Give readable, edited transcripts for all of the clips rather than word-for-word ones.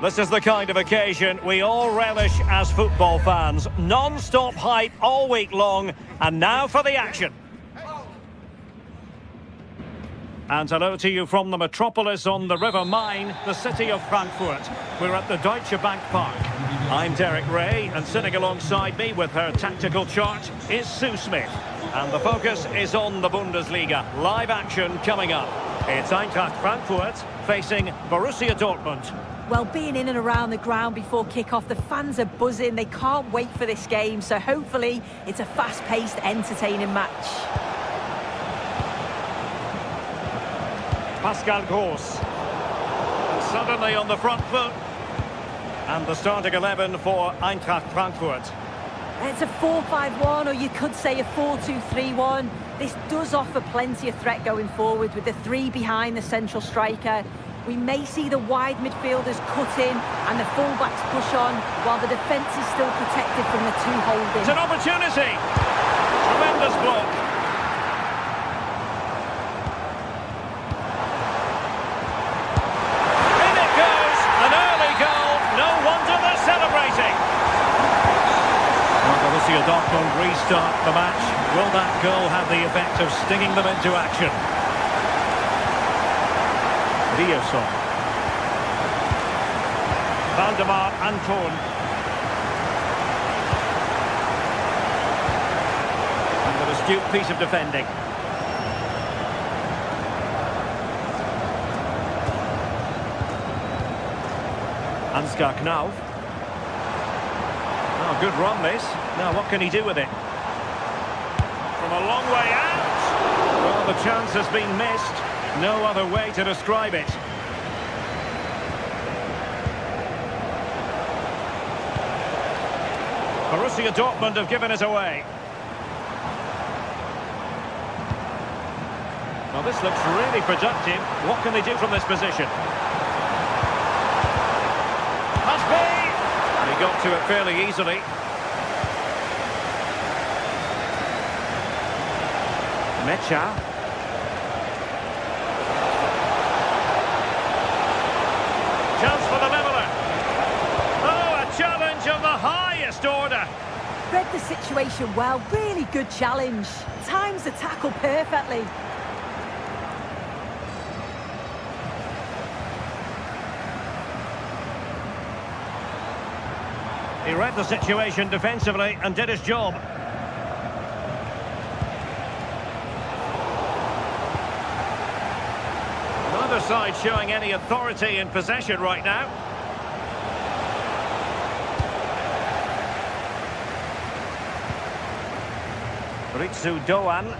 This is the kind of occasion we all relish as football fans. Non-stop hype all week long, and now for the action. And hello to you from the metropolis on the River Main, the city of Frankfurt. We're at the Deutsche Bank Park. I'm Derek Ray, and sitting alongside me with her tactical chart is Sue Smith. And the focus is on the Bundesliga. Live action coming up. It's Eintracht Frankfurt facing Borussia Dortmund. Well, being in and around the ground before kick-off, the fans are buzzing. They can't wait for this game, so hopefully it's a fast-paced, entertaining match. Pascal Gross. Suddenly on the front foot. And the starting 11 for Eintracht Frankfurt. It's a 4-5-1, or you could say a 4-2-3-1. This does offer plenty of threat going forward with the three behind the central striker. We may see the wide midfielders cut in and the fullbacks push on, while the defence is still protected from the two holding. It's an opportunity! Tremendous block. In it goes! An early goal! No wonder they're celebrating! Will Borussia Dortmund restart the match? Will that goal have the effect of stinging them into action? Valdemar Anton. And an astute piece of defending. Ansgar Knauf. Oh, good run this. Now what can he do with it? From a long way out. Well, the chance has been missed. No other way to describe it. Borussia Dortmund have given it away. Well, this looks really productive. What can they do from this position? Must be! He got to it fairly easily. Mecha. Chance for the leveller. Oh, a challenge of the highest order. Read the situation well. Really good challenge. Times the tackle perfectly. He read the situation defensively and did his job. Neither side showing any authority in possession right now. Ritsu Doan.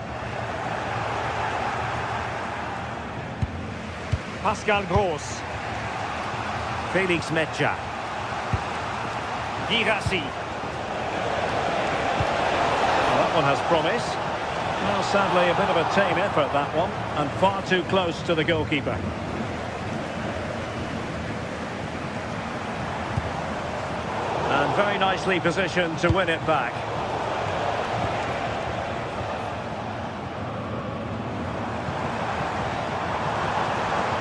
Pascal Gross. Felix Mecha. Girassi. Well, that one has promise. Well, sadly, a bit of a tame effort, that one, and far too close to the goalkeeper. And very nicely positioned to win it back.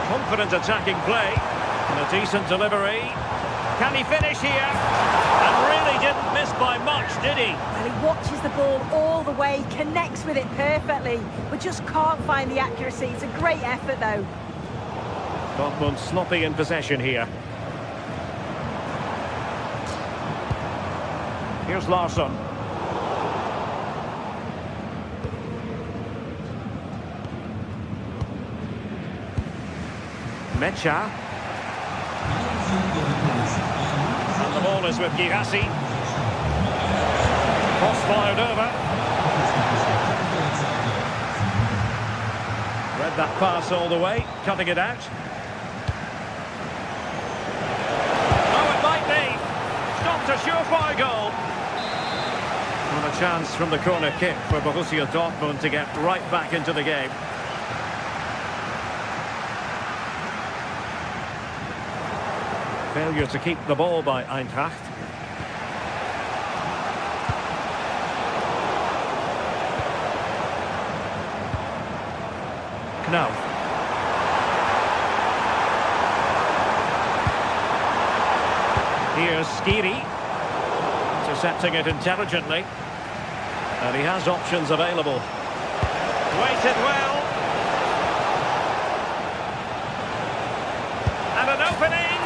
Confident attacking play, and a decent delivery. Can he finish here? And really didn't miss by much, did he? Well, he watches the ball all the way, connects with it perfectly, but just can't find the accuracy. It's a great effort, though. Dortmund sloppy in possession here. Here's Larsson. Mecha. And the ball is with Girassi. Cross fired over. Read that pass all the way, cutting it out. Oh, it might be. Stopped a surefire goal. And a chance from the corner kick for Borussia Dortmund to get right back into the game. Failure to keep the ball by Eintracht. Knauf. Here's Skiri. Intercepting it intelligently. And he has options available. Waited well. And an opening.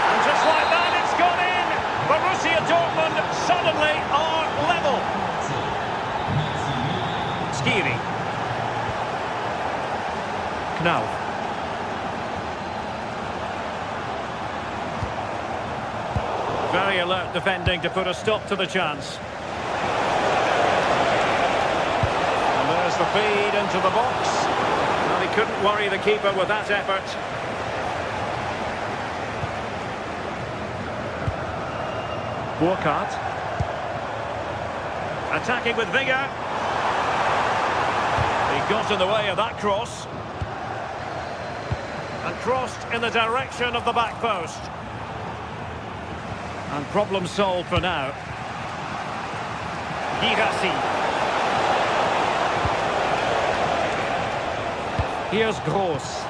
And just like that, it's gone in. Borussia Dortmund suddenly are level. Skiri. Knauf. Very alert defending to put a stop to the chance. And there's the feed into the box. Well, he couldn't worry the keeper with that effort. Burkhardt. Attacking with vigour. He got in the way of that cross. And crossed in the direction of the back post. And problem solved for now. Girassi. Here's Gross.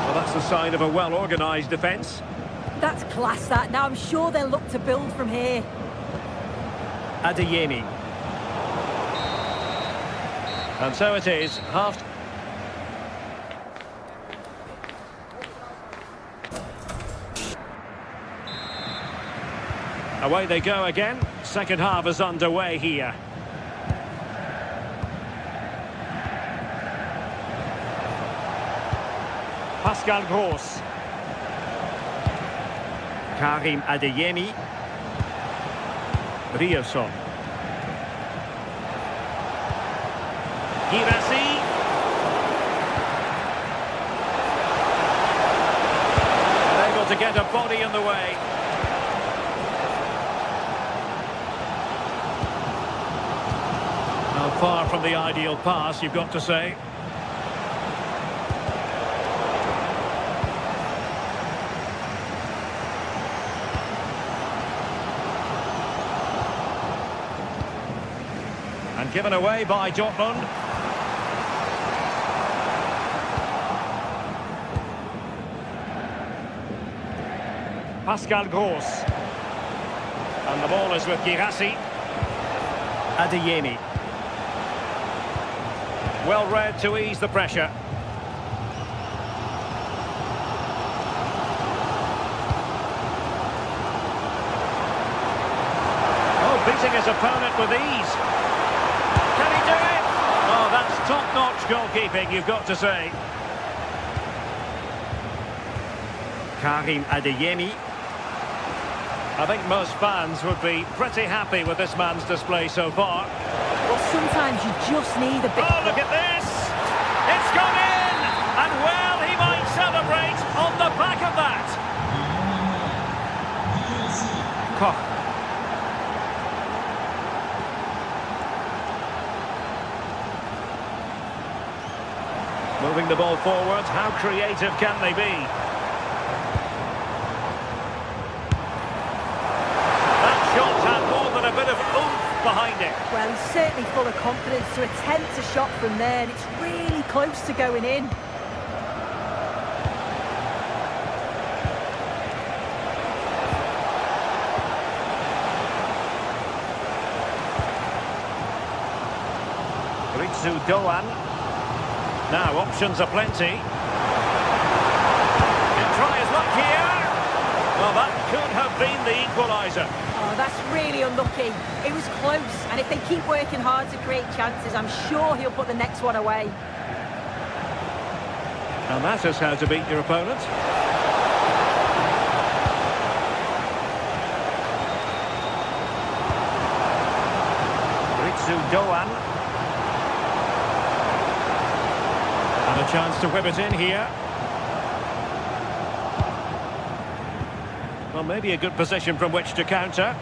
Well, that's the sign of a well-organised defence. That's class, that. Now I'm sure they'll look to build from here. Adeyemi. And so it is, half... Away they go again. Second half is underway here. Pascal Gross. Karim Adeyemi. Rierson. Girassi. Able to get a body in the way. Well, far from the ideal pass, you've got to say. And given away by Dortmund. Pascal Gross. And the ball is with Girassi. Adeyemi. Well read to ease the pressure. Oh, beating his opponent with ease. Can he do it? Oh, that's top-notch goalkeeping, you've got to say. Karim Adeyemi. I think most fans would be pretty happy with this man's display so far. Well, sometimes you just need a bit... Oh, look at this! It's gone in! And well, he might celebrate on the back of that. Koch. Moving the ball forward, how creative can they be? A bit of oomph behind it. Well, he's certainly full of confidence to attempt a shot from there, and it's really close to going in. Ritsu Doan. Now, options are plenty. He'll try his luck here. Well, that could have been the equaliser. Oh, that's really unlucky. It was close, and if they keep working hard to create chances, I'm sure he'll put the next one away. And that is how to beat your opponent. Ritsu Doan. And a chance to whip it in here. Well, maybe a good position from which to counter.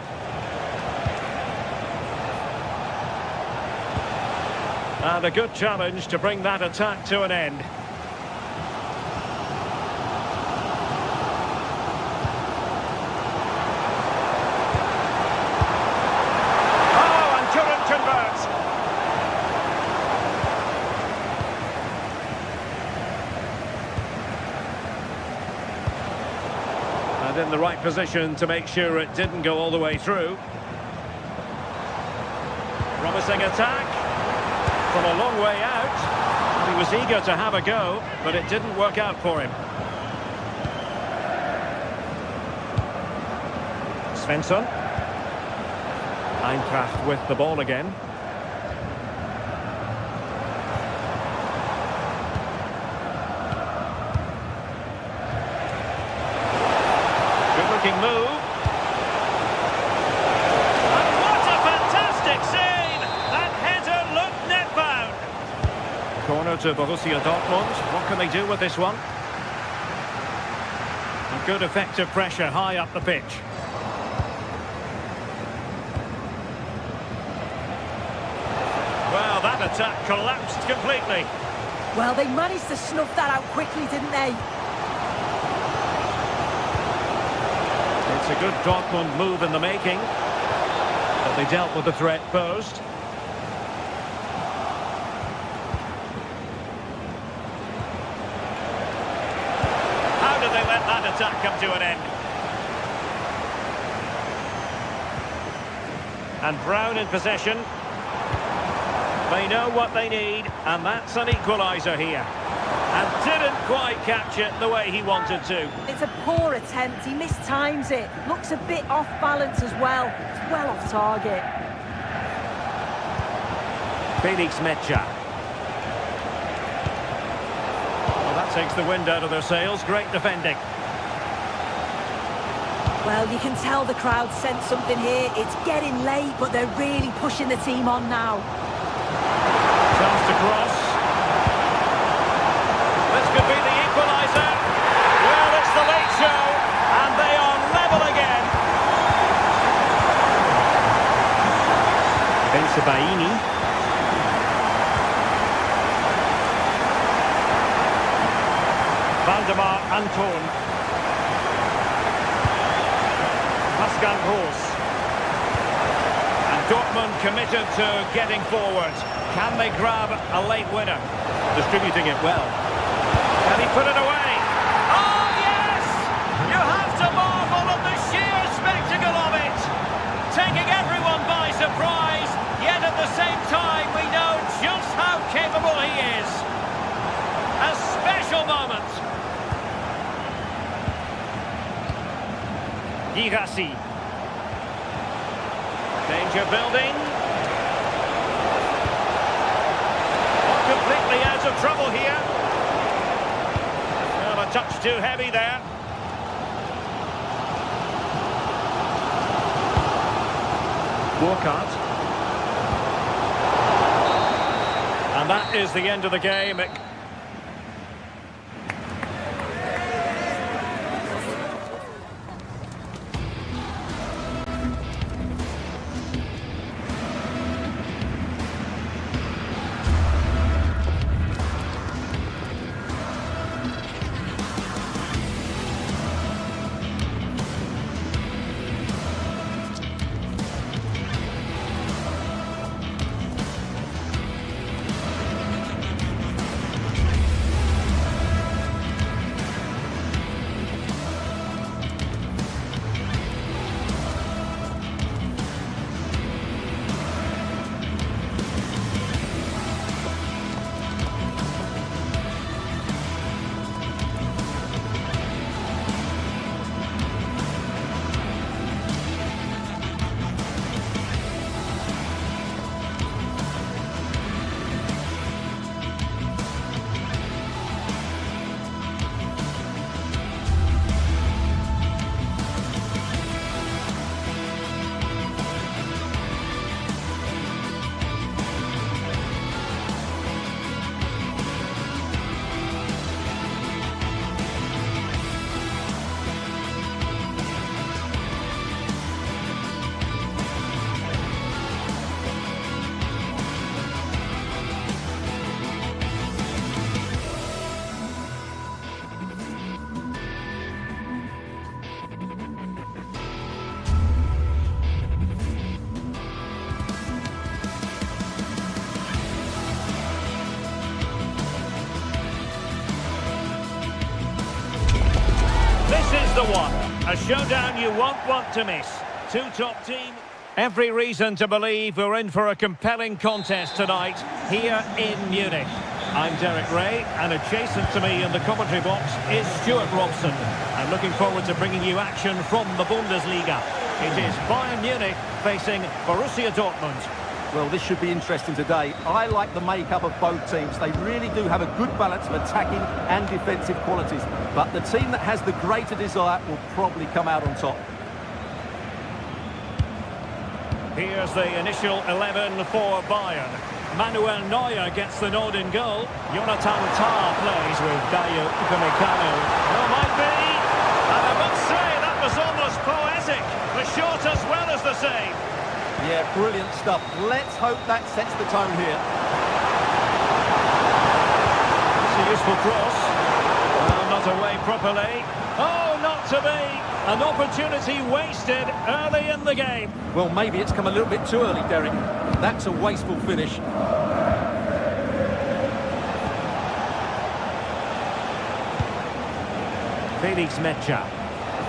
And a good challenge to bring that attack to an end. Oh, and couldn't convert. in the right position to make sure it didn't go all the way through. Promising attack from a long way out. He was eager to have a go, but it didn't work out for him. Svensson. Eintracht with the ball again. Good looking move. And what a fantastic save! That header looked net bound. Corner to Borussia Dortmund. What can they do with this one? And good effective pressure high up the pitch. Well, that attack collapsed completely. Well, they managed to snuff that out quickly, didn't they? It's a good Dortmund move in the making, but they dealt with the threat posed. How did they let that attack come to an end? And Brown in possession. They know what they need, and that's an equaliser here. And didn't quite catch it the way he wanted to. It's a poor attempt. He mistimes it. Looks a bit off balance as well. It's well off target. Felix Mecha. Well, that takes the wind out of their sails. Great defending. Well, you can tell the crowd sense something here. It's getting late, but they're really pushing the team on now. Chance to cross. This could be the equaliser. Well, it's the late show, and they are level again. Bensebaini. Valdemar Anton. Pascal Gross. And Dortmund committed to getting forward. Can they grab a late winner? Distributing it well. Can he put it away? Oh, yes! You have to marvel at the sheer spectacle of it. Taking everyone by surprise, yet at the same time we know just how capable he is. A special moment. Girassi. Danger building. Completely out of trouble here. Well, a touch too heavy there. Walcott. And that is the end of the game. A showdown you won't want to miss. Two top teams. Every reason to believe we're in for a compelling contest tonight here in Munich. I'm Derek Ray, and adjacent to me in the commentary box is Stuart Robson. I'm looking forward to bringing you action from the Bundesliga. It is Bayern Munich facing Borussia Dortmund. Well, this should be interesting today. I like the makeup of both teams. They really do have a good balance of attacking and defensive qualities. But the team that has the greater desire will probably come out on top. Here's the initial 11 for Bayern. Manuel Neuer gets the nod in goal. Jonathan Tah plays with Dayo Upamecano. Oh, might be. And I must say, that was almost poetic. The shot as well as the save. Yeah, brilliant stuff. Let's hope that sets the tone here. It's a useful cross. Well, not away properly. Oh, not to be. An opportunity wasted early in the game. Well, maybe it's come a little bit too early, Derek. That's a wasteful finish. Felix Metscher.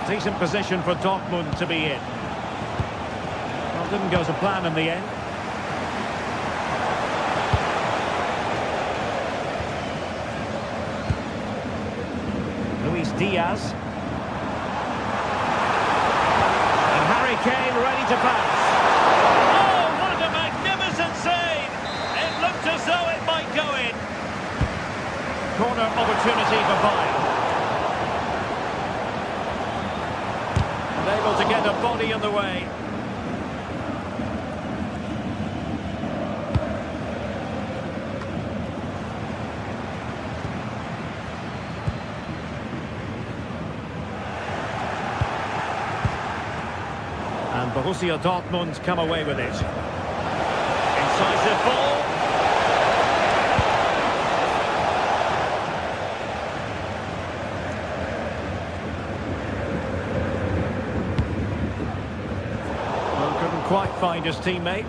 Decent position for Dortmund to be in. Well, didn't go to plan in the end. Luis Diaz. And Harry Kane ready to pass. Oh, what a magnificent save! It looked as though it might go in. Corner opportunity for Bayern. Able to get a body in the way. And Borussia Dortmund come away with it. Incisive ball. Quite find his teammate.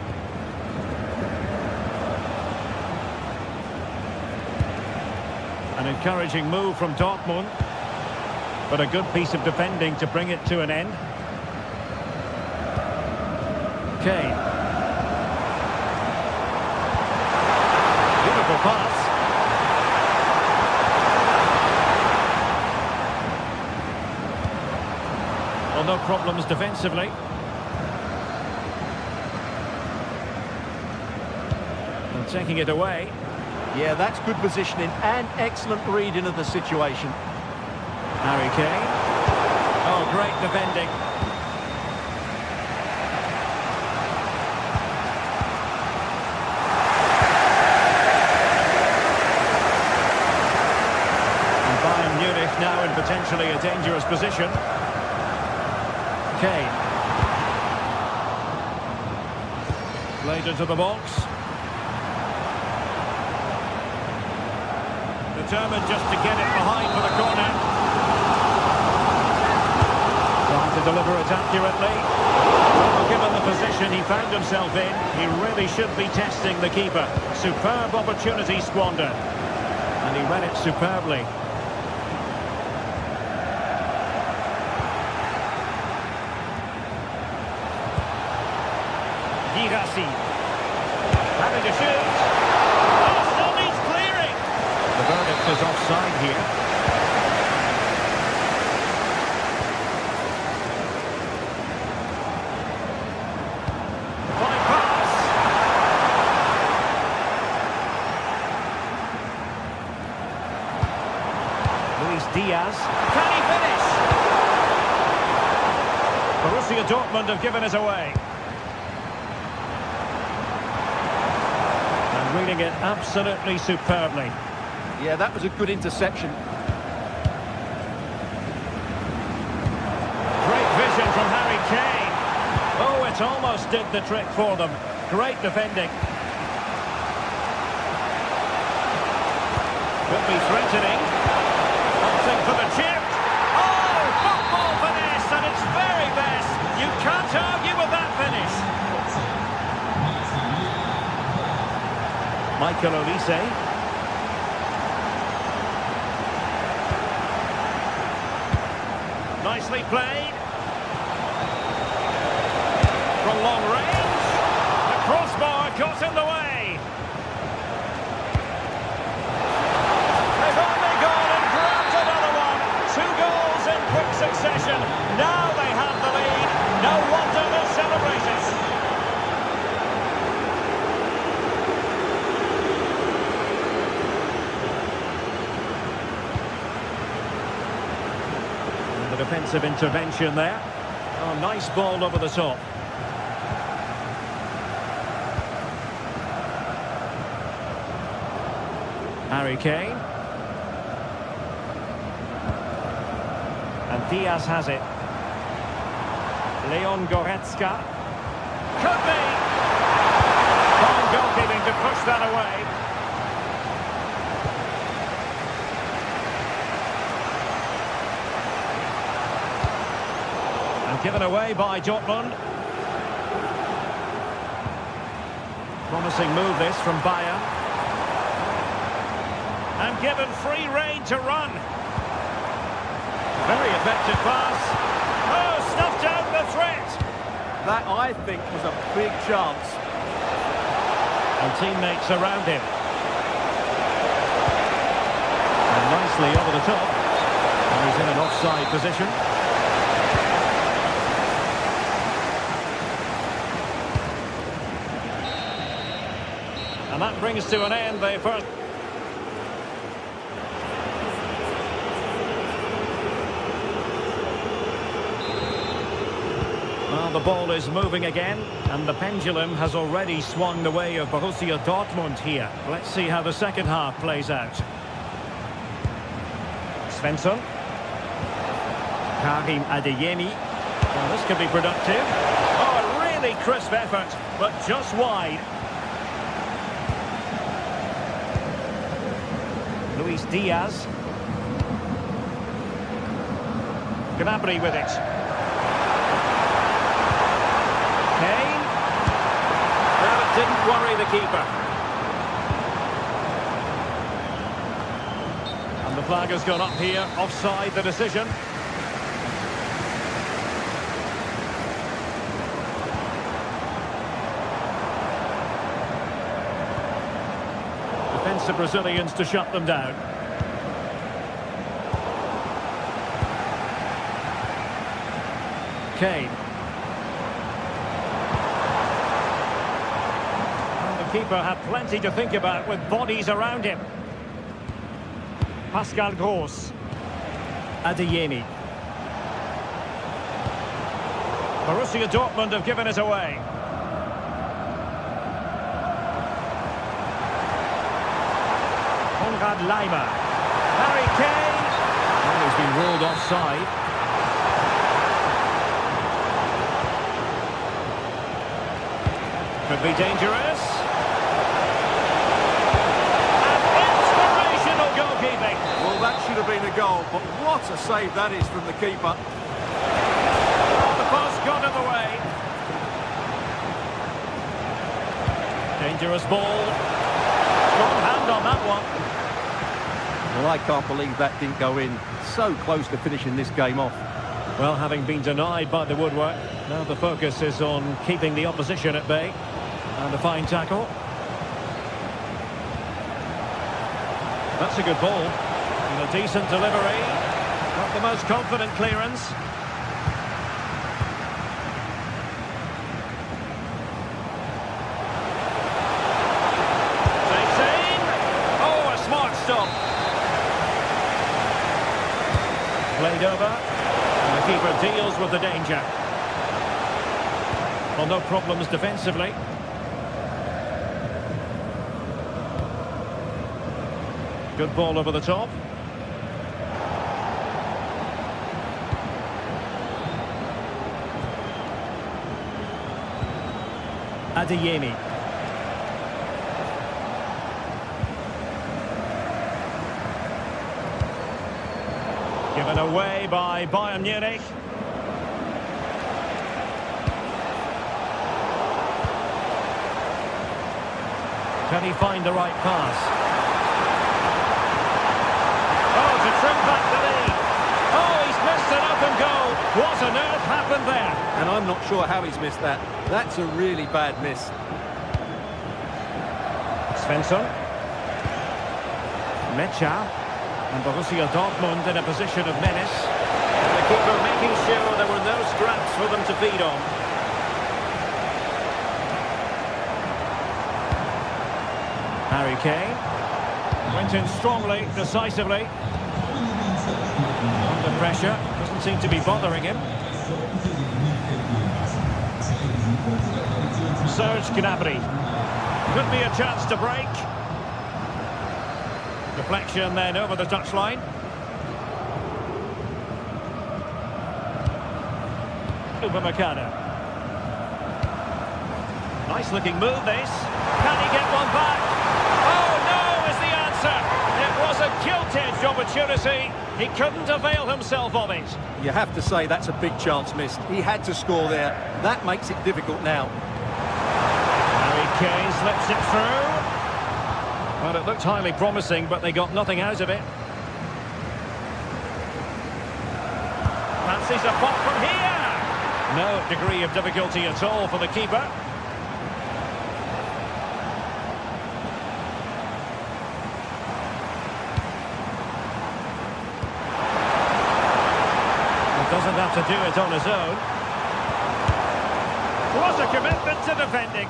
An encouraging move from Dortmund, but a good piece of defending to bring it to an end. Kane. Beautiful pass. Well, no problems defensively. Taking it away. Yeah, that's good positioning and excellent reading of the situation. Harry Kane. Oh, great defending. And Bayern Munich now in potentially a dangerous position. Kane. Played into the box. Determined just to get it behind for the corner. Trying to deliver it accurately. Well, given the position he found himself in, he really should be testing the keeper. Superb opportunity squandered. And he ran it superbly. Girassi. Having a shoot. The verdict is offside here. Fine pass. Luis Diaz. Can he finish? Borussia Dortmund have given it away. And reading it absolutely superbly. Yeah, that was a good interception. Great vision from Harry Kane. Oh, it almost did the trick for them. Great defending. Could be threatening. Opting for the chip. Oh, football finesse at its very best. You can't argue with that finish. Michael Olise. Nicely played. defensive intervention there. Oh, nice ball over the top. Harry Kane. And Diaz has it. Leon Goretzka. Could be! Fine goalkeeping to push that away. And given away by Dortmund. Promising move this from Bayern. And given free rein to run. Very effective pass. Oh, stuffed out the threat. That, I think, was a big chance. And teammates around him. And nicely over the top. And he's in an offside position. And that brings to an end the first... Well, the ball is moving again, and the pendulum has already swung the way of Borussia Dortmund here. Let's see how the second half plays out. Svensson. Karim Adeyemi. Well, this could be productive. Oh, a really crisp effort, but just wide. Luis Diaz. Gnabry with it. Kane. Well, it didn't worry the keeper. And the flag has gone up here, offside the decision. Defensive Brazilians to shut them down. Kane. Keeper had plenty to think about with bodies around him. Pascal Gross. Adeyemi. Borussia Dortmund have given it away. Konrad Laimer. Harry Kane. Oh, he's been ruled offside. Could be dangerous. Well, that should have been a goal, but what a save that is from the keeper. The pass got in the way. Dangerous ball. Strong hand on that one. Well, I can't believe that didn't go in. So close to finishing this game off. Well, having been denied by the woodwork, now the focus is on keeping the opposition at bay. And a fine tackle. That's a good ball. And a decent delivery. Not the most confident clearance. Takes in. Oh, a smart stop. Played over. And the keeper deals with the danger. Well, no problems defensively. Good ball over the top. Adeyemi. Given away by Bayern Munich. Can he find the right pass? What on earth happened there? And I'm not sure how he's missed that. That's a really bad miss. Svensson. Mecha. And Borussia Dortmund in a position of menace. And the keeper making sure there were no scraps for them to feed on. Harry Kane. Went in strongly, decisively. Under pressure. Doesn't Doesn't seem to be bothering him. Serge Gnabry. Could be a chance to break. Deflection then over the touchline. Upamecano. Nice looking move this. Can he get one back? Oh no is the answer. It was a gilt-edged opportunity. He couldn't avail himself of it. You have to say that's a big chance missed. He had to score there. That makes it difficult now. Harry Kane slips it through. Well, it looked highly promising, but they got nothing out of it. Fancies a pop from here. No degree of difficulty at all for the keeper. He doesn't have to do it on his own. What a commitment to defending.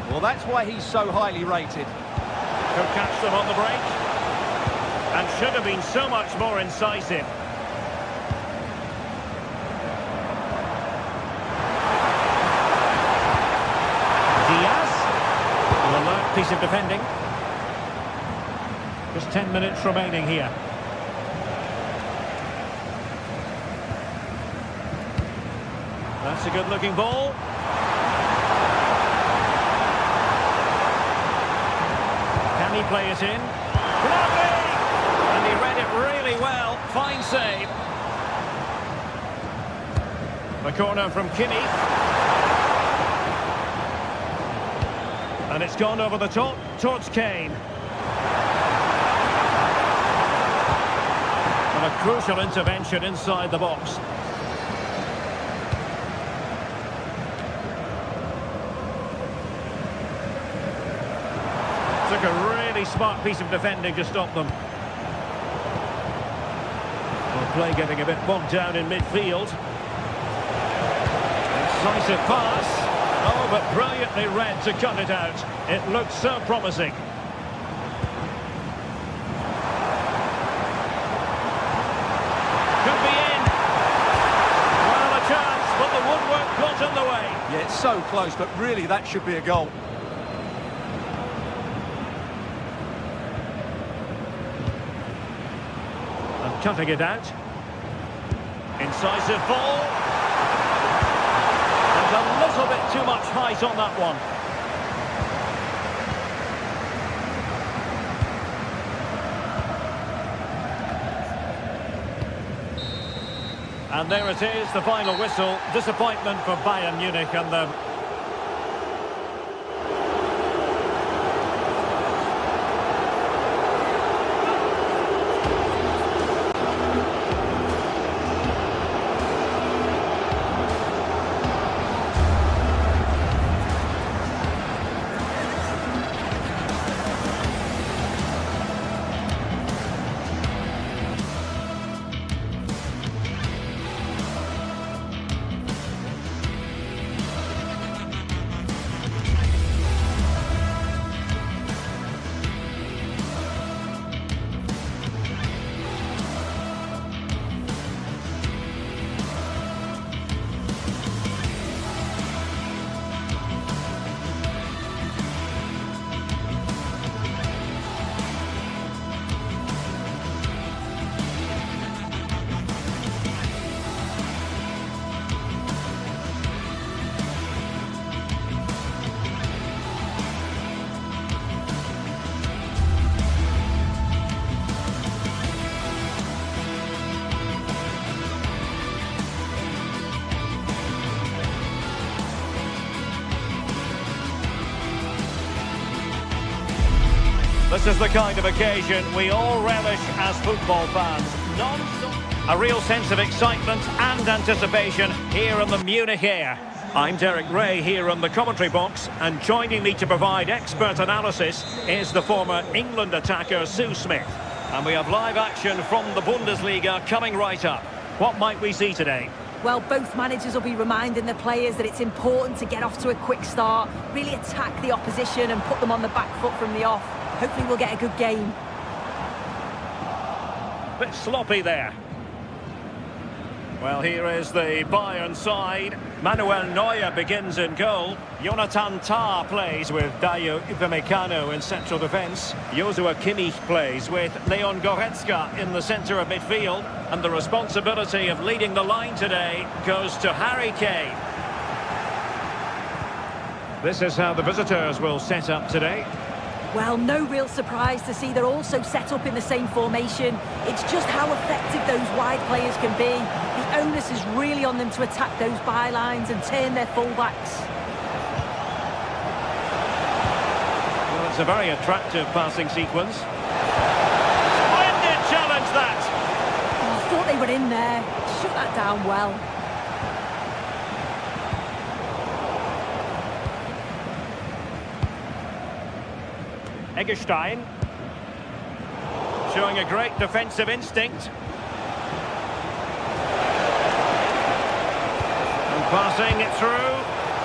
Well, that's why he's so highly rated. Could catch them on the break. And should have been so much more incisive. An alert piece of defending. Just 10 minutes remaining here. That's a good looking ball. Can he play it in? Gnabry! And he read it really well. Fine save. The corner from Kinney. And it's gone over the top towards Kane. And a crucial intervention inside the box. Took a really smart piece of defending to stop them. Well, play getting a bit bogged down in midfield. Incisive pass. Oh, but brilliantly read to cut it out. It looked so promising. Could be in. Well, a chance, but the woodwork got in the way. Yeah, it's so close, but really that should be a goal. And cutting it out. Incisive ball. A little bit too much height on that one. And there it is, the final whistle. Disappointment for Bayern Munich and the... This is the kind of occasion we all relish as football fans. A real sense of excitement and anticipation here in the Munich air. I'm Derek Ray here in the commentary box, and joining me to provide expert analysis is the former England attacker Sue Smith. And we have live action from the Bundesliga coming right up. What might we see today? Well, both managers will be reminding the players that it's important to get off to a quick start, really attack the opposition and put them on the back foot from the off. Hopefully we'll get a good game. Bit sloppy there. Well, here is the Bayern side. Manuel Neuer begins in goal. Jonathan Tah plays with Dayo Upamecano in central defence. Joshua Kimmich plays with Leon Goretzka in the centre of midfield. And the responsibility of leading the line today goes to Harry Kane. This is how the visitors will set up today. Well, no real surprise to see they're also set up in the same formation. It's just how effective those wide players can be. The onus is really on them to attack those bylines and turn their fullbacks. Well, it's a very attractive passing sequence. Splendid challenge, that! Oh, I thought they were in there. Shut that down well. Eggestein showing a great defensive instinct. And passing it through.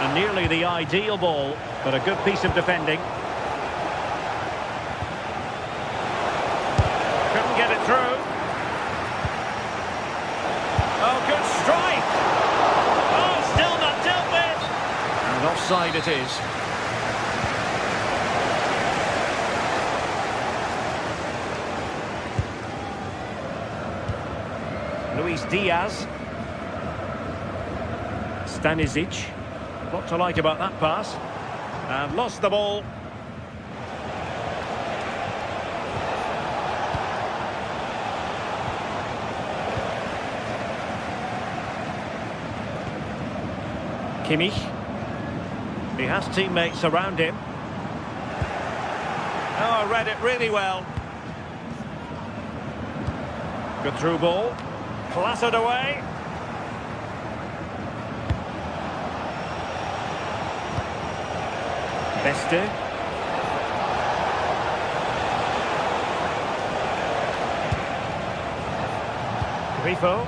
And nearly the ideal ball, but a good piece of defending. Couldn't get it through. Oh, good strike! Oh, still not dealt with! And offside it is. Luis Diaz. Stanisic. Lot to like about that pass. And lost the ball. Kimmich. He has teammates around him. Oh, I read it really well. Good through ball. Clattered away. Beste. Grifo.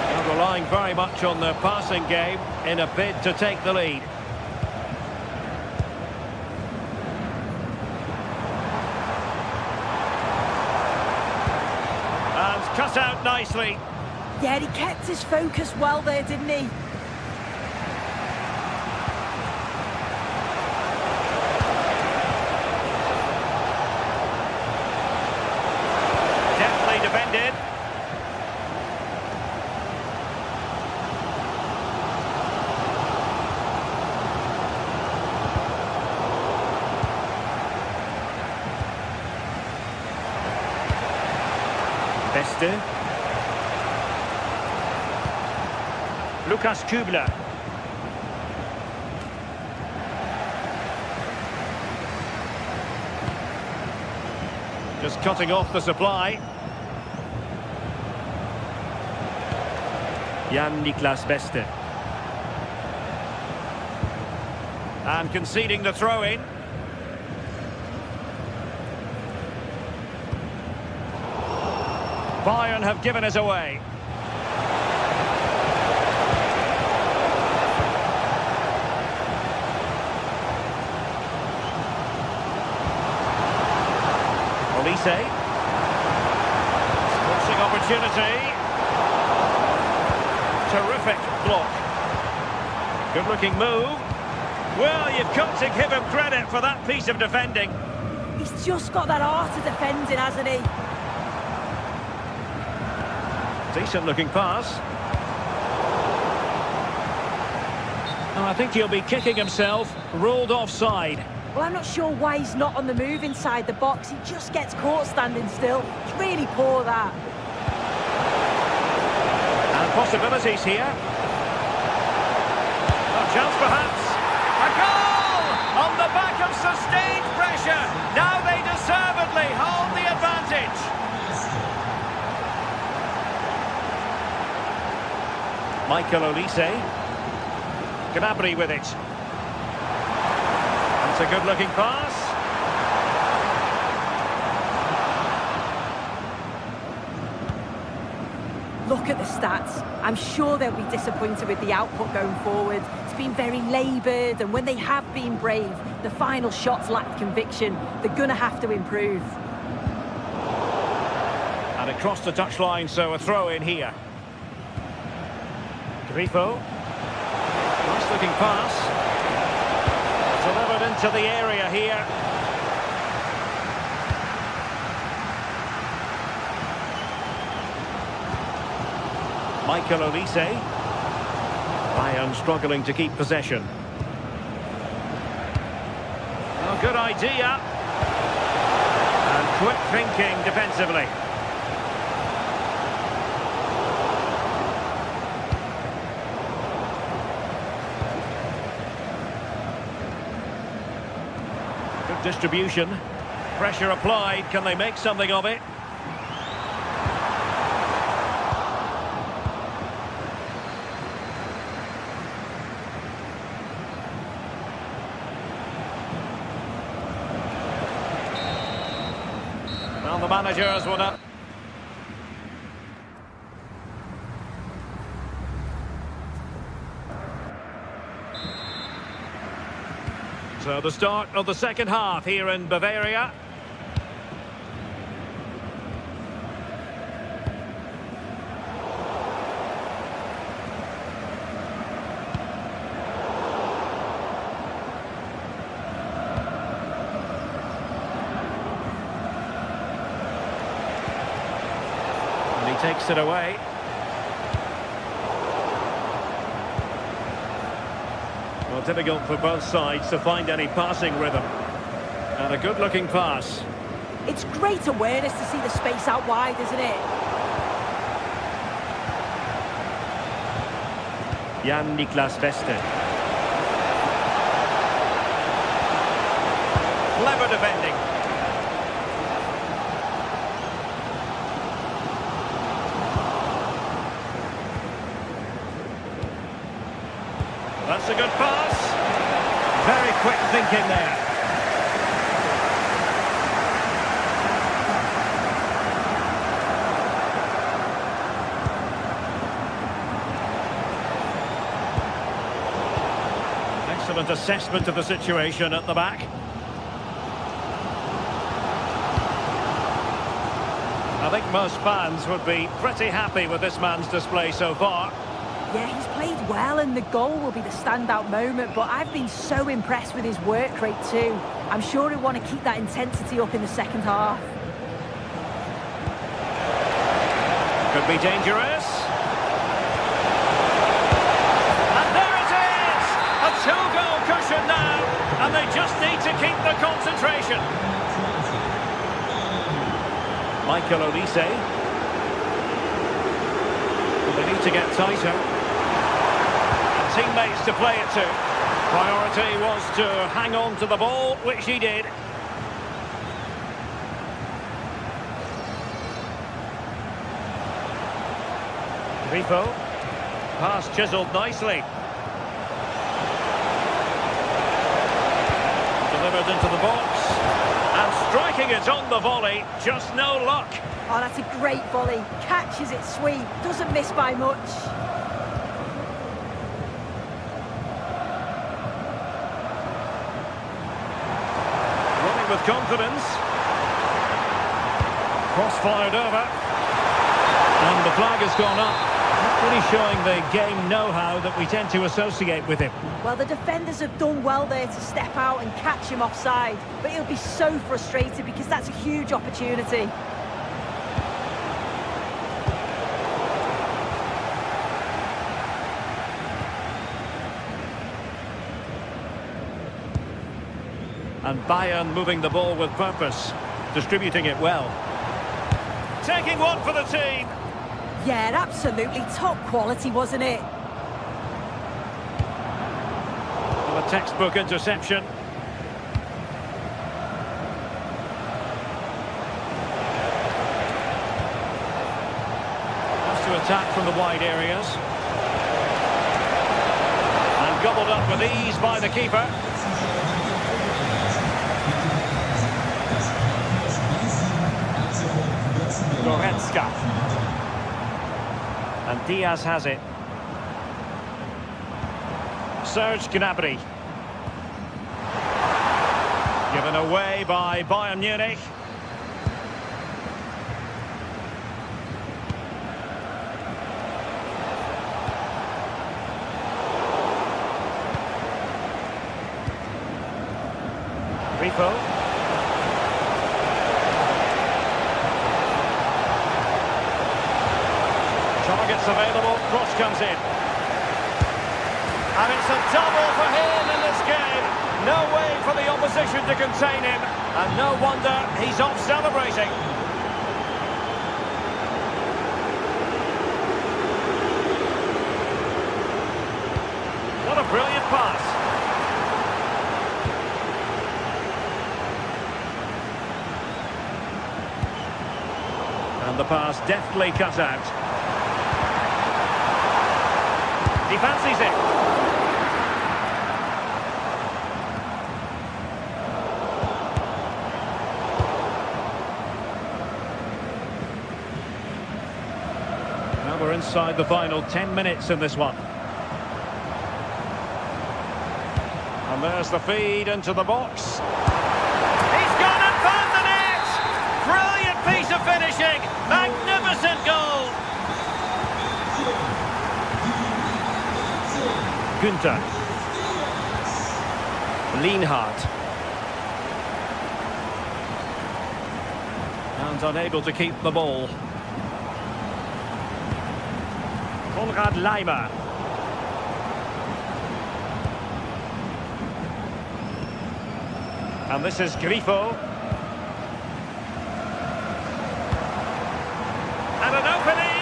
Now relying very much on the passing game in a bid to take the lead. Cut out nicely. Yeah, he kept his focus well there, didn't he? Deftly defended. Beste. Lukas Kübler. Just cutting off the supply. Jan-Niklas Beste. And conceding the throw-in. Bayern have given us away. Olise. Forcing opportunity. Terrific block. Good looking move. Well, you've got to give him credit for that piece of defending. He's just got that art of defending, hasn't he? Decent looking pass. Oh, I think he'll be kicking himself. Ruled offside. Well, I'm not sure why he's not on the move inside the box. He just gets caught standing still. It's really poor, that. And possibilities here. A chance perhaps. A goal! On the back of sustained pressure. Now they deservedly hold the advantage. Michael Olise. Gnabry with it. That's a good-looking pass. Look at the stats. I'm sure they'll be disappointed with the output going forward. It's been very laboured, and when they have been brave, the final shots lacked conviction. They're going to have to improve. And it crossed the touchline, so a throw in here. Grifo. Nice looking pass. Delivered into the area here. Michael Olise. Bayern struggling to keep possession. Oh, good idea. And quick thinking defensively. Good distribution. Pressure applied. Can they make something of it? Well, the managers will not. So the start of the second half here in Bavaria. And he takes it away. Well, difficult for both sides to find any passing rhythm. And a good-looking pass. It's great awareness to see the space out wide, isn't it? Jan-Niklas Beste. Clever defending. That's a good pass. Very quick thinking there. Excellent assessment of the situation at the back. I think most fans would be pretty happy with this man's display so far. Yeah, he's played well and the goal will be the standout moment, but I've been so impressed with his work rate too. I'm sure he'll want to keep that intensity up in the second half. Could be dangerous. And there it is! A two-goal cushion now, and they just need to keep the concentration. Michael Olise. Well, they need to get tighter. Teammates to play it to. Priority was to hang on to the ball, which he did. Grifo. Pass chiselled nicely. Delivered into the box. And striking it on the volley, just no luck. Oh, that's a great volley. Catches it sweet, doesn't miss by much. With confidence. Cross fired over. And the flag has gone up. Not really showing the game know-how that we tend to associate with him. Well, the defenders have done well there to step out and catch him offside. But he'll be so frustrated because that's a huge opportunity. And Bayern moving the ball with purpose, distributing it well. Taking one for the team. Yeah, absolutely top quality, wasn't it? Well, a textbook interception. Has to attack from the wide areas. And gobbled up with ease by the keeper. Goretzka. And Diaz has it. Serge Gnabry. Given away by Bayern Munich. Grifo. Targets available, cross comes in. And it's a double for him in this game. No way for the opposition to contain him. And no wonder he's off celebrating. What a brilliant pass. And the pass deftly cut out. He fancies it. Now we're inside the final 10 minutes in this one. And there's the feed into the box. He's gone and found the net! Brilliant piece of finishing! Magnificent goal! Günther. Lienhard. And unable to keep the ball. Konrad Laimer. And this is Grifo. And an opening!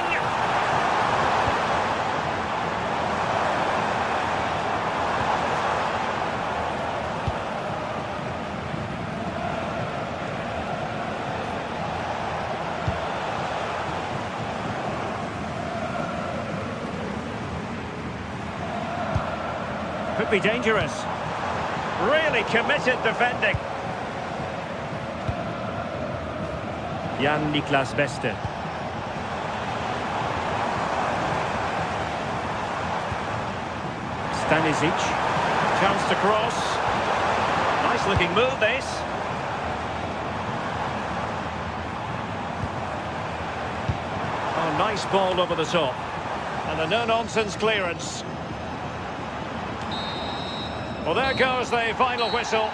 Could be dangerous. Really committed defending. Jan-Niklas Beste. Stanisic. Chance to cross. Nice looking move this. Oh, nice ball over the top. And a no-nonsense clearance. Well, there goes the final whistle.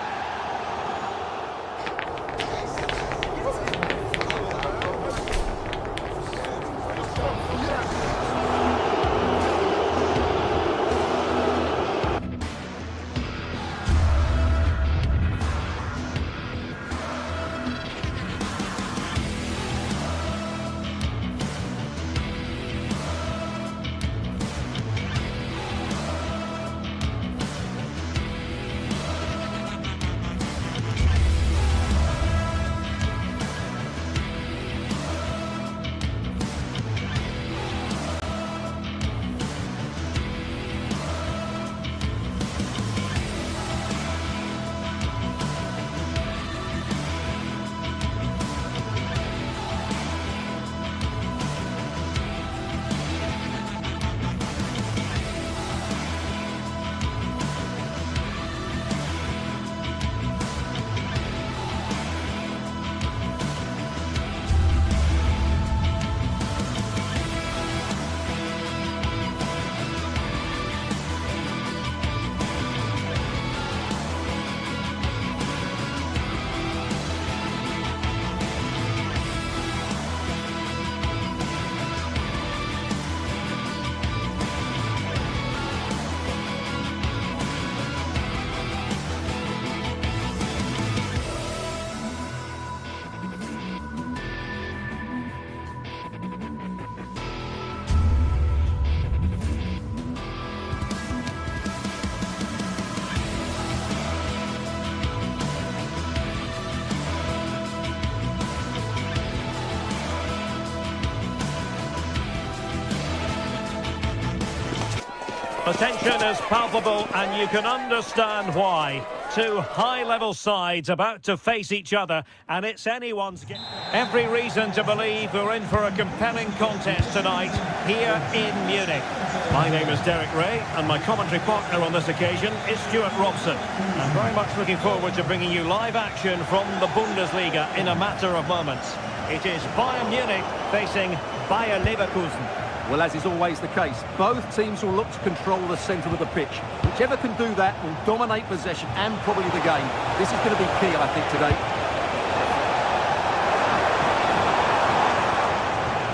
The tension is palpable and you can understand why. Two high-level sides about to face each other and it's anyone's game. Every reason to believe we're in for a compelling contest tonight here in Munich. My name is Derek Ray and my commentary partner on this occasion is Stuart Robson. I'm very much looking forward to bringing you live action from the Bundesliga in a matter of moments. It is Bayern Munich facing Bayer Leverkusen. Well, as is always the case, both teams will look to control the centre of the pitch. Whichever can do that will dominate possession and probably the game. This is going to be key, I think, today.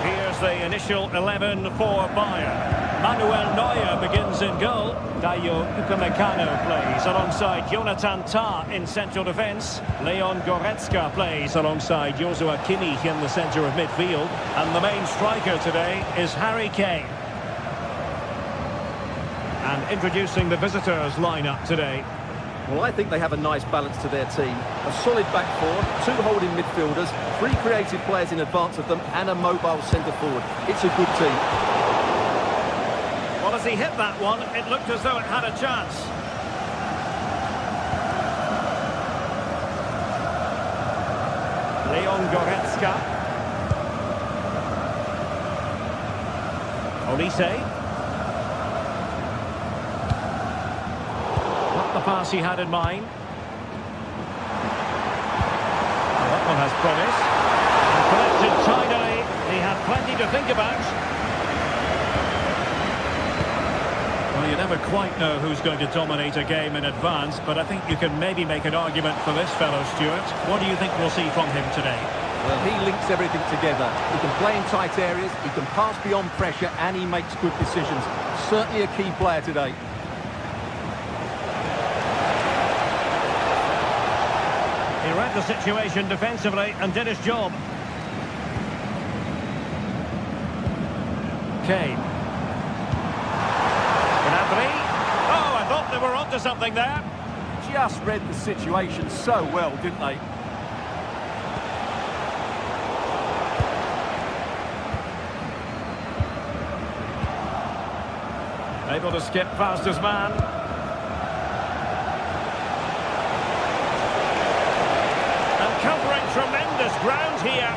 Here's the initial 11 for Bayern. Manuel Neuer begins in goal. Dayo Upamecano plays alongside Jonathan Tah in central defence. Leon Goretzka plays alongside Joshua Kimmich in the centre of midfield. And the main striker today is Harry Kane. And introducing the visitors' lineup today. Well, I think they have a nice balance to their team. A solid back four, 2 holding midfielders, 3 creative players in advance of them, and a mobile centre forward. It's a good team. Well, as he hit that one, it looked as though it had a chance. Leon Goretzka. Olise. Not the pass he had in mind. Well, that one has promise. And collected tidily. He had plenty to think about. Well, you never quite know who's going to dominate a game in advance, but I think you can maybe make an argument for this fellow, Stuart. What do you think we'll see from him today? Well, he links everything together. He can play in tight areas, he can pass beyond pressure, and he makes good decisions. Certainly a key player today. He read the situation defensively and did his job. Kane. Oh, I thought they were onto something there. Just read the situation so well, didn't they? Able to skip past his man. And covering tremendous ground here.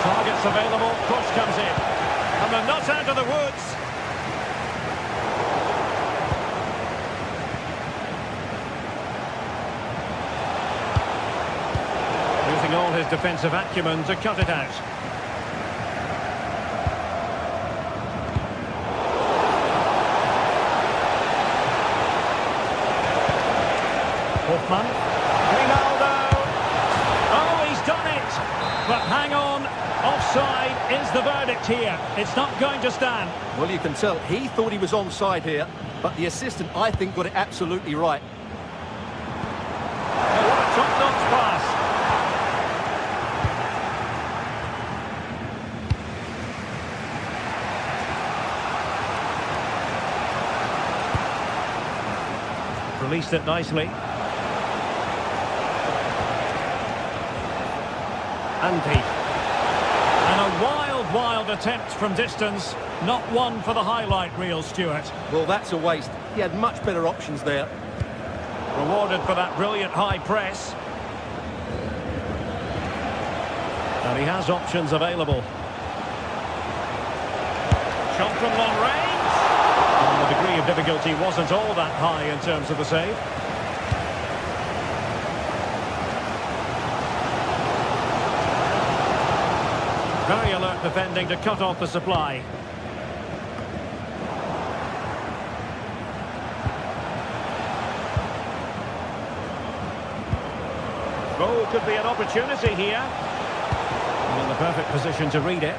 Targets available, cross comes in. And they're not out of the woods. Using all his defensive acumen to cut it out. Hoffman. Ronaldo. Oh, he's done it. But hang on. Offside is the verdict here. It's not going to stand. Well, you can tell he thought he was onside here, but the assistant, I think, got it absolutely right. Oh, what a top-notch pass. Released it nicely. Andy. And a wild attempt from distance. Not one for the highlight reel, Stuart. Well, that's a waste. He had much better options there. Rewarded for that brilliant high press. And he has options available. Shot from long range. And the degree of difficulty wasn't all that high in terms of the save. Very alert defending to cut off the supply. Oh, could be an opportunity here. And in the perfect position to read it.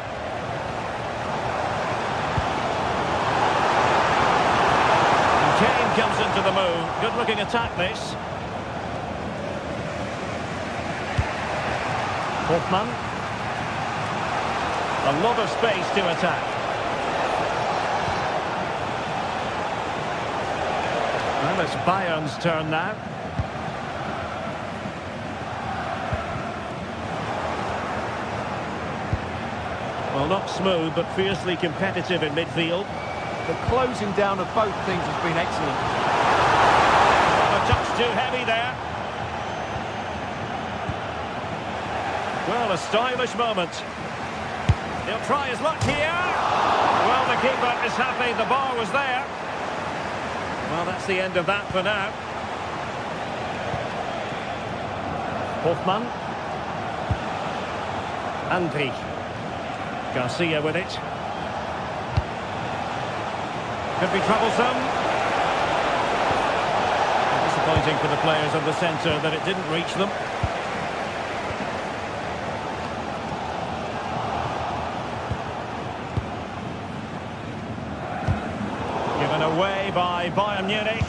And Kane comes into the move. Good looking attack this. Hoffman. A lot of space to attack. Well, it's Bayern's turn now. Well, not smooth, but fiercely competitive in midfield. The closing down of both teams has been excellent. A touch too heavy there. Well, a stylish moment. He'll try his luck here. Well, the keeper is happy the bar was there. Well, that's the end of that for now. Hoffman. Andri. Garcia with it. Could be troublesome. Disappointing for the players of the centre that it didn't reach them. Given away by Bayern Munich.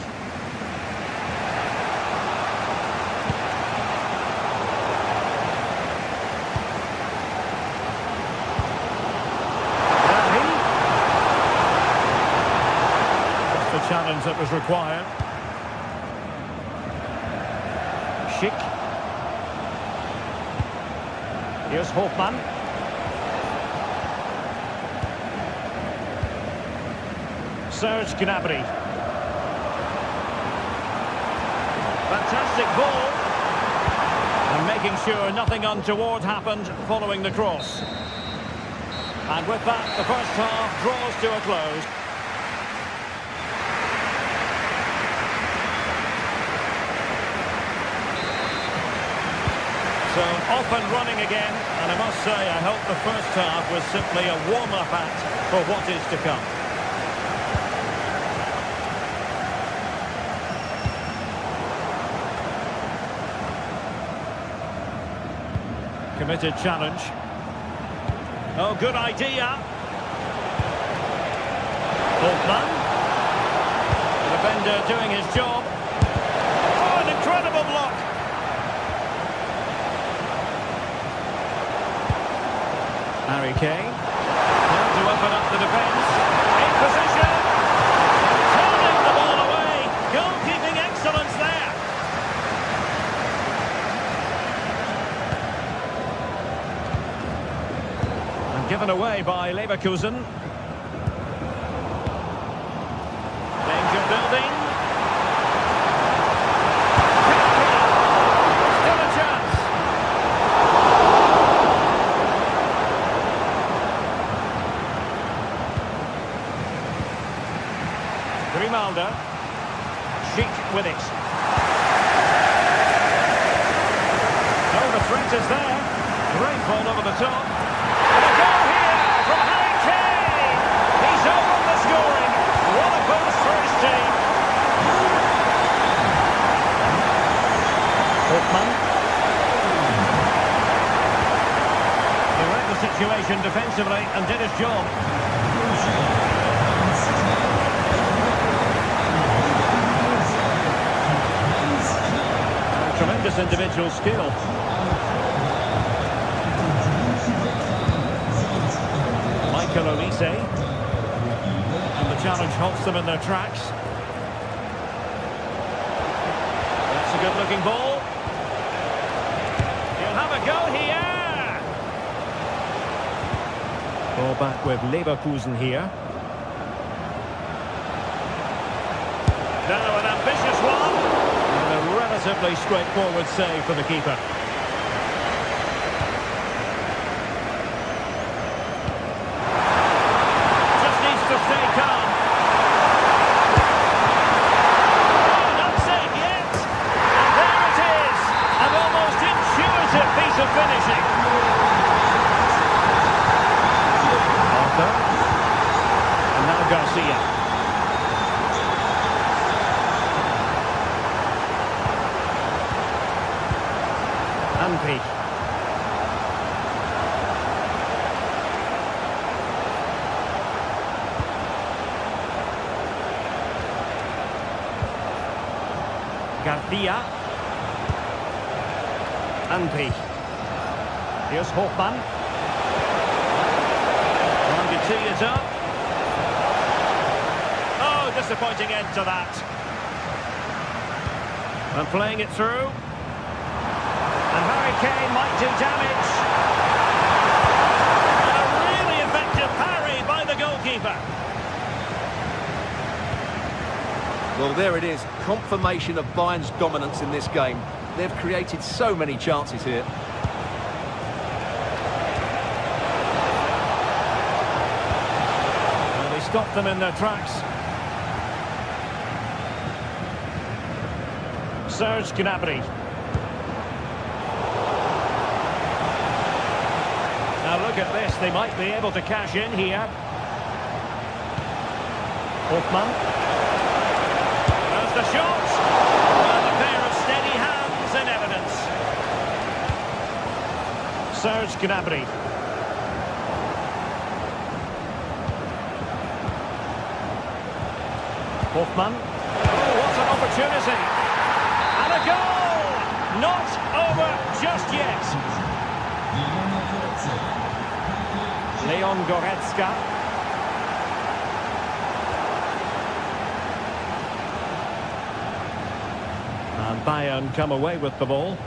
Challenge that was required. Schick. Here's Hofmann. Serge Gnabry. Fantastic ball. And making sure nothing untoward happened following the cross. And with that, the first half draws to a close. So off and running again, and I must say I hope the first half was simply a warm-up act for what is to come. Committed challenge. Oh, good idea. Holtman. The defender doing his job. Oh, an incredible block. Harry Kane, now to open up the defence, in position, turning the ball away, goalkeeping excellence there. And given away by Leverkusen. Danger building. Still a chance. Grimaldo, Schick with it. Oh, the threat is there. Great ball over the top. And a goal here from Harry Kane. He's opened the scoring. What a boost for his team. Hofmann. He read the situation defensively and did his job. Tremendous individual skill. Michael Olise. And the challenge halts them in their tracks. That's a good-looking ball. He'll have a go here. Ball back with Leverkusen here. Now an ambitious one. And a relatively straightforward save for the keeper. Just needs to stay calm. Oh, not safe yet. And there it is. An almost intuitive piece of finishing. Arthur. And now Garcia. Andy. Garcia. Andy. Here's Hofmann. Trying to tee it up. Oh, disappointing end to that. And playing it through. And Harry Kane might do damage. And a really effective parry by the goalkeeper. Well, there it is. Confirmation of Bayern's dominance in this game. They've created so many chances here. Well, they stopped them in their tracks. Serge Gnabry. Now look at this, they might be able to cash in here. Hoffmann. There's the shot. And a pair of steady hands in evidence. Serge Gnabry. Hoffmann. Oh, what an opportunity. And a goal! Not over just yet. Leon Goretzka. And Bayern come away with the ball.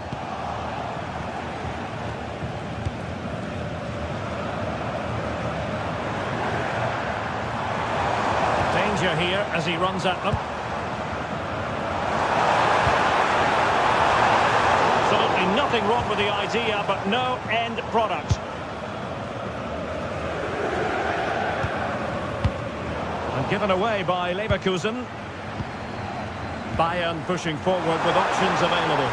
Danger here as he runs at them. Absolutely nothing wrong with the idea, but no end product. And given away by Leverkusen. Bayern pushing forward with options available.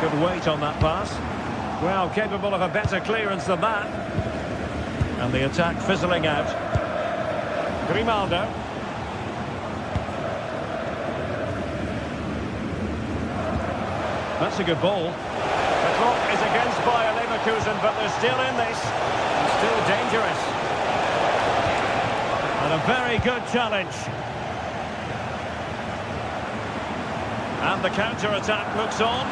Good weight on that pass. Well, capable of a better clearance than that. And the attack fizzling out. Grimaldo. That's a good ball. The clock is against Bayer Leverkusen, but they're still in this. And still dangerous. And a very good challenge. And the counter-attack looks on.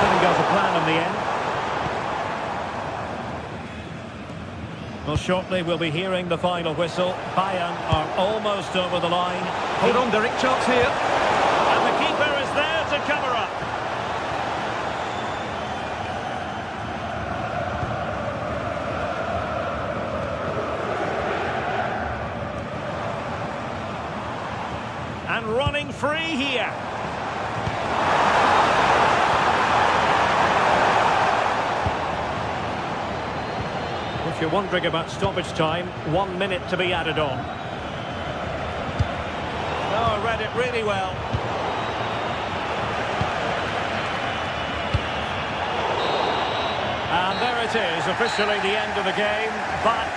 Didn't go to plan in the end. Well, shortly we'll be hearing the final whistle. Bayern are almost over the line. Hold on, Derek, chance here. And the keeper is there to cover up. And running free here. If you're wondering about stoppage time, 1 minute to be added on. Oh, I read it really well. And there it is, officially the end of the game, but...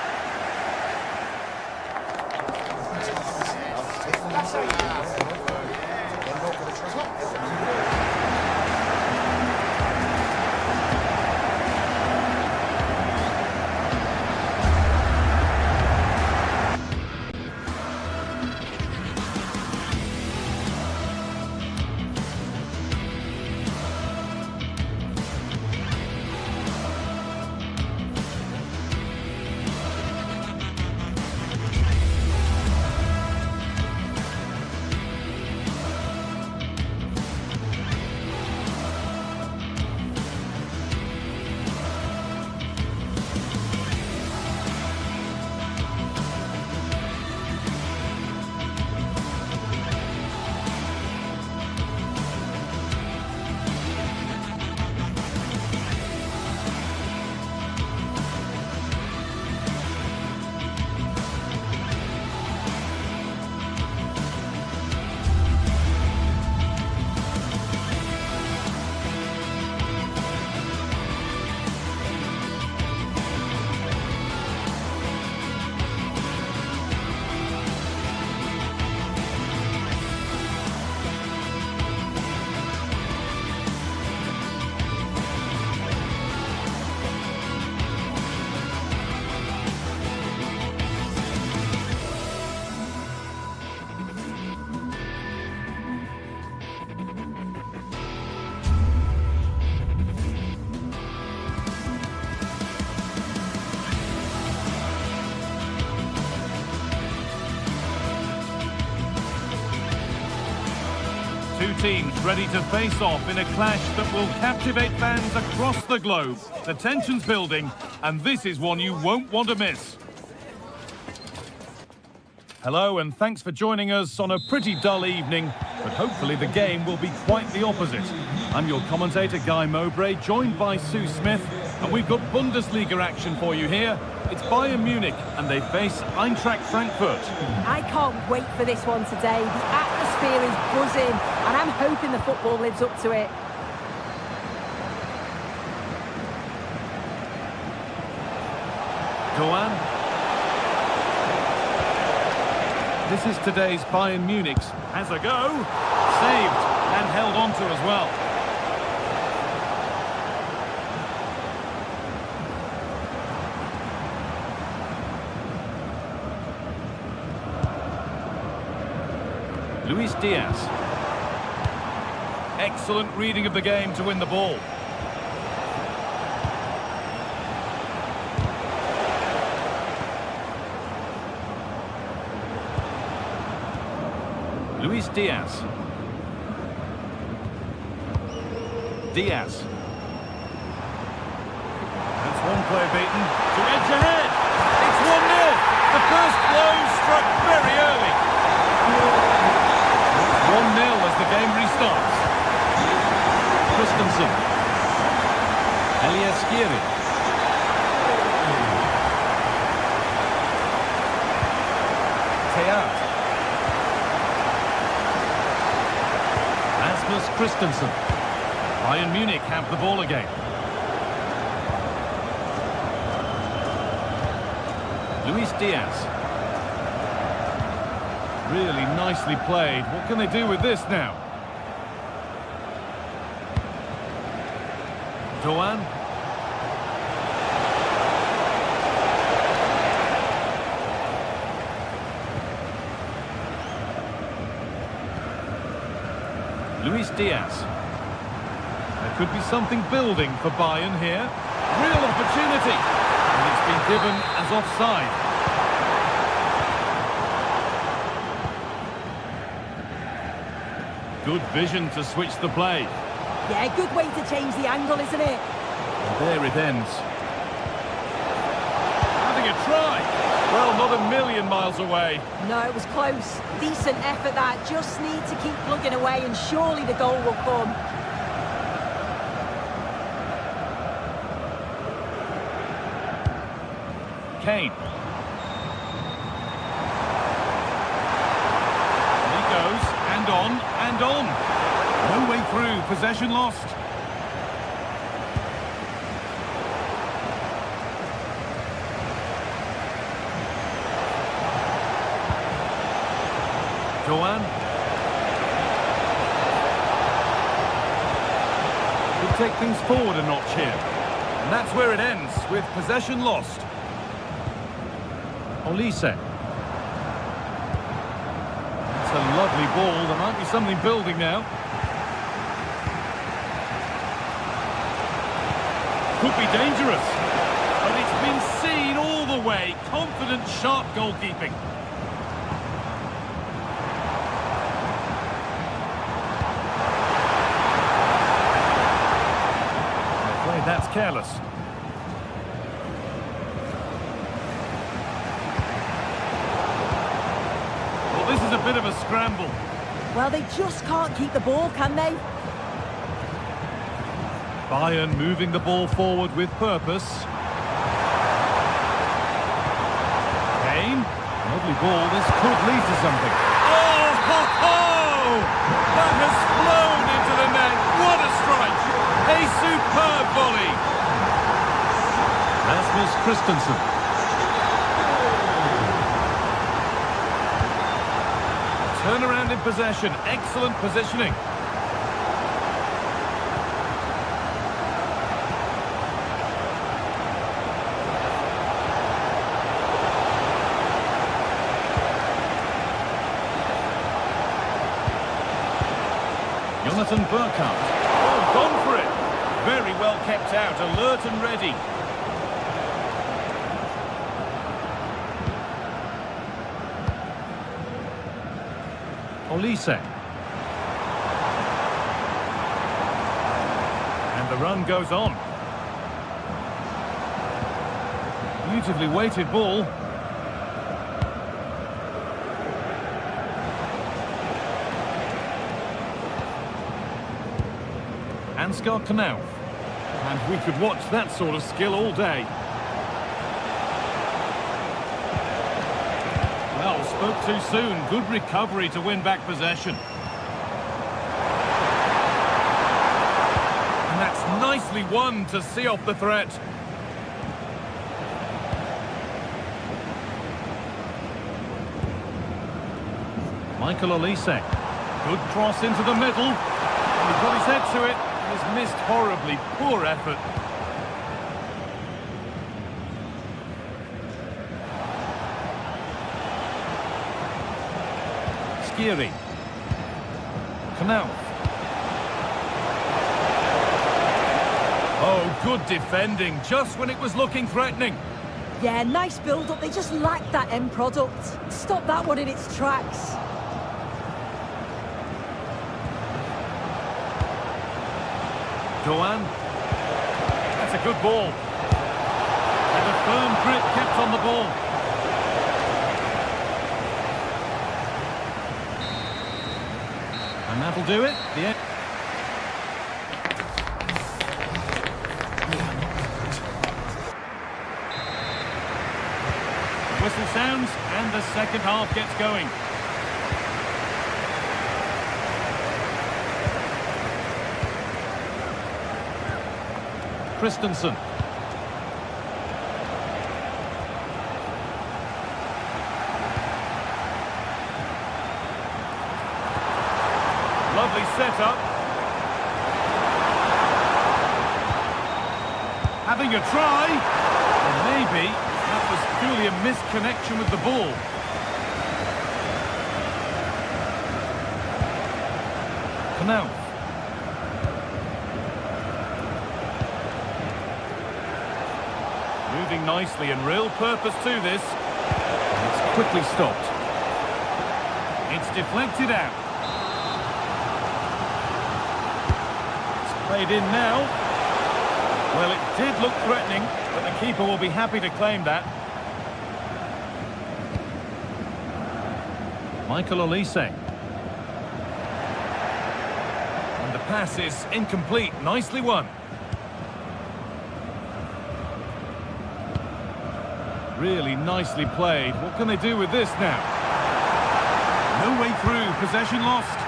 Two teams ready to face off in a clash that will captivate fans across the globe. The tension's building, and this is one you won't want to miss. Hello, and thanks for joining us on a pretty dull evening, but hopefully the game will be quite the opposite. I'm your commentator, Guy Mowbray, joined by Sue Smith, and we've got Bundesliga action for you here. It's Bayern Munich, and they face Eintracht Frankfurt. I can't wait for this one today. The atmosphere is buzzing, and I'm hoping the football lives up to it. Doan. This is today's Bayern Munich's. Has a go. Saved and held on to as well. Luis Diaz. Excellent reading of the game to win the ball. Luis Diaz. Diaz. That's one player beaten. To edge ahead. It's 1-0. The first blow struck very early. 1-0 as the game restarts. Christensen. Elias Skiri. Teat. Christensen. Bayern Munich have the ball again. Luis Diaz. Really nicely played. What can they do with this now? Doan. Luis Diaz. There could be something building for Bayern here. Real opportunity. And it's been given as offside. Good vision to switch the play. Yeah, good way to change the angle, isn't it? And there it ends. Having a try. Well, not a million miles away. No, it was close. Decent effort that. Just need to keep plugging away and surely the goal will come. Kane. And he goes, and on, and on. No way through, possession lost. Doan. Could take things forward a notch here. And that's where it ends, with possession lost. Olise. That's a lovely ball. There might be something building now. Could be dangerous. But it's been seen all the way. Confident, sharp goalkeeping. That's careless. Well, this is a bit of a scramble. Well, they just can't keep the ball, can they? Bayern moving the ball forward with purpose. Kane. Lovely ball. This could lead to something. Oh, ho, ho! That has flown into the net. What a strike! A superb volley. Rasmus Christensen. Turnaround in possession. Excellent positioning. Jonathan Burkhardt. Oh, gone for it. Very well kept out, alert and ready. Olise. And the run goes on. Beautifully weighted ball. Ansgar Knauf. And we could watch that sort of skill all day. Well, spoke too soon. Good recovery to win back possession. And that's nicely won to see off the threat. Michael Olise. Good cross into the middle. He got his head to it. He's missed horribly. Poor effort. Skiri. Knauf. Oh, good defending, just when it was looking threatening. Yeah, nice build-up. They just lacked that end product. Stop that one in its tracks. Doan. That's a good ball. And a firm grip kept on the ball. And that'll do it. The end. The whistle sounds and the second half gets going. Christensen. Lovely setup. Having a try. And maybe that was purely a misconnection with the ball. Knauf. Moving nicely and real purpose to this. It's quickly stopped. It's deflected out. It's played in now. Well, it did look threatening, but the keeper will be happy to claim that. Michael Olise. And the pass is incomplete. Nicely won. Really nicely played. What can they do with this now? No way through. Possession lost.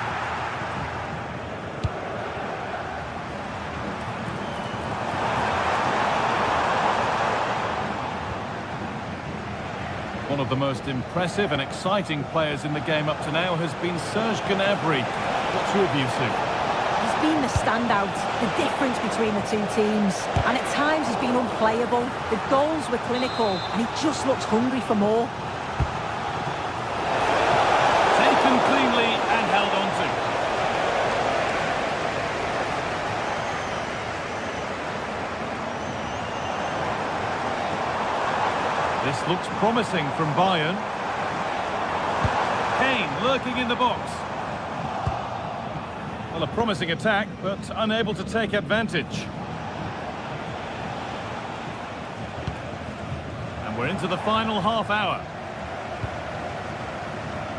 One of the most impressive and exciting players in the game up to now has been Serge Gnabry. What's your view, Sue? He's been the standout, the difference between the two teams. And at times he's been unplayable. The goals were clinical and he just looks hungry for more. Taken cleanly and held on to. This looks promising from Bayern. Kane lurking in the box. Well, a promising attack, but unable to take advantage. And we're into the final half hour.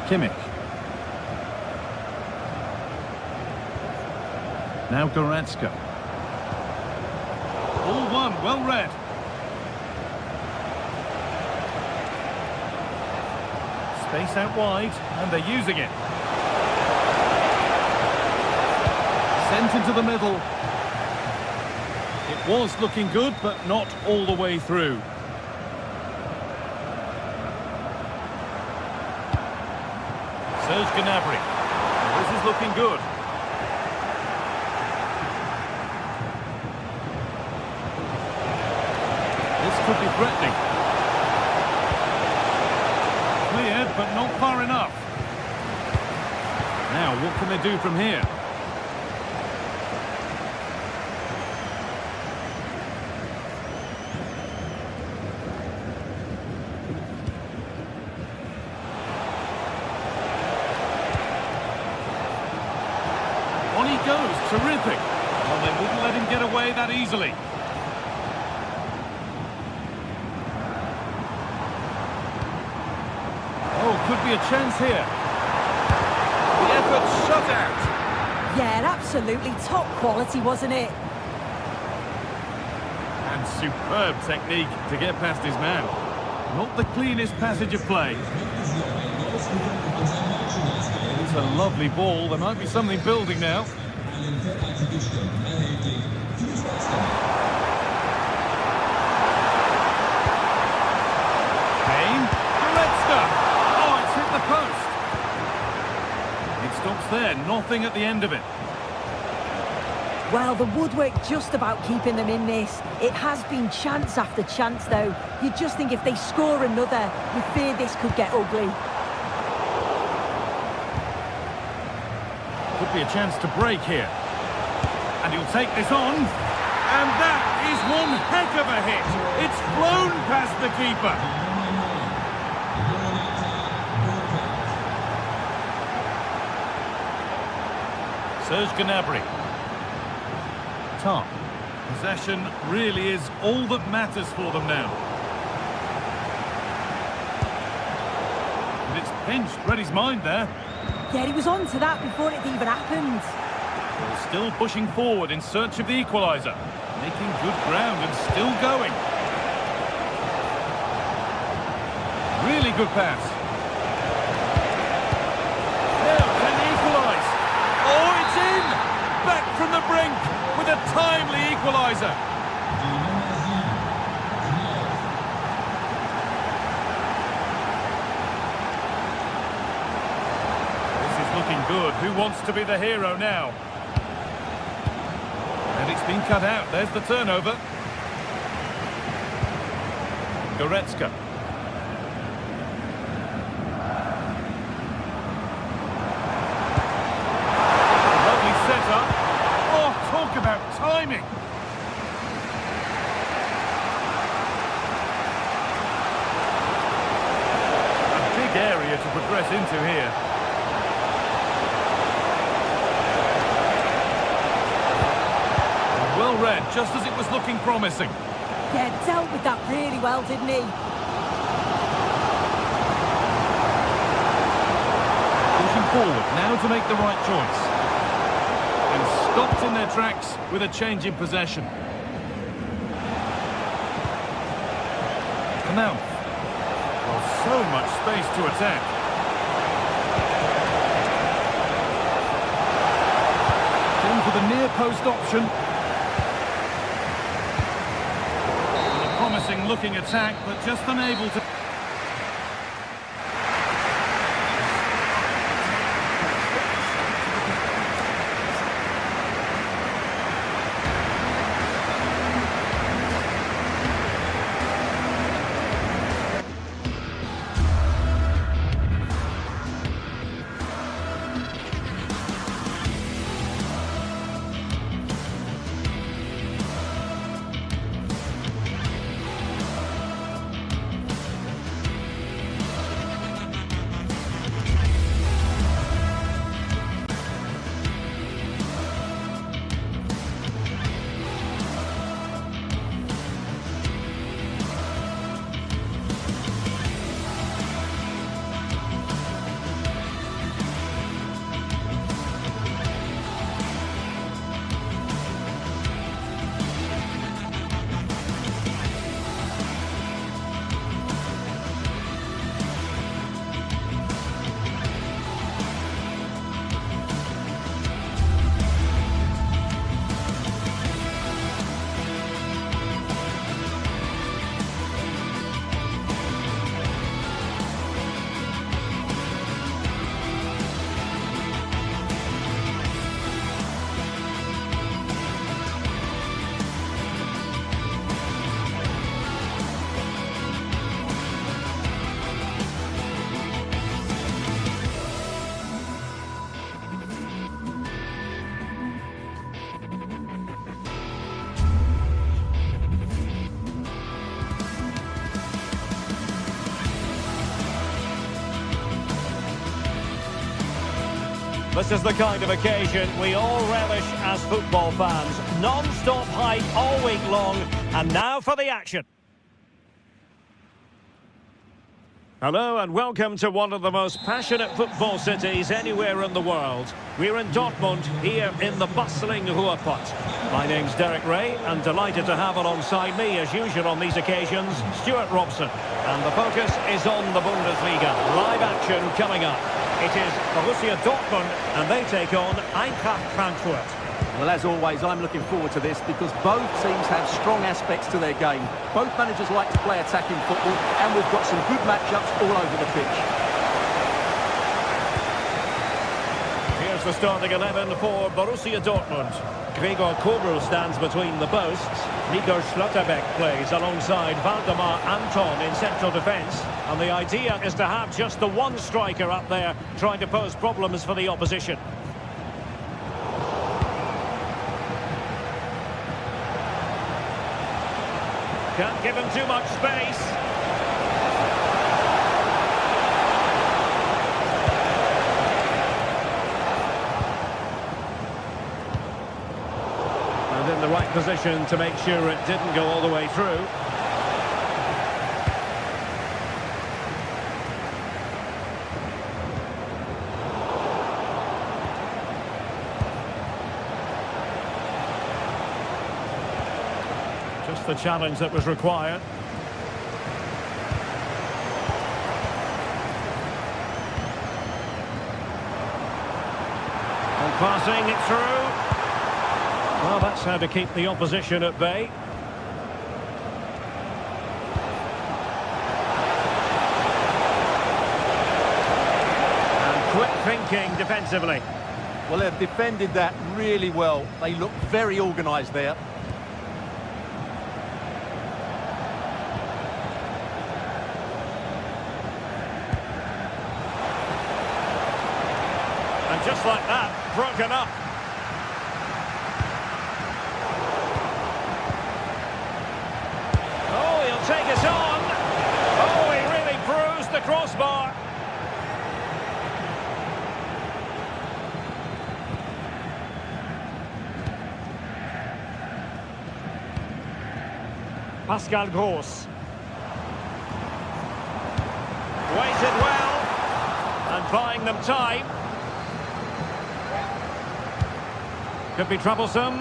Kimmich. Now Goretzka. All one, well read. Space out wide, and they're using it. Sent into the middle. It was looking good, but not all the way through. Serge Gnabry. This is looking good. This could be threatening. Cleared, but not far enough. Now, what can they do from here? On he goes, terrific. Well, they wouldn't let him get away that easily. Oh, could be a chance here. The effort shut out. Yeah, absolutely top quality, wasn't it? And superb technique to get past his man. Not the cleanest passage of play. It's a lovely ball. There might be something building now. Kane. Goretzka. Oh, it's hit the post. Stops there, nothing at the end of it. Well, the woodwork just about keeping them in this. It has been chance after chance, though. You just think if they score another, you fear this could get ugly. Could be a chance to break here. And he'll take this on. And that is one heck of a hit. It's flown past the keeper. Serge Gnabry. Top. Possession really is all that matters for them now. And it's pinched, read his mind there. Yeah, he was on to that before it even happened. Well, still pushing forward in search of the equaliser. Making good ground and still going. Really good pass. Now can he equalise? Oh, it's in! Back from the brink with a timely equaliser. This is looking good. Who wants to be the hero now? And it's been cut out. There's the turnover. Goretzka. Lovely setup. Oh, talk about timing. A big area to progress into here. Well read, just as it was looking promising. Yeah, dealt with that really well, didn't he? Pushing forward, now to make the right choice. And stopped in their tracks with a change in possession. Now, well, so much space to attack. In for the near post option. Promising looking attack, but just unable to... This is the kind of occasion we all relish as football fans. Non-stop hype all week long, and now for the action. Hello and welcome to one of the most passionate football cities anywhere in the world. We're in Dortmund, here in the bustling Ruhrpott. My name's Derek Ray, and delighted to have alongside me, as usual on these occasions, Stuart Robson. And the focus is on the Bundesliga. Live action coming up. It is Borussia Dortmund, and they take on Eintracht Frankfurt. Well, as always, I'm looking forward to this because both teams have strong aspects to their game. Both managers like to play attacking football, and we've got some good matchups all over the pitch. Here's the starting 11 for Borussia Dortmund. Gregor Kobel stands between the posts. Nico Schlotterbeck plays alongside Valdemar Anton in central defence. And the idea is to have just the one striker up there trying to pose problems for the opposition. Can't give him too much space. And in the right position to make sure it didn't go all the way through. Just the challenge that was required. And passing it through. Well, that's how to keep the opposition at bay. And quick thinking defensively. Well, they've defended that really well. They look very organised there. And just like that, broken up. Oh, he'll take it on. Oh, he really bruised the crossbar. Pascal Gross. Waited well. And buying them time. Could be troublesome.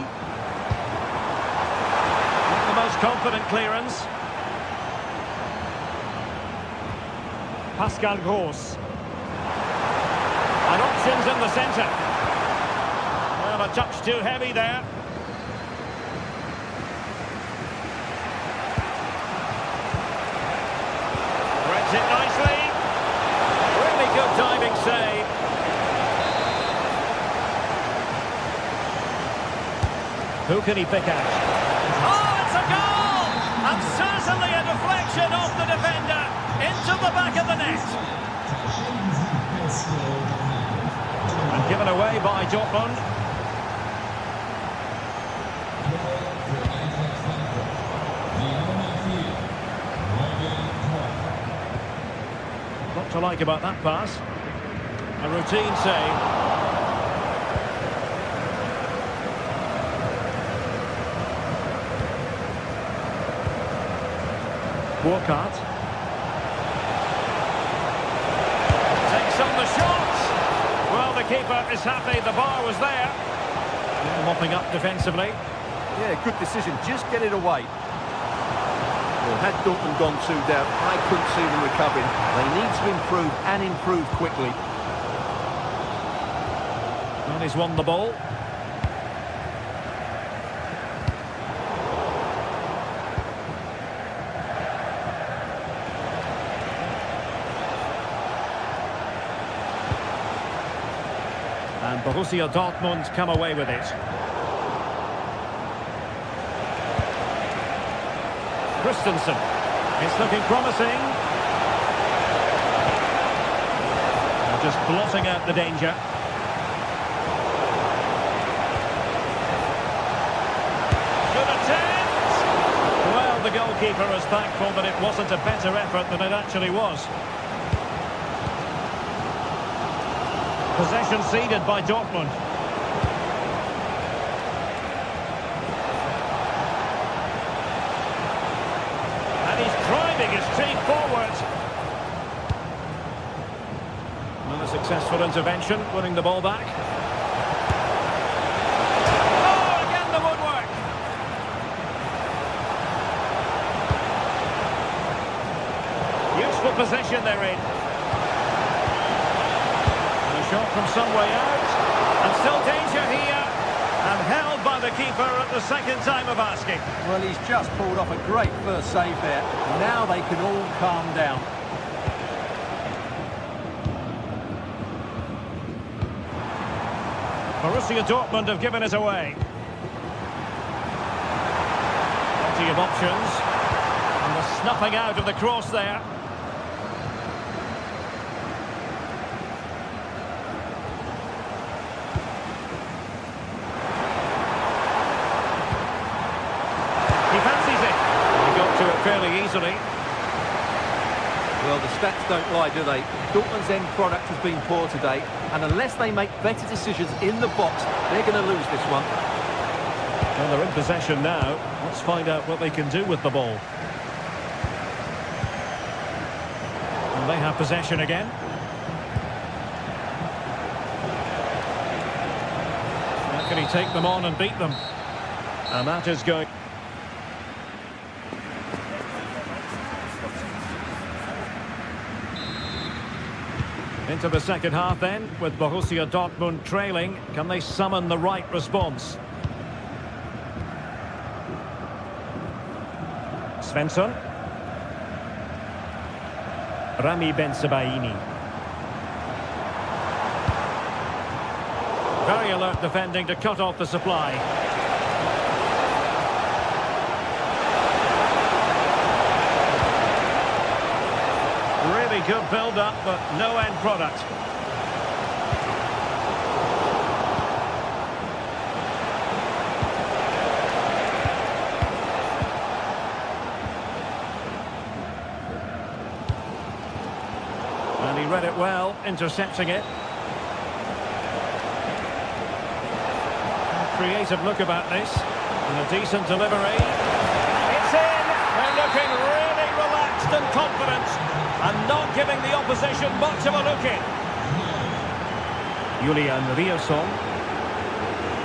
Not the most confident clearance. Pascal Gross. And options in the centre. Well, a touch too heavy there. Threads it nicely. Really good diving save. Who can he pick out? Oh, it's a goal! And certainly a deflection off the defender into the back of the net. And given away by Dortmund. What to like about that pass? A routine save. Walcott takes on the shot. Well, the keeper is happy the bar was there. Mopping up defensively. Yeah, good decision. Just get it away. Well, had Dortmund gone 2 down, I couldn't see them recovering. They need to improve and improve quickly. Well, he's won the ball. And Borussia Dortmund come away with it. Christensen. It's looking promising. They're just blotting out the danger. Good attempt! Well, the goalkeeper is thankful that it wasn't a better effort than it actually was. Possession ceded by Dortmund. And he's driving his team forward. And a successful intervention, winning the ball back. Oh, again the woodwork. Useful possession they're in. Shot from some way out, and still danger here, and held by the keeper at the second time of asking. Well, he's just pulled off a great first save there. Now they can all calm down. Borussia Dortmund have given it away. Plenty of options. And the snuffing out of the cross there. He fancies it. He got to it fairly easily. Well, the stats don't lie, do they? Dortmund's end product has been poor today, and unless they make better decisions in the box, they're going to lose this one. Well, they're in possession now. Let's find out what they can do with the ball. And they have possession again. How can he take them on and beat them? And that is going... Into the second half then, with Borussia Dortmund trailing. Can they summon the right response? Svensson. Rami Bensebaini. Very alert defending to cut off the supply. Really good build-up, but no end product. And he read it well, intercepting it. Creative look about this. And a decent delivery. It's in! They're looking really relaxed and confident. And not giving the opposition much of a look in. Julian Riosson.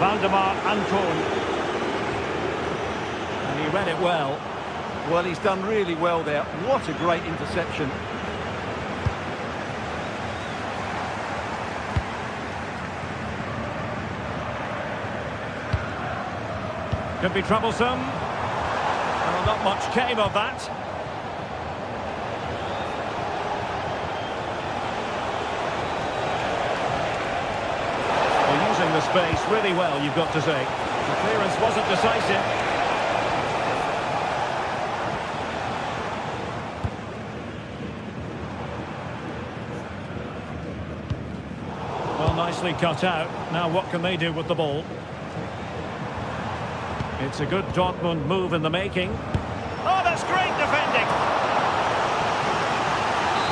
Valdemar Anton. And he read it well. Well, he's done really well there. What a great interception. Could be troublesome. Well, not much came of that. The space really well, you've got to say. The clearance wasn't decisive. Well, nicely cut out. Now what can they do with the ball? It's a good Dortmund move in the making. Oh, that's great defending!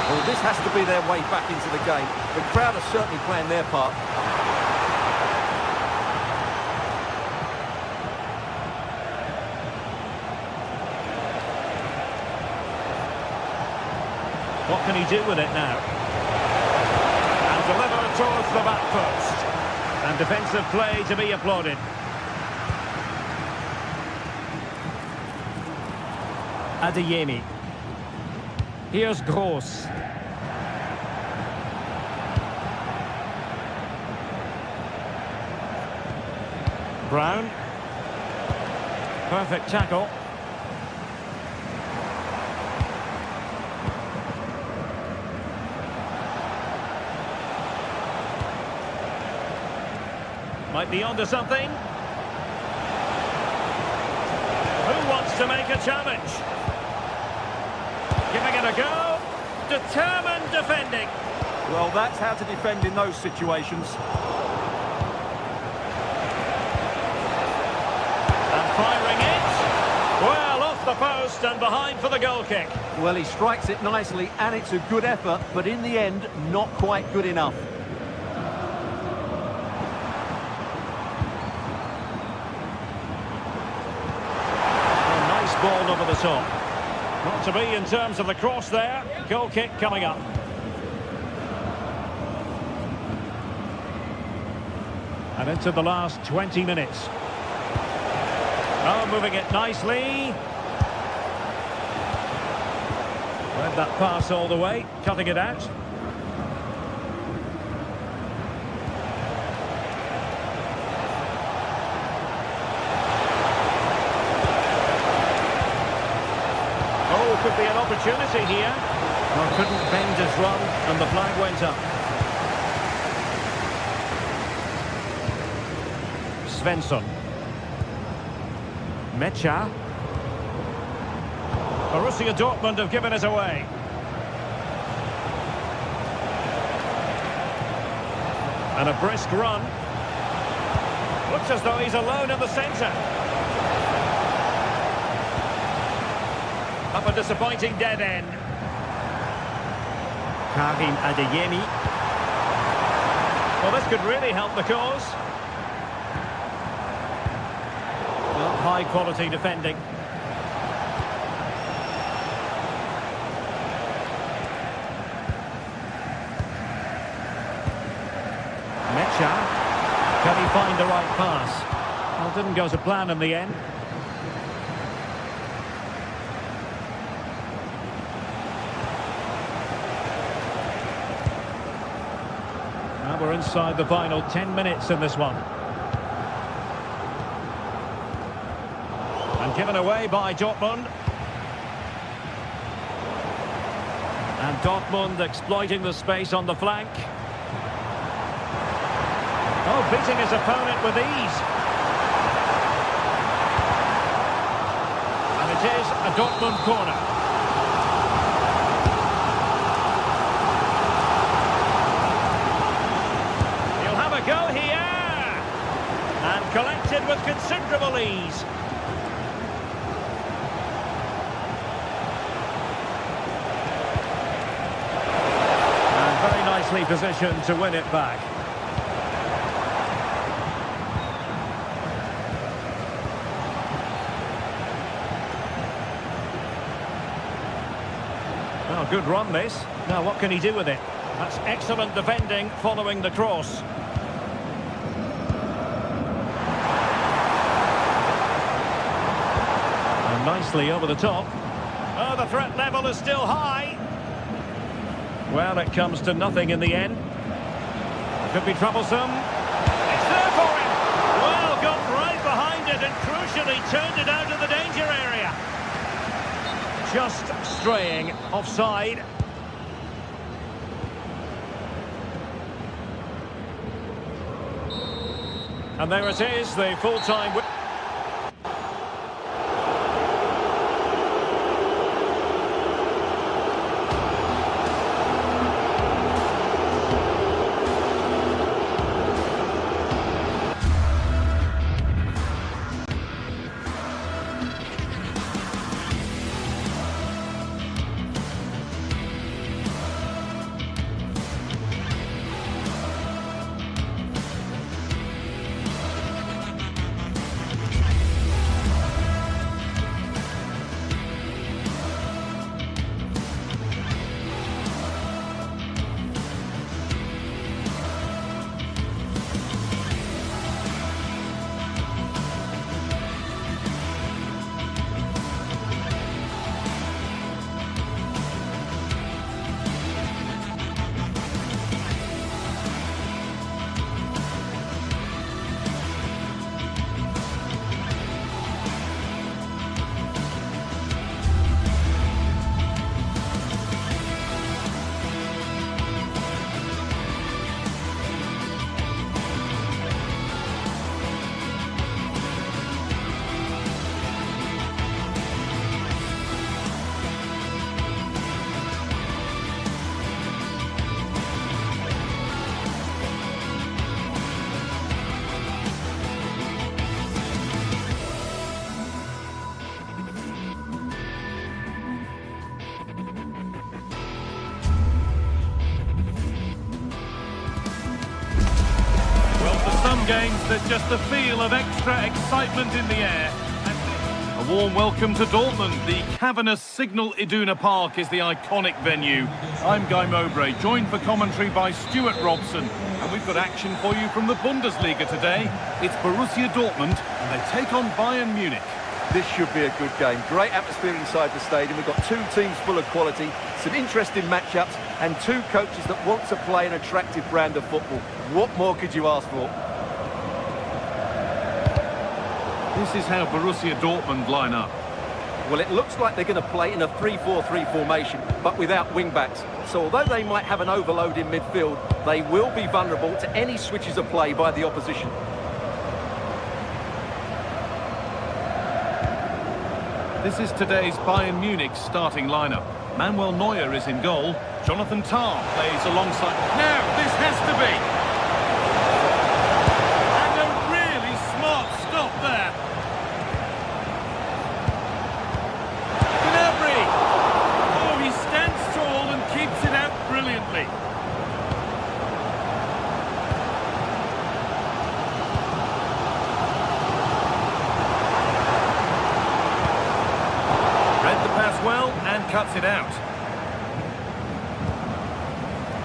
Well, this has to be their way back into the game. The crowd are certainly playing their part. What can he do with it now? And deliver towards the back post. And defensive play to be applauded. Adeyemi. Here's Gross. Brown. Perfect tackle. Might be onto something. Who wants to make a challenge? Giving it a go. Determined defending. Well, that's how to defend in those situations. And firing it. Well, off the post and behind for the goal kick. Well, he strikes it nicely, and it's a good effort, but in the end, not quite good enough. Ball over the top. Not to be in terms of the cross there. Goal kick coming up. And into the last 20 minutes. Oh, moving it nicely. Read that pass all the way. Cutting it out. Could be an opportunity here. Well, couldn't bend his run, and the flag went up. Svensson. Mecha. Borussia Dortmund have given it away. And a brisk run. Looks as though he's alone in the centre. Up a disappointing dead end. Karim Adeyemi. Well, this could really help the cause. Well, high quality defending. Mecha. Can he find the right pass? Well, didn't go to plan in the end. Now we're inside the final 10 minutes in this one. And given away by Dortmund. And Dortmund exploiting the space on the flank. Oh, beating his opponent with ease. And it is a Dortmund corner. He'll have a go here. And collected with considerable ease. And very nicely positioned to win it back. Oh, good run this. Now what can he do with it? That's excellent defending following the cross. And nicely over the top. Oh, the threat level is still high. Well, it comes to nothing in the end. Could be troublesome. It's there for him. Well, got right behind it and crucially turned it out of the danger area. Just straying offside. And there it is, the full-time... Some games, there's just a feel of extra excitement in the air. A warm welcome to Dortmund. The cavernous Signal Iduna Park is the iconic venue. I'm Guy Mowbray, joined for commentary by Stuart Robson. And we've got action for you from the Bundesliga today. It's Borussia Dortmund, and they take on Bayern Munich. This should be a good game. Great atmosphere inside the stadium. We've got two teams full of quality, some interesting matchups, and two coaches that want to play an attractive brand of football. What more could you ask for? This is how Borussia Dortmund line up. Well, it looks like they're going to play in a 3-4-3 formation, but without wing-backs. So although they might have an overload in midfield, they will be vulnerable to any switches of play by the opposition. This is today's Bayern Munich starting lineup. Manuel Neuer is in goal. Jonathan Tah plays alongside. Now, this has to be. And a really smart stop there. Gnabry. Oh, he stands tall and keeps it out brilliantly. Well, and cuts it out.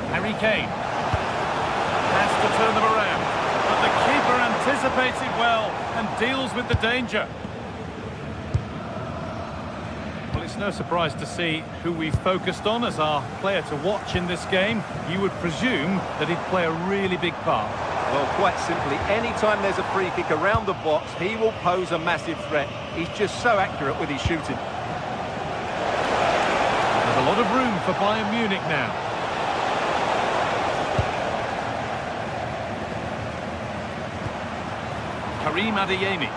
Harry Kane has to turn them around, but the keeper anticipates it well and deals with the danger. Well, it's no surprise to see who we've focused on as our player to watch in this game. You would presume that he'd play a really big part. Well, quite simply, anytime there's a free kick around the box, he will pose a massive threat. He's just so accurate with his shooting. A lot of room for Bayern Munich now. Karim Adeyemi.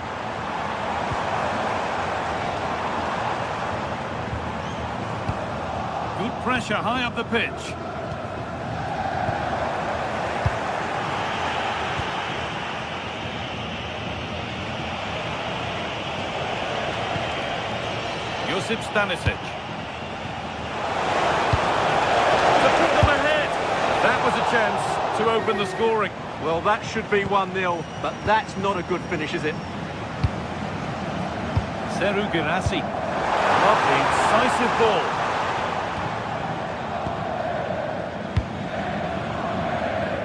Good pressure high up the pitch. Josip Stanisic. That was a chance to open the scoring. Well, that should be 1-0, but that's not a good finish, is it? Serhou Guirassy. Lovely, incisive ball.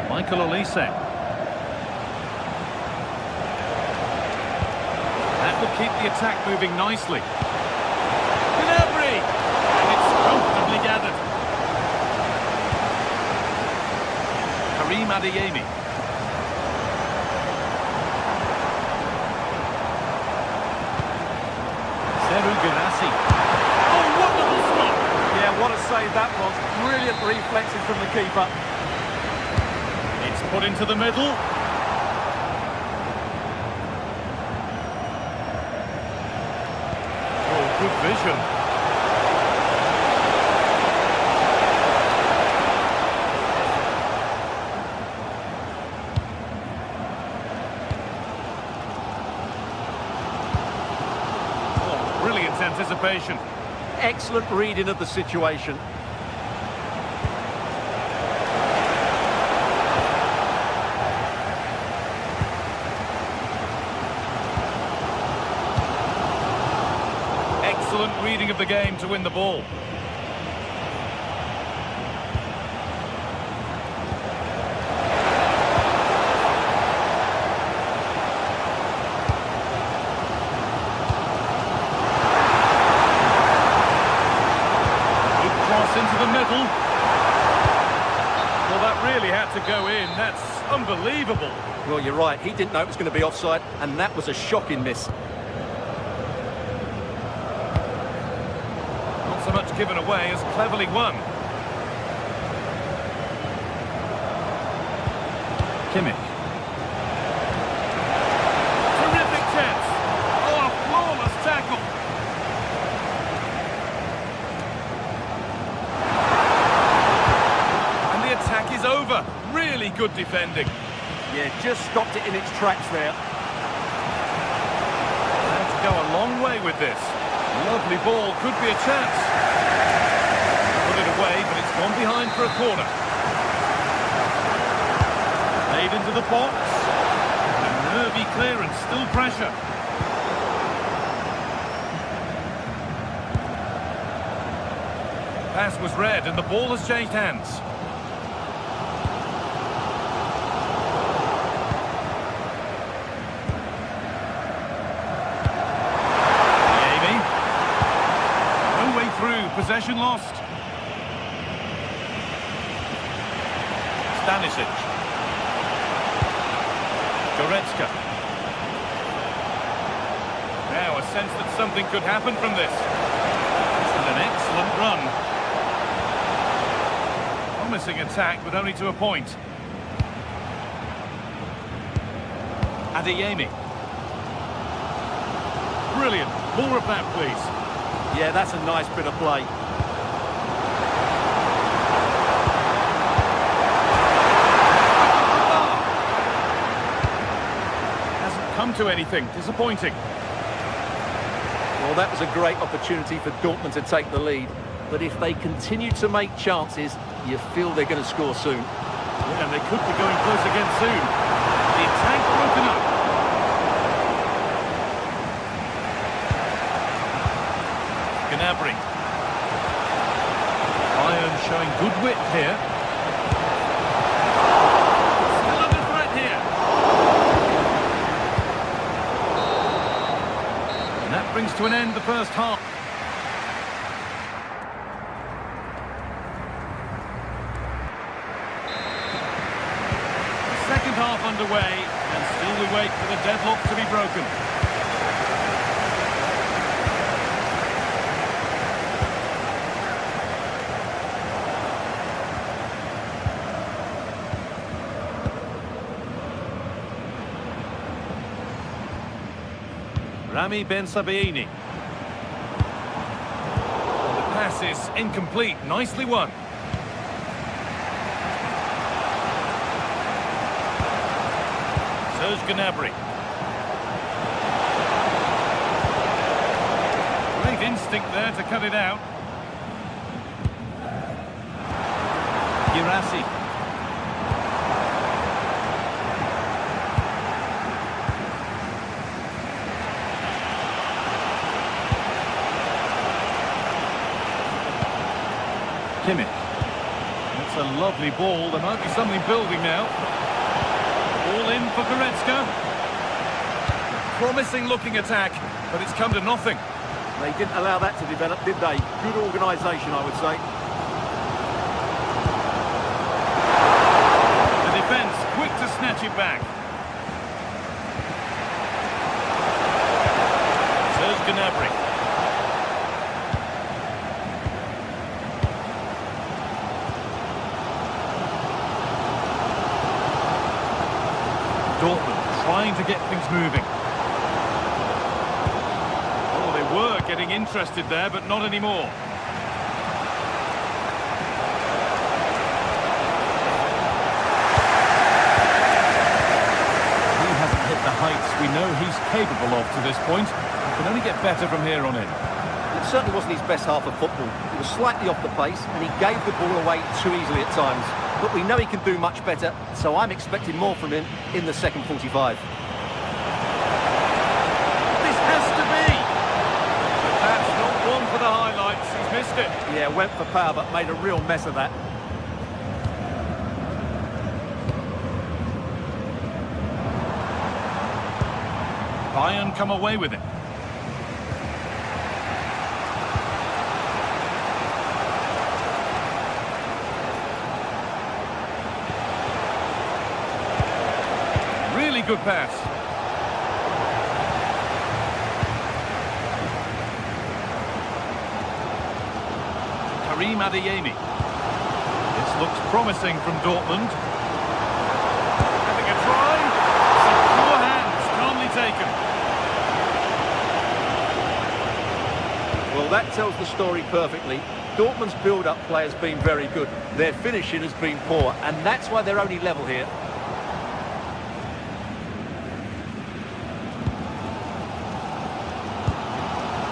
Michael Olise. That will keep the attack moving nicely. Gnabry! And it's comfortably gathered. Karim Adeyemi. Serhou Guirassy. Oh, wonderful stop! Yeah, what a save that was. Brilliant reflexes from the keeper. It's put into the middle. Oh, good vision. Brilliant anticipation. Excellent reading of the situation. Excellent reading of the game to win the ball. Into the middle. Well, that really had to go in. That's unbelievable. Well, you're right. He didn't know it was going to be offside, and that was a shocking miss. Not so much given away as cleverly won. Kimmich. Terrific chance. Oh, a flawless tackle. Attack is over. Really good defending. Yeah, just stopped it in its tracks there. Had to go a long way with this. Lovely ball, could be a chance. Put it away, but it's gone behind for a corner. Played into the box. A nervy clearance, still pressure. Pass was read and the ball has changed hands. Possession lost. Stanisic. Goretzka. Now a sense that something could happen from this. This is an excellent run. Promising attack, but only to a point. Adeyemi. Brilliant. More of that, please. Yeah, that's a nice bit of play. Hasn't come to anything. Disappointing. Well, that was a great opportunity for Dortmund to take the lead. But if they continue to make chances, you feel they're going to score soon. Yeah, and they could be going close again soon. The attack broken up. Gnabry. Bayern showing good wit here. Still under threat here. And that brings to an end the first half. Second half underway, and still we wait for the deadlock to be broken. Rami Ben Sabaini. The pass is incomplete. Nicely won. Serge Gnabry. Great instinct there to cut it out. Girassi. Kimmich. That's a lovely ball. There might be something building now. All in for Goretzka. Promising looking attack, but it's come to nothing. They didn't allow that to develop, did they? Good organisation, I would say. The defence quick to snatch it back. Serge Gnabry. Dortmund trying to get things moving. Oh, they were getting interested there, but not anymore. He hasn't hit the heights we know he's capable of to this point. He can only get better from here on in. It certainly wasn't his best half of football. He was slightly off the pace, and he gave the ball away too easily at times. But we know he can do much better, so I'm expecting more from him in the second 45. This has to be! But that's not one for the highlights. He's missed it. Yeah, went for power, but made a real mess of that. Bayern come away with it. Really good pass. Karim Adeyemi. This looks promising from Dortmund. Having a try. Some poor hands, calmly taken. Well, that tells the story perfectly. Dortmund's build-up play has been very good. Their finishing has been poor, and that's why they're only level here.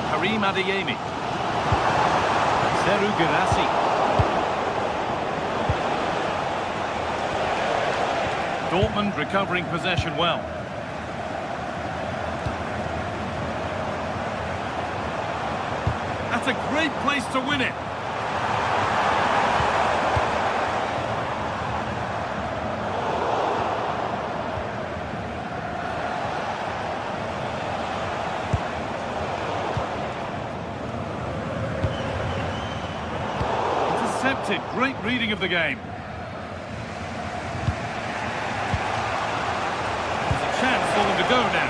Karim Adeyemi. Serhou Guirassy. Dortmund recovering possession well. That's a great place to win it. Intercepted. Great reading of the game. There's a chance for them to go now.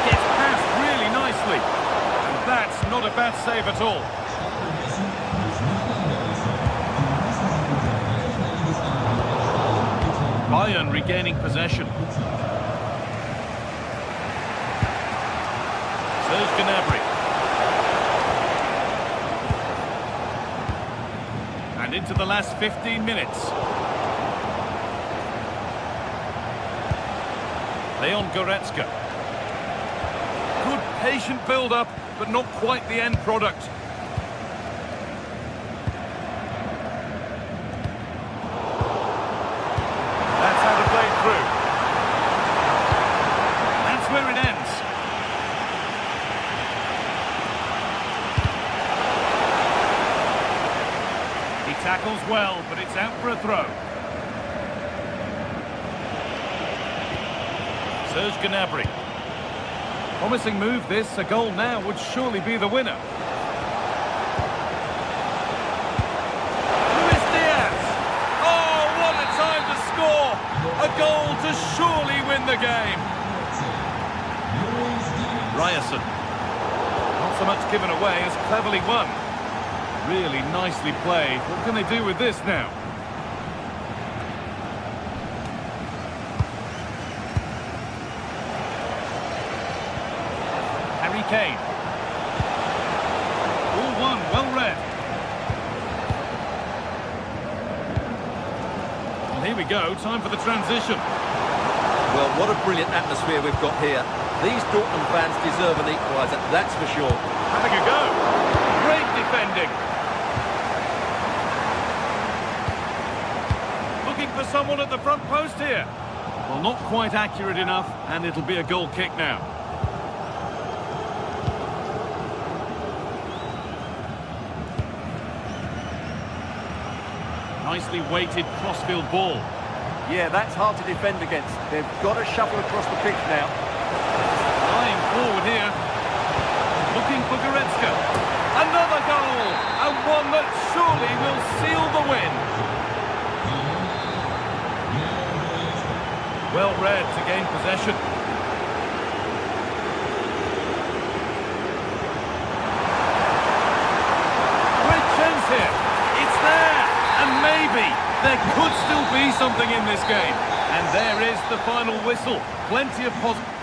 Gets passed really nicely. And that's not a bad save at all. Bayern regaining possession. Serge Gnabry. And into the last 15 minutes. Leon Goretzka. Good patient build-up, but not quite the end product. That's how to play it through. That's where it ends. He tackles well, but it's out for a throw. Serge Gnabry. Promising move this, a goal now would surely be the winner. Luis Diaz! Oh, what a time to score! A goal to surely win the game. Ryerson. Not so much given away as cleverly won. Really nicely played. What can they do with this now? Harry Kane. All one, well read. Well, here we go, time for the transition. Well, what a brilliant atmosphere we've got here. These Dortmund fans deserve an equaliser, that's for sure. Having a go. Great defending. Looking for someone at the front post here. Well, not quite accurate enough, and it'll be a goal kick now. Nicely weighted crossfield ball. Yeah, that's hard to defend against. They've got to shuffle across the pitch now. Flying forward here. Looking for Goretzka. Another goal! And one that surely will seal the win. Well read to gain possession. Great chance here. It's there. And maybe there could still be something in this game. And there is the final whistle. Plenty of positive.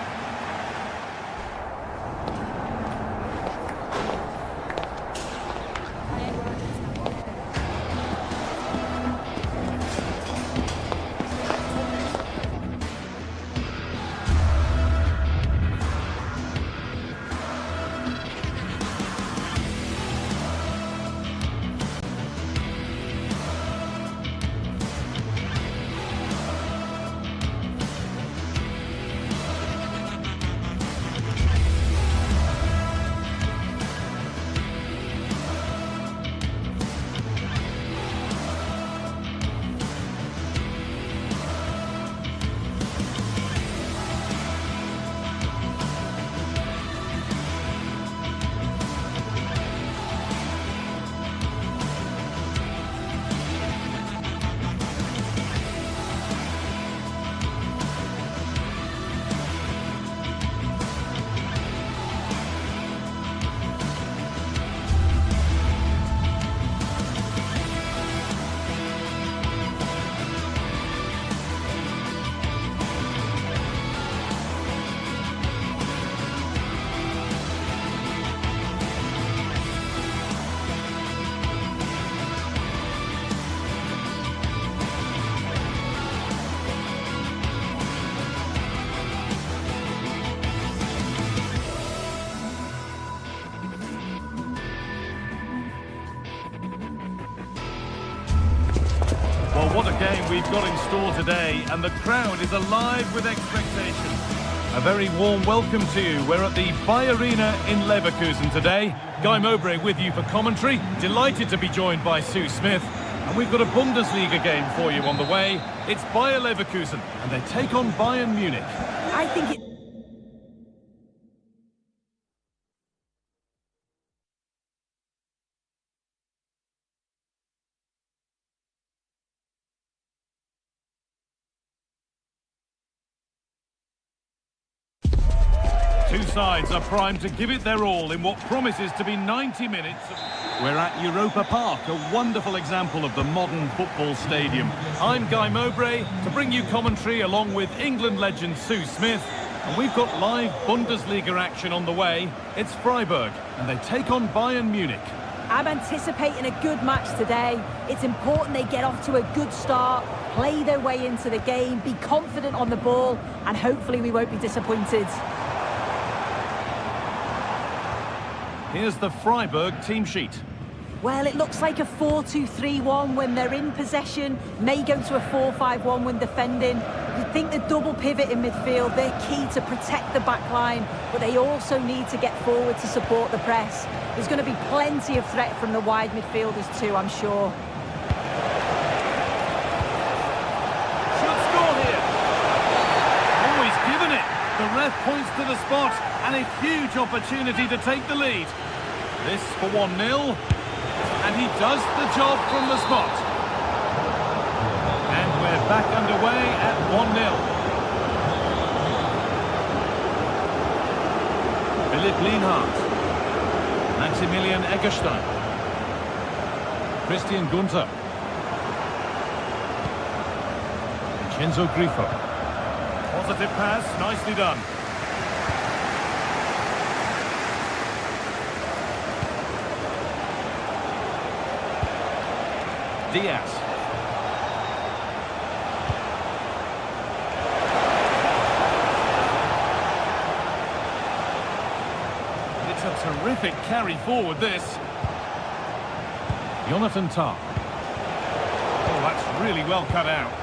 What a game we've got in store today, and the crowd is alive with expectation. A very warm welcome to you. We're at the Bay Arena in Leverkusen today. Guy Mowbray with you for commentary. Delighted to be joined by Sue Smith. And we've got a Bundesliga game for you on the way. It's Bayer Leverkusen, and they take on Bayern Munich. I think it... Two sides are primed to give it their all in what promises to be 90 minutes. We're at Europa Park, a wonderful example of the modern football stadium. I'm Guy Mowbray to bring you commentary along with England legend Sue Smith. And we've got live Bundesliga action on the way. It's Freiburg, and they take on Bayern Munich. I'm anticipating a good match today. It's important they get off to a good start, play their way into the game, be confident on the ball, and hopefully we won't be disappointed. Here's the Freiburg team sheet. Well, it looks like a 4-2-3-1 when they're in possession, may go to a 4-5-1 when defending. You think the double pivot in midfield, they're key to protect the back line, but they also need to get forward to support the press. There's going to be plenty of threat from the wide midfielders too, I'm sure. Should score here. Oh, he's given it. The ref points to the spot, and a huge opportunity to take the lead. This for 1-0. And he does the job from the spot. And we're back underway at 1-0. Philipp Lienhardt. Maximilian Eggestein. Christian Gunther. Vincenzo Grifo. Positive pass, nicely done. Diaz. It's a terrific carry forward, this. Jonathan Tah. Oh, that's really well cut out.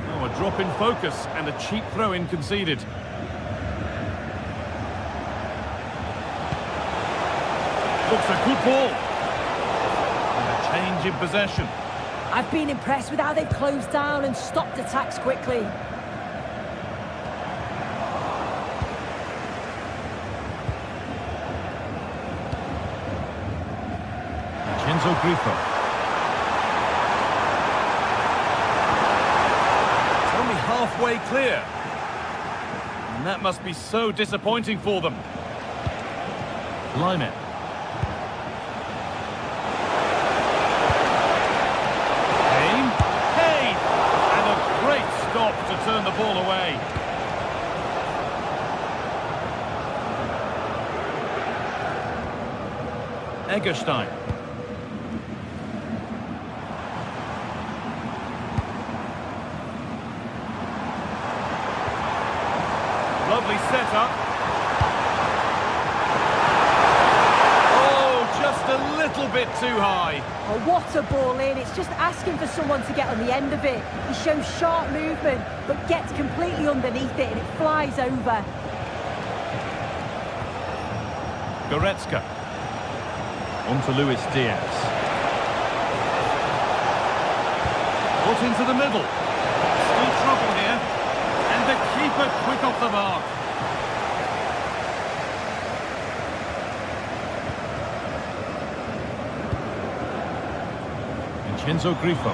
Oh, a drop in focus and a cheap throw-in conceded. Looks a good ball. And a change in possession. I've been impressed with how they've closed down and stopped attacks quickly. Vincenzo Grifo. It's only halfway clear. And that must be so disappointing for them. Lyman. To turn the ball away. Eggestein. Lovely setup. Oh, just a little bit too high. Oh, what a ball in. It's just asking for someone to get on the end of it. He shows sharp movement, but gets completely underneath it and it flies over. Goretzka. On to Luis Diaz. Put into the middle. Still trouble here. And the keeper quick off the mark. Vincenzo Grifo.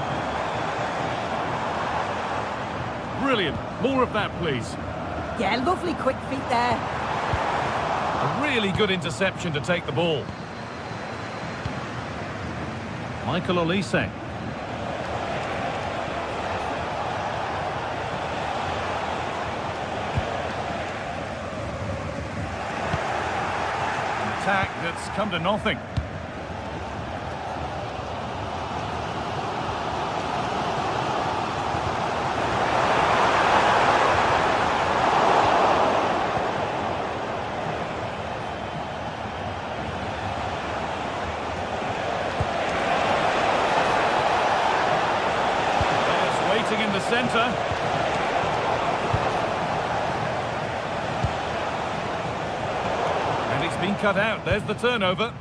Brilliant. More of that, please. Yeah, lovely quick feet there. A really good interception to take the ball. Michael Olise. An attack that's come to nothing. In the centre. And it's been cut out. There's the turnover.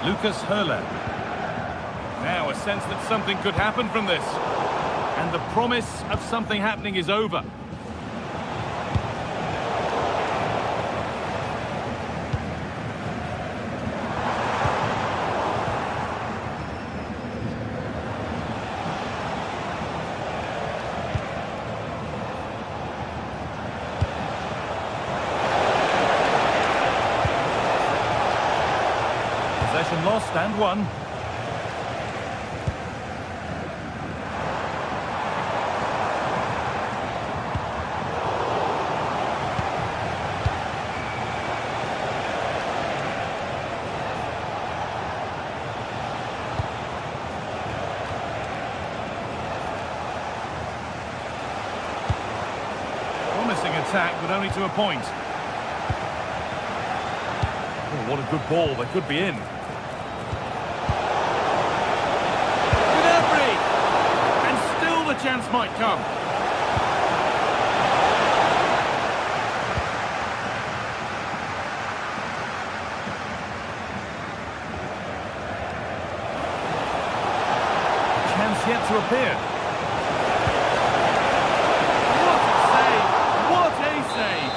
Lucas Höhler. Now a sense that something could happen from this. And the promise of something happening is over. Possession lost and won. Promising attack, but only to a point. Oh, what a good ball. They could be in. The chance might come. Chance yet to appear. What a save! What a save!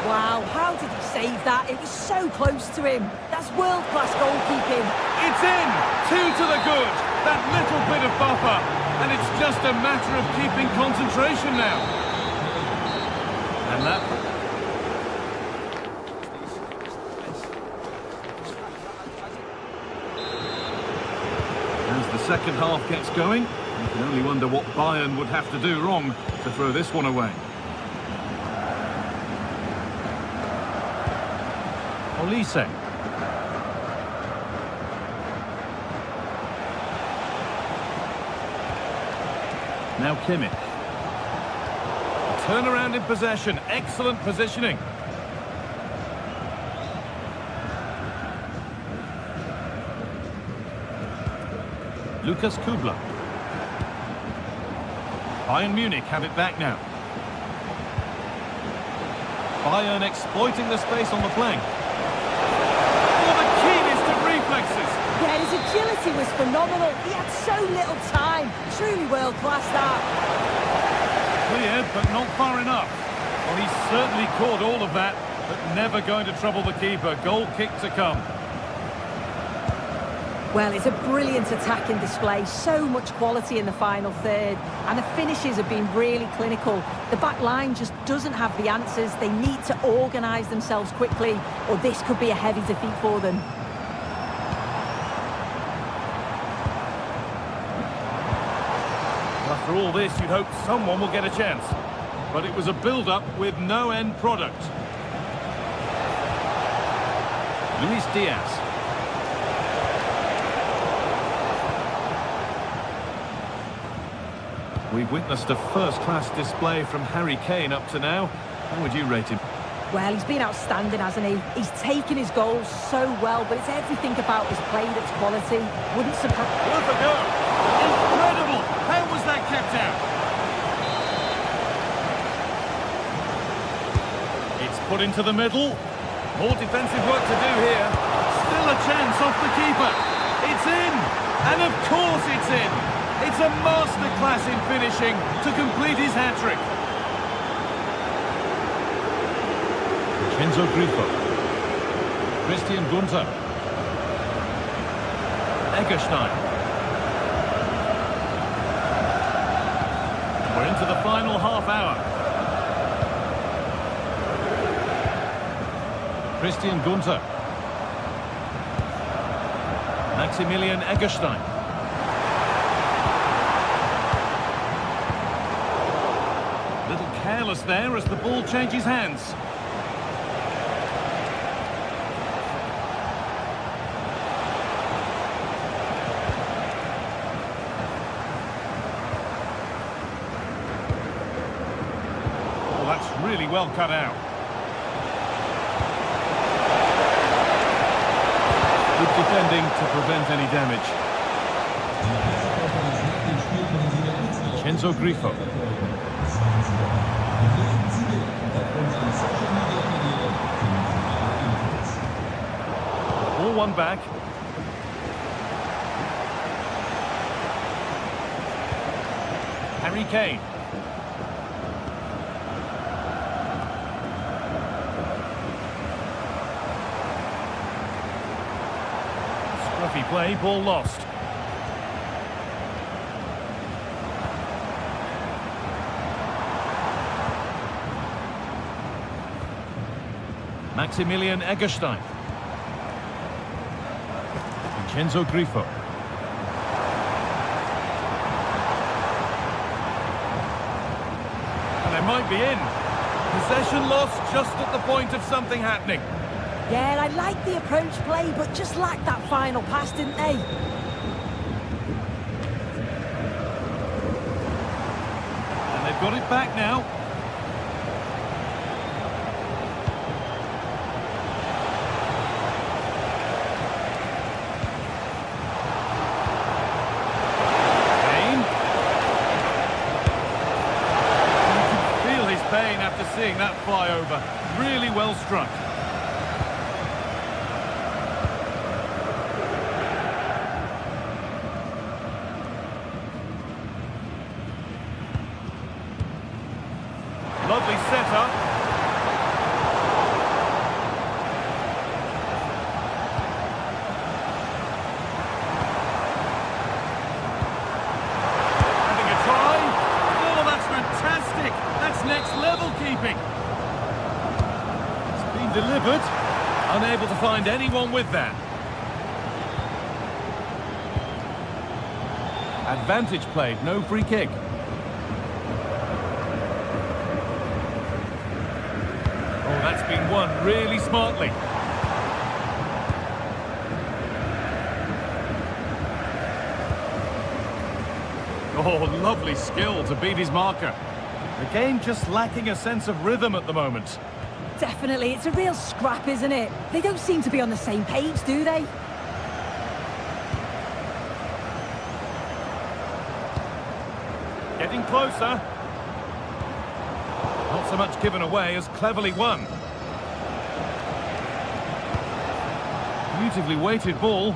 Wow, how did he save that? It was so close to him. That's world-class goalkeeping. It's in! 2 to the good. That little bit of buffer. And it's just a matter of keeping concentration now. And that... As the second half gets going, you can only wonder what Bayern would have to do wrong to throw this one away. Olise. Now Kimmich. Turnaround in possession. Excellent positioning. Lucas Kubler. Bayern Munich have it back now. Bayern exploiting the space on the flank. Oh, the keenest of reflexes. Yeah, his agility was phenomenal. He had so little time. Truly world-class that. Cleared, but not far enough. Well, he's certainly caught all of that, but never going to trouble the keeper. Goal kick to come. Well, it's a brilliant attacking display. So much quality in the final third. And the finishes have been really clinical. The back line just doesn't have the answers. They need to organise themselves quickly, or this could be a heavy defeat for them. After all this, you'd hope someone will get a chance. But it was a build-up with no end product. Luis Diaz. We've witnessed a first-class display from Harry Kane up to now. How would you rate him? Well, he's been outstanding, hasn't he? He's taken his goals so well, but it's everything about his play that's quality. Wouldn't surprise... Worth a go! Incredible! How was that kept out? It's put into the middle. More defensive work to do here. Still a chance off the keeper. It's in! And of course it's in! It's a masterclass in finishing to complete his hat-trick. Enzo Grifo. Christian Gunter. Eggestein. We're into the final half hour. Christian Gunter. Maximilian Eggestein. Little careless there as the ball changes hands. That's really well cut out. Good defending to prevent any damage. Enzo Grifo. All one back. Harry Kane. Scruffy play, ball lost. Maximilian Eggestein. Vincenzo Grifo. And they might be in. Possession lost just at the point of something happening. Yeah, I like the approach play, but just lacked that final pass, didn't they? And they've got it back now. Pain after seeing that fly over. Really well struck. Lovely setup. Having a try. Oh, that's fantastic. That's next level keeping. It's been delivered. Unable to find anyone with that. Advantage played, no free kick. Oh, that's been won really smartly. Oh, lovely skill to beat his marker. The game just lacking a sense of rhythm at the moment. Definitely, it's a real scrap, isn't it? They don't seem to be on the same page, do they? Getting closer. Not so much given away as cleverly won. Beautifully weighted ball.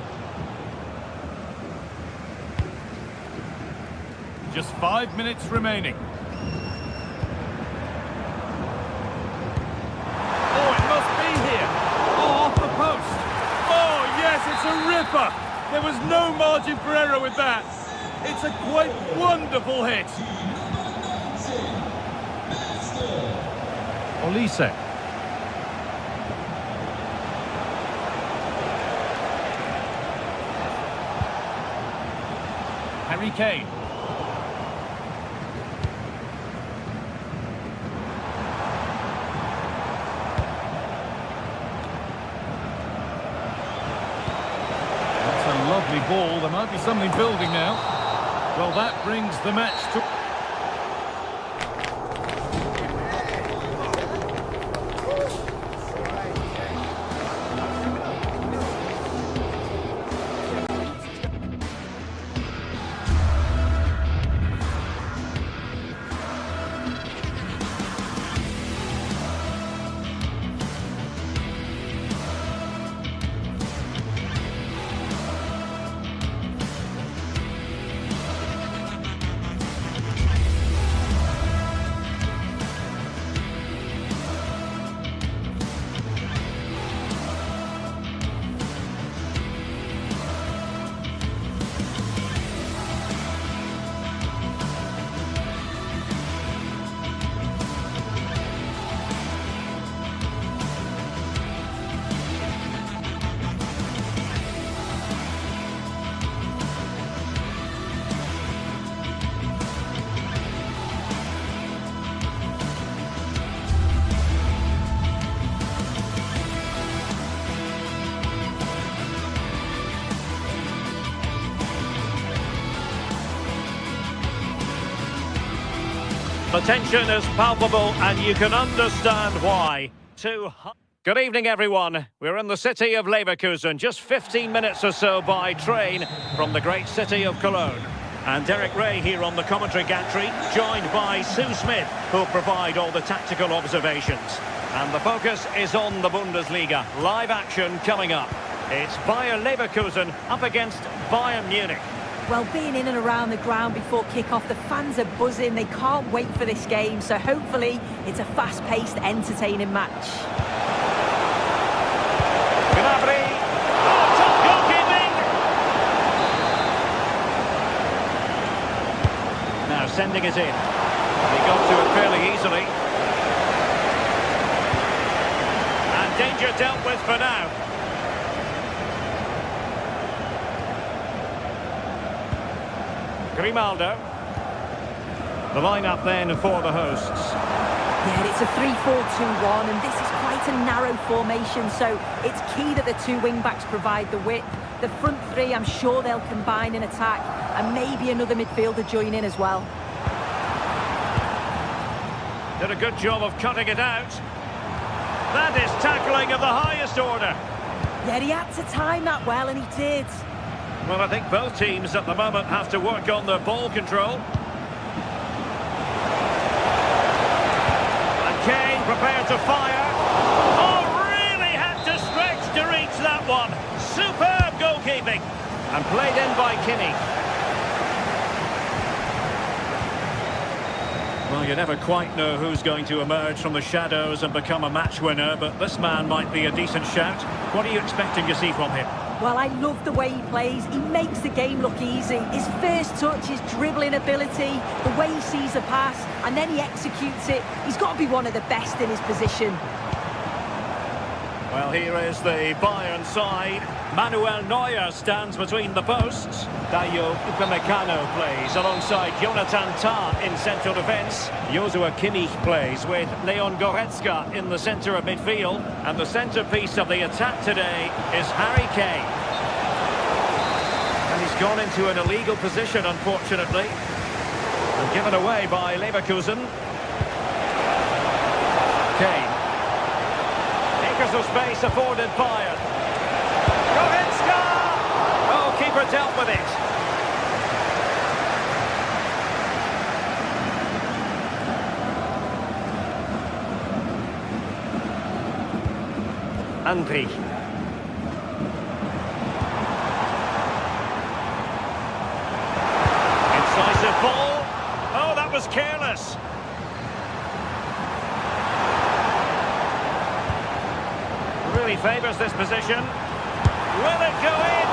Just 5 minutes remaining. Oh, it must be here. Oh, off the post. Oh, yes, it's a ripper. There was no margin for error with that. It's a quite wonderful hit. Olise. Harry Kane. That's a lovely ball. There might be something building now. Well, that brings the match to... The tension is palpable and you can understand why. Good evening, everyone. We're in the city of Leverkusen, just 15 minutes or so by train from the great city of Cologne. And Derek Ray here on the commentary gantry, joined by Sue Smith, who'll provide all the tactical observations. And the focus is on the Bundesliga. Live action coming up. It's Bayer Leverkusen up against Bayern Munich. Well, being in and around the ground before kick-off, the fans are buzzing. They can't wait for this game, so hopefully it's a fast-paced, entertaining match. Gnabry. Oh, top goalkeeping! Now sending it in. He got to it fairly easily. And danger dealt with for now. Grimaldo. The lineup then for the hosts. Yeah, it's a 3-4-2-1, and this is quite a narrow formation, so it's key that the two wing-backs provide the width. The front three, I'm sure they'll combine in attack, and maybe another midfielder join in as well. Did a good job of cutting it out. That is tackling of the highest order. Yeah, he had to time that well, and he did. Well, I think both teams at the moment have to work on their ball control. And Kane prepared to fire. Oh, really had to stretch to reach that one. Superb goalkeeping. And played in by Kimmich. Well, you never quite know who's going to emerge from the shadows and become a match winner, but this man might be a decent shout. What are you expecting to see from him? Well, I love the way he plays. He makes the game look easy. His first touch, his dribbling ability, the way he sees a pass, and then he executes it. He's got to be one of the best in his position. Well, here is the Bayern side. Manuel Neuer stands between the posts. Dayo Upamecano plays alongside Jonathan Tah in central defence. Joshua Kimmich plays with Leon Goretzka in the centre of midfield. And the centrepiece of the attack today is Harry Kane. And he's gone into an illegal position, unfortunately. And given away by Leverkusen. Kane. Acres of space afforded Bayern. Goretzka! Oh, keeper dealt with it. Andri. Incisive ball. Oh, that was careless. Really favours this position. Will it go in?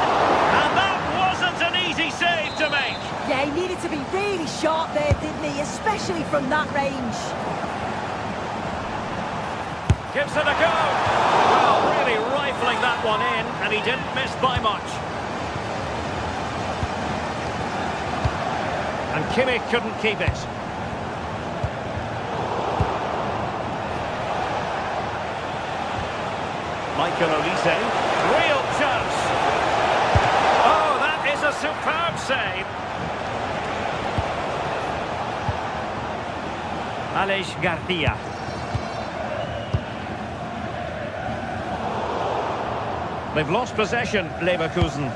And that wasn't an easy save to make. Yeah, he needed to be really sharp there, didn't he? Especially from that range. Gives it a go. Well, really rifling that one in, and he didn't miss by much. And Kimmich couldn't keep it. Michael Olise, real chance. Oh, that is a superb save. Aleix Garcia. They've lost possession, Leverkusen.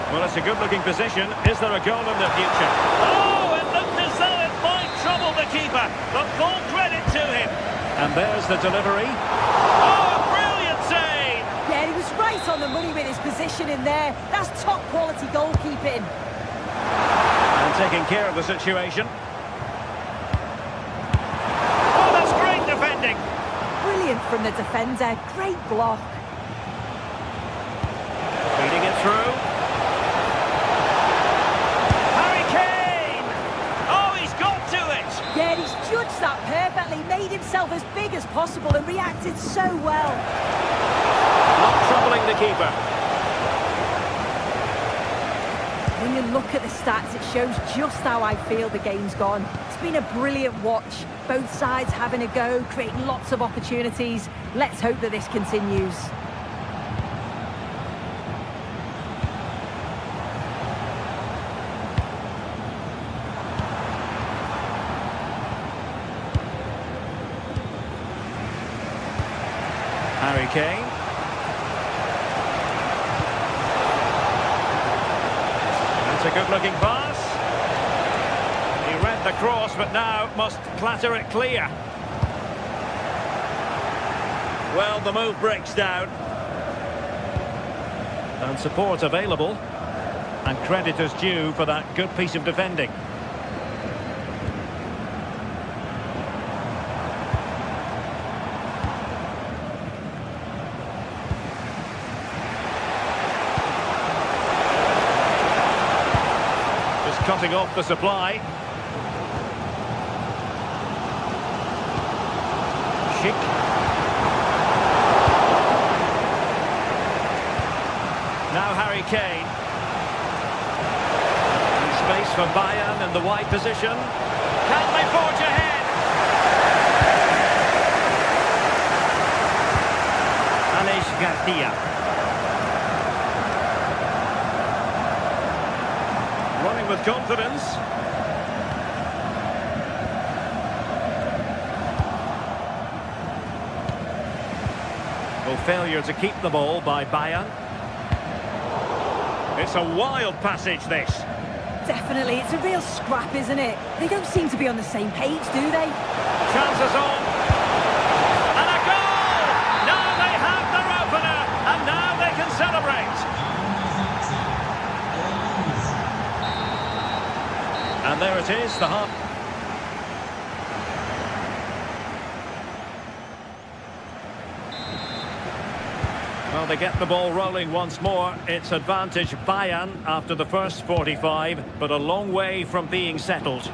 Well, it's a good-looking position. Is there a goal in the future? Oh, it looked as though it might trouble the keeper. But full credit to him. And there's the delivery. Oh, brilliant save! Yeah, he was right on the money with his position in there. That's top-quality goalkeeping. And taking care of the situation. Oh, that's great defending. Brilliant from the defender. Great block. Feeding it through. Harry Kane! Oh, he's got to it! Yeah, he's judged that perfectly, made himself as big as possible and reacted so well. Not troubling the keeper. When you look at the stats, it shows just how I feel the game's gone. It's been a brilliant watch. Both sides having a go, creating lots of opportunities. Let's hope that this continues. Harry Kane. That's a good-looking pass. He read the cross, but now must clatter it clear. Well, the move breaks down. And support available. And credit is due for that good piece of defending. Cutting off the supply. Schick. Now Harry Kane. for Bayern in the wide position. Can they forge ahead? Alex Garcia. Running with confidence. Well, failure to keep the ball by Bayern. It's a wild passage, this. Definitely, it's a real scrap, isn't it? They don't seem to be on the same page, do they? Chances on. And a goal! Now they have their opener, and now they can celebrate. And there it is, the half. Well, they get the ball rolling once more. It's advantage Bayern after the first 45, but a long way from being settled.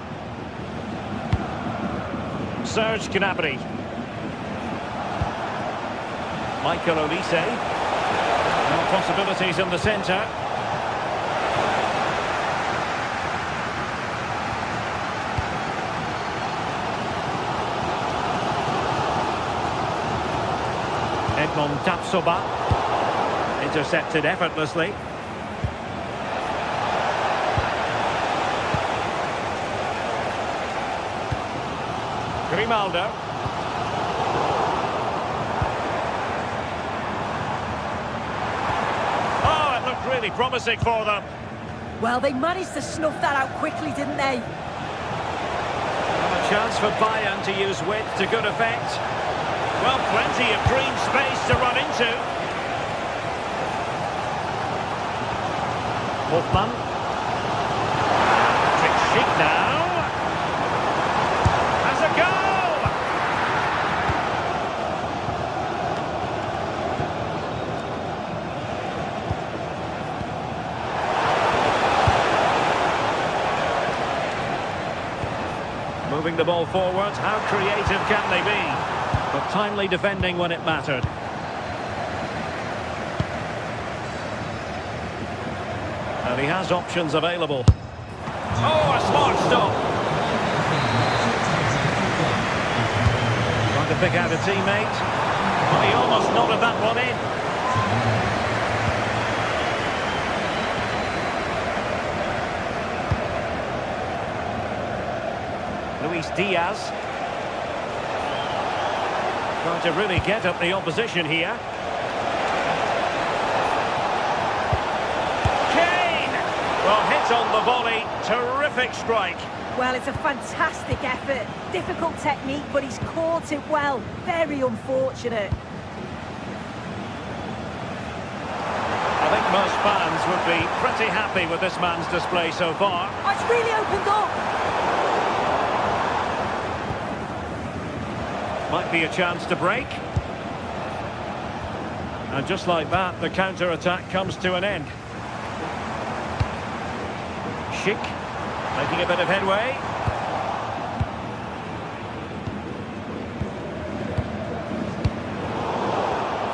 Serge Gnabry. Michael Olise. No possibilities in the centre. Edmond Tapsoba. Intercepted effortlessly. Grimaldo. Oh, it looked really promising for them. Well, they managed to snuff that out quickly, didn't they? A chance for Bayern to use width to good effect. Well, plenty of green space to run into. Hoffman. Trick now. Has a goal! Moving the ball forward. How creative can they be? But timely defending when it mattered. And he has options available. Oh, a smart stop. Trying to pick out a teammate. Well, he almost nodded that one in. Luis Diaz. Trying to really get at the opposition here. Well, hit on the volley, terrific strike. Well, it's a fantastic effort. Difficult technique, but he's caught it well. Very unfortunate. I think most fans would be pretty happy with this man's display so far. Oh, it's really opened up. Might be a chance to break. And just like that, the counter-attack comes to an end. Schick, making a bit of headway.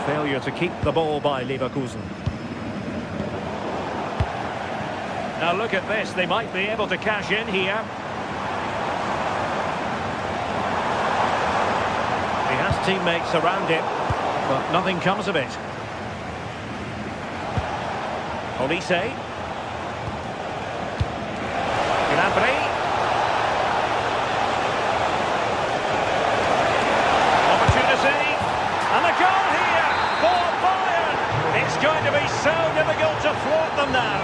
Failure to keep the ball by Leverkusen. Now look at this, they might be able to cash in here. He has teammates around him, but nothing comes of it. Olise. Gnabry. Opportunity. And a goal here for Bayern. It's going to be so difficult to thwart them now.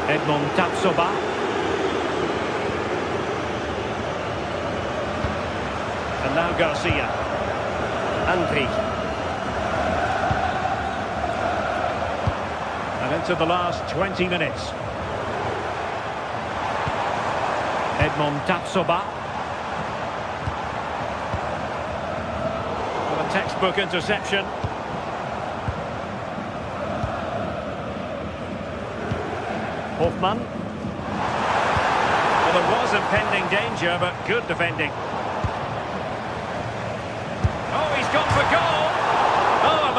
Edmond Tapsoba. And now Garcia. Andri. And into the last 20 minutes. Edmond Tapsoba. Well, a textbook interception. Hoffman. Well, there was impending danger, but good defending. Oh, he's gone for goal. Oh,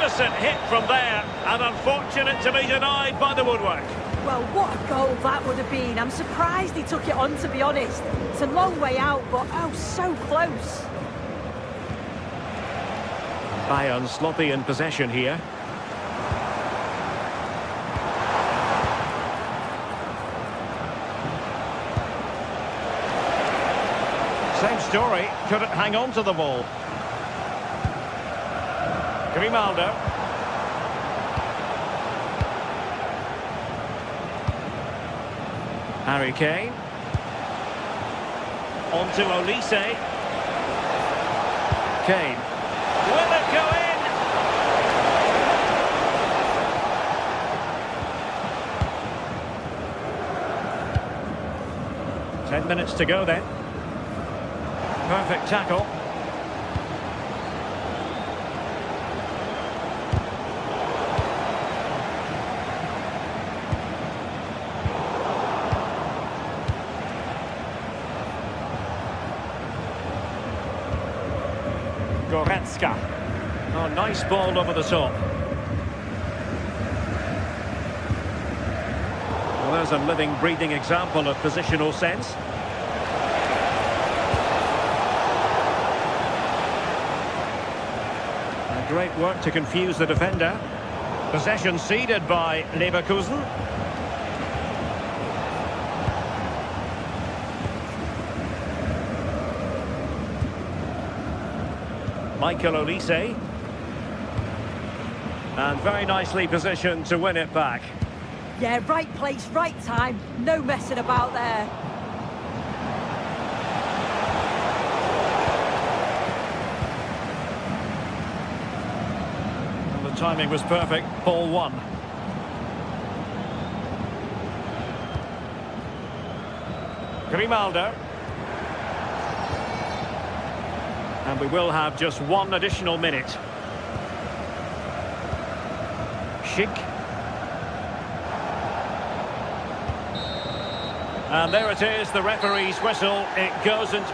a Decent hit from there, and unfortunate to be denied by the woodwork. Well, what a goal that would have been. I'm surprised he took it on, to be honest. It's a long way out, but oh, so close. Bayern sloppy in possession here. Same story, couldn't hang on to the ball. Grimaldo. Harry Kane. On to Olise. Kane. Will it go in? Ten minutes to go then. Perfect tackle. Goretzka. Oh, nice ball over the top. Well, there's a living, breathing example of positional sense. And great work to confuse the defender. Possession ceded by Leverkusen. Michael Olise. And very nicely positioned to win it back. Yeah, right place, right time. No messing about there. And the timing was perfect. Ball one. Grimaldo. And we will have just one additional minute. Schick. And there it is, the referee's whistle. It goes and...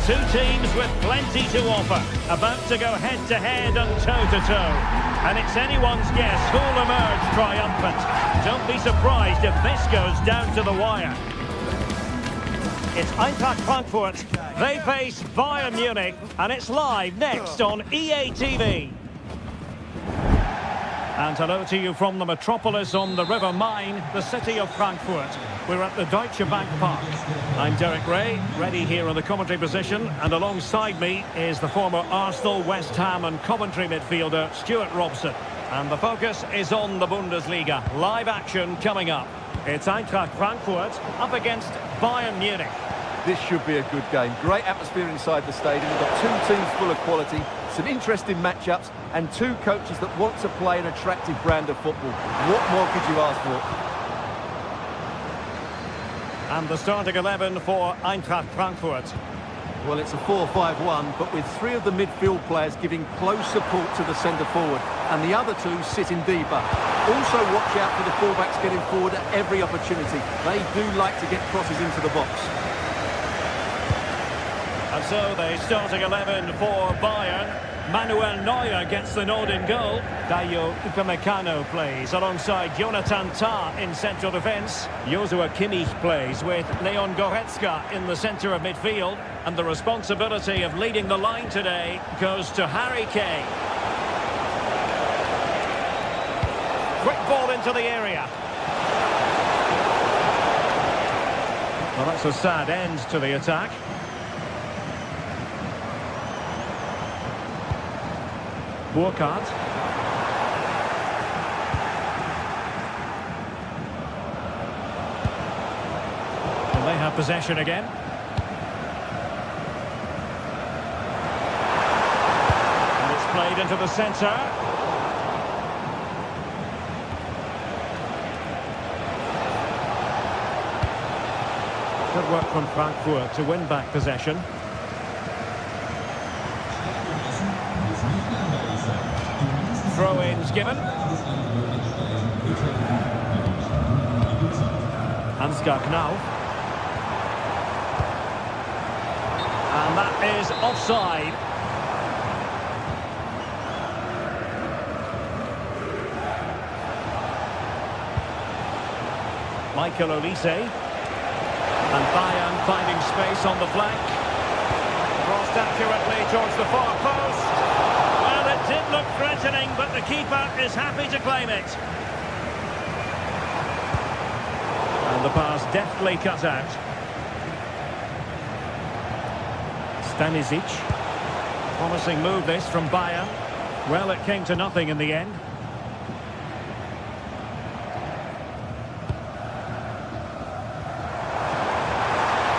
Two teams with plenty to offer, about to go head-to-head and toe-to-toe. And it's anyone's guess who'll emerge triumphant. Don't be surprised if this goes down to the wire. It's Eintracht Frankfurt. They face Bayern Munich, and it's live next on EA TV. And hello to you from the metropolis on the River Main, the city of Frankfurt. We're at the Deutsche Bank Park. I'm Derek Ray, ready here in the commentary position, and alongside me is the former Arsenal, West Ham and Coventry midfielder Stuart Robson. And the focus is on the Bundesliga. Live action coming up. It's Eintracht Frankfurt up against Bayern Munich. This should be a good game. Great atmosphere inside the stadium. We've got two teams full of quality, some interesting matchups, and two coaches that want to play an attractive brand of football. What more could you ask for? And the starting 11 for Eintracht Frankfurt. Well, it's a 4-5-1, but with three of the midfield players giving close support to the centre-forward, and the other two sitting deeper. Also watch out for the fullbacks getting forward at every opportunity. They do like to get crosses into the box. And so the starting 11 for Bayern. Manuel Neuer gets the nod in goal. Dayo Upamecano plays alongside Jonathan Tah in central defence. Joshua Kimmich plays with Leon Goretzka in the centre of midfield. And the responsibility of leading the line today goes to Harry Kane. Quick ball into the area. Well, that's a sad end to the attack. Burkhardt. And they have possession again. And it's played into the centre. Good work from Frankfurt to win back possession. Throw-ins given. Ansgar Knauf. And that is offside. Michael Olise. And Bayern finding space on the flank. Crossed accurately towards the far post. Well, it did look threatening, but the keeper is happy to claim it. And the pass deftly cut out. Stanisic. Promising move this from Bayern. Well, it came to nothing in the end.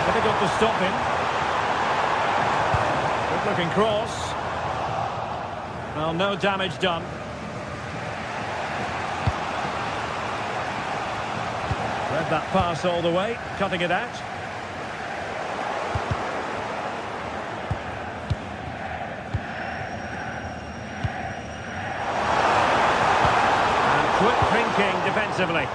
Difficult to stop him. Good looking cross. Well, no damage done. Read that pass all the way, cutting it out. And quick thinking defensively.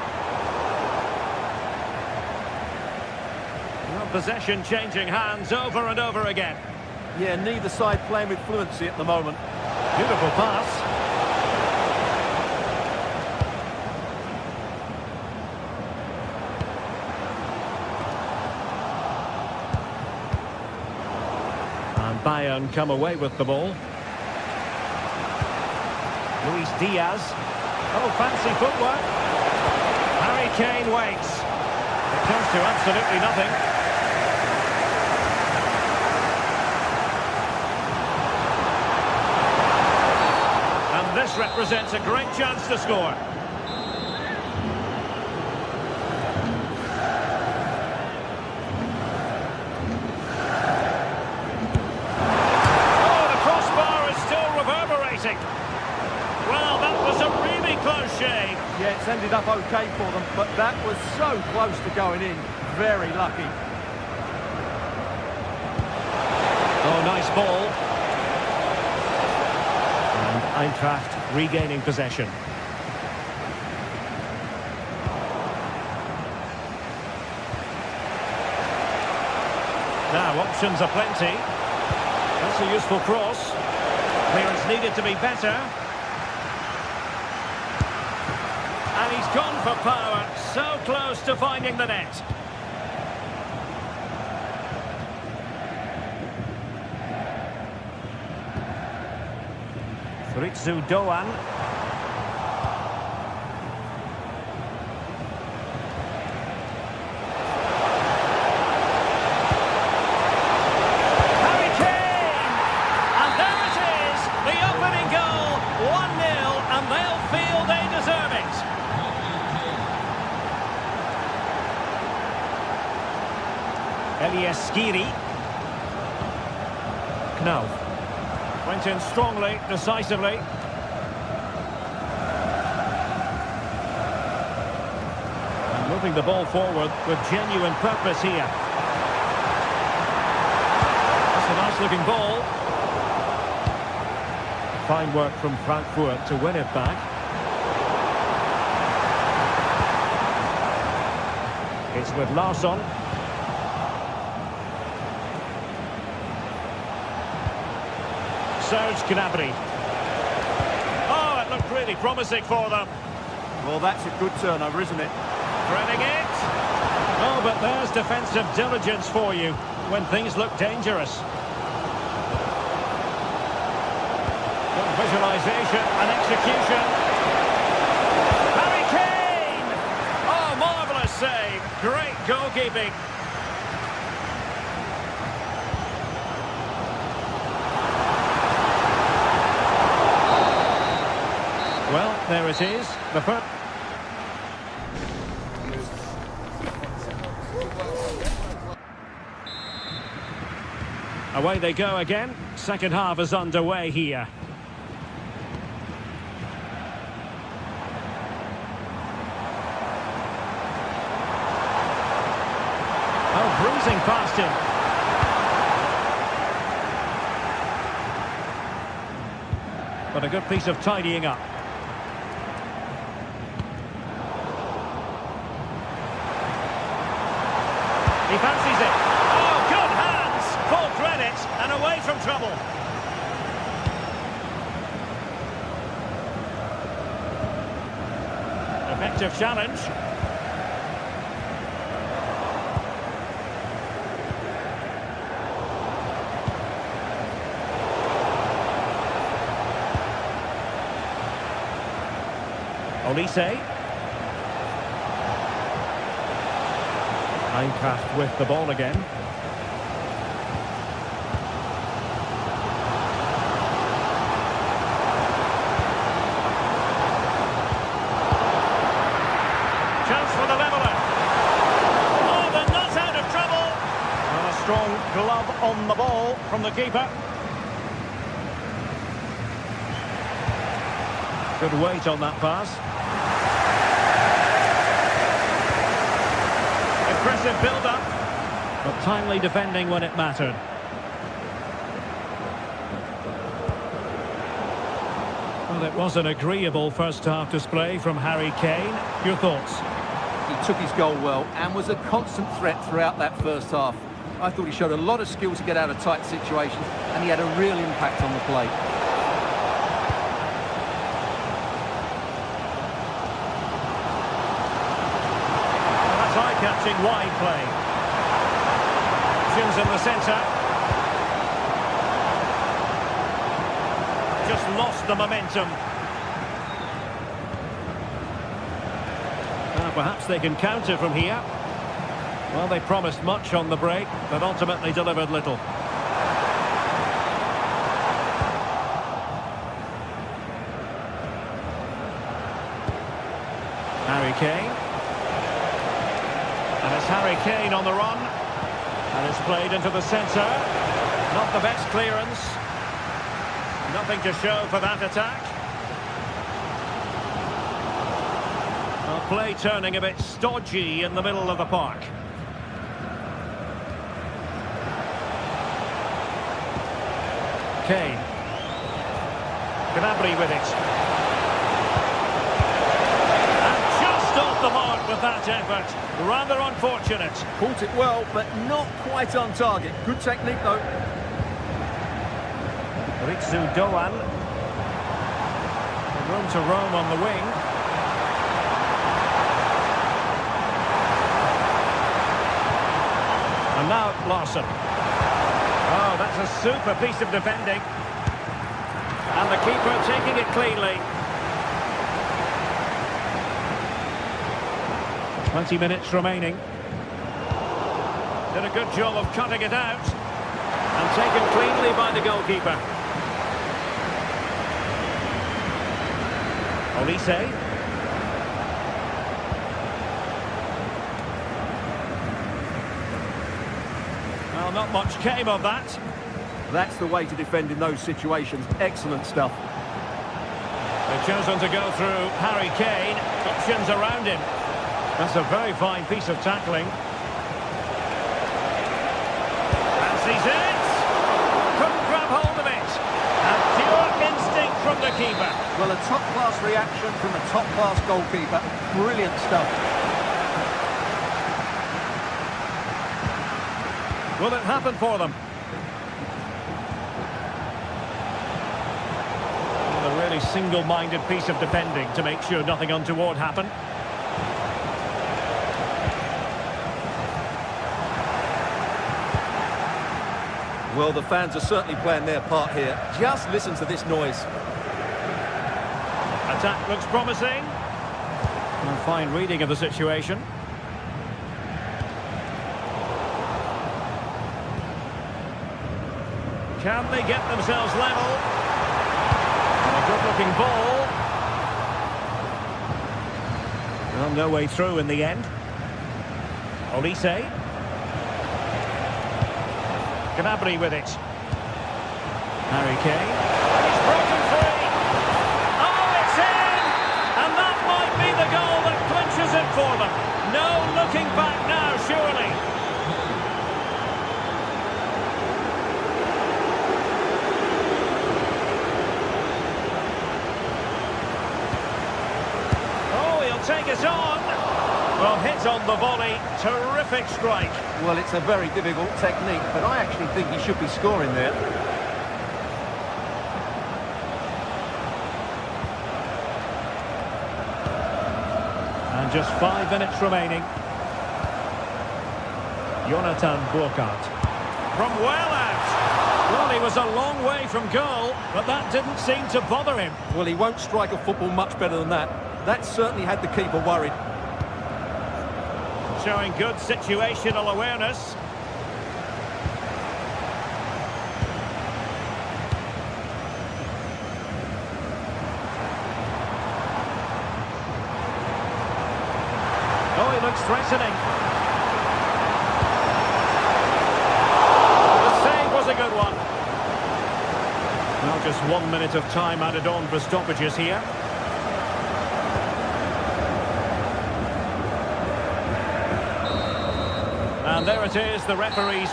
Well, possession changing hands over and over again. Yeah, neither side playing with fluency at the moment. Beautiful pass. And Bayern come away with the ball. Luis Diaz. Oh, fancy footwork. Harry Kane waits. It comes to absolutely nothing. This represents a great chance to score. Oh, the crossbar is still reverberating. Well, that was a really close shave. Yeah, it's ended up okay for them, but that was so close to going in. Very lucky. Oh, nice ball. Eintracht regaining possession. Now, options are plenty. That's a useful cross. Clearance needed to be better. And he's gone for power. So close to finding the net. Ritsu Doan. Harry Kane! And there it is, the opening goal, 1-0, and they'll feel they deserve it. Elias Skiri. Knauf. Went in strongly, decisively. And moving the ball forward with genuine purpose here. That's a Nice looking ball. Fine work from Frankfurt to win it back. It's with Larsson. Serge Gnabry. Oh, it looked really promising for them. Well, that's a good turnover, isn't it? Threading it. Oh, but there's defensive diligence for you when things look dangerous. Good visualisation and execution. Harry Kane! Oh, marvellous save. Great goalkeeping. Well, there it is. The first. Away they go again. Second half is underway here. Oh, bruising past him. But a good piece of tidying up. He fancies it. Oh, good hands. Full credit and away from trouble. Effective challenge. Olise. Eintracht with the ball again. Chance for the leveller. Oh, they're not out of trouble. And a strong glove on the ball from the keeper. Good weight on that pass. Impressive build-up, but timely defending when it mattered. Well, it was an agreeable first-half display from Harry Kane. Your thoughts? He took his goal well and was a constant threat throughout that first half. I thought he showed a lot of skill to get out of tight situations, and he had a real impact on the play. Catching wide play. Options in the centre. Just lost the momentum. Perhaps they can counter from here. Well, they promised much on the break, but ultimately delivered little. Harry Kane. And it's Harry Kane on the run. And it's played into the centre. Not the best clearance. Nothing to show for that attack. Well, play turning a bit stodgy in the middle of the park. Kane. Gnabry with it. Off the mark with that effort. Rather unfortunate. Caught it well, but not quite on target. Good technique, though. Ritsu Doan. Room to roam on the wing. And now Larsson. Oh, that's a super piece of defending. And the keeper taking it cleanly. 20 minutes remaining. Did a good job of cutting it out. And taken cleanly by the goalkeeper. Olise. Well, not much came of that. That's the way to defend in those situations. Excellent stuff. They've chosen to go through Harry Kane. Options around him. That's a very fine piece of tackling. Fancies it. Well, a top-class reaction from a top-class goalkeeper. Brilliant stuff. Will it happen for them? A really single-minded piece of defending to make sure nothing untoward happened. Well, the fans are certainly playing their part here. Just listen to this noise. Attack looks promising. A fine reading of the situation. Can they get themselves level? A good-looking ball. Well, no way through in the end. Olise. Gnabry with it. Harry Kane. He's broken free. Oh, it's in! And that might be the goal that clinches it for them. No looking back now, surely. Oh, he'll take it on. Well, hit on the volley. Terrific strike. Well, it's a very difficult technique, but I actually think he should be scoring there. And just 5 minutes remaining. Jonathan Burkhardt. From well out. Well, he was a long way from goal, but that didn't seem to bother him. Well, he won't strike a football much better than that. That certainly had the keeper worried. Showing good situational awareness. Oh, he looks threatening. The save was a good one. Now just 1 minute of time added on for stoppages here. And there it is, the referee's...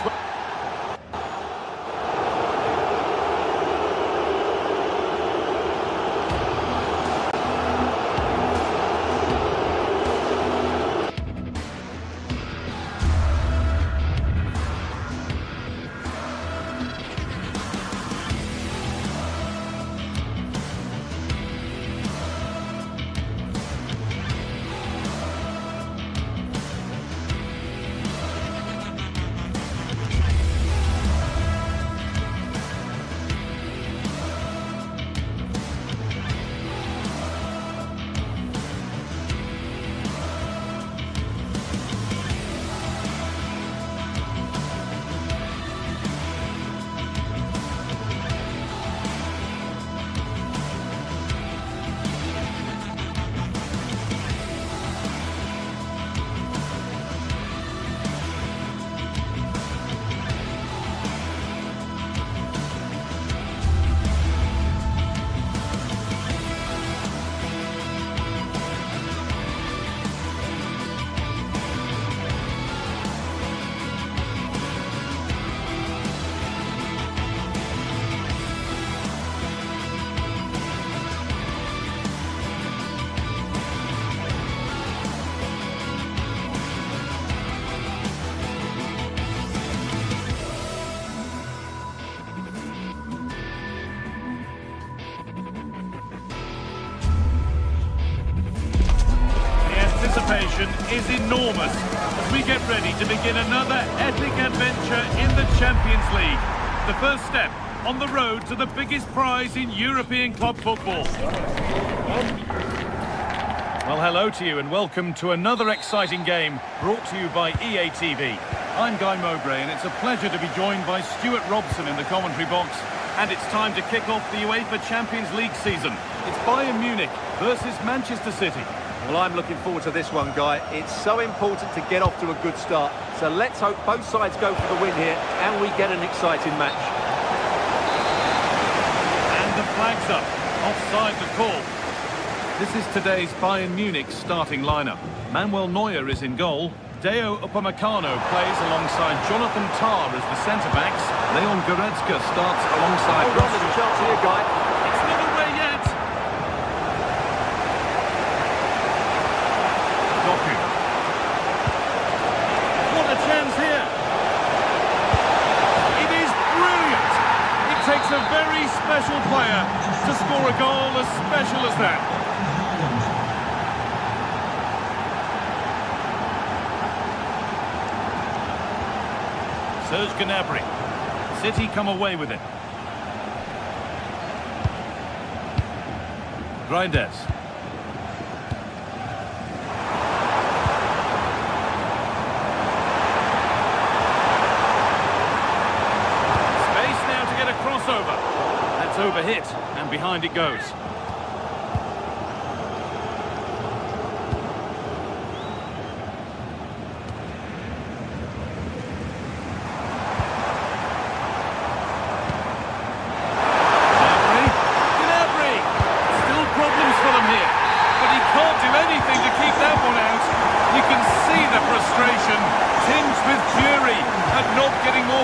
Is enormous as we get ready to begin another epic adventure in the Champions League. The first step on the road to the biggest prize in European club football. Well, hello to you and welcome to another exciting game brought to you by EA TV. I'm Guy Mowbray and it's a pleasure to be joined by Stuart Robson in the commentary box. And it's time to kick off the UEFA Champions League season. It's Bayern Munich versus Manchester City. Well, I'm looking forward to this one, Guy. It's so important to get off to a good start. So let's hope both sides go for the win here and we get an exciting match. And the flag's up. Offside the call. This is today's Bayern Munich starting lineup. Manuel Neuer is in goal. Deo Upamecano plays alongside Jonathan Tah as the centre-backs. Leon Goretzka starts alongside... Hold on, there's a chance here, Guy. It's not away yet. special player to score a goal as special as that. Serge Gnabry. City come away with it. Reinders. Space now to get a crossover. That's overhit, and behind it goes.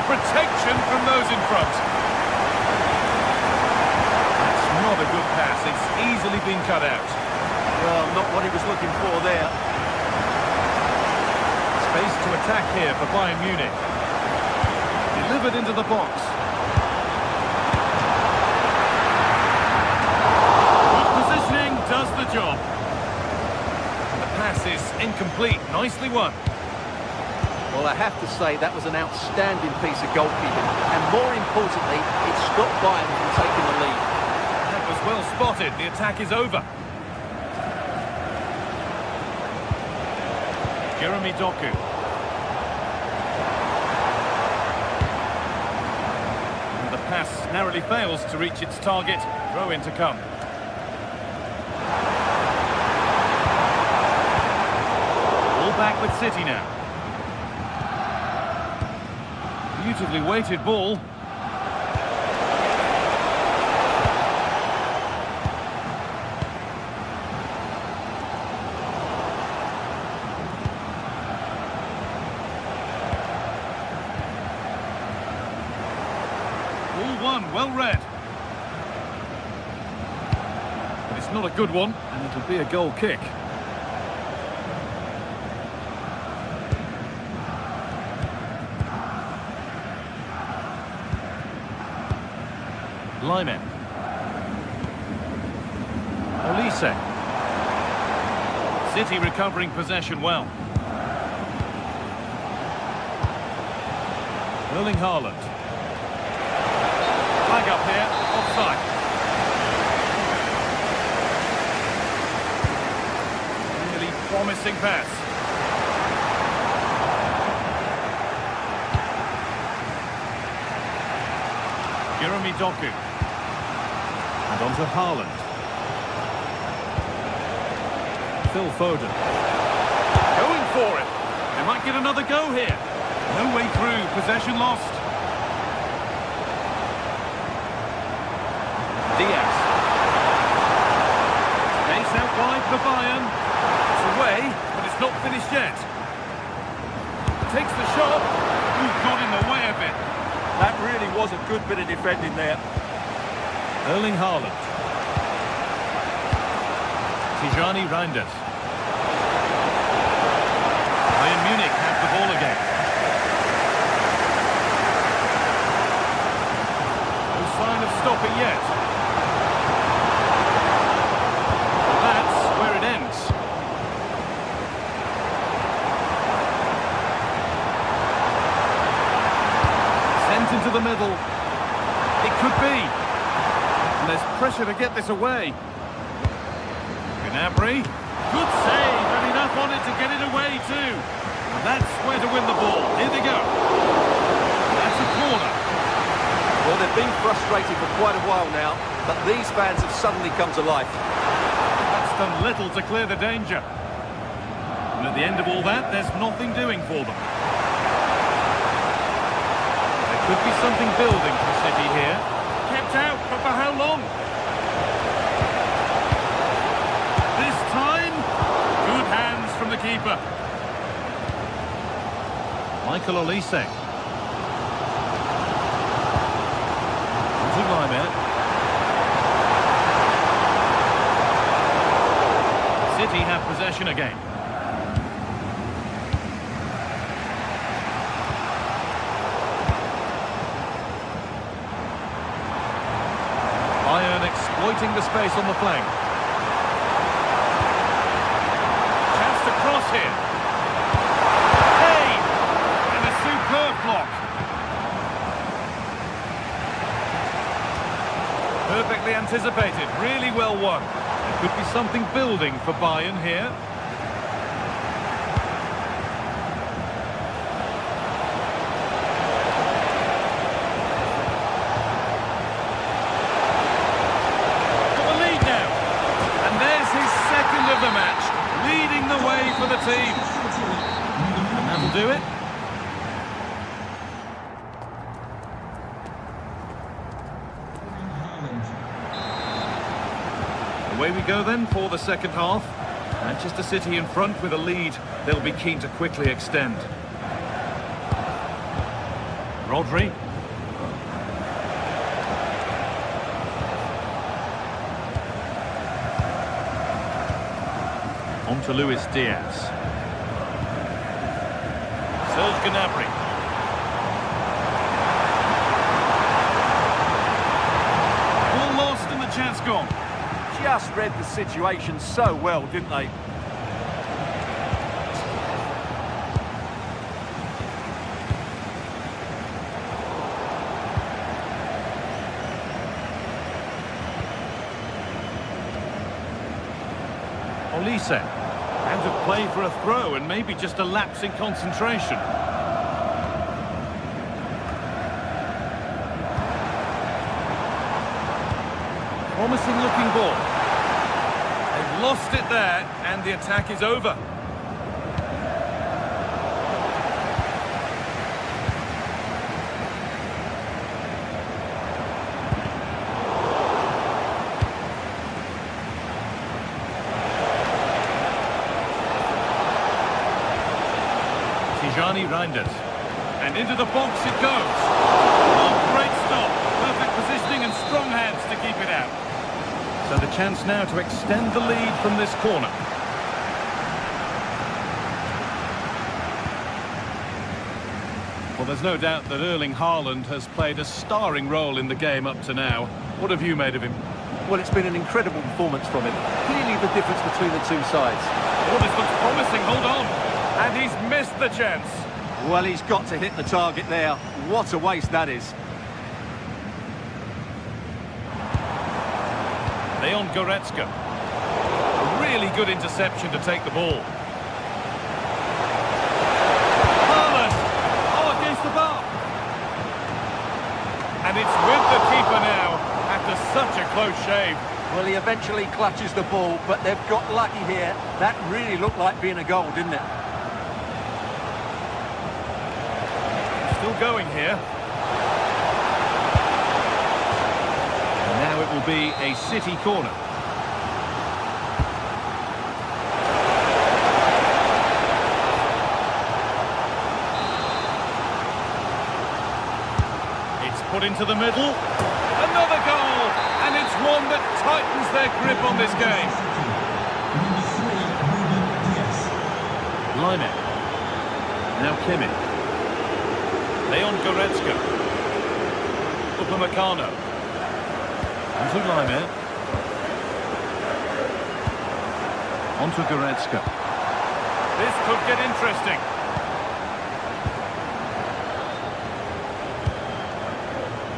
Protection from those in front. That's not a good pass. It's easily been cut out. Well, not what he was looking for there. Space to attack here for Bayern Munich. Delivered into the box. Good positioning does the job. And the pass is incomplete. Nicely won. Well, I have to say that was an outstanding piece of goalkeeping, and more importantly, it stopped Bayern from taking the lead. That was well spotted. The attack is over. Jeremy Doku. And the pass narrowly fails to reach its target. Throw in to come. All back with City now. Beautifully weighted ball. Ball one, well read. But it's not a good one, and it'll be a goal kick. Lyman. Olise. City recovering possession well. Erling Haaland. Flag up here, offside. Really promising pass. Jeremy Doku. And on to Haaland. Phil Foden. Going for it. They might get another go here. No way through. Possession lost. Diaz. Space out wide for Bayern. It's away, but it's not finished yet. Takes the shot. Ooh, got in the way of it. That really was a good bit of defending there. Erling Haaland. Tijani Reinders. Bayern Munich have the ball again. No sign of stopping yet. That's where it ends. Sent into the middle. It could be. And there's pressure to get this away. Gnabry. Good save, and enough on it to get it away too. And that's where to win the ball. Here they go. That's a corner. Well, they've been frustrated for quite a while now, but these fans have suddenly come to life. That's done little to clear the danger. And at the end of all that, there's nothing doing for them. There could be something building for City here. Kept out, but for how long? This time, good hands from the keeper. Michael Olise. City have possession again. Bayern exploiting the space on the flank. Chance to cross here. Hey! And a superb block. Perfectly anticipated, really well won. There could be something building for Bayern here. Of the match, leading the way for the team. And that'll do it. Away we go then for the second half. Manchester City in front with a lead. They'll be keen to quickly extend. Rodri. On to Luis Diaz. Serge Gnabry. Ball lost and the chance gone. Just read the situation so well, didn't they? Olise. Out of play for a throw and maybe just a lapse in concentration. Promising looking ball. They've lost it there and the attack is over. Tijani Reinders. And into the box it goes. Oh, great stop. Perfect positioning and strong hands to keep it out. So the chance now to extend the lead from this corner. Well, there's no doubt that Erling Haaland has played a starring role in the game up to now. What have you made of him? Well, it's been an incredible performance from him. Clearly the difference between the two sides. Oh, this looks promising. Hold on. And he's missed the chance. Well, he's got to hit the target there. What a waste that is. Leon Goretzka. A really good interception to take the ball. Haaland. Oh, against the bar. And it's with the keeper now after such a close shave. Well, he eventually clutches the ball, but they've got lucky here. That really looked like being a goal, didn't it? Still going here. And now it will be a City corner. It's put into the middle. Another goal! And it's one that tightens their grip on this game. Line it. Now Kimmich. Leon Goretzka. Upamecano. On to Laimer. On to Goretzka. This could get interesting.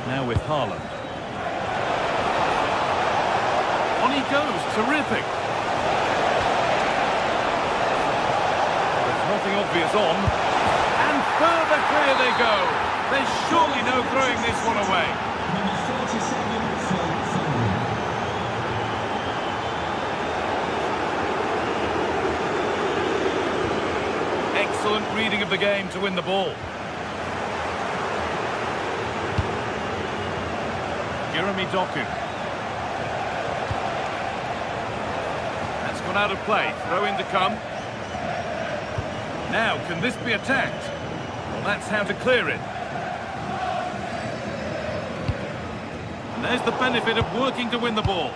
Now with Haaland. On he goes. Terrific. There's nothing obvious on. And further clear they go. There's surely no throwing this one away. Excellent reading of the game to win the ball. Jeremy Doku. That's gone out of play. Throw in to come. Now, can this be attacked? Well, that's how to clear it. And there's the benefit of working to win the ball.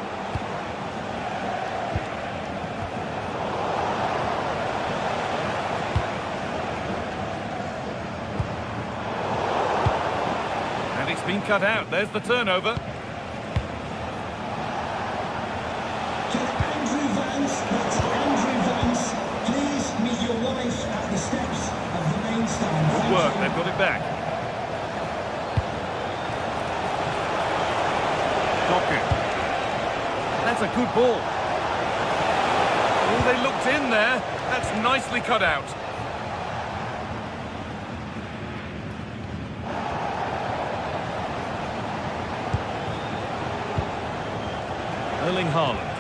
And it's been cut out. There's the turnover. Good work, they've got it back. Doku. That's a good ball. Oh, they looked in there. That's nicely cut out. Erling Haaland.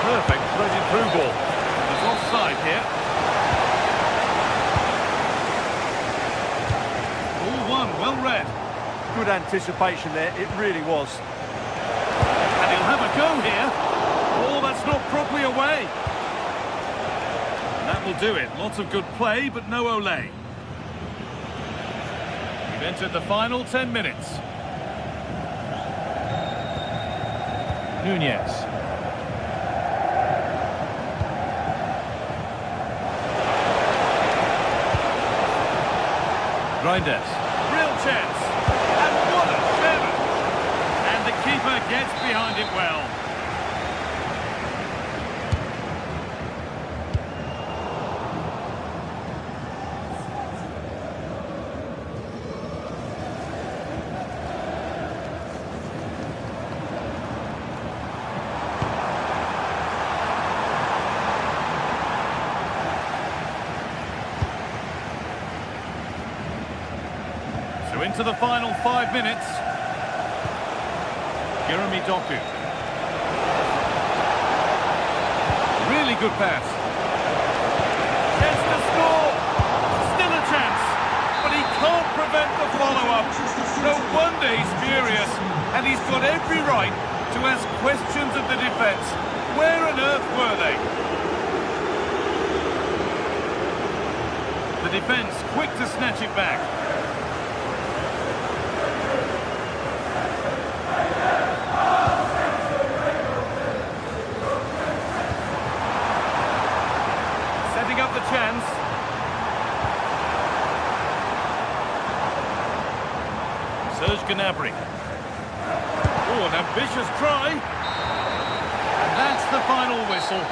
Perfect threaded through ball. He's offside here. All one, well read. Good anticipation there, it really was. And he'll have a go here. Oh, that's not properly away. And that will do it. Lots of good play, but no Ole. We've entered the final 10 minutes. Nunez. Reinders. Real chance. And what a seven. And the keeper gets behind it well. Into the final 5 minutes. Jeremy Doku. Really good pass. Chance to score. Still a chance. But he can't prevent the follow-up. No wonder he's furious. And he's got every right to ask questions of the defence. Where on earth were they? The defence quick to snatch it back. Up the chance. Serge Gnabry. Oh, an ambitious try. And that's the final whistle.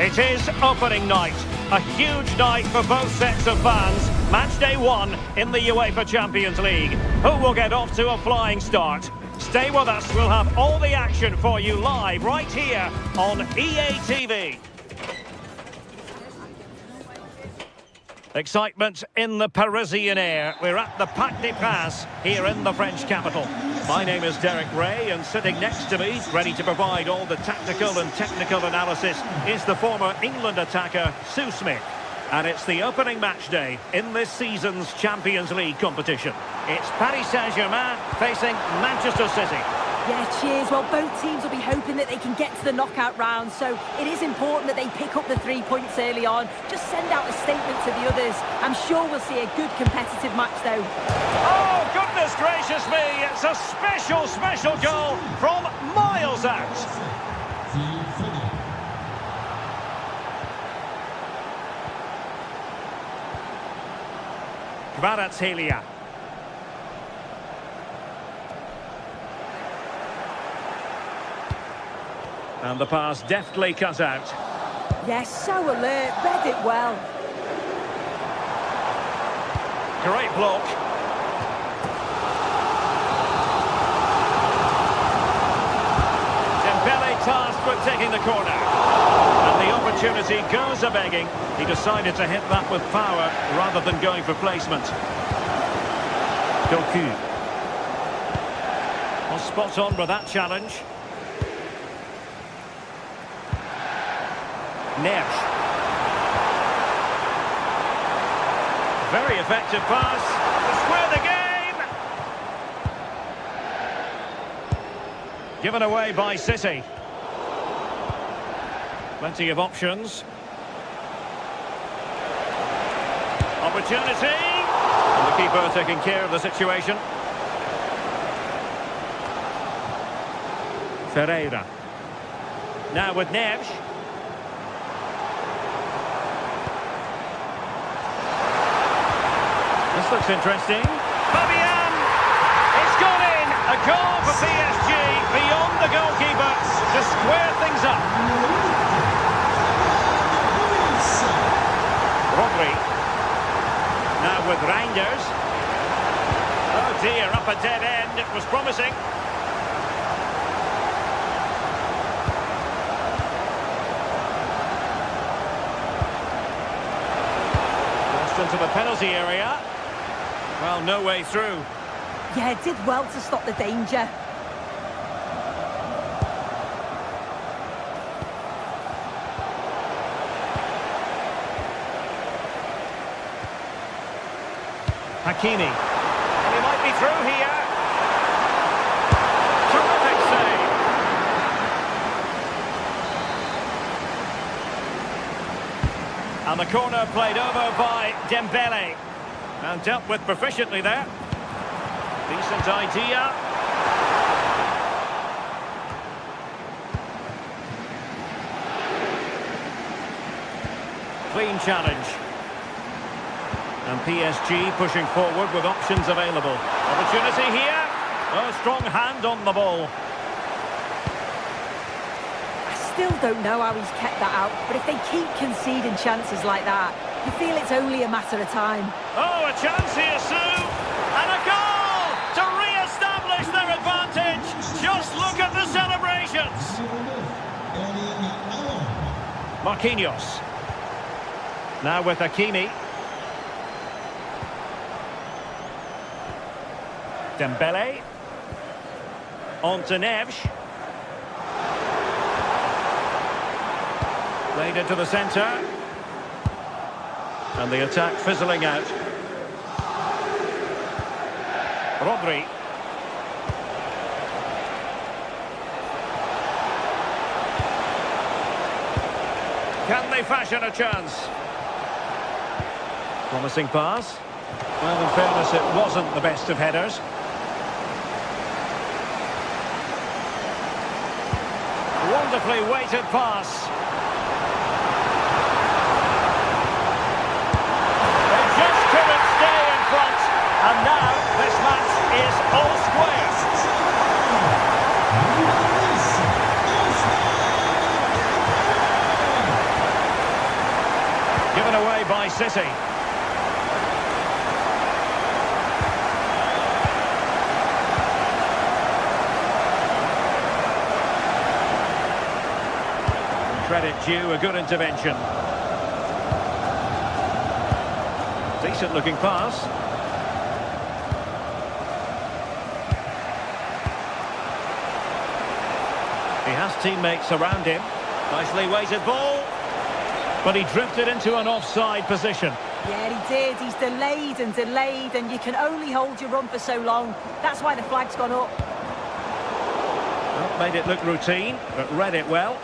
It is opening night, a huge night for both sets of fans. Match day 1 in the UEFA Champions League. Who will get off to a flying start? Stay with us, we'll have all the action for you live right here on EA TV. Excitement in the Parisian air. We're at the Parc des Princes here in the French capital. My name is Derek Ray, and sitting next to me, ready to provide all the tactical and technical analysis, is the former England attacker, Sue Smith. And it's the opening match day in this season's Champions League competition. It's Paris Saint-Germain facing Manchester City. Yeah, cheers. Well, both teams will be hoping that they can get to the knockout round, so it is important that they pick up the 3 points early on. Just send out a statement to the others. I'm sure we'll see a good competitive match, though. Oh, goodness gracious me! It's a special, special goal from miles out. Kvaratskhelia. And the pass deftly cut out. Yes, so alert, read it well. Great block. Dembele tasked with taking the corner. And the opportunity goes a-begging. He decided to hit that with power rather than going for placement. Doku. Well, spot on with that challenge. Neves. Very effective pass to square the game. Given away by City. Plenty of options. Opportunity. And the keeper taking care of the situation. Ferreira. Now with Neves. This looks interesting. Fabian! It's gone in! A goal for PSG beyond the goalkeeper to square things up. Rodri. Now with Reinders. Oh dear, up a dead end. It was promising. Crossed into the penalty area. Well, no way through. Yeah, did well to stop the danger. Hakimi. And he might be through here. Terrific save. And the corner played over by Dembele. And dealt with proficiently there. Decent idea. Clean challenge. And PSG pushing forward with options available. Opportunity here. A strong hand on the ball. I still don't know how he's kept that out, but if they keep conceding chances like that, you feel it's only a matter of time. Oh, a chance here, Sue! And a goal to re-establish their advantage! Just look at the celebrations! Marquinhos. Now with Hakimi. Dembele. On to Neves. Played into the centre. And the attack fizzling out. Rodri. Can they fashion a chance? Promising pass. Well, in fairness, it wasn't the best of headers. Wonderfully weighted pass. And now this match is all square. Given away by City. Credit due, a good intervention. Decent looking pass. He has teammates around him. Nicely weighted ball. But he drifted into an offside position. Yeah, he did. He's delayed, and you can only hold your run for so long. That's why the flag's gone up. Well, made it look routine, but read it well.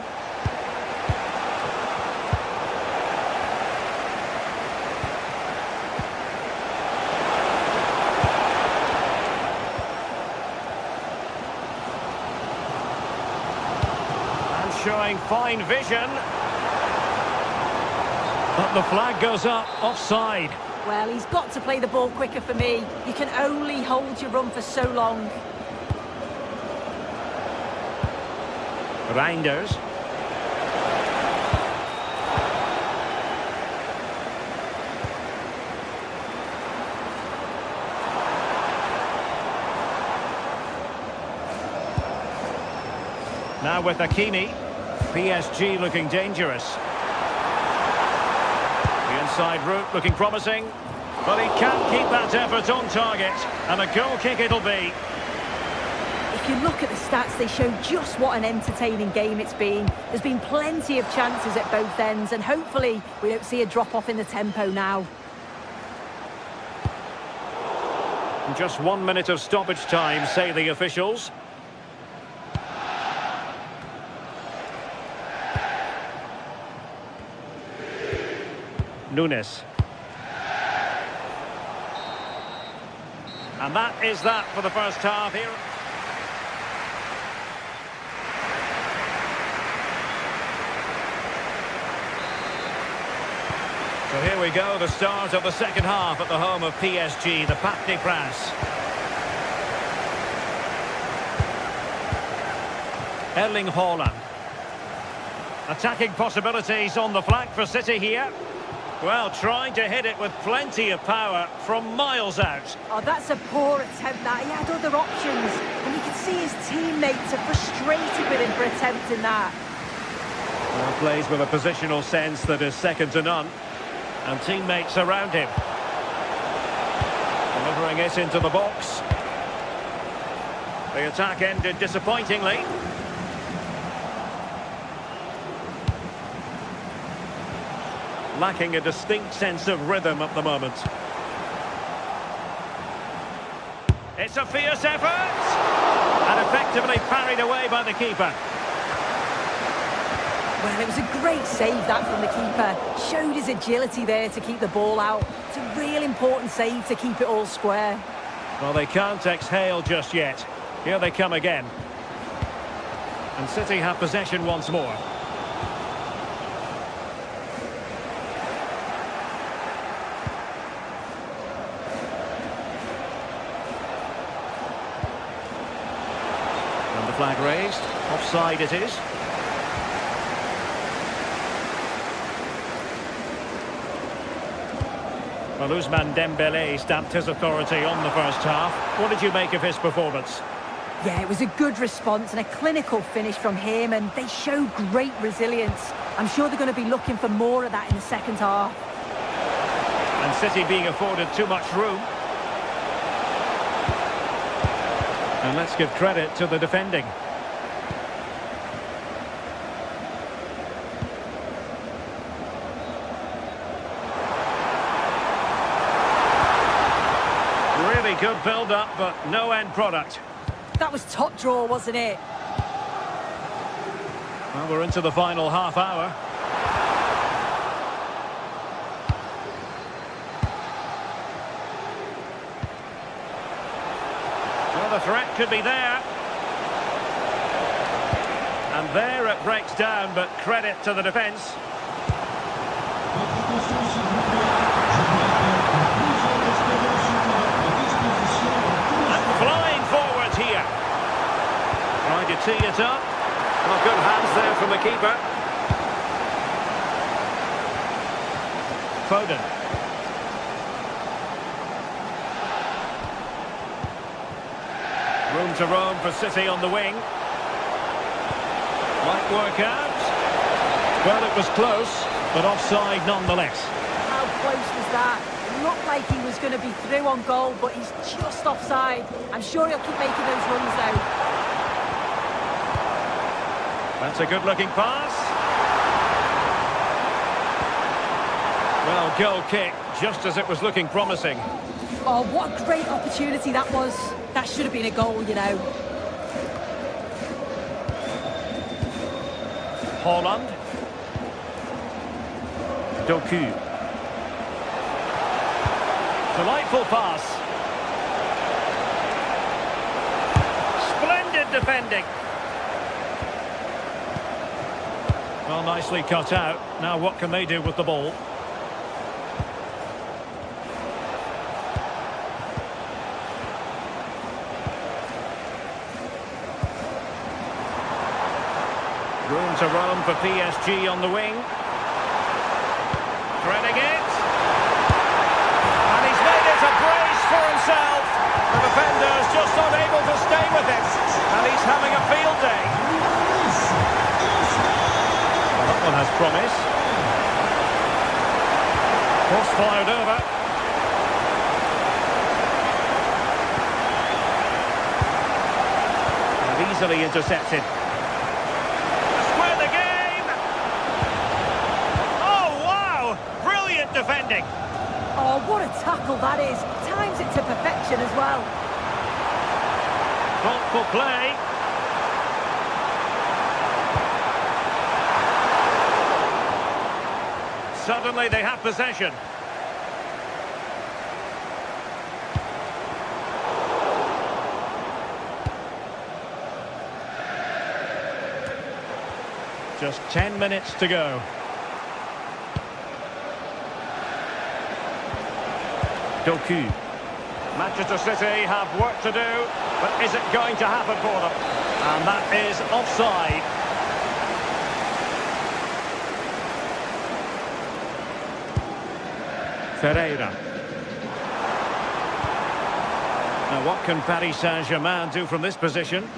Showing fine vision. But the flag goes up, offside. Well, he's got to play the ball quicker for me. You can only hold your run for so long. Reinders. Now with Hakimi. PSG looking dangerous. The inside route looking promising. But he can't keep that effort on target. And a goal kick it'll be. If you look at the stats, they show just what an entertaining game it's been. There's been plenty of chances at both ends, and hopefully we don't see a drop-off in the tempo now. Just 1 minute of stoppage time, say the officials. Nunes. And that is that for the first half here. So here we go, the start of the second half at the home of PSG, the Parc des Princes. Erling Haaland. Attacking possibilities on the flank for City here. Well, trying to hit it with plenty of power from miles out. Oh, that's a poor attempt, that. He had other options, and you can see his teammates are frustrated with him for attempting that. Well, plays with a positional sense that is second to none. And teammates around him. Delivering it into the box. The attack ended disappointingly. Lacking a distinct sense of rhythm at the moment. It's a fierce effort! And effectively parried away by the keeper. Well, it was a great save, that, from the keeper. Showed his agility there to keep the ball out. It's a real important save to keep it all square. Well, they can't exhale just yet. Here they come again. And City have possession once more. And the flag raised. Offside it is. Well, Ousmane Dembélé stamped his authority on the first half. What did you make of his performance? Yeah, it was a good response and a clinical finish from him, and they showed great resilience. I'm sure they're going to be looking for more of that in the second half. And City being afforded too much room. And let's give credit to the defending. Good build-up, but no end product. That was top draw, wasn't it? Well, we're into the final half hour. Well, the threat could be there. And there it breaks down, but credit to the defence. Trying to tee it up. Well, good hands there from the keeper. Foden. Room to roam for City on the wing. Might work out. Well, it was close, but offside nonetheless. How close was that? It looked like he was going to be through on goal, but he's just offside. I'm sure he'll keep making those runs, though. That's a good-looking pass. Well, goal kick, just as it was looking promising. Oh, what a great opportunity that was. That should have been a goal, you know. Haaland. Doku. Delightful pass. Splendid defending. Well, nicely cut out. Now what can they do with the ball? to roam for PSG on the wing. Threading it. And he's made it a brace for himself. The defender's just unable to stay with it. And he's having a field day. Well, that one has promise. Cross fired over. And easily intercepted. Square the game! Oh, wow! Brilliant defending. Oh, what a tackle that is. Times it to perfection as well. Thoughtful play. Suddenly they have possession. Just 10 minutes to go. Doku. Manchester City have work to do, but is it going to happen for them? And that is offside. Ferreira. Now what can Paris Saint-Germain do from this position?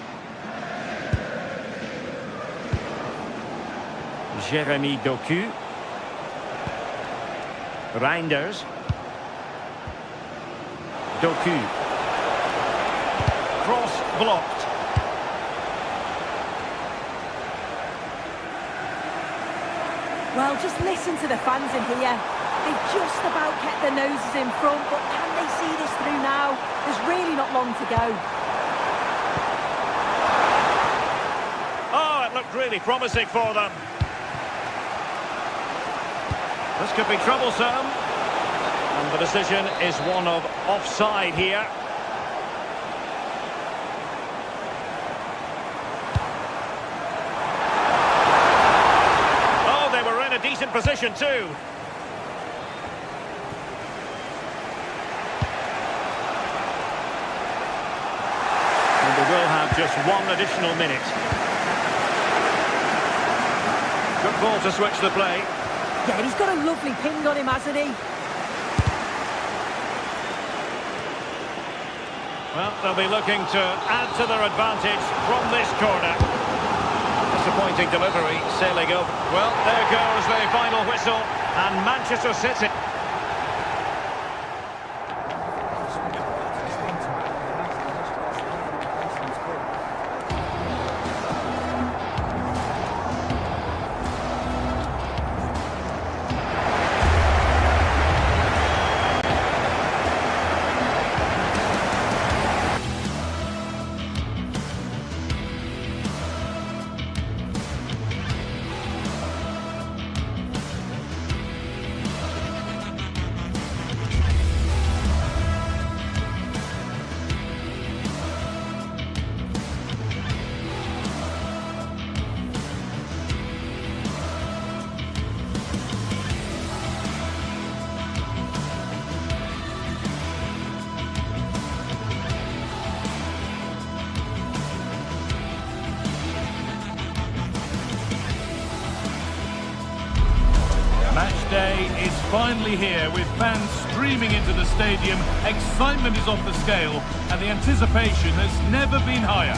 Jeremy Doku. Reinders. Doku. Cross blocked. Well, just listen to the fans in here. They've just about kept their noses in front, but can they see this through now? There's really not long to go. Oh, it looked really promising for them. This could be troublesome. And the decision is one of offside here. Oh, they were in a decent position too. And they will have just one additional minute. Good ball to switch the play. Yeah, he's got a lovely ping on him, hasn't he? Well, they'll be looking to add to their advantage from this corner. Disappointing delivery, sailing over. Well, there goes the final whistle, and Manchester City. Match day is finally here, with fans streaming into the stadium. Excitement is off the scale, and the anticipation has never been higher.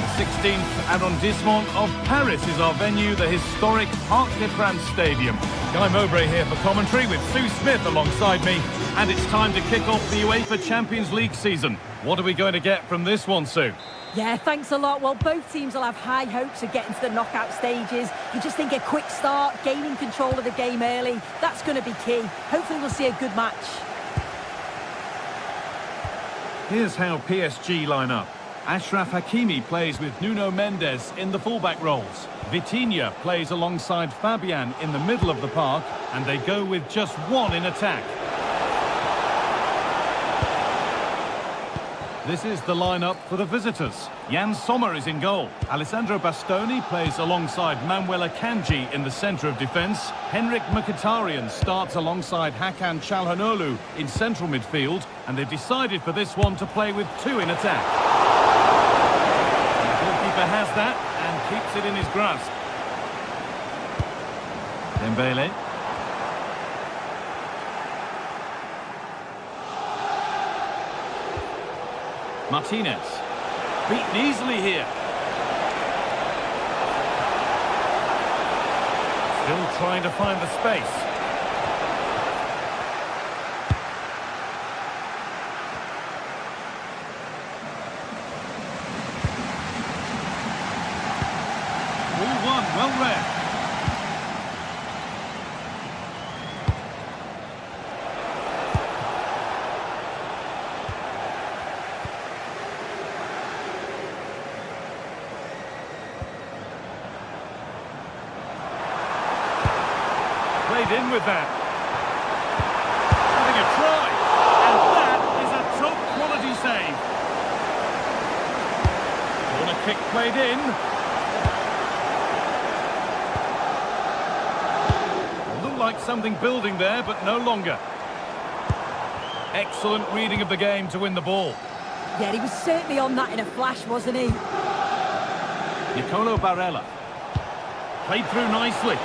The 16th arrondissement of Paris is our venue, the historic Parc des Princes Stadium. Guy Mowbray here for commentary with Sue Smith alongside me, and it's time to kick off the UEFA Champions League season. What are we going to get from this one, Sue? Yeah, thanks a lot. Well, both teams will have high hopes of getting to the knockout stages. You just think a quick start, gaining control of the game early, that's going to be key. Hopefully we'll see a good match. Here's how PSG line up. Achraf Hakimi plays with Nuno Mendes in the fullback roles. Vitinha plays alongside Fabian in the middle of the park, and they go with just one in attack. This is the lineup for the visitors. Jan Sommer is in goal. Alessandro Bastoni plays alongside Manuel Akanji in the centre of defence. Henrik Mkhitaryan starts alongside Hakan Çalhanoğlu in central midfield, and they've decided for this one to play with two in attack. The goalkeeper has that and keeps it in his grasp. Dembele. Martinez. Beaten easily here. Still trying to find the space. Ball one, well read. Played in with that. Having a try. And that is a top quality save. Corner kick played in. Looked like something building there, but no longer. Excellent reading of the game to win the ball. Yeah, he was certainly on that in a flash, wasn't he? Nicolo Barella. Played through nicely.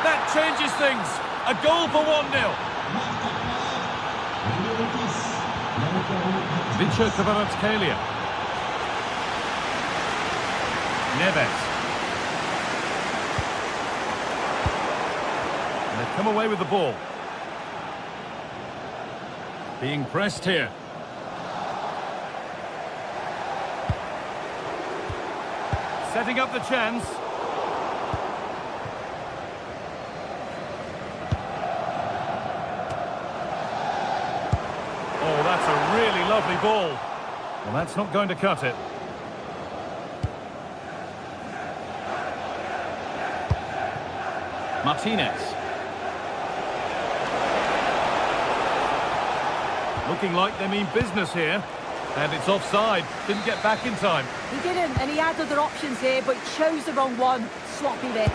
That changes things. A goal for 1-0. Vincenzo Kvaratskhelia. Neves. And they've come away with the ball. Being pressed here. Setting up the chance. Oh, that's a really lovely ball. Well, that's not going to cut it. Martinez. Looking like they mean business here. And it's offside. Didn't get back in time. He didn't, and he had other options here, but he chose the wrong one. Sloppy this.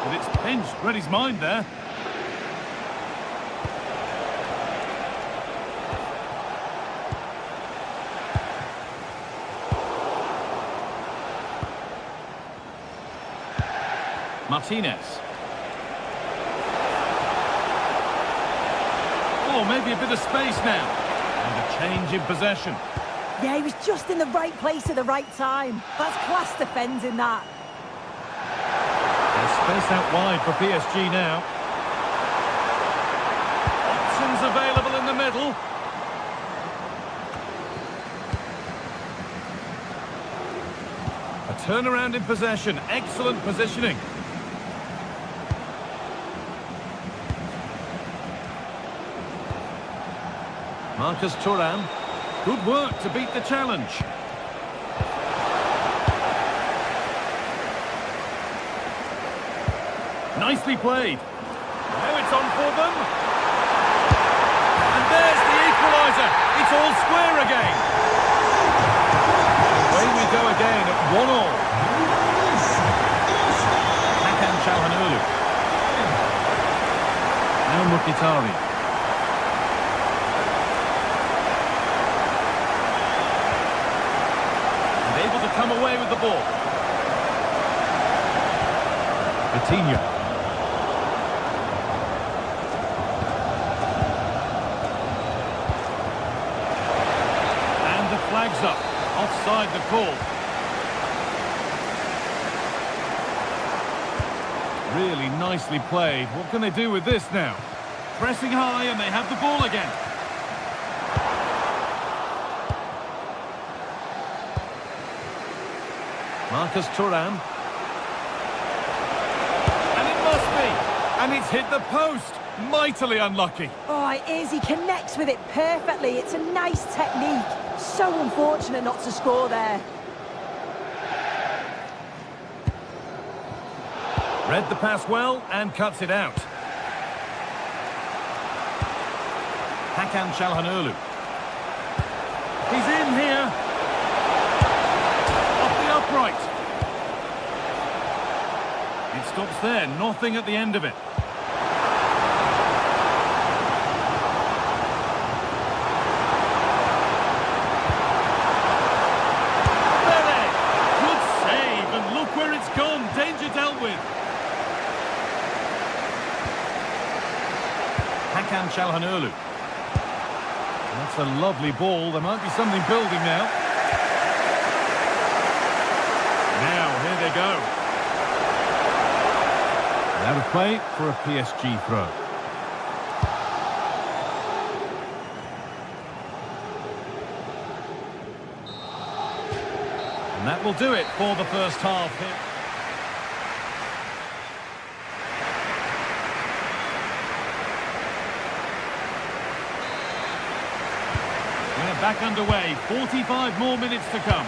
But it's pinched. Read his mind there. Martinez. Oh, maybe a bit of space now. And a change in possession. Yeah, he was just in the right place at the right time. That's class defending, that. There's space out wide for PSG now. Options available in the middle. A turnaround in possession. Excellent positioning. Marcus Thuram. Good work to beat the challenge. Nicely played. Now it's on for them. And there's the equaliser. It's all square again. Away we go again at 1-1. Hakan Çalhanoğlu. Now Mkhitaryan. Able to come away with the ball. Coutinho. And the flag's up. Offside the call. Really nicely played. What can they do with this now? Pressing high and they have the ball again. Marcus Thuram. And it must be. And it's hit the post. Mightily unlucky. Oh, it is. He connects with it perfectly. It's a nice technique. So unfortunate not to score there. Read the pass well and cuts it out. Hakan Çalhanoğlu. He's in here. Upright. It stops there, nothing at the end of it. Çalhanoğlu. That's a lovely ball. There might be something building now. Now, here they go. Out of play for a PSG throw. And that will do it for the first half here. We're back underway. 45 more minutes to come.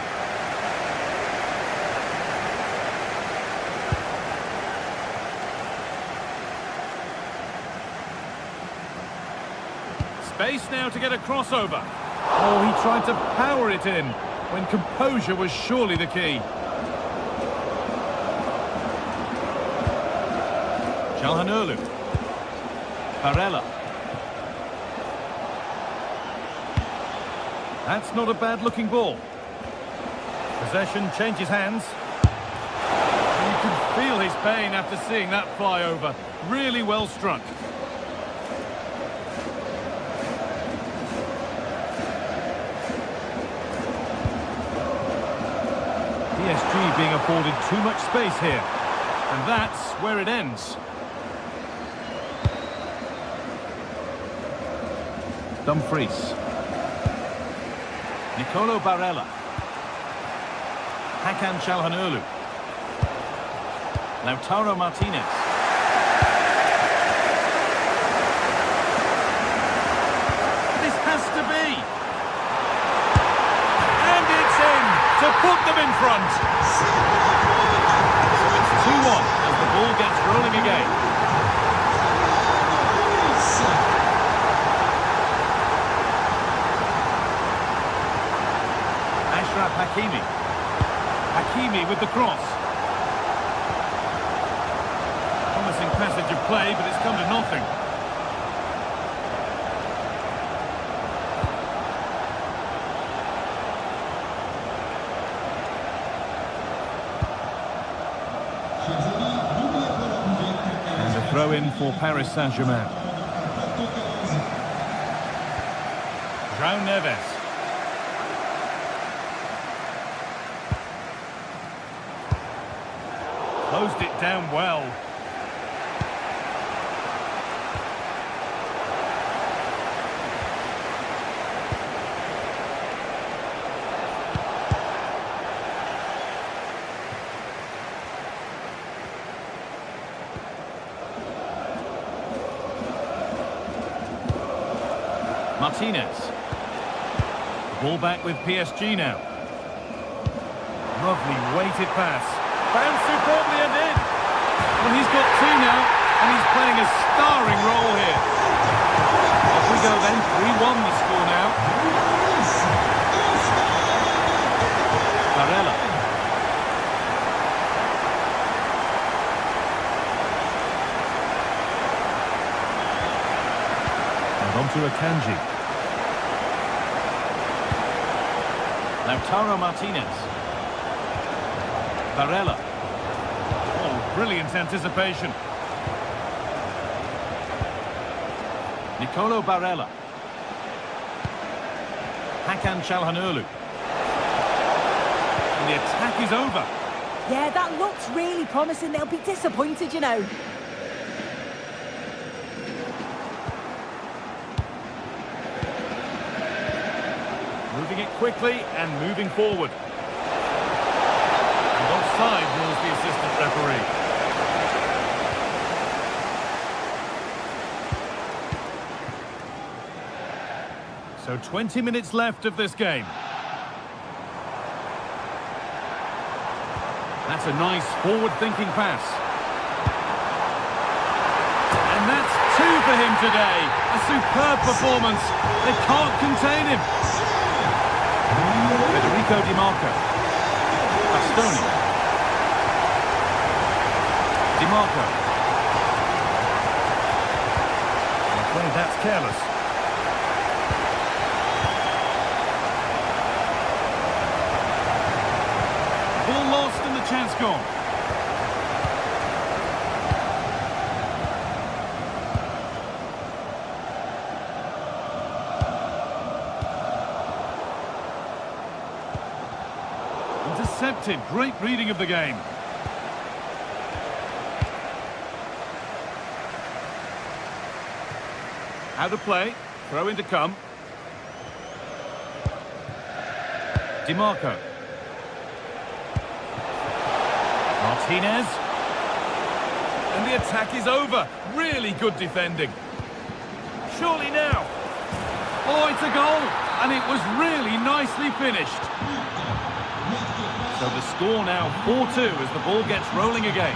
Space now to get a crossover. Oh, he tried to power it in when composure was surely the key. Çalhanoğlu. Barella. That's not a bad-looking ball. Possession changes hands. And you can feel his pain after seeing that fly over. Really well struck. PSG being afforded too much space here. And that's where it ends. Dumfries. Nicolo Barella. Hakan Çalhanoğlu. Lautaro Martinez. This has to be. And it's in to put them in front. So it's 2-1 as the ball gets rolling again. Hakimi. Hakimi with the cross. Promising passage of play, but it's come to nothing. And a throw in for Paris Saint-Germain. João Neves. Closed it down well. Martinez. Ball back with PSG now. Lovely weighted pass. Found superbly and in. Well, he's got two now, and he's playing a starring role here. Off we go then, 3-1 the score now. Barella. And on to Akanji. Lautaro Martinez. Barella. Oh, brilliant anticipation. Nicolo Barella. Hakan Çalhanoğlu. And the attack is over. Yeah, that looks really promising. They'll be disappointed, you know. Moving it quickly and moving forward. Offside rules the assistant referee. So 20 minutes left of this game. That's a nice forward-thinking pass. And that's two for him today. A superb performance. They can't contain him. Federico Di Marco. Bastoni. Di Marco. I'm afraid that's careless. Ball lost and the chance gone. intercepted. Great reading of the game. How to play. Throw in to come. DiMarco. Martinez. And the attack is over. Really good defending. Surely now. Oh, it's a goal. And it was really nicely finished. So the score now 4-2 as the ball gets rolling again.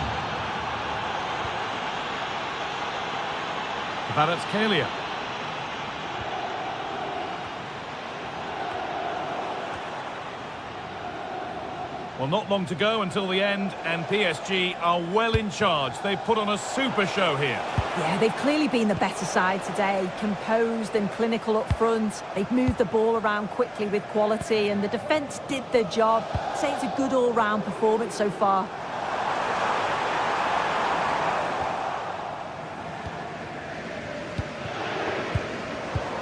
Kvaratskhelia. Well, not long to go until the end, and PSG are well in charge. They've put on a super show here. Yeah, they've clearly been the better side today, composed and clinical up front. They've moved the ball around quickly with quality, and the defence did their job. I'd say it's a good all-round performance so far.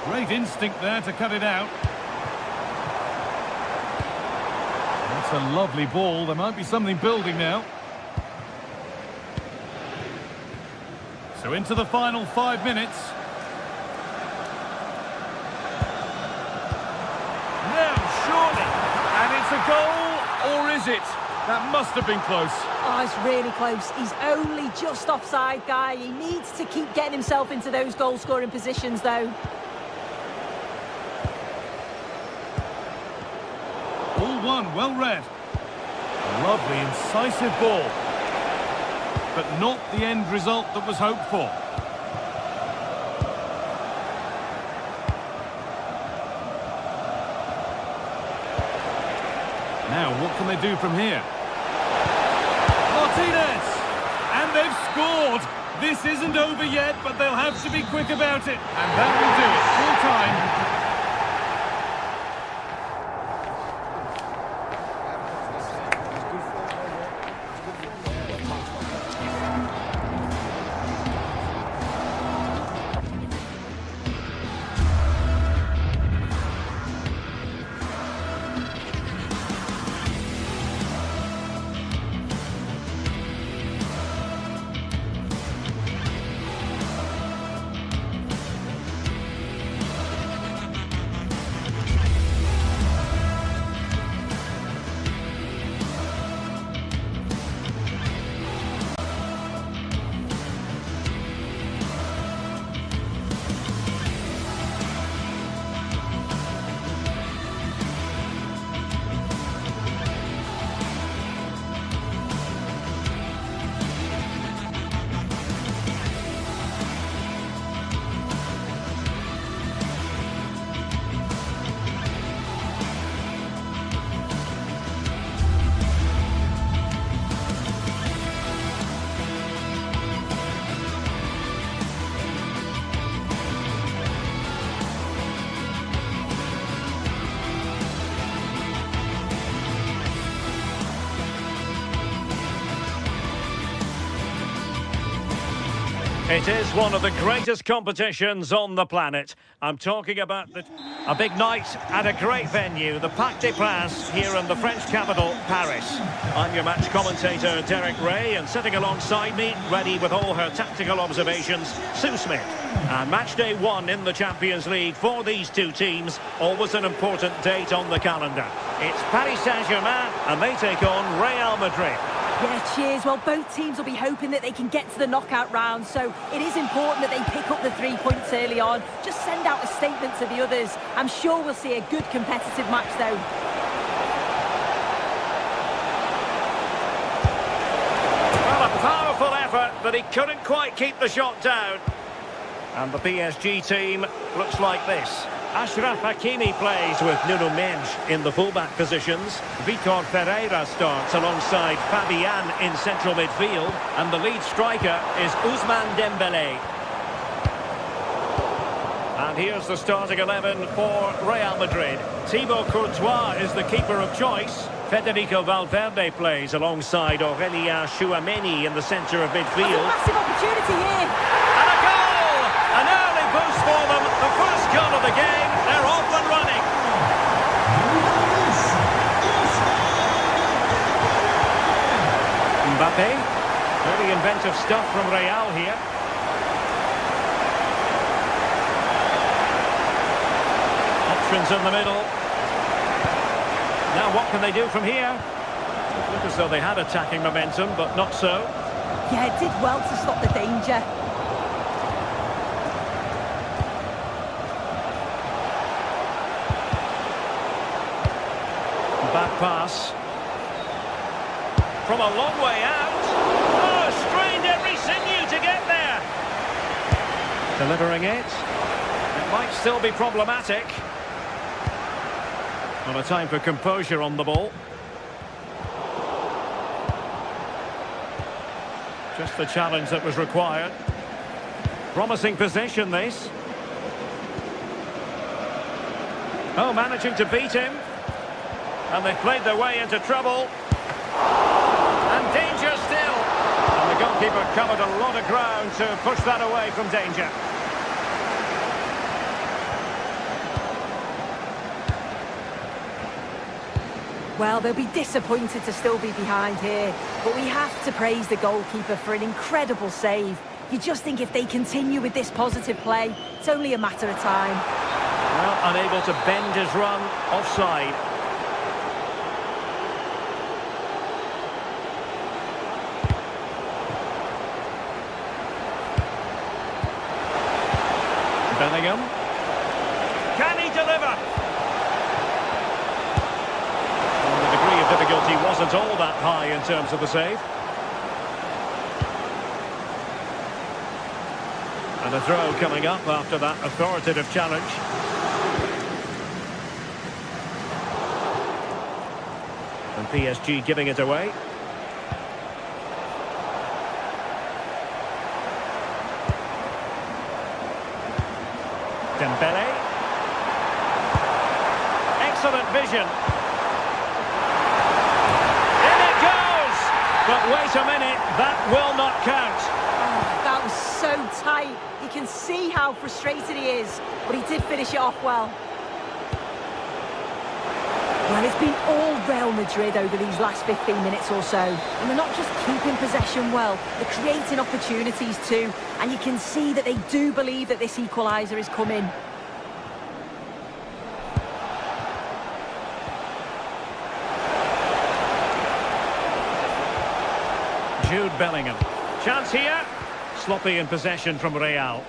Great instinct there to cut it out. That's a lovely ball. There might be something building now. So into the final 5 minutes. Now, surely. And it's a goal, or is it? That must have been close. Oh, it's really close. He's only just offside, guy. He needs to keep getting himself into those goal-scoring positions, though. All one, well read. Lovely, incisive ball. But not the end result that was hoped for. Now, what can they do from here? Martinez! And they've scored! This isn't over yet, but they'll have to be quick about it. And that will do it. Full time. It is one of the greatest competitions on the planet. I'm talking about a big night at a great venue, the Parc des Princes, here in the French capital, Paris. I'm your match commentator, Derek Ray, and sitting alongside me, ready with all her tactical observations, Sue Smith. And match day 1 in the Champions League for these two teams, always an important date on the calendar. It's Paris Saint-Germain, and they take on Real Madrid. Yeah, cheers. Well, both teams will be hoping that they can get to the knockout round, so it is important that they pick up the 3 points early on. Just send out a statement to the others. I'm sure we'll see a good competitive match, though. Well, a powerful effort, but he couldn't quite keep the shot down. And the PSG team looks like this. Achraf Hakimi plays with Nuno Mendes in the fullback positions. Vitor Ferreira starts alongside Fabian in central midfield. And the lead striker is Ousmane Dembélé. And here's the starting 11 for Real Madrid. Thibaut Courtois is the keeper of choice. Federico Valverde plays alongside Aurélien Tchouameni in the centre of midfield. That's a massive opportunity here. And a goal! An early boost for them. The first goal of the game. They're off and running. inventive stuff from Real here. Options in the middle. Now what can they do from here? It looked as though they had attacking momentum, but not so. Yeah, it did well to stop the danger. Back pass. From a long way out. Oh, strained every sinew to get there. Delivering it. It might still be problematic. Well, a time for composure on the ball. Just the challenge that was required. Promising possession, this. Oh, managing to beat him. And they've played their way into trouble. And danger still. And the goalkeeper covered a lot of ground to push that away from danger. Well, they'll be disappointed to still be behind here, but we have to praise the goalkeeper for an incredible save. You just think if they continue with this positive play, it's only a matter of time. Well, unable to bend his run, offside. Bellingham. Can he deliver? Well, the degree of difficulty wasn't all that high in terms of the save. And a throw coming up after that authoritative challenge. And PSG giving it away. Dembele. Excellent vision. In it goes! But wait a minute, that will not count. Oh, that was so tight. You can see how frustrated he is, but he did finish it off well. Well, it's been all Real Madrid over these last 15 minutes or so. And they're not just keeping possession well, they're creating opportunities too. And you can see that they do believe that this equaliser is coming. Jude Bellingham. Chance here. Sloppy in possession from Real.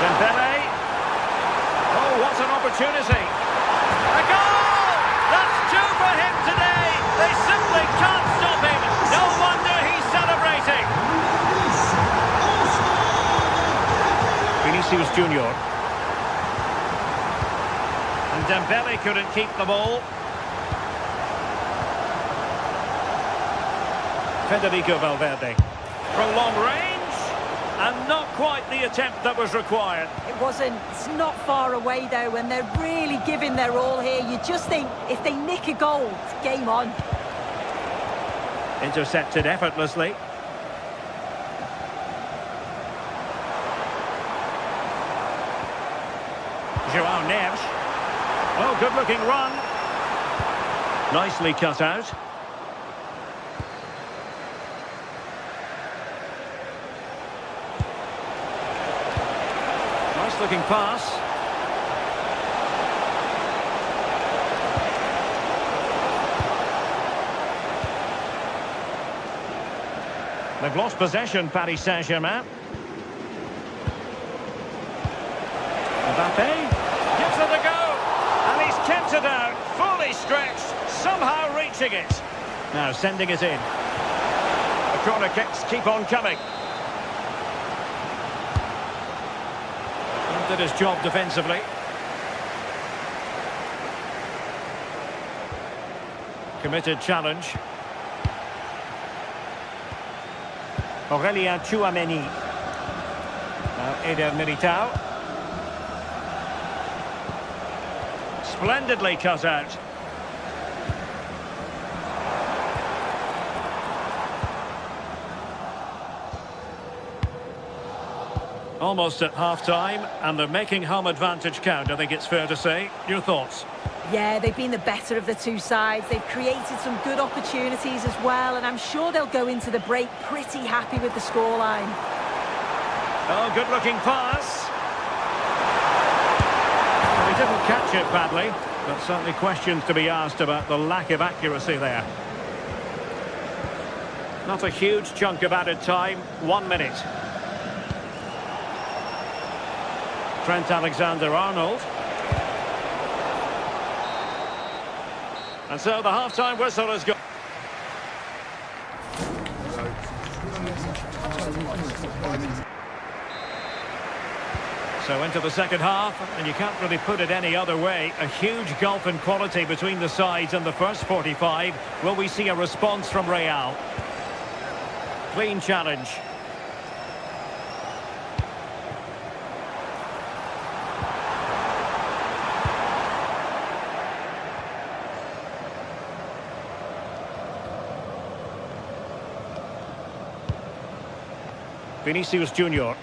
Dembele. Oh, what an opportunity. A goal! That's two for him today. They simply can't stop him. No wonder he's celebrating. Vinicius Junior. And Dembele couldn't keep the ball. Federico Valverde. From long range, and not quite the attempt that was required. It wasn't. It's not far away though, and they're really giving their all here. You just think if they nick a goal, it's game on. Intercepted effortlessly. João Neves. Oh, good-looking run. Nicely cut out. Nice-looking pass. They've lost possession, Paris Saint-Germain. Mbappe gives it a go. And he's kept it out, fully stretched, somehow reaching it. Now sending it in. The corner kicks keep on coming. Did his job defensively. Committed challenge. Aurélien Tchouameni. Now Eder Militao. Splendidly cut out. Almost at half-time, and they're making home advantage count, I think it's fair to say. Your thoughts? Yeah, they've been the better of the two sides. They've created some good opportunities as well, and I'm sure they'll go into the break pretty happy with the scoreline. Oh, good-looking pass. Well, he didn't catch it badly, but certainly questions to be asked about the lack of accuracy there. Not a huge chunk of added time, 1 minute. Trent Alexander-Arnold. And so the half-time whistle has gone. So into the second half, and you can't really put it any other way. A huge gulf in quality between the sides in the first 45. Will we see a response from Real? Clean challenge. Vinicius Junior.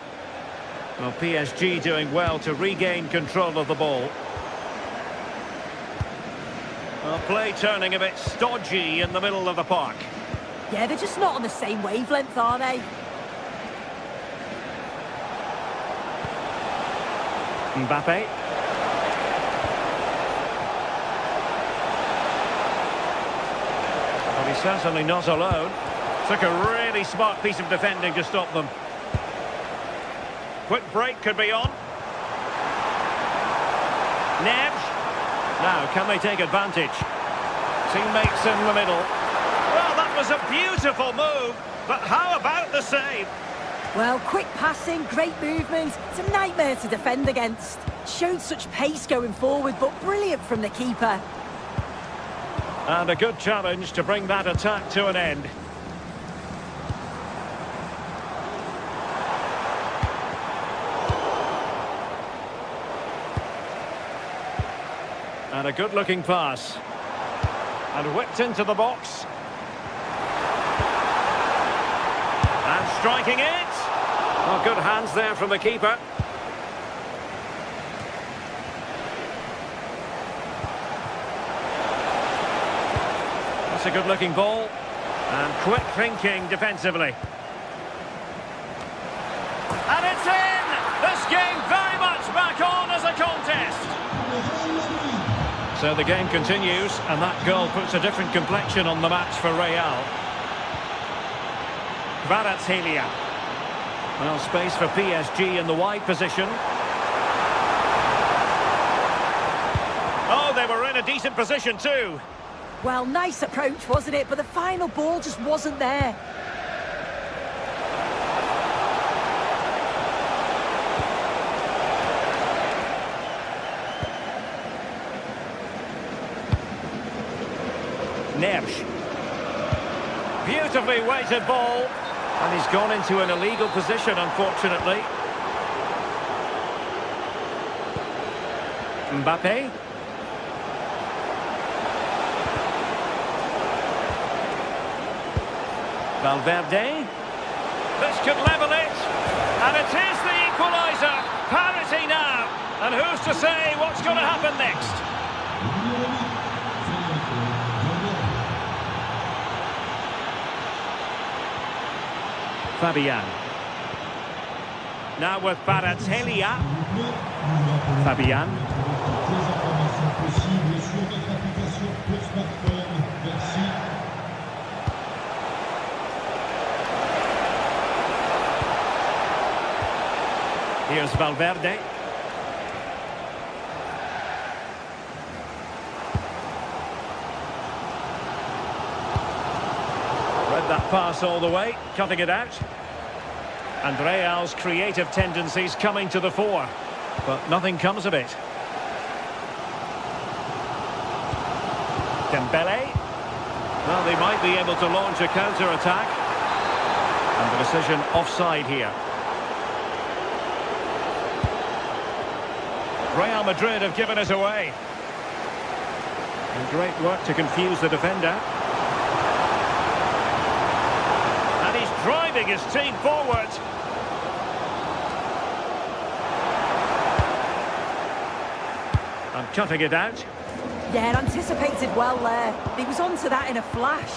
Well, PSG doing well to regain control of the ball. Well, play turning a bit stodgy in the middle of the park. Yeah, they're just not on the same wavelength, are they? Mbappe. Well, he's certainly not alone. Took a really smart piece of defending to stop them. Quick break could be on. Neves. Now, can they take advantage? Teammates in the middle. Well, that was a beautiful move, but how about the save? Well, quick passing, great movement. It's a nightmare to defend against. Showed such pace going forward, but brilliant from the keeper. And a good challenge to bring that attack to an end. And a good-looking pass. And whipped into the box. And striking it. Oh, good hands there from the keeper. That's a good-looking ball. And quick thinking defensively. And it's in! This game very much back on as a contest. So the game continues, and that goal puts a different complexion on the match for Real. Kvaratskhelia. Well, space for PSG in the wide position. Oh, they were in a decent position too. Well, nice approach, wasn't it? But the final ball just wasn't there. Neves. Beautifully weighted ball. And he's gone into an illegal position, unfortunately. Mbappe. Valverde. This could level it. And it is the equaliser. Parity now. And who's to say what's going to happen next? Fabian. Now with Kvaratskhelia. Fabian. Here's Valverde. Read that pass all the way, cutting it out. And Real's creative tendencies coming to the fore. But nothing comes of it. Dembele. Well, they might be able to launch a counter-attack. And the decision offside here. Real Madrid have given it away. And great work to confuse the defender. And he's driving his team forward. And cutting it out. Yeah, anticipated well there. He was onto that in a flash.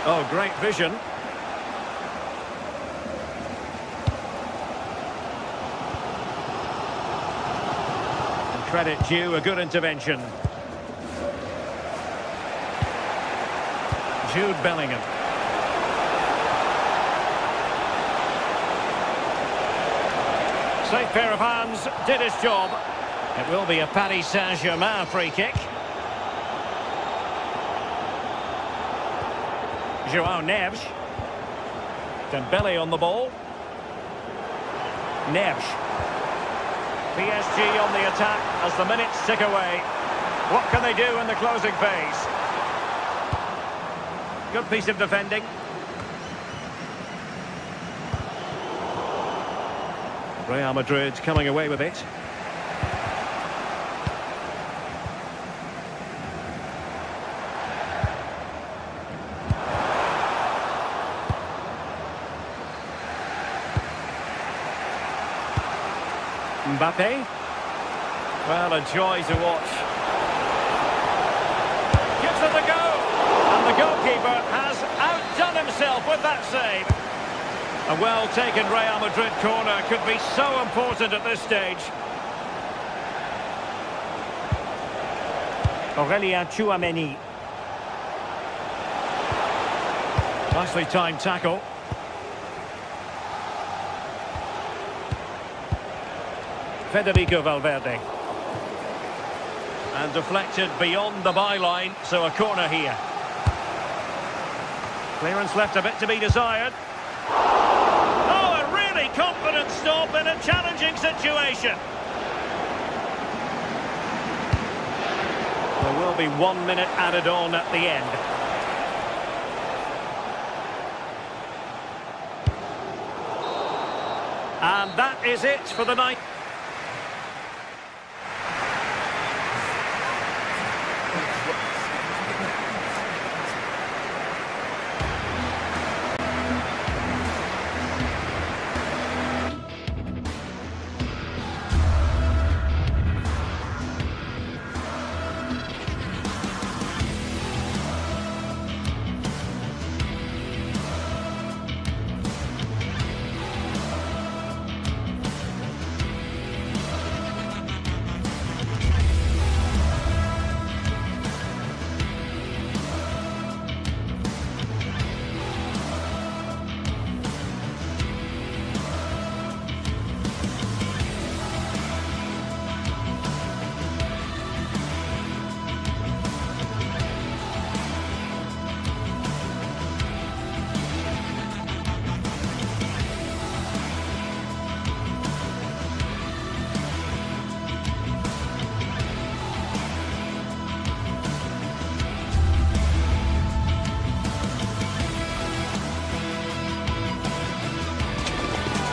Oh, great vision. Credit due, a good intervention. Jude Bellingham. Safe pair of hands, did his job. It will be a Paris Saint-Germain free kick. João Neves. Dembele on the ball. Neves. PSG on the attack as the minutes tick away. What can they do in the closing phase? Good piece of defending. Real Madrid coming away with it. Mbappe. Well, a joy to watch. Gives it a go. And the goalkeeper has outdone himself with that save. A well-taken Real Madrid corner could be so important at this stage. Aurelien Tchouameni. Nicely timed tackle. Federico Valverde. And deflected beyond the byline, so a corner here. Clearance left a bit to be desired. Oh, a really confident stop in a challenging situation. There will be 1 minute added on at the end. And that is it for the night.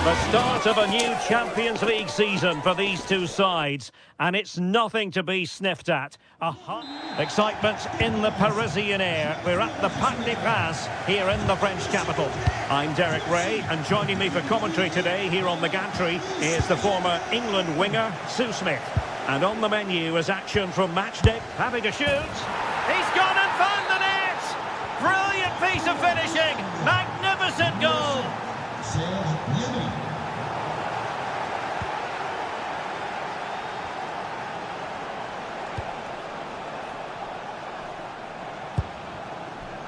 The start of a new Champions League season for these two sides, and it's nothing to be sniffed at. Excitement in the Parisian air. We're at the Parc des Princes here in the French capital. I'm Derek Ray, and joining me for commentary today here on the gantry is the former England winger, Sue Smith. And on the menu is action from match day. Happy to shoot. He's gone and found the net! Brilliant piece of finishing! Magnificent goal!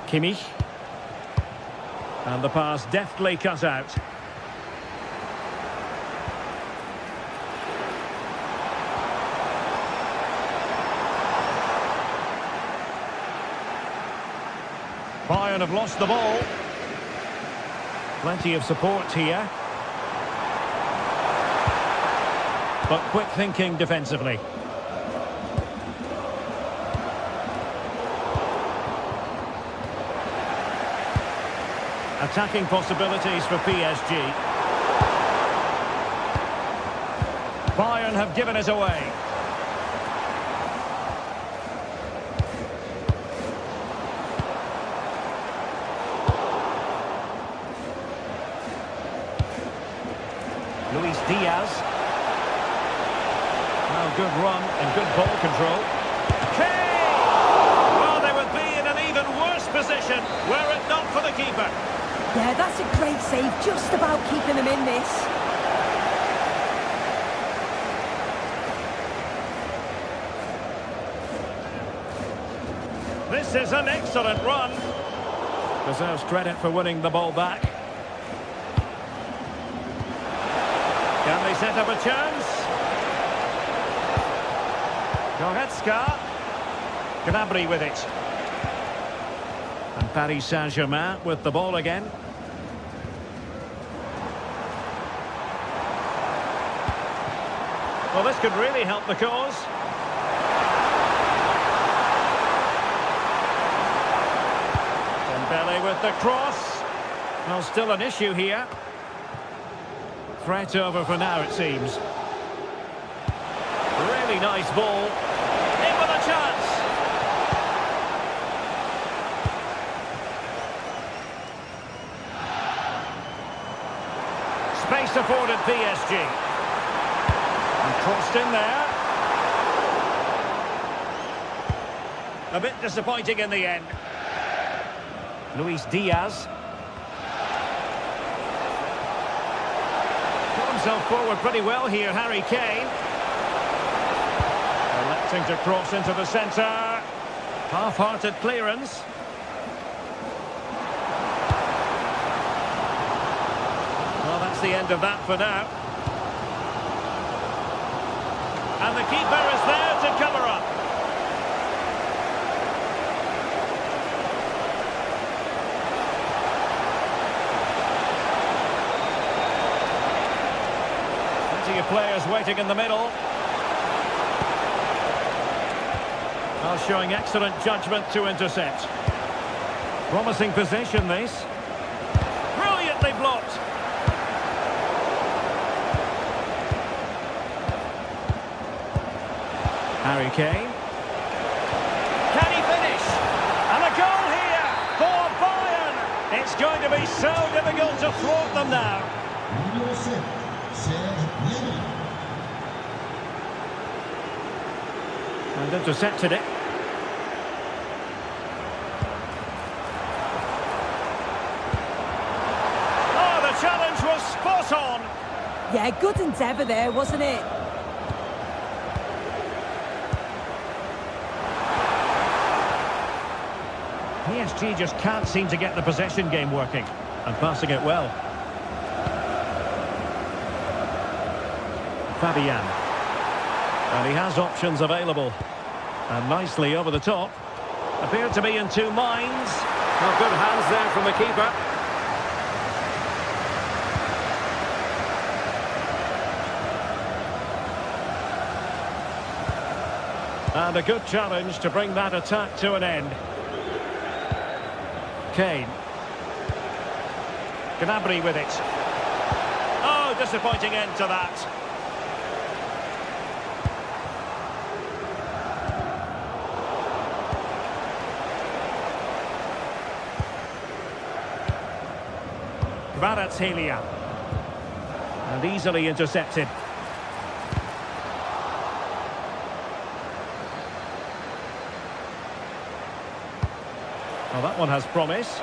Kimmich. And the pass deftly cut out. Bayern have lost the ball. Plenty of support here. But quick thinking defensively. Attacking possibilities for PSG. Bayern have given it away. Luis Diaz. Well, good run and good ball control. Kane! Well, they would be in an even worse position were it not for the keeper. Yeah, that's a great save, just about keeping them in this. This is an excellent run. Deserves credit for winning the ball back. Can they set up a chance? Goretzka. Gnabry with it. And Paris Saint-Germain with the ball again. Well, this could really help the cause. Dembele with the cross. Well, still an issue here. Threat over for now, it seems. Really nice ball. In with a chance. Space afforded PSG. And crossed in there. A bit disappointing in the end. Luis Diaz. Put himself forward pretty well here, Harry Kane. Electing to cross into the centre. Half-hearted clearance. Well, that's the end of that for now. And the keeper is there to cover up. Plenty of players waiting in the middle. Well, showing excellent judgment to intercept. Promising position, this. Brilliantly blocked. Harry Kane. Can he finish? And a goal here for Bayern. It's going to be so difficult to thwart them now. And intercepted it. Oh, the challenge was spot on. Yeah, good endeavour there, wasn't it? PSG just can't seem to get the possession game working, and passing it well. Fabian. And he has options available. And nicely over the top. Appeared to be in two minds. Well, good hands there from the keeper. And a good challenge to bring that attack to an end. Kane. Gnabry with it. Oh, disappointing end to that. Kvaratskhelia. And easily intercepted. Well, that one has promise.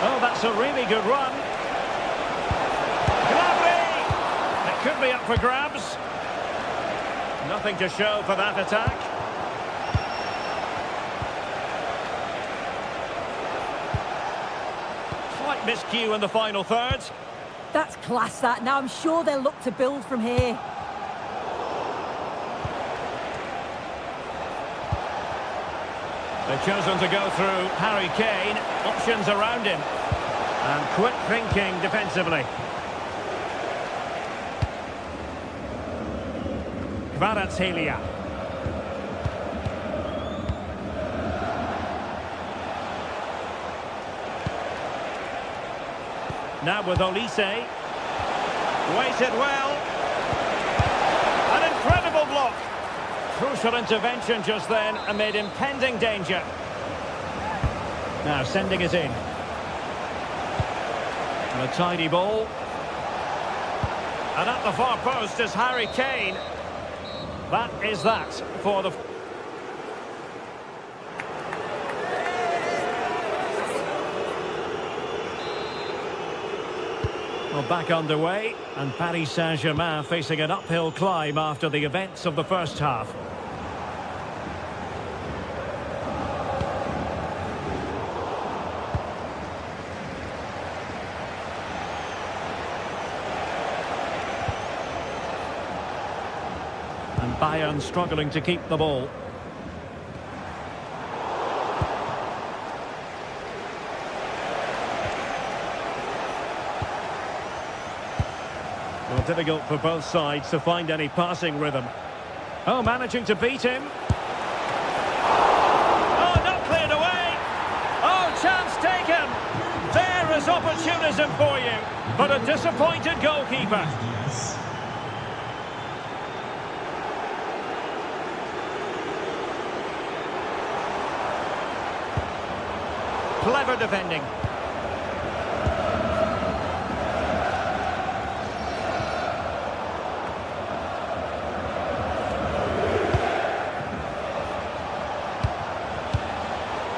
Oh, that's a really good run. Gnabry! It could be up for grabs. Nothing to show for that attack. Slight miscue in the final third. That's class, that. Now I'm sure they'll look to build from here. They've chosen to go through Harry Kane. Options around him. And quick thinking defensively. Kvaratskhelia. Now with Olise. Waited well. An incredible block. Crucial intervention just then amid impending danger. Now sending it in. And a tidy ball. And at the far post is Harry Kane. That is that for the... Well, back underway, and Paris Saint-Germain facing an uphill climb after the events of the first half. And Bayern struggling to keep the ball. Well, difficult for both sides to find any passing rhythm. Oh, managing to beat him. Oh, not cleared away. Oh, chance taken. There is opportunism for you, but a disappointed goalkeeper. Clever defending.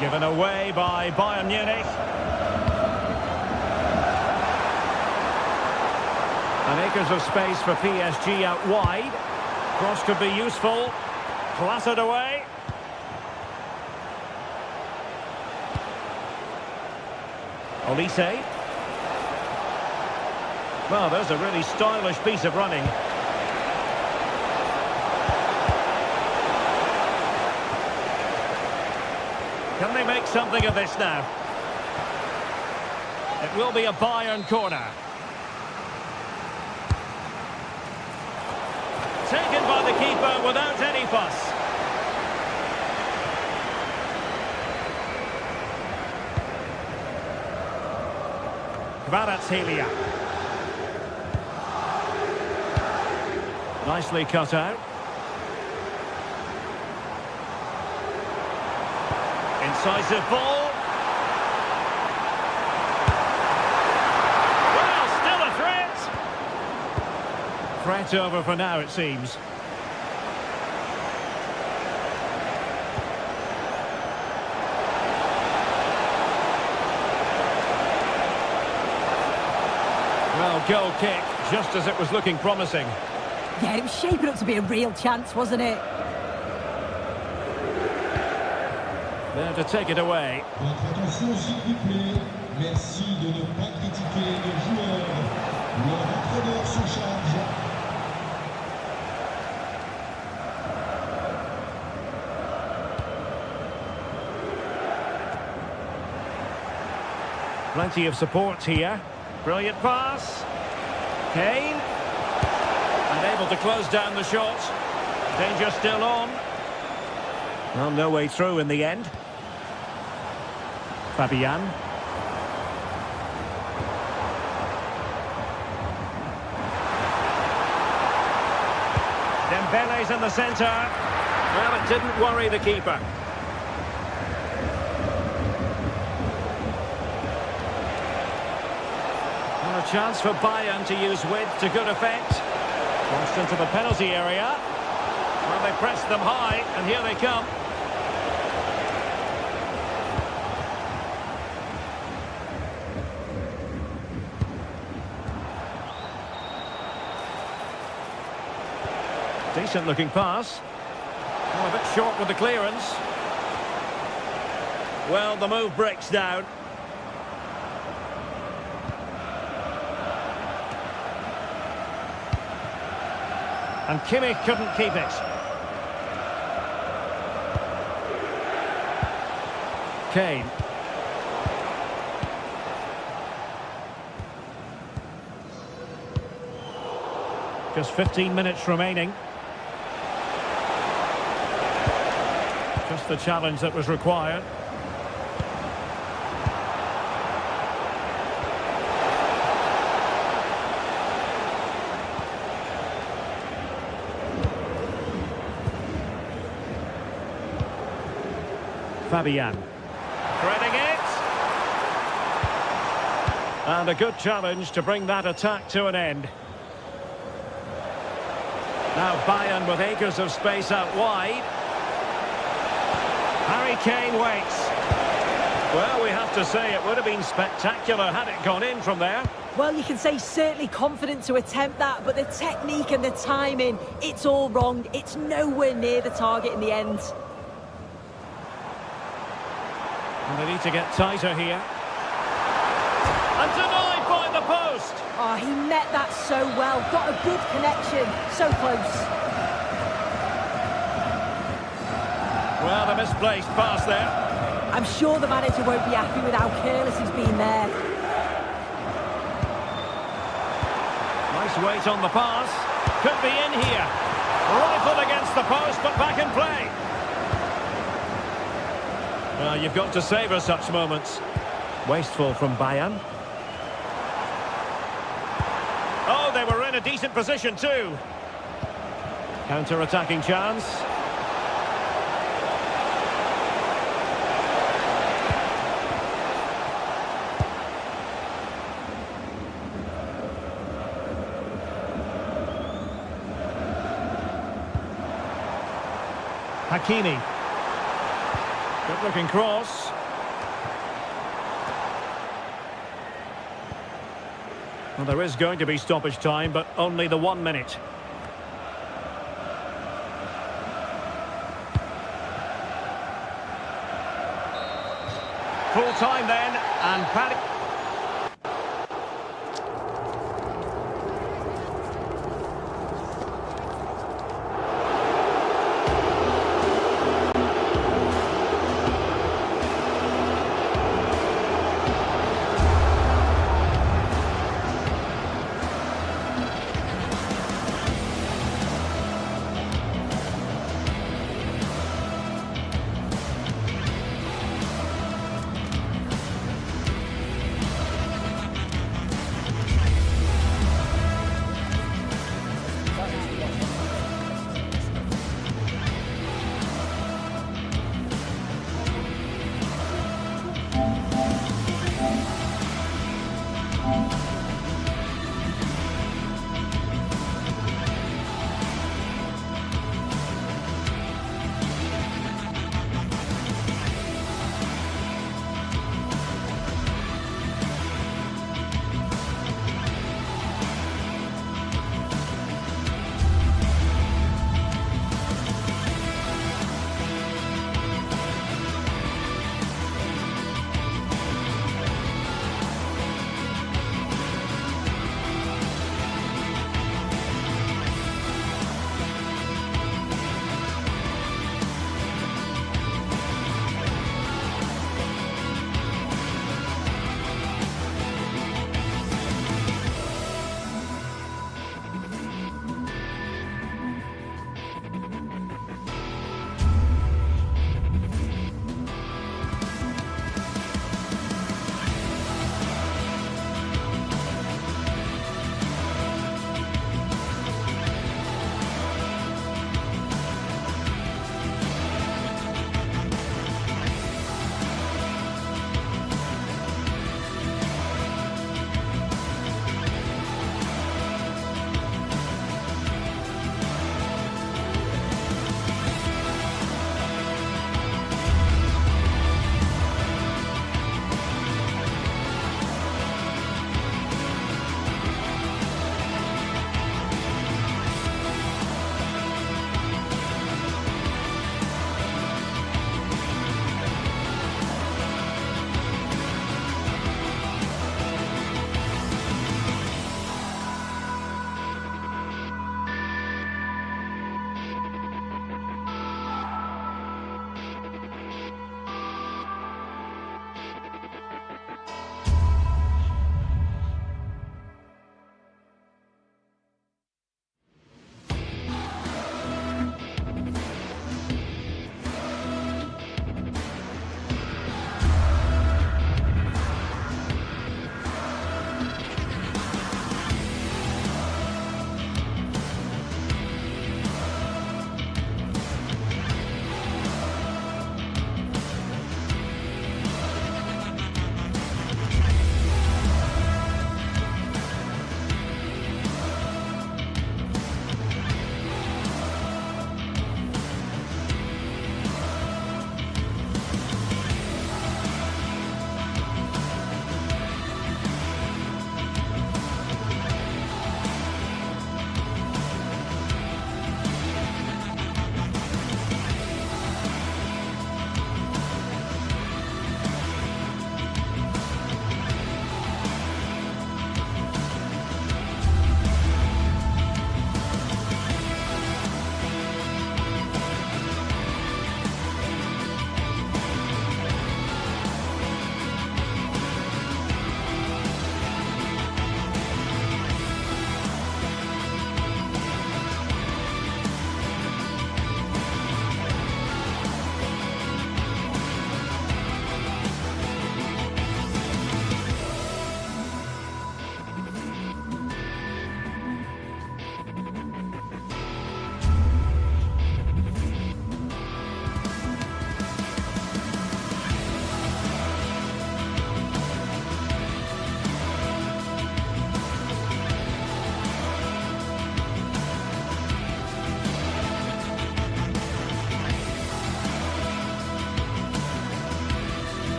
Given away by Bayern Munich. And acres of space for PSG out wide. Cross could be useful. Clattered away. Olise. Well, there's a really stylish piece of running. Can they make something of this now? It will be a Bayern corner. Taken by the keeper without any fuss. Kvaratskhelia. Nicely cut out. Incisive ball. Well, still a threat. Threat over for now, it seems. Well, goal kick, just as it was looking promising. Yeah, it was shaping up to be a real chance, wasn't it? There to take it away. Votre attention, s'il vous plaît. Merci de ne pas critiquer les joueurs. Leur entraîneur s'en charge. Plenty of support here. Brilliant pass. Kane. And able to close down the shot. Danger still on. Well, no way through in the end. Fabian. Dembele's in the centre. Well, it didn't worry the keeper. And a chance for Bayern to use width to good effect. Crossed into the penalty area. Well, they pressed them high, and here they come. Decent looking pass. Oh, a bit short with the clearance. Well, the move breaks down. And Kimmich couldn't keep it. Kane. Just 15 minutes remaining. Just the challenge that was required. Fabian. Threading it. And a good challenge to bring that attack to an end. Now Bayern with acres of space out wide. Harry Kane waits. Well, we have to say it would have been spectacular had it gone in from there. Well, you can say certainly confident to attempt that, but the technique and the timing, it's all wrong. It's nowhere near the target in the end. And they need to get tighter here. And denied by the post. Oh, he met that so well. Got a good connection. So close. Well, a misplaced pass there. I'm sure the manager won't be happy with how careless he's been there. Nice weight on the pass. Could be in here. Rifled against the post, but back in play. Well, you've got to savour such moments. Wasteful from Bayern. Oh, they were in a decent position too. Counter-attacking chance. Hakimi. Good looking cross. Well, there is going to be stoppage time, but only the 1 minute. Full time then, and Paddy.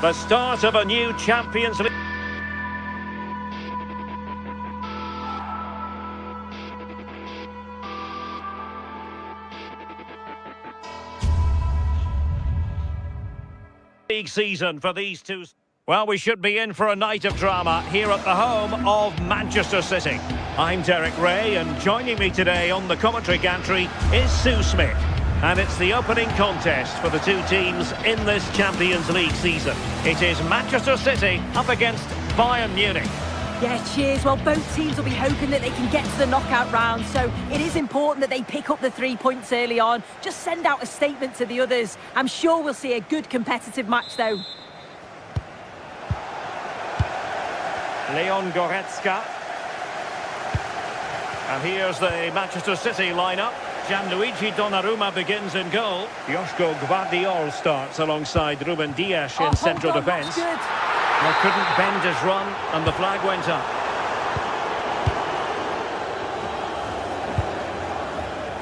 The start of a new Champions League. League season for these two. Well, we should be in for a night of drama here at the home of Manchester City. I'm Derek Ray, and joining me today on the commentary gantry is Sue Smith. And it's the opening contest for the two teams in this Champions League season. It is Manchester City up against Bayern Munich. Yeah, cheers. Well, both teams will be hoping that they can get to the knockout round, so it is important that they pick up the 3 points early on. Just send out a statement to the others. I'm sure we'll see a good competitive match, though. Leon Goretzka. And here's the Manchester City lineup. Gianluigi Donnarumma begins in goal. Joško Gvardiol starts alongside Ruben Dias in central defence. Well, couldn't bend his run, and the flag went up.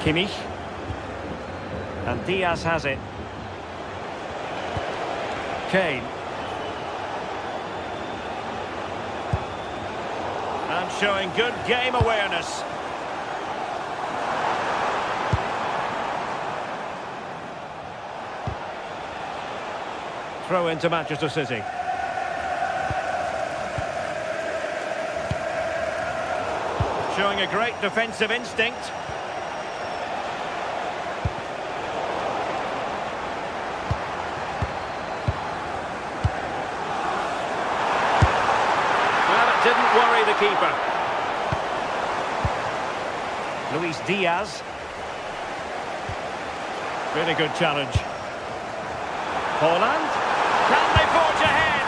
Kimmich. And Diaz has it. Kane. And showing good game awareness. Throw into Manchester City. Showing a great defensive instinct. Well, it didn't worry the keeper. Luis Diaz. Really good challenge. Holland. Can they forge ahead?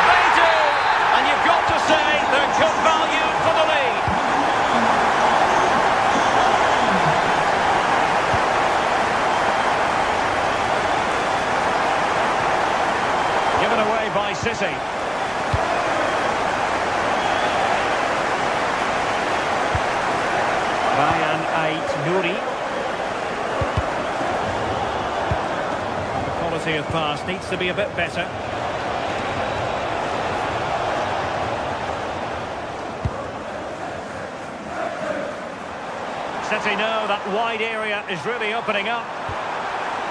They do! And you've got to say they're good value for the lead. Given away by City. Ryan Ait-Nouri. Of pass needs to be a bit better. City know that wide area is really opening up,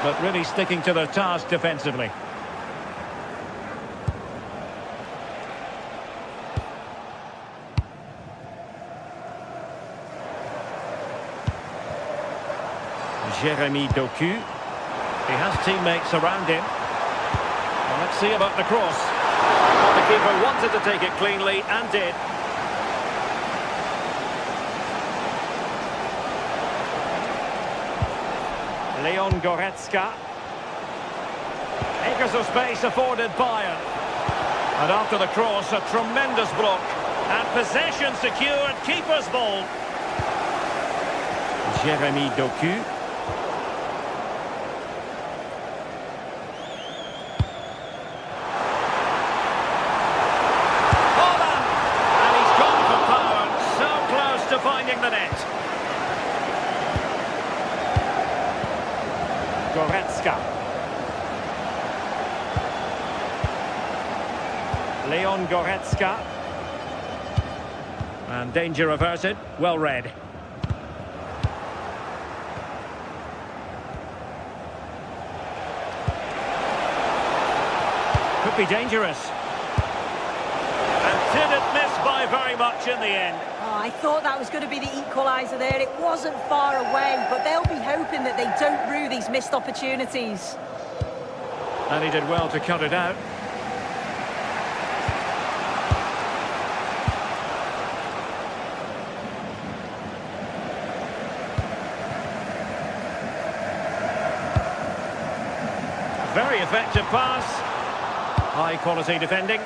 but really sticking to their task defensively. Jeremy Doku. He has teammates around him. Well, let's see about the cross. Well, the keeper wanted to take it cleanly and did. Leon Goretzka. Acres of space afforded Bayern. And after the cross, a tremendous block. And possession secured, keeper's ball. Jeremy Doku. Finding the net. Goretzka. Leon Goretzka. And danger averted. Well read. Could be dangerous. And did it miss by very much in the end? I thought that was going to be the equaliser there. It wasn't far away, but they'll be hoping that they don't rue these missed opportunities. And he did well to cut it out. Very effective pass. High quality defending.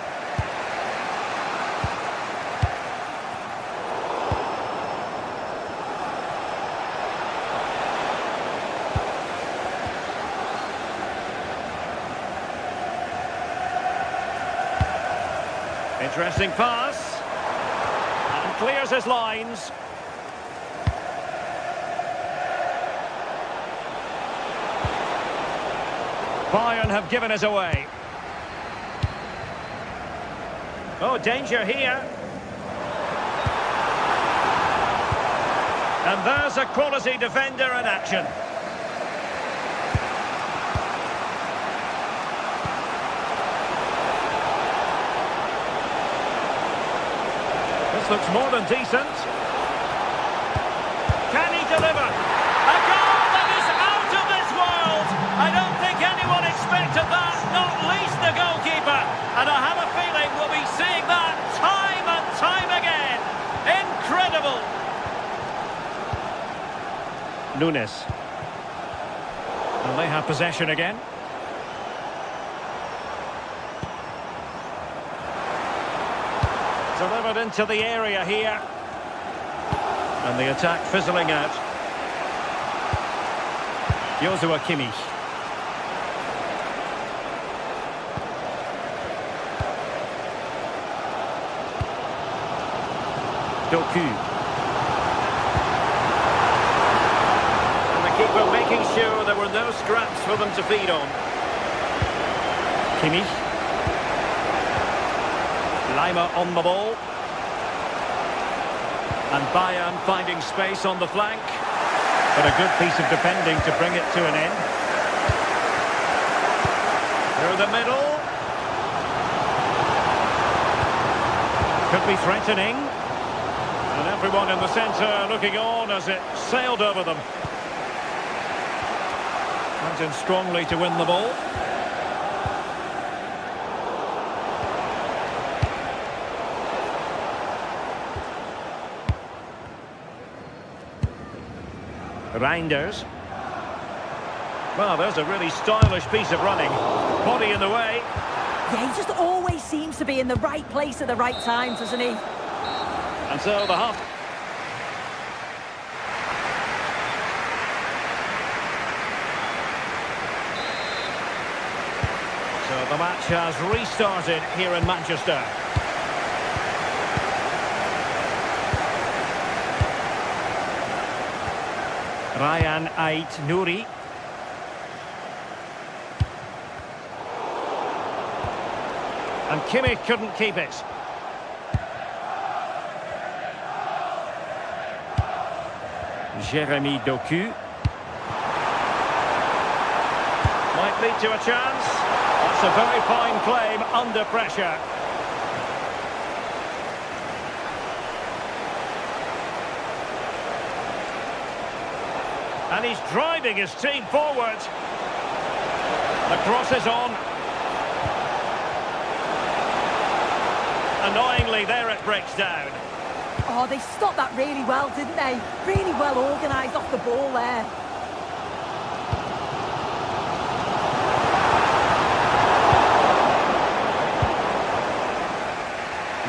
Interesting pass. And clears his lines. Bayern have given us away. Oh, danger here. And there's a quality defender in action. This looks more than decent. Can he deliver? A goal that is out of this world! I don't think anyone expected that, not least the goalkeeper. And I have a feeling we'll be seeing that time and time again. Incredible! Nunes. And they have possession again. Delivered into the area here. And the attack fizzling out. Joshua Kimmich. Doku. And the keeper making sure there were no scraps for them to feed on. Kimmich. Lima on the ball. And Bayern finding space on the flank. But a good piece of defending to bring it to an end. Through the middle. Could be threatening. And everyone in the centre looking on as it sailed over them. Went in strongly to win the ball. Reinders. Well, there's a really stylish piece of running. Body in the way. Yeah, he just always seems to be in the right place at the right time, doesn't he? And so the half. So the match has restarted here in Manchester. Ryan Ait Nouri. And Kimmich couldn't keep it. Jeremy Doku. Might lead to a chance. That's a very fine claim under pressure. And he's driving his team forward. The cross is on. Annoyingly, there it breaks down. Oh, they stopped that really well, didn't they? Really well organised off the ball there.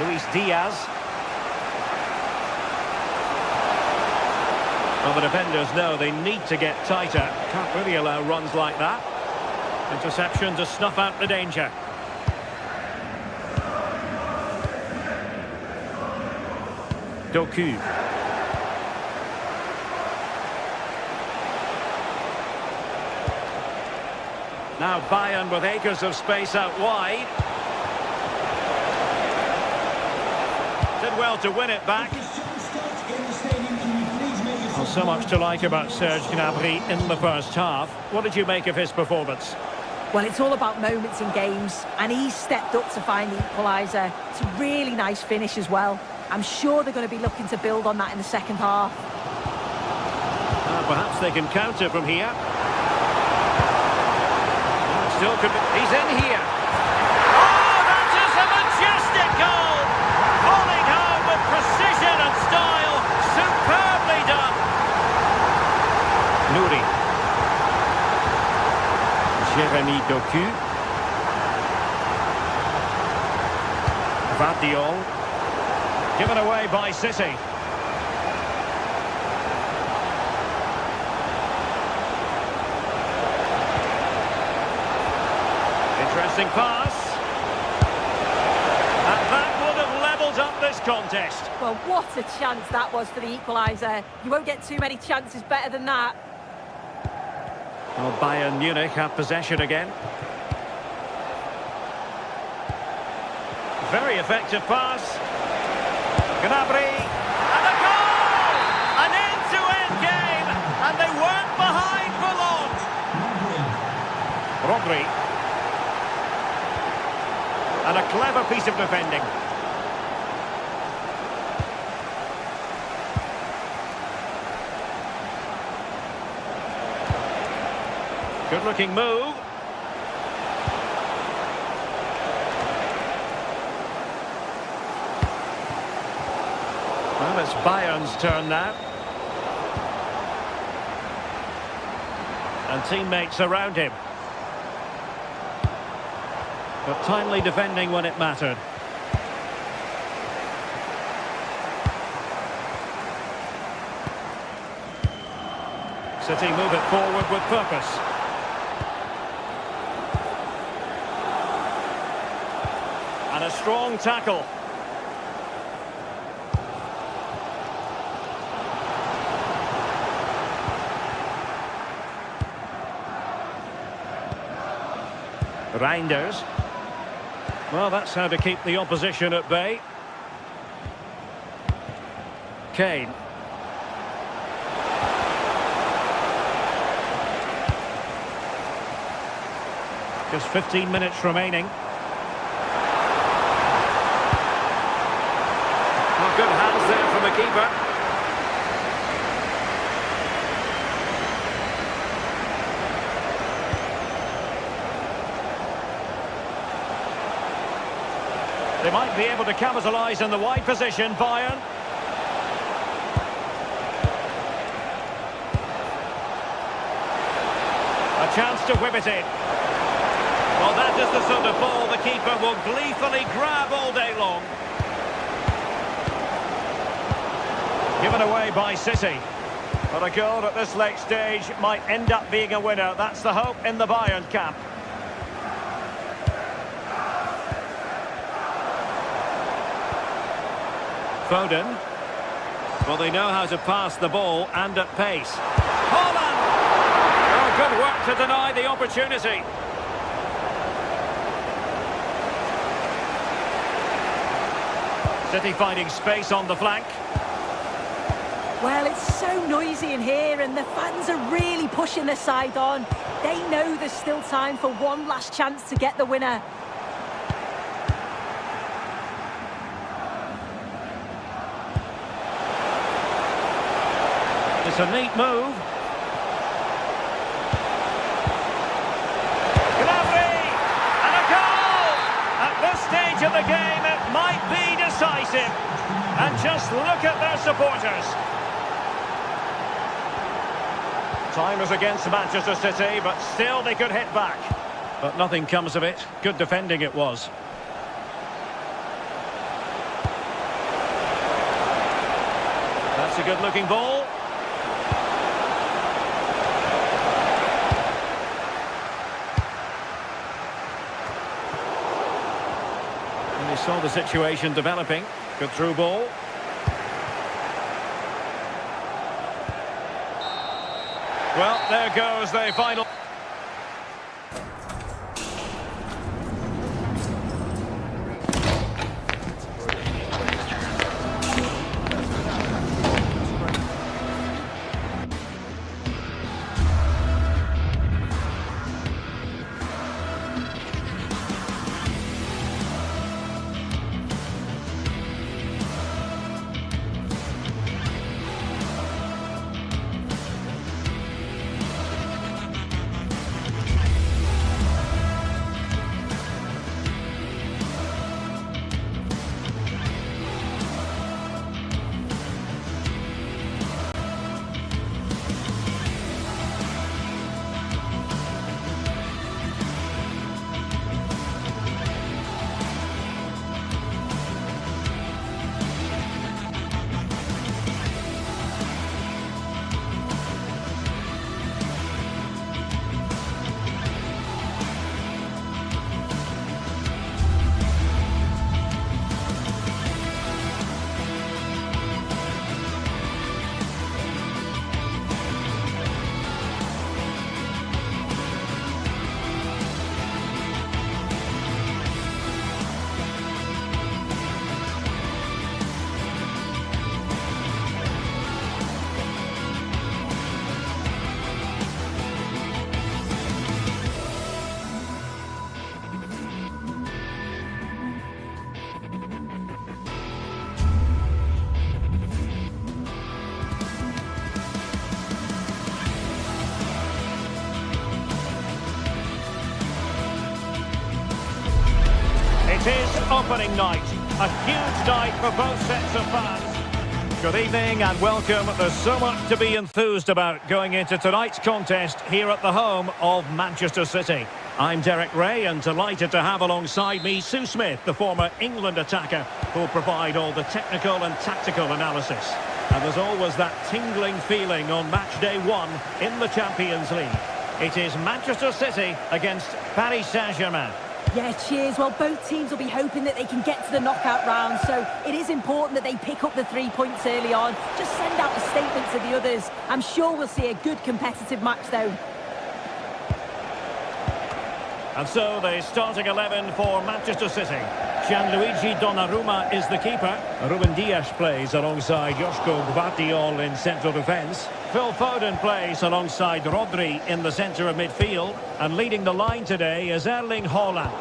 Luis Diaz. Well, the defenders know they need to get tighter. Can't really allow runs like that. Interception to snuff out the danger. Doku. Now Bayern with acres of space out wide. Did well to win it back. Well, so much to like about Serge Gnabry in the first half. What did you make of his performance? Well, it's all about moments in games, and he's stepped up to find the equaliser. It's a really nice finish as well. I'm sure they're going to be looking to build on that in the second half. Perhaps they can counter from here. Still could be. He's in here. Oh, that is a majestic goal! Falling home with precision and style. Superbly done. Nouri. Jeremy Doku. Vardiol. Given away by City. Interesting pass. And that would have levelled up this contest. Well, what a chance that was for the equaliser. You won't get too many chances better than that. Well, Bayern Munich have possession again. Very effective pass. Gnabry. And a goal! An end-to-end game. And they weren't behind for long. Rodri. And a clever piece of defending. Good-looking move. Well, it's Bayern's turn now. And teammates around him. But timely defending when it mattered. City move it forward with purpose. And a strong tackle. Reinders. Well, that's how to keep the opposition at bay. Kane. Just 15 minutes remaining. Well, good hands there from the keeper. They might be able to capitalise in the wide position, Bayern. A chance to whip it in. Well, that is the sort of ball the keeper will gleefully grab all day long. Given away by City. But a goal at this late stage might end up being a winner. That's the hope in the Bayern camp. Foden. Well, they know how to pass the ball and at pace. Holland! Oh, good work to deny the opportunity. City finding space on the flank. Well, it's so noisy in here and the fans are really pushing their side on. They know there's still time for one last chance to get the winner. It's a neat move. Gnabry! And a goal! At this stage of the game, it might be decisive. And just look at their supporters. Time is against Manchester City, but still they could hit back. But nothing comes of it. Good defending it was. That's a good-looking ball. Saw the situation developing. Good through ball. Well, there goes the final. is opening night. A huge night for both sets of fans. Good evening and welcome. There's so much to be enthused about going into tonight's contest here at the home of Manchester City. I'm Derek Ray and delighted to have alongside me Sue Smith, the former England attacker, who'll provide all the technical and tactical analysis. And there's always that tingling feeling on match day one in the Champions League. It is Manchester City against Paris Saint-Germain. Yeah, cheers. Well, both teams will be hoping that they can get to the knockout round, so it is important that they pick up the 3 points early on. Just send out a statement to the others. I'm sure we'll see a good competitive match, though. And so the starting 11 for Manchester City. Gianluigi Donnarumma is the keeper. Ruben Dias plays alongside Joško Gvardiol in central defence. Phil Foden plays alongside Rodri in the centre of midfield. And leading the line today is Erling Haaland.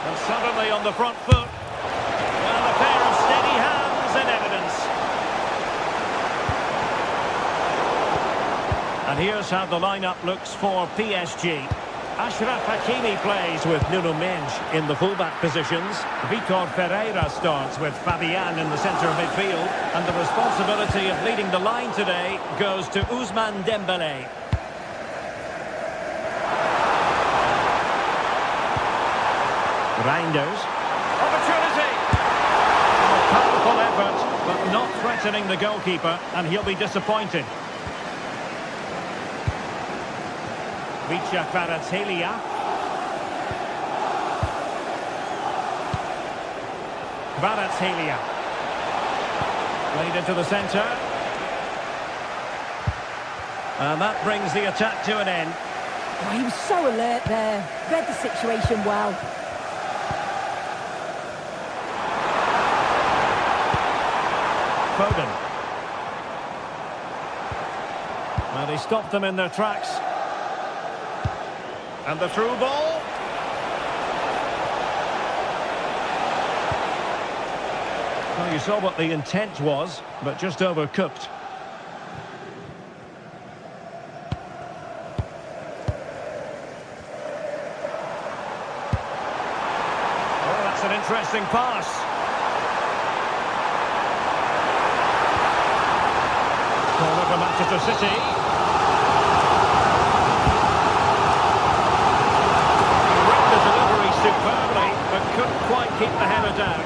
And suddenly on the front foot. Well, a pair of steady hands in evidence. And here's how the lineup looks for PSG. Achraf Hakimi plays with Nuno Mendes in the fullback positions. Vitor Ferreira starts with Fabian in the centre of midfield. And the responsibility of leading the line today goes to Ousmane Dembélé. Reinders. Opportunity! A powerful effort, but not threatening the goalkeeper, and he'll be disappointed. Vicha Kvaratskhelia. Kvaratskhelia. Played into the centre. And that brings the attack to an end. Oh, he was so alert there. Read the situation well. Foden. Well, he stopped them in their tracks. And the through ball. Well, you saw what the intent was, but just overcooked. Oh, that's an interesting pass. Corner for Manchester City. Superbly, but couldn't quite keep the header down.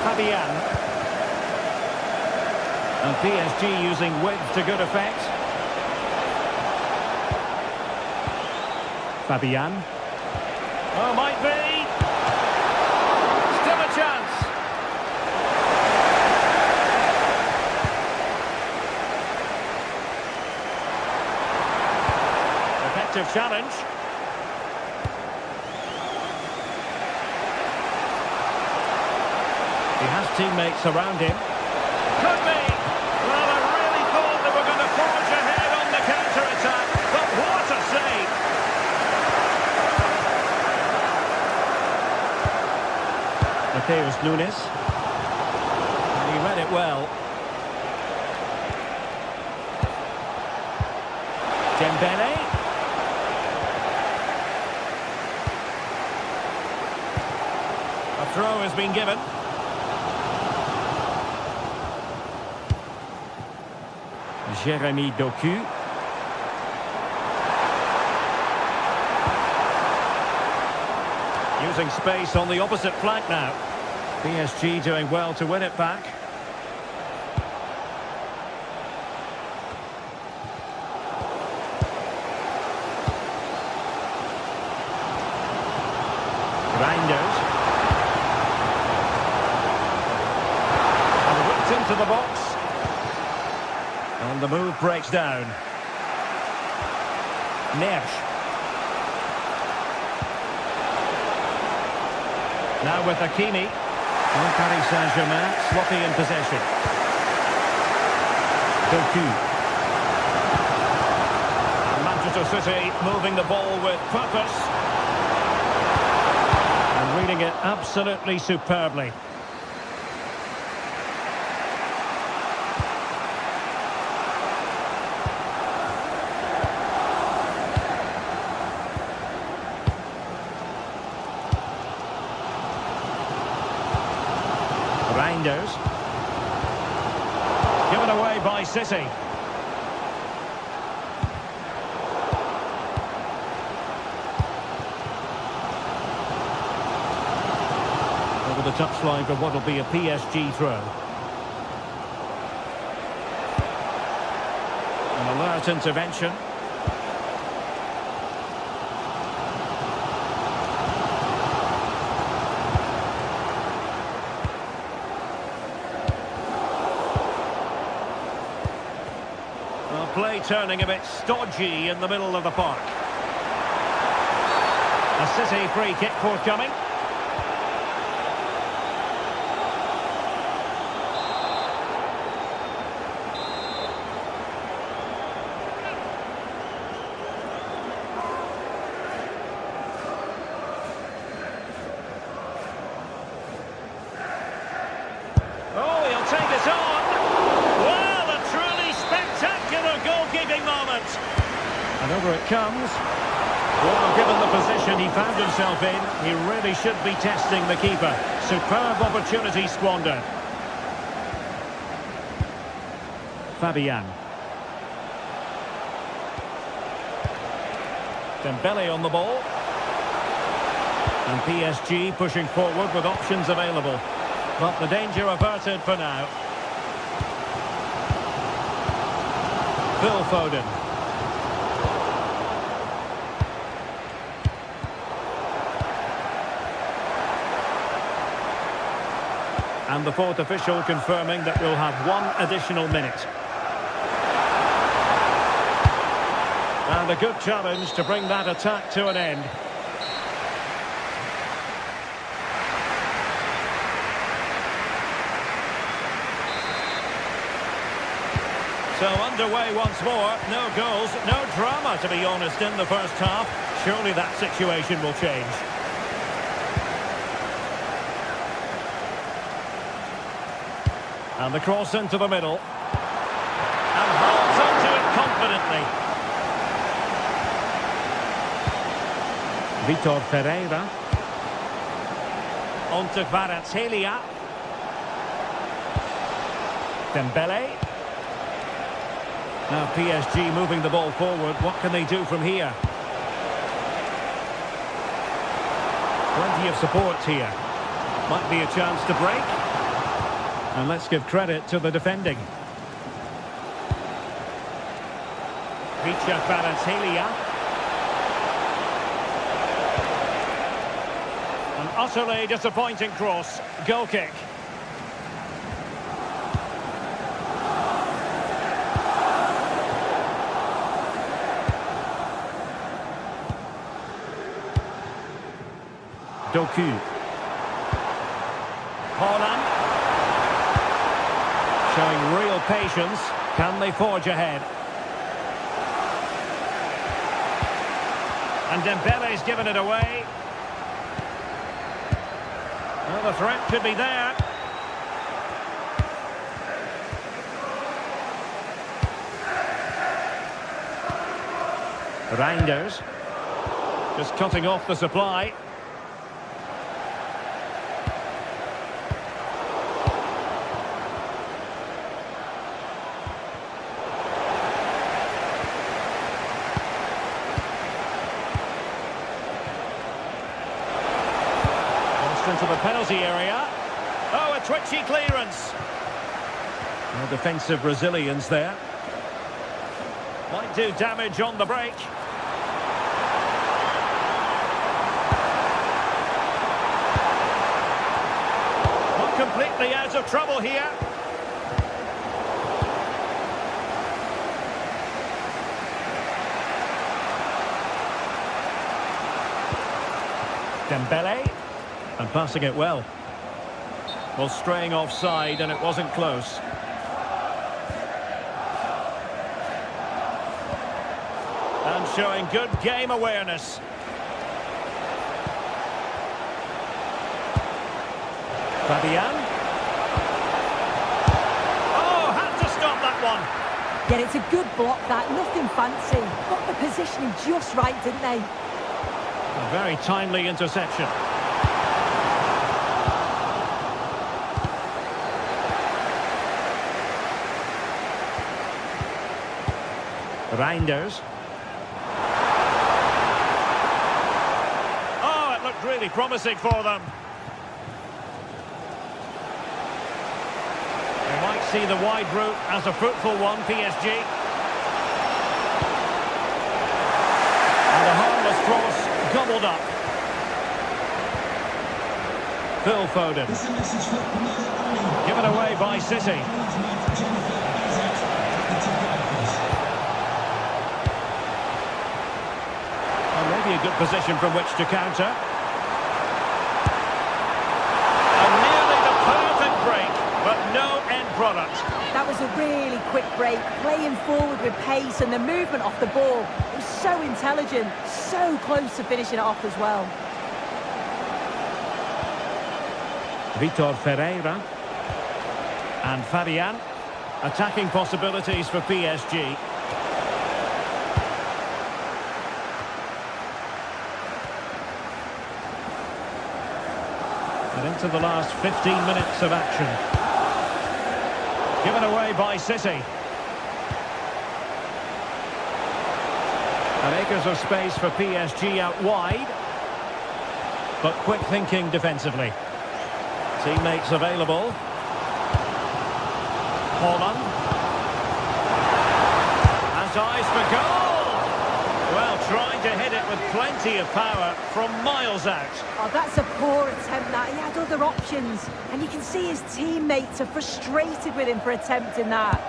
Fabian. And PSG using width to good effect. Fabian. Oh, might be. Still a chance. Challenge. He has teammates around him. Could be. Well, I really thought they were going to forge ahead on the counter-attack, but what a save! Mateus Nunes. And he read it well. Dembélé. Throw has been given. Jeremy Doku. Using space on the opposite flank now. PSG doing well to win it back. Reinders. Into the box. And the move breaks down. Neres. Now with Hakimi. And Paris Saint-Germain sloppy in possession. Doku. And Manchester City moving the ball with purpose. And reading it absolutely superbly. by City. Over the touchline for what will be a PSG throw. An alert intervention. Well, play turning a bit stodgy in the middle of the park. A City free kick forthcoming. Oh, he'll take it on. Well, a truly spectacular goalkeeping moment. And over it comes. Well, given the position he found himself in, he really should be testing the keeper. Superb opportunity squandered. Fabian. Dembele on the ball. And PSG pushing forward with options available. But the danger averted for now. Phil Foden. And the fourth official confirming that we'll have one additional minute. And a good challenge to bring that attack to an end. So underway once more, no goals, no drama to be honest in the first half. Surely that situation will change. And the cross into the middle. And holds onto it confidently. Vitor Pereira. Onto Kvaratskhelia. Dembele. Now PSG moving the ball forward. What can they do from here? Plenty of support here. Might be a chance to break. And let's give credit to the defending. Vitor Kvaratskhelia. An utterly disappointing cross. Goal kick. Doku. Haaland. Showing real patience. Can they forge ahead? And Dembele's given it away. Well, the threat could be there. Reinders. Just cutting off the supply. Into the penalty area. Oh, a twitchy clearance. No defensive resilience there. Might do damage on the break. Not completely out of trouble here. Dembele. And passing it well. Well, straying offside, and it wasn't close. And showing good game awareness. Fabian. Oh, had to stop that one. Yeah, it's a good block, that. Nothing fancy. Got the positioning just right, didn't they? A very timely interception. Reinders. Oh, it looked really promising for them. They might see the wide route as a fruitful one, PSG. And a harmless cross, gobbled up. Phil Foden. Given away by City. Well, maybe a good position from which to counter. And nearly the perfect break, but no end product. That was a really quick break, playing forward with pace, and the movement off the ball. It was so intelligent, so close to finishing it off as well. Vitor Ferreira. And Fabian. Attacking possibilities for PSG. And into the last 15 minutes of action. Given away by City. And acres of space for PSG out wide. But quick thinking defensively. Teammates available. Holland. Has eyes for goal. Well, trying to hit it with plenty of power from miles out. Oh, that's a poor attempt, that. He had other options. And you can see his teammates are frustrated with him for attempting that.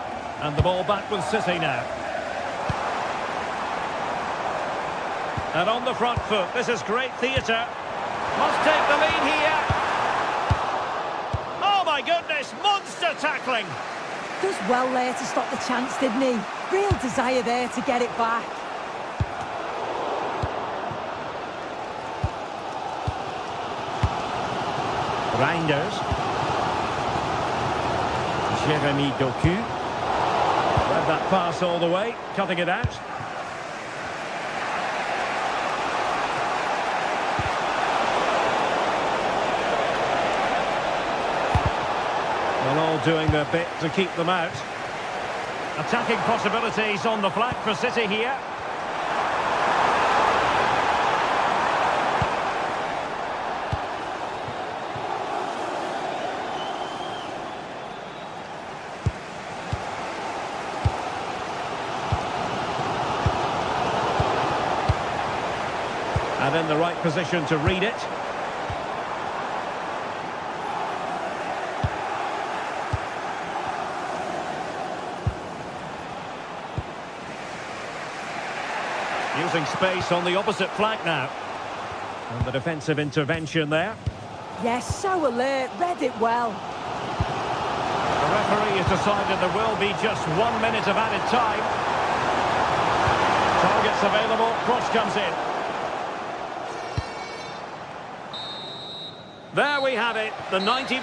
And the ball back with City now. And on the front foot, this is great theatre. Must take the lead here. Oh my goodness, monster tackling. Does well there to stop the chance, didn't he? Real desire there to get it back. Reinders. Jeremy Doku. Read that pass all the way, cutting it out. Well, all doing their bit to keep them out. Attacking possibilities on the flank for City here. And in the right position to read it. Using space on the opposite flank now. And the defensive intervention there. Yes, so alert, read it well. The referee has decided there will be just 1 minute of added time. Targets available, cross comes in. There we have it, the 90...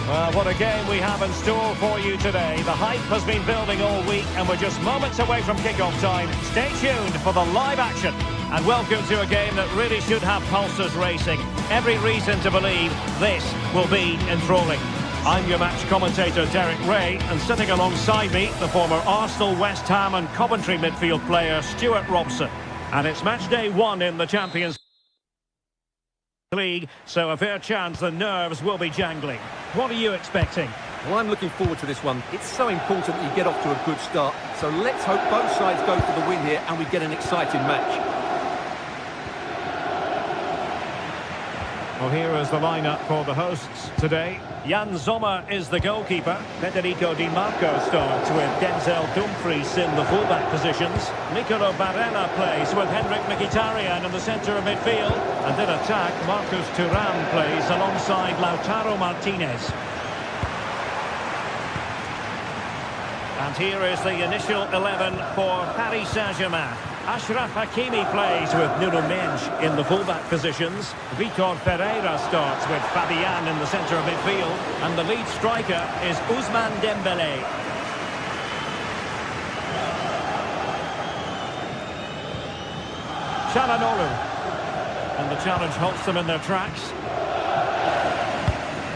Well, what a game we have in store for you today. The hype has been building all week and we're just moments away from kick-off time. Stay tuned for the live action. And welcome to a game that really should have pulses racing. Every reason to believe this will be enthralling. I'm your match commentator, Derek Ray, and sitting alongside me, the former Arsenal, West Ham and Coventry midfield player, Stuart Robson. And it's match day 1 in the Champions League, so a fair chance the nerves will be jangling. What are you expecting? Well, I'm looking forward to this one. It's so important that you get off to a good start. So let's hope both sides go for the win here and we get an exciting match. Well, here is the lineup for the hosts today. Jan Sommer is the goalkeeper. Federico Di Marco starts with Denzel Dumfries in the fullback positions. Nicolo Barella plays with Henrik Mkhitaryan in the centre of midfield. And in attack, Marcus Thuram plays alongside Lautaro Martinez. And here is the initial 11 for Paris Saint-Germain. Achraf Hakimi plays with Nuno Mendes in the fullback positions. Vitor Ferreira starts with Fabian in the centre of midfield. And the lead striker is Ousmane Dembélé. Çalhanoğlu. And the challenge halts them in their tracks.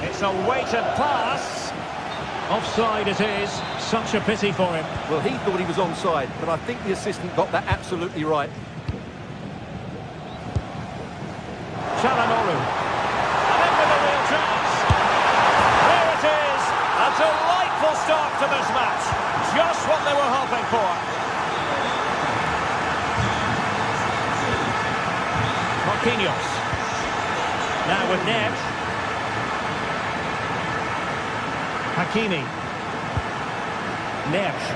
It's a weighted pass. Offside it is. Such a pity for him. Well, he thought he was onside, but I think the assistant got that absolutely right. Çalhanoğlu. And in with a real chance. There it is. A delightful start to this match. Just what they were hoping for. Marquinhos. Now with Neves. Hakimi. Neves.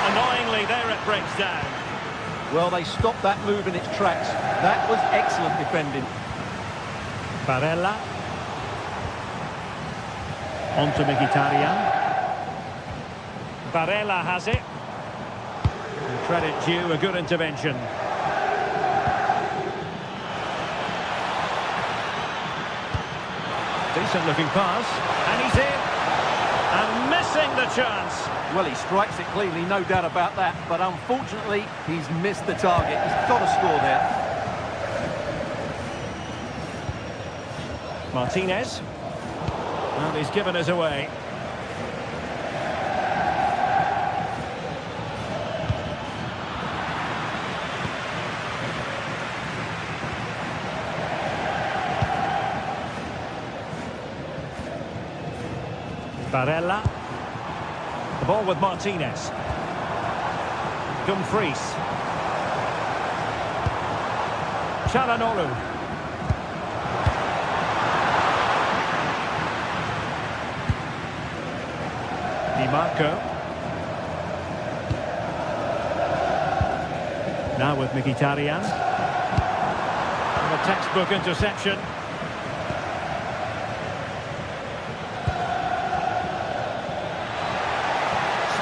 Annoyingly, there it breaks down. Well, they stopped that move in its tracks. That was excellent defending. Barella. On to Mkhitaryan. Barella has it. And credit due, a good intervention. Decent looking pass. And he's in. And missing the chance. Well, he strikes it cleanly, no doubt about that. But unfortunately, he's missed the target. He's got to score there. Martinez. Well, he's given us away. Barella. The ball with Martinez. Dumfries. Çalhanoğlu. Di Marco. Now with Mkhitaryan. And a textbook interception.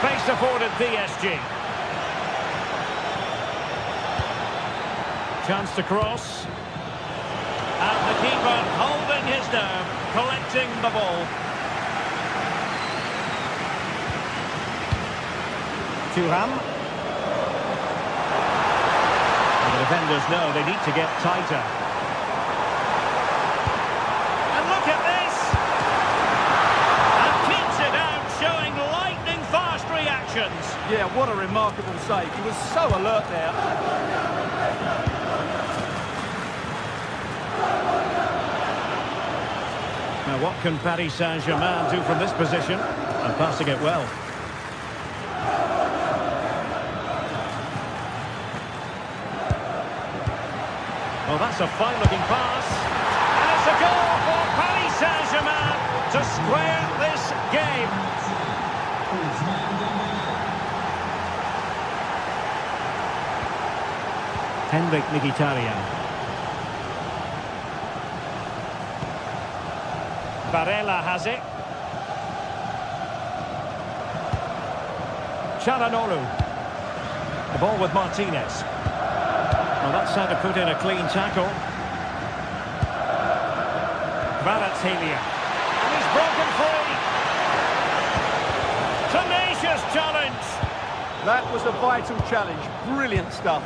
Space afforded PSG. Chance to cross. And the keeper holding his nerve, collecting the ball. Thuram. And the defenders know they need to get tighter. And look at this! And keeps it out, showing lightning-fast reactions. Yeah, what a remarkable save. He was so alert there. Now what can Paris Saint-Germain do from this position? And passing it well. Oh, that's a fine-looking pass. And it's a goal for Paris Saint-Germain to square this game. Henrik Mkhitaryan. Barella has it. Çalhanoğlu. The ball with Martinez. Well, that's how to put in a clean tackle. Kvaratskhelia. And he's broken free. Tenacious challenge. That was a vital challenge. Brilliant stuff.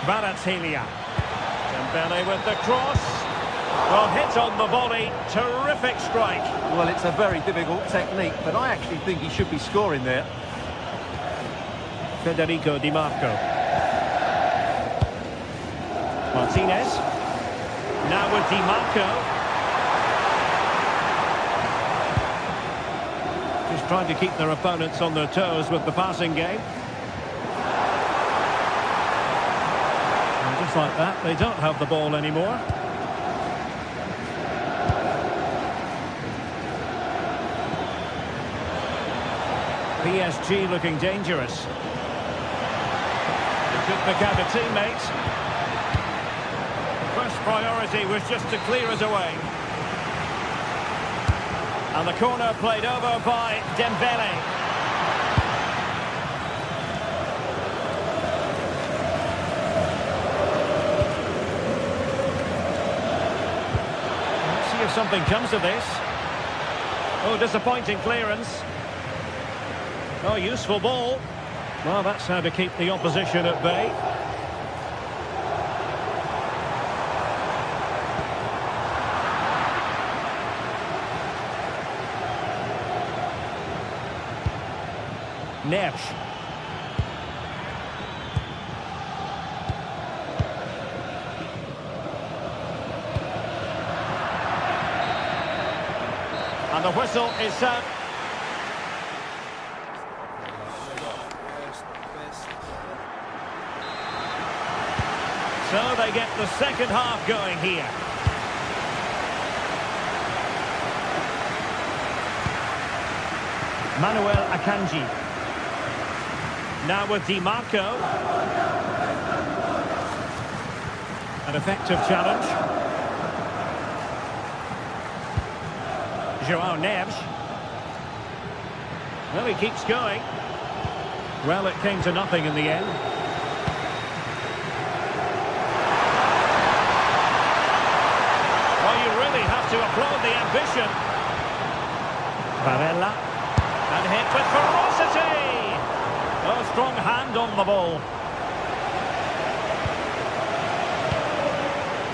Kvaratskhelia. Dembele with the cross. Well, hit on the volley. Terrific strike. Well, it's a very difficult technique, but I actually think he should be scoring there. Federico Di Marco. Martinez. Now with Di Marco. Just trying to keep their opponents on their toes with the passing game. And just like that, they don't have the ball anymore. PSG looking dangerous. They could pick out a teammate. First priority was just to clear it away. And the corner played over by Dembele. Let's see if something comes of this. Oh, disappointing clearance. Oh, useful ball. Well, that's how to keep the opposition at bay. Neves. And the whistle is sound. So they get the second half going here. Manuel Akanji. Now with Di Marco. An effective challenge. João Neves. Well, he keeps going. Well, it came to nothing in the end. Well, you really have to applaud the ambition. Barella. And hit with ferocity. Oh, strong hand on the ball.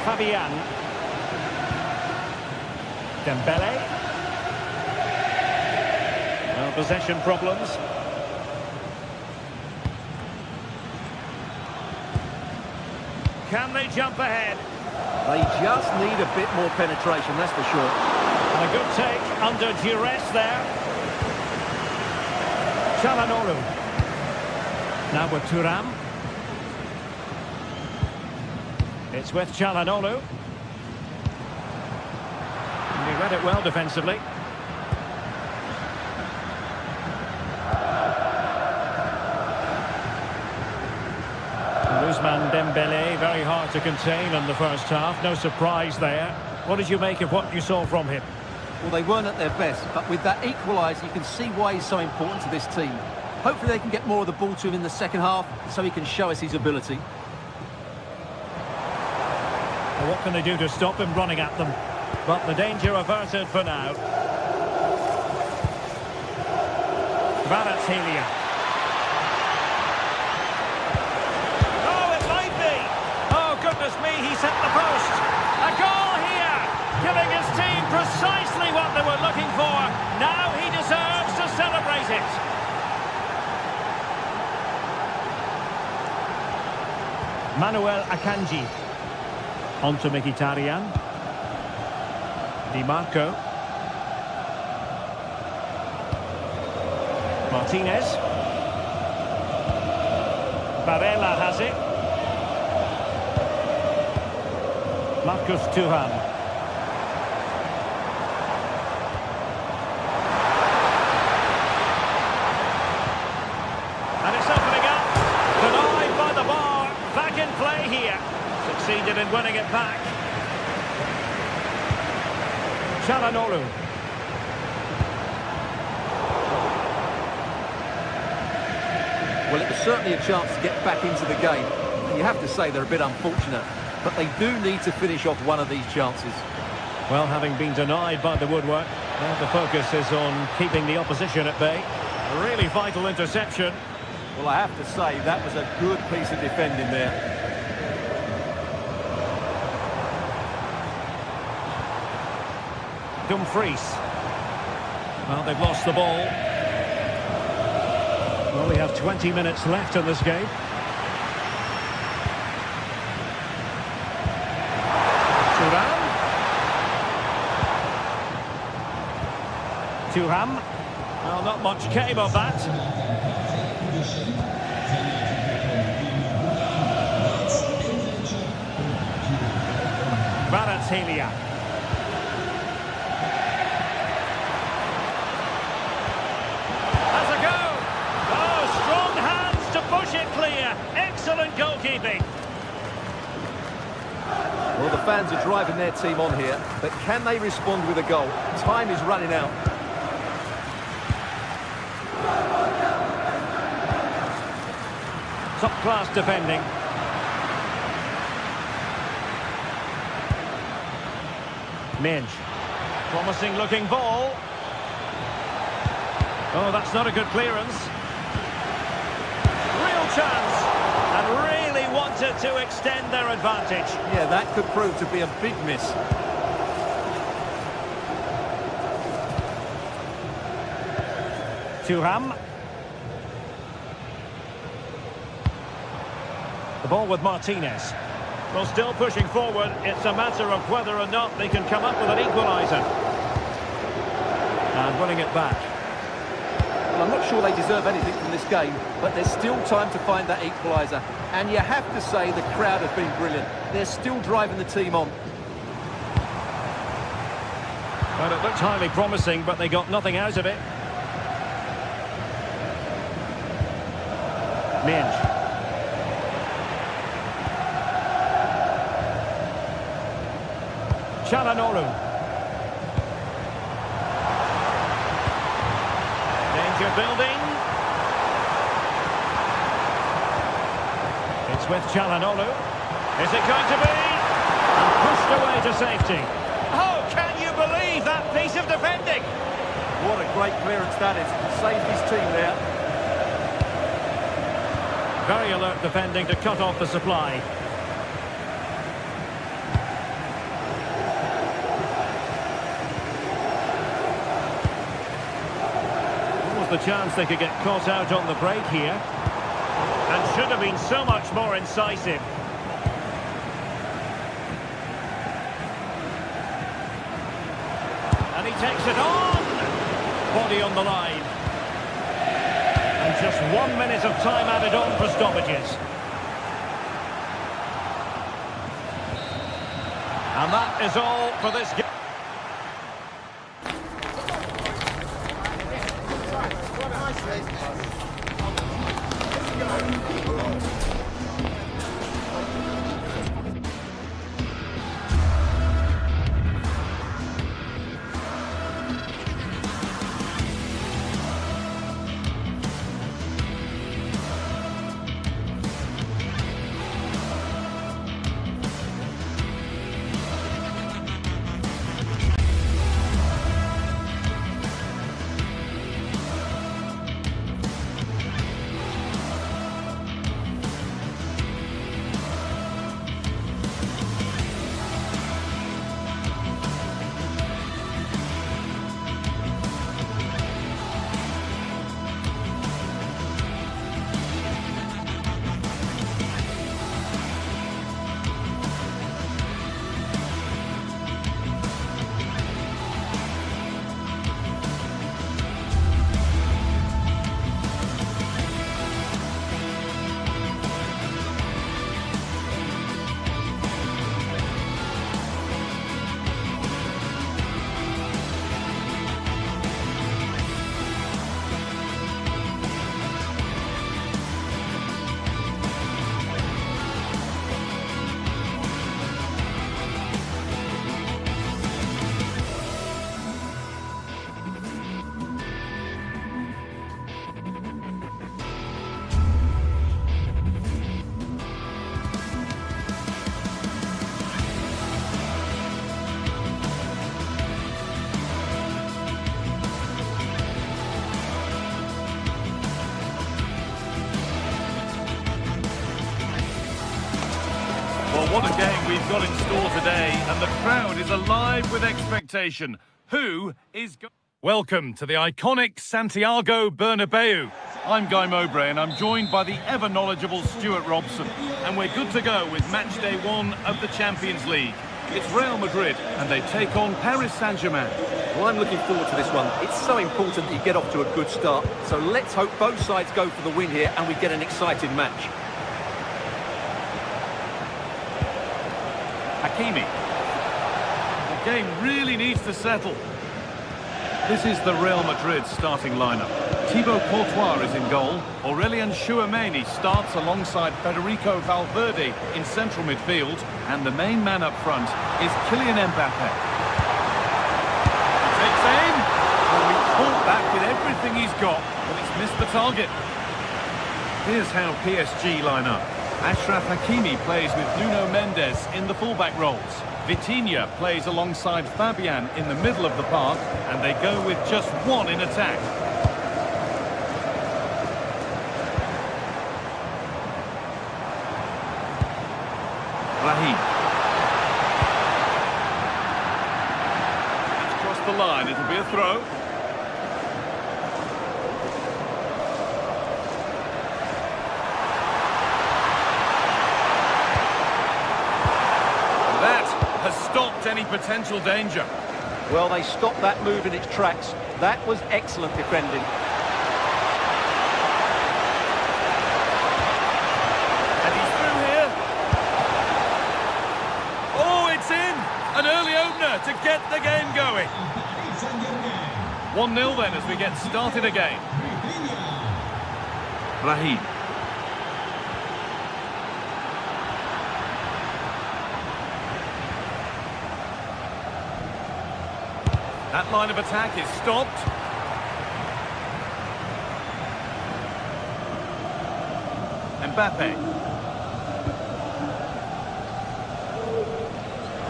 Fabian. Dembele. No possession problems. Can they jump ahead? They just need a bit more penetration, that's for sure. And a good take under duress there. Çalhanoğlu. Now with Thuram. It's with Çalhanoğlu. And he read it well defensively. Ousmane Dembele, very hard to contain in the first half. No surprise there. What did you make of what you saw from him? Well, they weren't at their best, but with that equaliser, you can see why he's so important to this team. Hopefully they can get more of the ball to him in the second half, so he can show us his ability. Well, what can they do to stop him running at them? But the danger averted for now. Kvaratskhelia. Goodness me, he set the post. A goal here, giving his team precisely what they were looking for. Now he deserves to celebrate it. Manuel Akanji. On to Mkhitaryan. Di Marco. Martinez. Barella has it. Marcus Thuram. And it's opening up. Denied by the bar. Back in play here. Succeeded in winning it back. Çalhanoğlu. Well, it was certainly a chance to get back into the game. You have to say they're a bit unfortunate, but they do need to finish off one of these chances. Well, having been denied by the woodwork, now the focus is on keeping the opposition at bay. A really vital interception. Well, I have to say, that was a good piece of defending there. Dumfries. Well, they've lost the ball. Well, we have 20 minutes left in this game. Thuram. Well, not much came of that. Kvaratskhelia. Has a go. Oh, strong hands to push it clear. Excellent goalkeeping. Well, the fans are driving their team on here, but can they respond with a goal? Time is running out. Top-class defending. Midge. Promising looking ball. Oh, that's not a good clearance. Real chance. And really wanted to extend their advantage. Yeah, that could prove to be a big miss. Thuram. The ball with Martinez. Well, still pushing forward. It's a matter of whether or not they can come up with an equaliser. And winning it back. Well, I'm not sure they deserve anything from this game, but there's still time to find that equaliser. And you have to say the crowd have been brilliant. They're still driving the team on. Well, it looked highly promising, but they got nothing out of it. Midge. Çalhanoğlu. Danger building. It's with Çalhanoğlu. Is it going to be? And pushed away to safety. Oh, can you believe that piece of defending? What a great clearance that is. Saved his team there. Very alert defending to cut off the supply. The chance they could get caught out on the break here, and should have been so much more incisive. And he takes it on. Body on the line. And just 1 minute of time added on for stoppages. And that is all for this game. Well, what a game we've got in store today, and the crowd is alive with expectation. Who is... Welcome to the iconic Santiago Bernabeu. I'm Guy Mowbray and I'm joined by the ever-knowledgeable Stuart Robson. And we're good to go with match day 1 of the Champions League. It's Real Madrid and they take on Paris Saint-Germain. Well, I'm looking forward to this one. It's so important that you get off to a good start. So let's hope both sides go for the win here and we get an exciting match. Hakimi. The game really needs to settle. This is the Real Madrid starting lineup. Thibaut Courtois is in goal. Aurelien Tchouameni starts alongside Federico Valverde in central midfield. And the main man up front is Kylian Mbappe. He takes aim. Well, he caught that with everything he's got, but he's missed the target. Here's how PSG line up. Achraf Hakimi plays with Nuno Mendes in the fullback roles. Vitinha plays alongside Fabian in the middle of the park, and they go with just one in attack. Raheem. It's crossed the line, it'll be a throw. Has stopped any potential danger. Well, they stopped that move in its tracks. That was excellent defending. And he's through here. Oh, it's in! An early opener to get the game going. 1-0 then as we get started again. Raheem. That line of attack is stopped. Mbappe.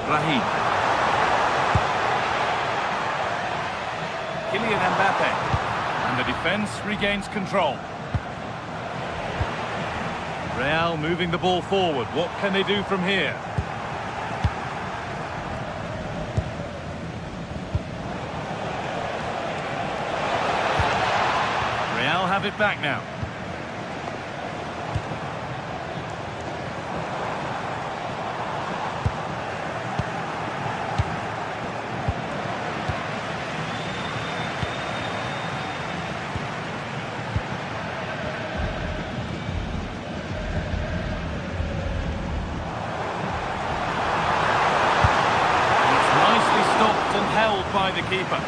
Raheem. Kylian Mbappe. And the defence regains control. Real moving the ball forward. What can they do from here? Have it back now. It's nicely stopped and held by the keeper.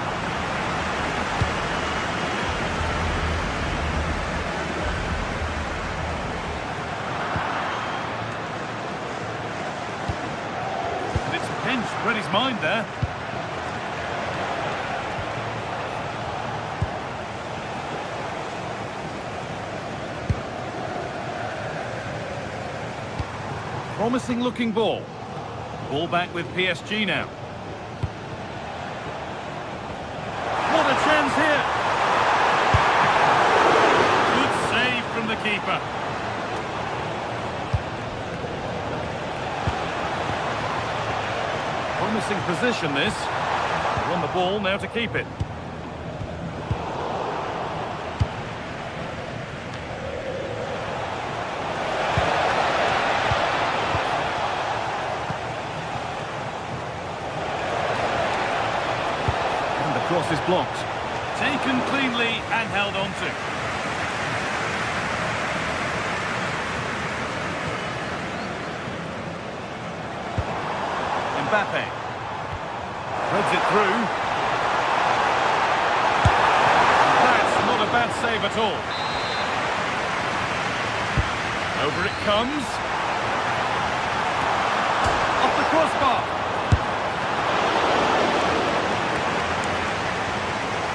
Read his mind there. Promising looking ball. Ball back with PSG now. What a chance here. Good save from the keeper. Promising position this. Won the ball, now to keep it. And the cross is blocked. Taken cleanly and held on to. Mbappe. Threads it through. That's not a bad save at all. Over it comes. Off the crossbar.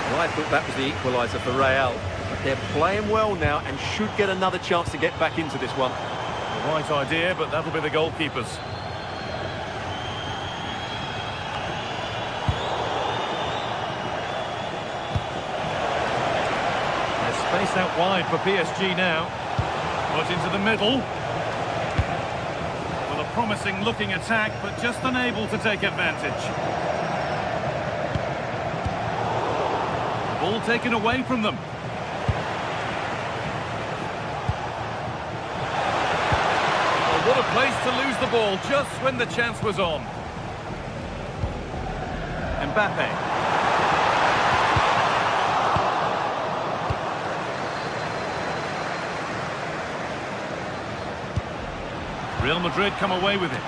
Well, I thought that was the equaliser for Real. But they're playing well now and should get another chance to get back into this one. The right idea, but that'll be the goalkeepers. Space out wide for PSG now. Put into the middle. Well, a promising looking attack, but just unable to take advantage. Ball taken away from them. Oh, what a place to lose the ball just when the chance was on. Mbappe. Real Madrid come away with it.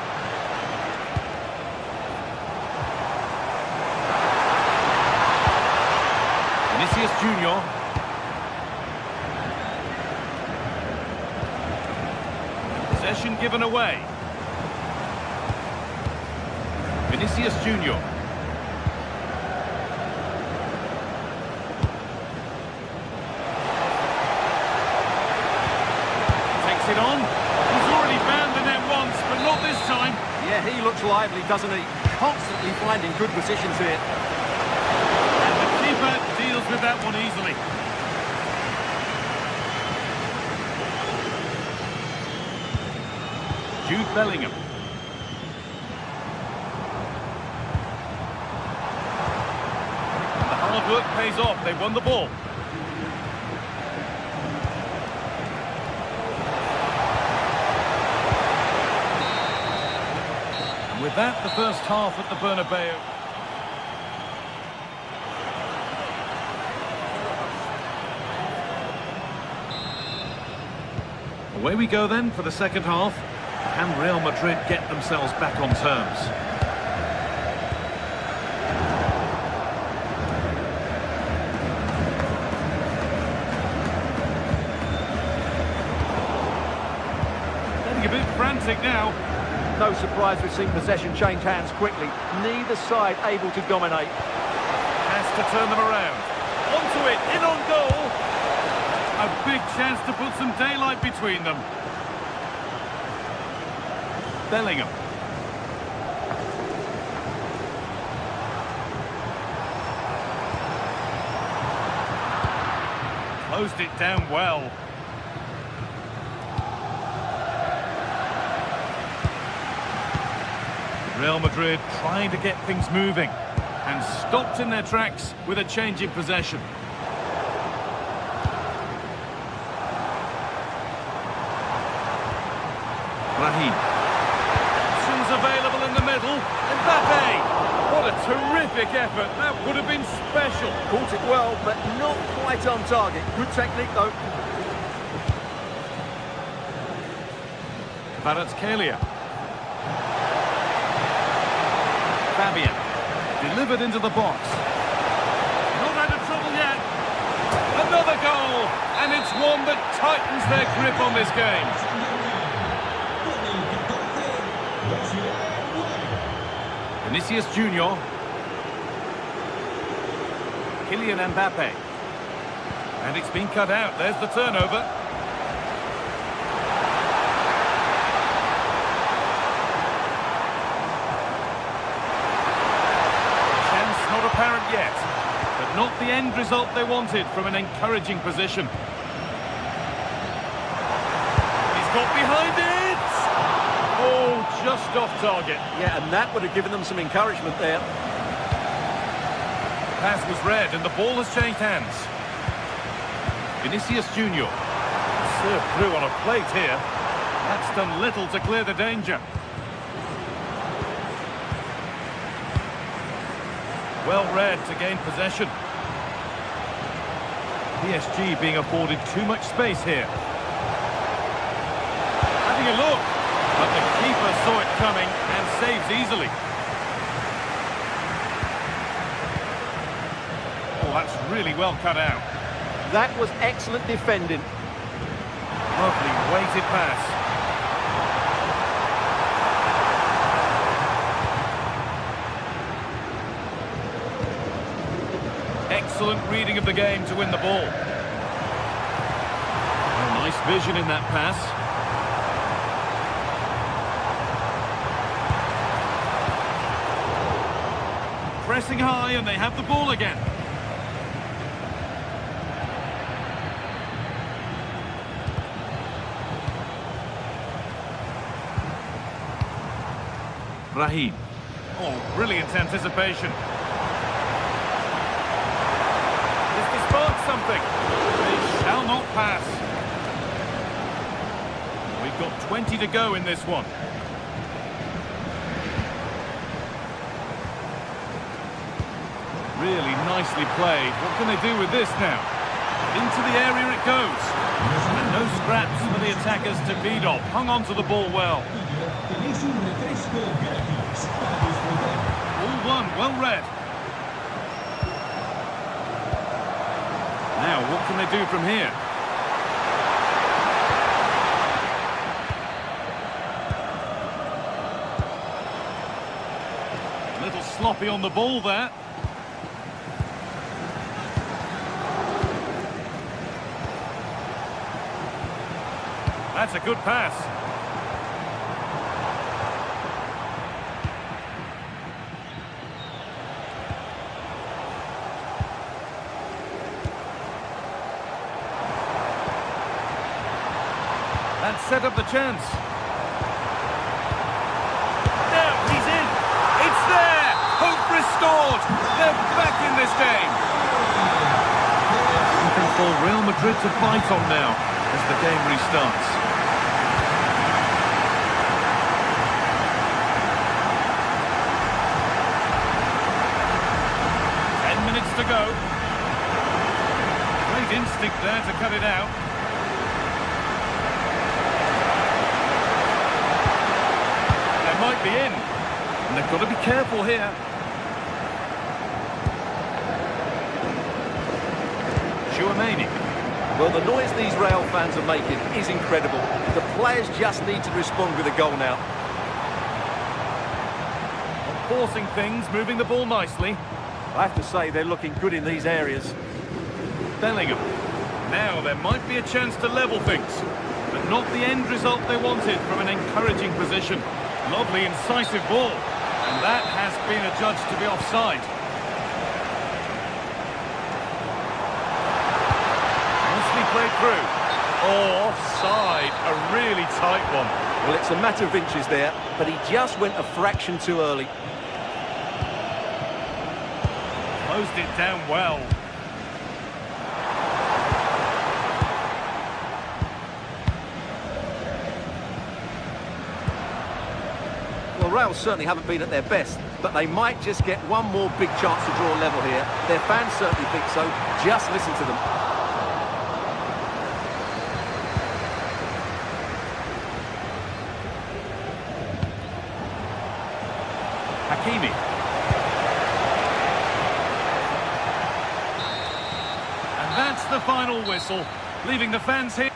Vinicius Junior. Possession given away. Vinicius Junior. Takes it on. He's already found the net once, but not this time. Yeah, he looks lively, doesn't he? Constantly finding good positions here. And the keeper deals with that one easily. Jude Bellingham. The hard work pays off. They won the ball. And with that, the first half at the Bernabeu. Away we go then for the second half. Can Real Madrid get themselves back on terms? Getting a bit frantic now. No surprise we've seen possession change hands quickly. Neither side able to dominate. Has to turn them around. Onto it, in on goal. A big chance to put some daylight between them. Bellingham. Closed it down well. Real Madrid trying to get things moving and stopped in their tracks with a change in possession. Raheem. Options available in the middle. Mbappe. What a terrific effort. That would have been special. Caught it well, but not quite on target. Good technique, though. Kvaratskhelia. Fabian. Delivered into the box. Not out of trouble yet. Another goal. And it's one that tightens their grip on this game. Vinicius Junior. Kylian Mbappe. And it's been cut out. There's the turnover. Chance not apparent yet, but not the end result they wanted from an encouraging position. He's got behind it! Oh, just off target. Yeah, and that would have given them some encouragement there. The pass was read and the ball has changed hands. Vinicius Junior. Served through on a plate here. That's done little to clear the danger. Well read to gain possession. PSG being afforded too much space here. Having a look. But the keeper saw it coming and saves easily. Oh, that's really well cut out. That was excellent defending. Lovely weighted pass. Excellent reading of the game to win the ball. Oh, nice vision in that pass. Pressing high and they have the ball again. Raheem. Oh, brilliant anticipation. This They've got 20 to go in this one. Really nicely played. What can they do with this now? Into the area it goes. And no scraps for the attackers to feed off. Hung on to the ball well. All one, well read. Now, what can they do from here? A little sloppy on the ball there. That's a good pass. That set up the chance. Now he's in. It's there. Hope restored. They're back in this game. Something for Real Madrid to fight on now as the game restarts. To go. Great instinct there to cut it out. They might be in. And they've got to be careful here. Chouameni. Well, the noise these Real fans are making is incredible. The players just need to respond with a goal now. Forcing things, moving the ball nicely. I have to say they're looking good in these areas. Bellingham. Now there might be a chance to level things, but not the end result they wanted from an encouraging position. Lovely, incisive ball, and that has been adjudged to be offside. Nicely played through. Oh, offside, a really tight one. Well, it's a matter of inches there, but he just went a fraction too early. Closed it down well. Well, Real certainly haven't been at their best, but they might just get one more big chance to draw level here. Their fans certainly think so. Just listen to them. Hakimi. That's the final whistle, leaving the fans here.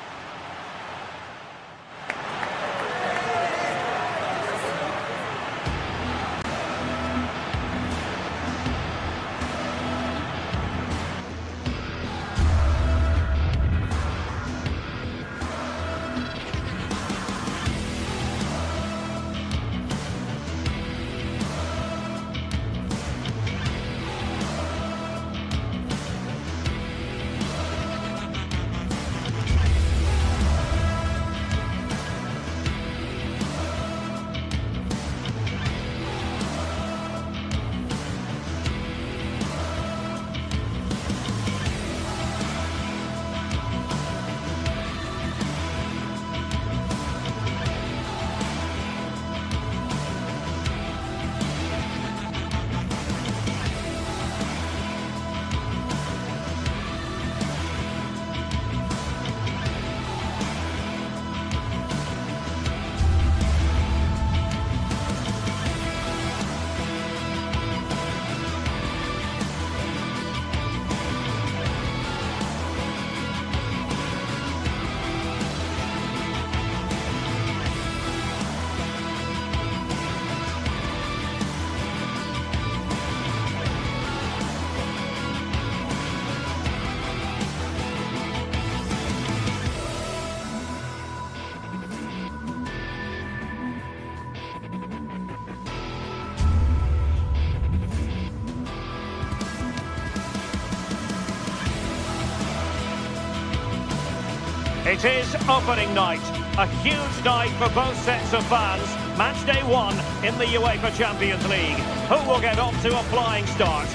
It is opening night, a huge night for both sets of fans. Match day one in the UEFA Champions League. Who will get off to a flying start?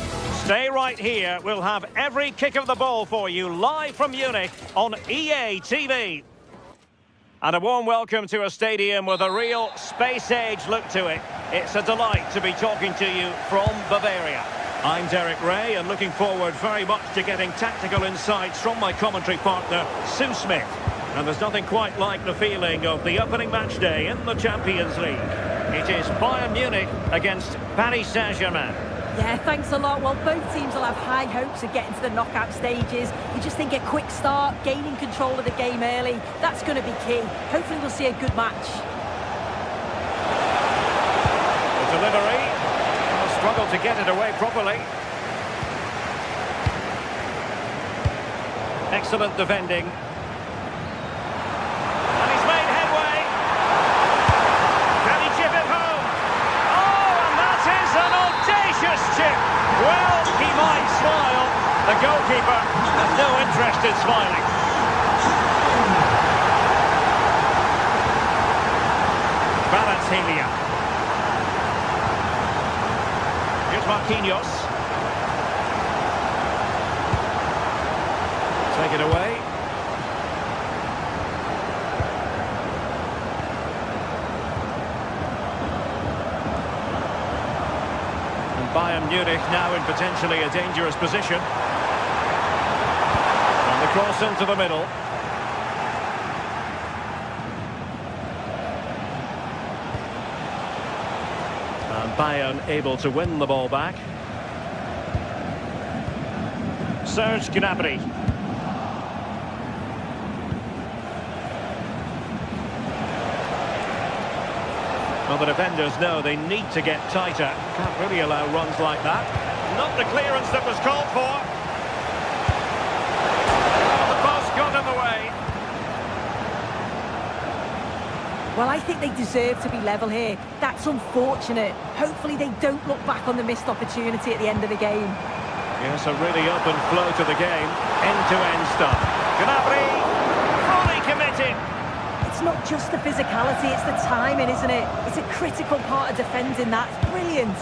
Stay right here. We'll have every kick of the ball for you live from Munich on EA TV. And a warm welcome to a stadium with a real space-age look to it. It's a delight to be talking to you from Bavaria. I'm Derek Ray, and looking forward very much to getting tactical insights from my commentary partner, Sue Smith. And there's nothing quite like the feeling of the opening match day in the Champions League. It is Bayern Munich against Paris Saint-Germain. Yeah, thanks a lot. Well, both teams will have high hopes of getting to the knockout stages. You just think a quick start, gaining control of the game early, that's going to be key. Hopefully we'll see a good match. The delivery. Will struggle to get it away properly. Excellent defending. And he's made headway. Can he chip it home? Oh, and that is an audacious chip. Well, he might smile. The goalkeeper has no interest in smiling. Helia. Here's Marquinhos. Take it away. And Bayern Munich now in potentially a dangerous position. And the cross into the middle. Bayern able to win the ball back. Serge Gnabry. Well, the defenders know they need to get tighter. Can't really allow runs like that. Not the clearance that was called for. Oh, the post got in the way. Well, I think they deserve to be level here. That's unfortunate. Hopefully they don't look back on the missed opportunity at the end of the game. Yes, a really open flow to the game. End-to-end stuff. Gnabry, fully committed. It's not just the physicality, it's the timing, isn't it? It's a critical part of defending that. It's brilliant.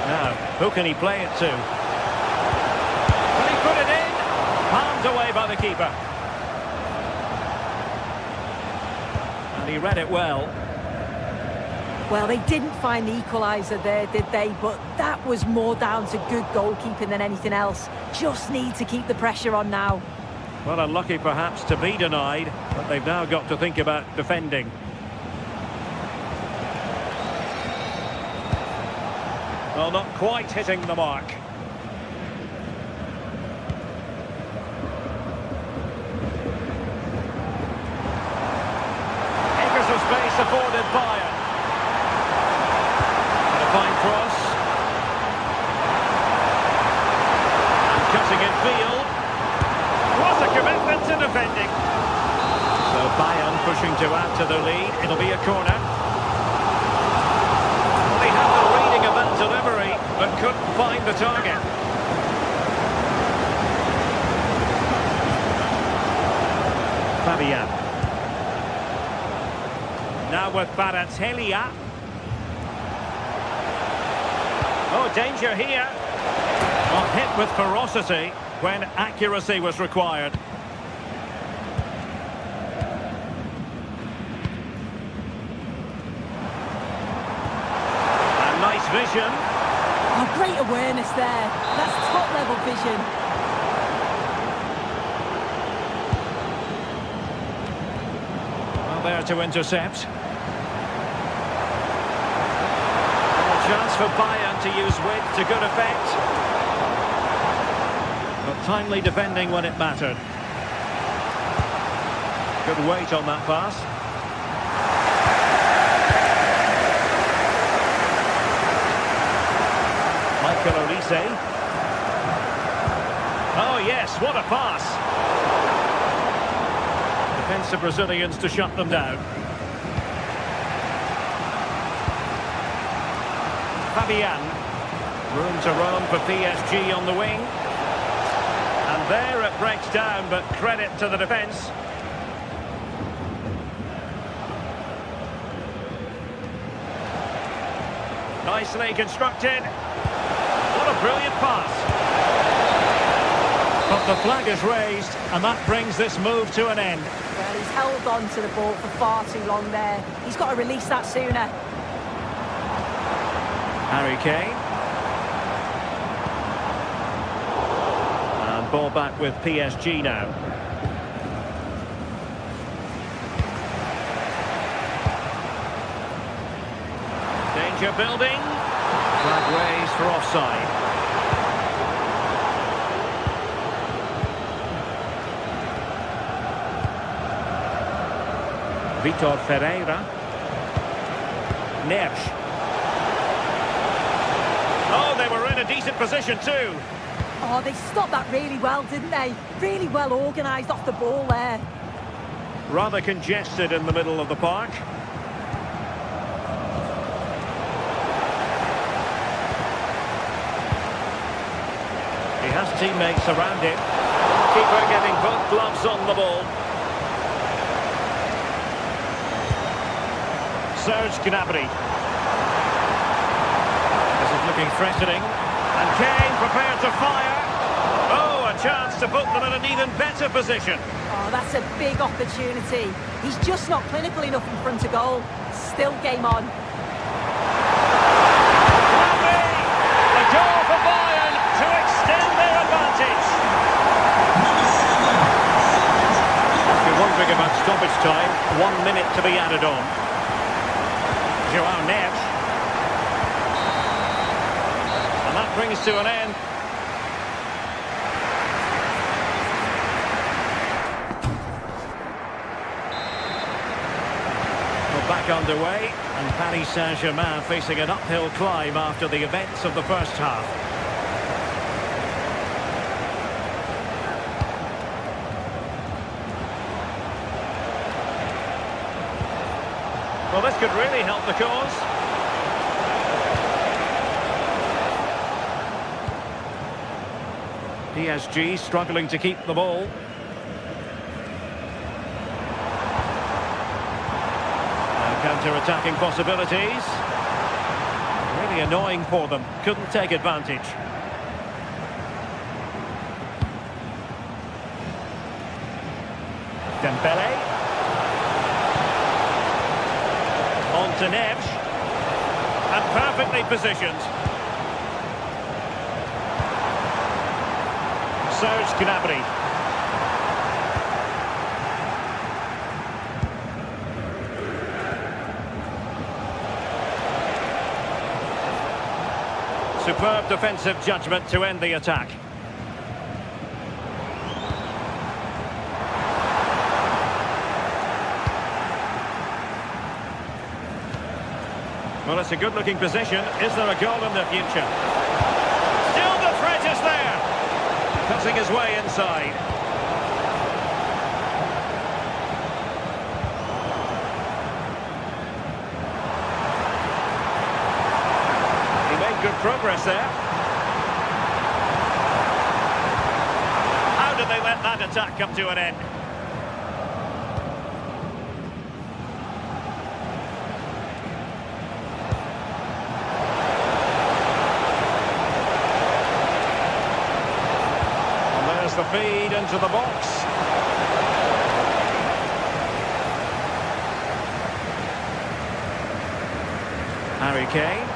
Now, who can he play it to? Can he put it in? Palmed away by the keeper. He read it well. Well, they didn't find the equaliser there, did they? But that was more down to good goalkeeping than anything else. Just need to keep the pressure on now. Well, unlucky perhaps to be denied, but they've now got to think about defending. Well, not quite hitting the mark. Space afforded Bayern. And a fine cross. And cutting in field. What a commitment to defending. So Bayern pushing to add to the lead. It'll be a corner. Well, he had the reading of that delivery, but couldn't find the target. Fabian. Now with Helia. Oh, danger here. Well, hit with ferocity when accuracy was required. And nice vision. Oh, great awareness there. That's top-level vision. Well, there to intercept. Chance for Bayern to use width to good effect. But timely defending when it mattered. Good weight on that pass. Michael Olise. Oh yes, what a pass. Defensive Brazilians to shut them down. Fabian. Room to roam for PSG on the wing. And there it breaks down, but credit to the defence. Nicely constructed. What a brilliant pass. But the flag is raised, and that brings this move to an end. Well, he's held on to the ball for far too long there. He's got to release that sooner. Harry Kane. And ball back with PSG now. Danger building. Flag raised for offside. Vitor Ferreira. Neves. Oh, they were in a decent position too. Oh, they stopped that really well, didn't they? Really well organised off the ball there. Rather congested in the middle of the park. He has teammates around him. Keeper getting both gloves on the ball. Serge Gnabry. This is looking threatening. And Kane prepared to fire. Oh, a chance to put them in an even better position. Oh, that's a big opportunity. He's just not clinical enough in front of goal. Still game on. Gnabry! The goal for Bayern to extend their advantage. If you're wondering about stoppage time, 1 minute to be added on. Joao Neves. And that brings to an end. Well, back underway, and Paris Saint-Germain facing an uphill climb after the events of the first half. Well, this could really help the cause. PSG struggling to keep the ball. Counter-attacking possibilities. Really annoying for them. Couldn't take advantage. Dembele. On to Neves. And perfectly positioned. Serge Gnabry. Superb defensive judgment to end the attack. Well, it's a good-looking position. Is there a goal in the future? Still the threat is there. Cutting his way inside. He made good progress there. How did they let that attack come to an end? The feed into the box. Harry Kane.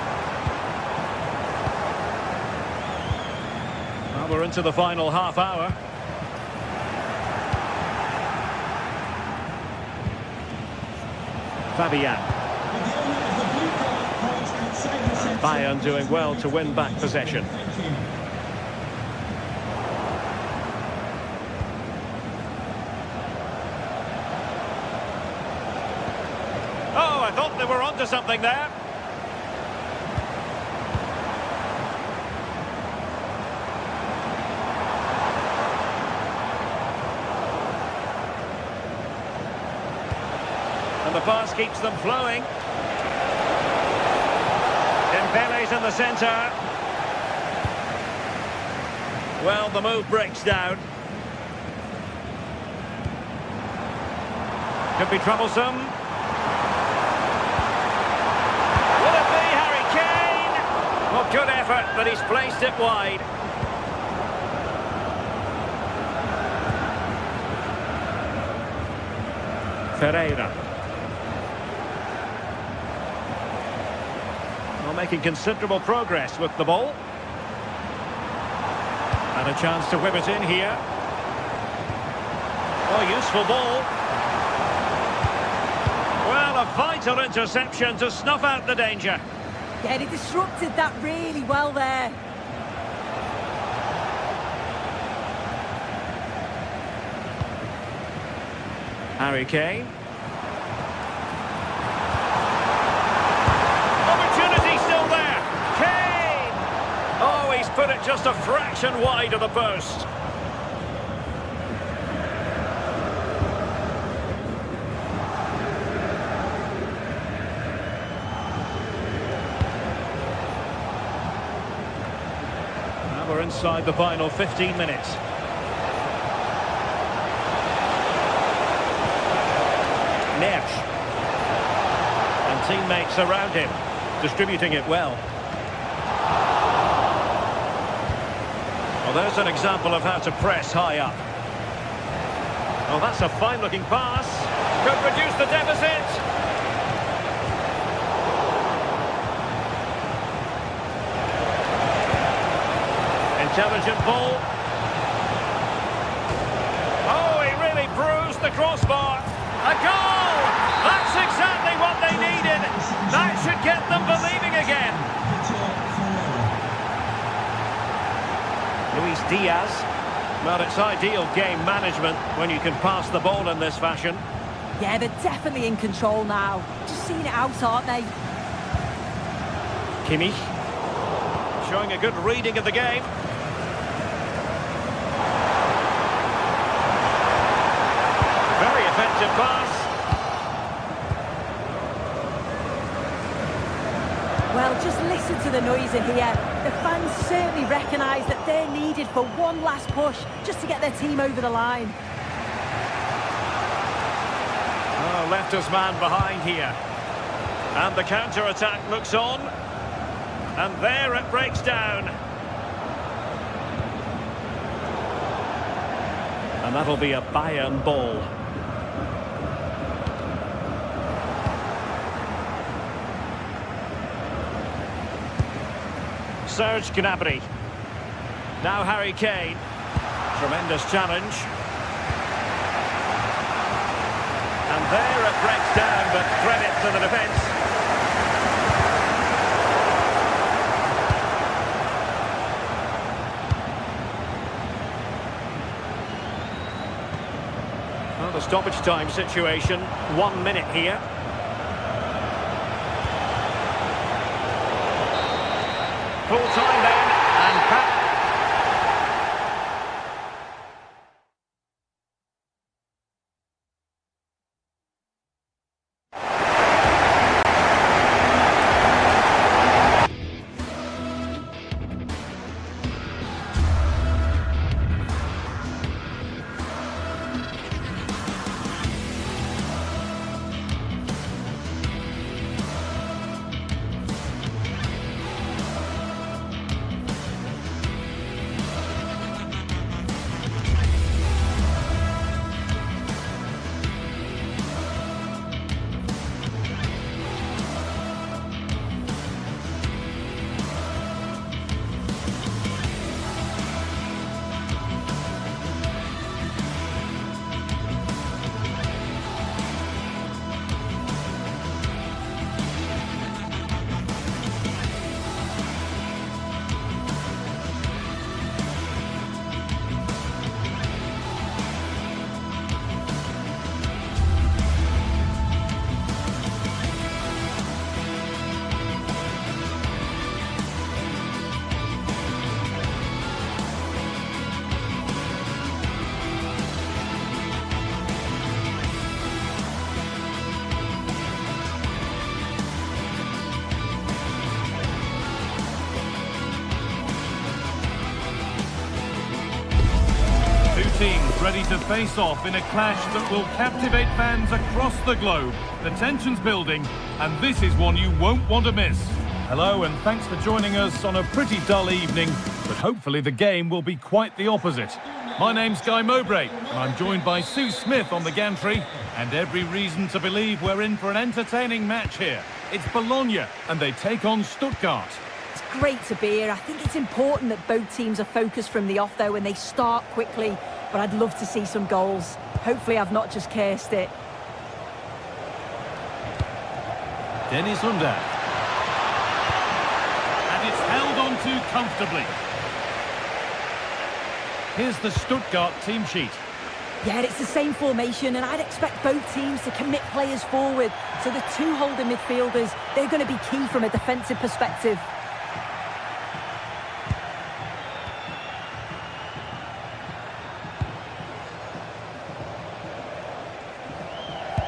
Well, we're into the final half hour. Fabian. Bayern doing well to win back possession. Oh, I thought they were onto something there. And the pass keeps them flowing. Dembele's in the centre. Well, the move breaks down. Could be troublesome. Well, good effort, but he's placed it wide. Pereira. Well, making considerable progress with the ball. And a chance to whip it in here. Oh, useful ball. Well, a vital interception to snuff out the danger. Yeah, he disrupted that really well there. Harry Kane. Opportunity still there. Kane! Oh, he's put it just a fraction wide of the post. Now we're inside the final 15 minutes. And teammates around him, distributing it well. Well, there's an example of how to press high up. Oh, that's a fine-looking pass. Could reduce the deficit. Intelligent ball. Oh, he really bruised the crossbar. A goal! That's exactly what they needed. That should get them believing again. Luis Diaz. Well, it's ideal game management when you can pass the ball in this fashion. Yeah, they're definitely in control now. Just seeing it out, aren't they? Kimmich. Showing a good reading of the game. Very effective pass. Well, just listen to the noise in here. The fans certainly recognise that they're needed for one last push just to get their team over the line. Oh, left his man behind here. And the counter-attack looks on. And there it breaks down. And that'll be a Bayern ball. Serge Gnabry. Now Harry Kane. Tremendous challenge. And there it breaks down, but credit to the defence. Well, the stoppage time situation, 1 minute here. Full time then, and back. Teams ready to face off in a clash that will captivate fans across the globe. The tension's building, and this is one you won't want to miss. Hello, and thanks for joining us on a pretty dull evening, but hopefully the game will be quite the opposite. My name's Guy Mowbray, and I'm joined by Sue Smith on the gantry. And every reason to believe we're in for an entertaining match here. It's Bologna, and they take on Stuttgart. It's great to be here. I think it's important that both teams are focused from the off, though, and they start quickly. But I'd love to see some goals. Hopefully I've not just cursed it. Dennis Under. And it's held on to comfortably. Here's the Stuttgart team sheet. Yeah, it's the same formation, and I'd expect both teams to commit players forward. So the two holding midfielders, they're going to be key from a defensive perspective.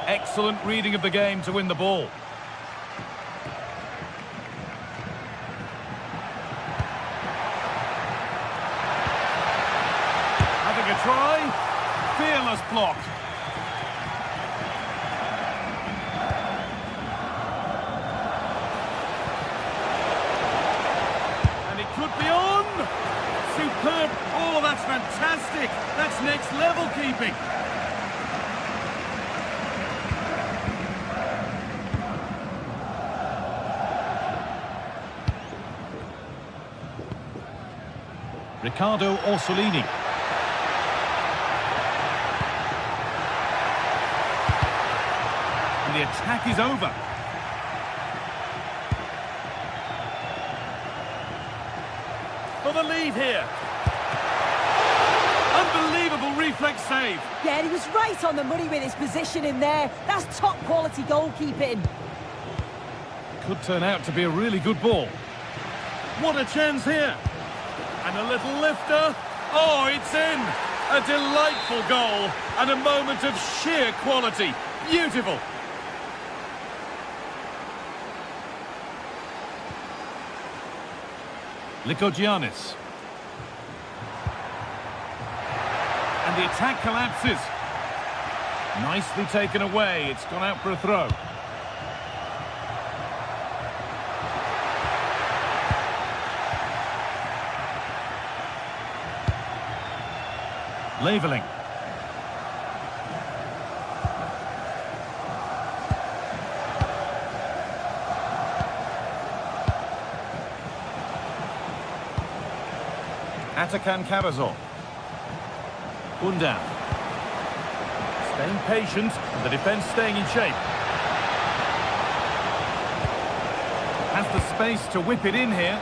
Excellent reading of the game to win the ball. Having a try. Fearless block. And it could be on. Superb. Oh, that's fantastic. That's next level keeping. Riccardo Orsolini. The attack is over. For the lead here. Unbelievable reflex save. Yeah, and he was right on the money with his position in there. That's top quality goalkeeping. Could turn out to be a really good ball. What a chance here. And a little lifter. Oh, it's in. A delightful goal and a moment of sheer quality. Beautiful. Lykogiannis. And the attack collapses. Nicely taken away. It's gone out for a throw. Leveling. Atakan Karasor. Unda. Staying patient, the defence staying in shape. Has the space to whip it in here.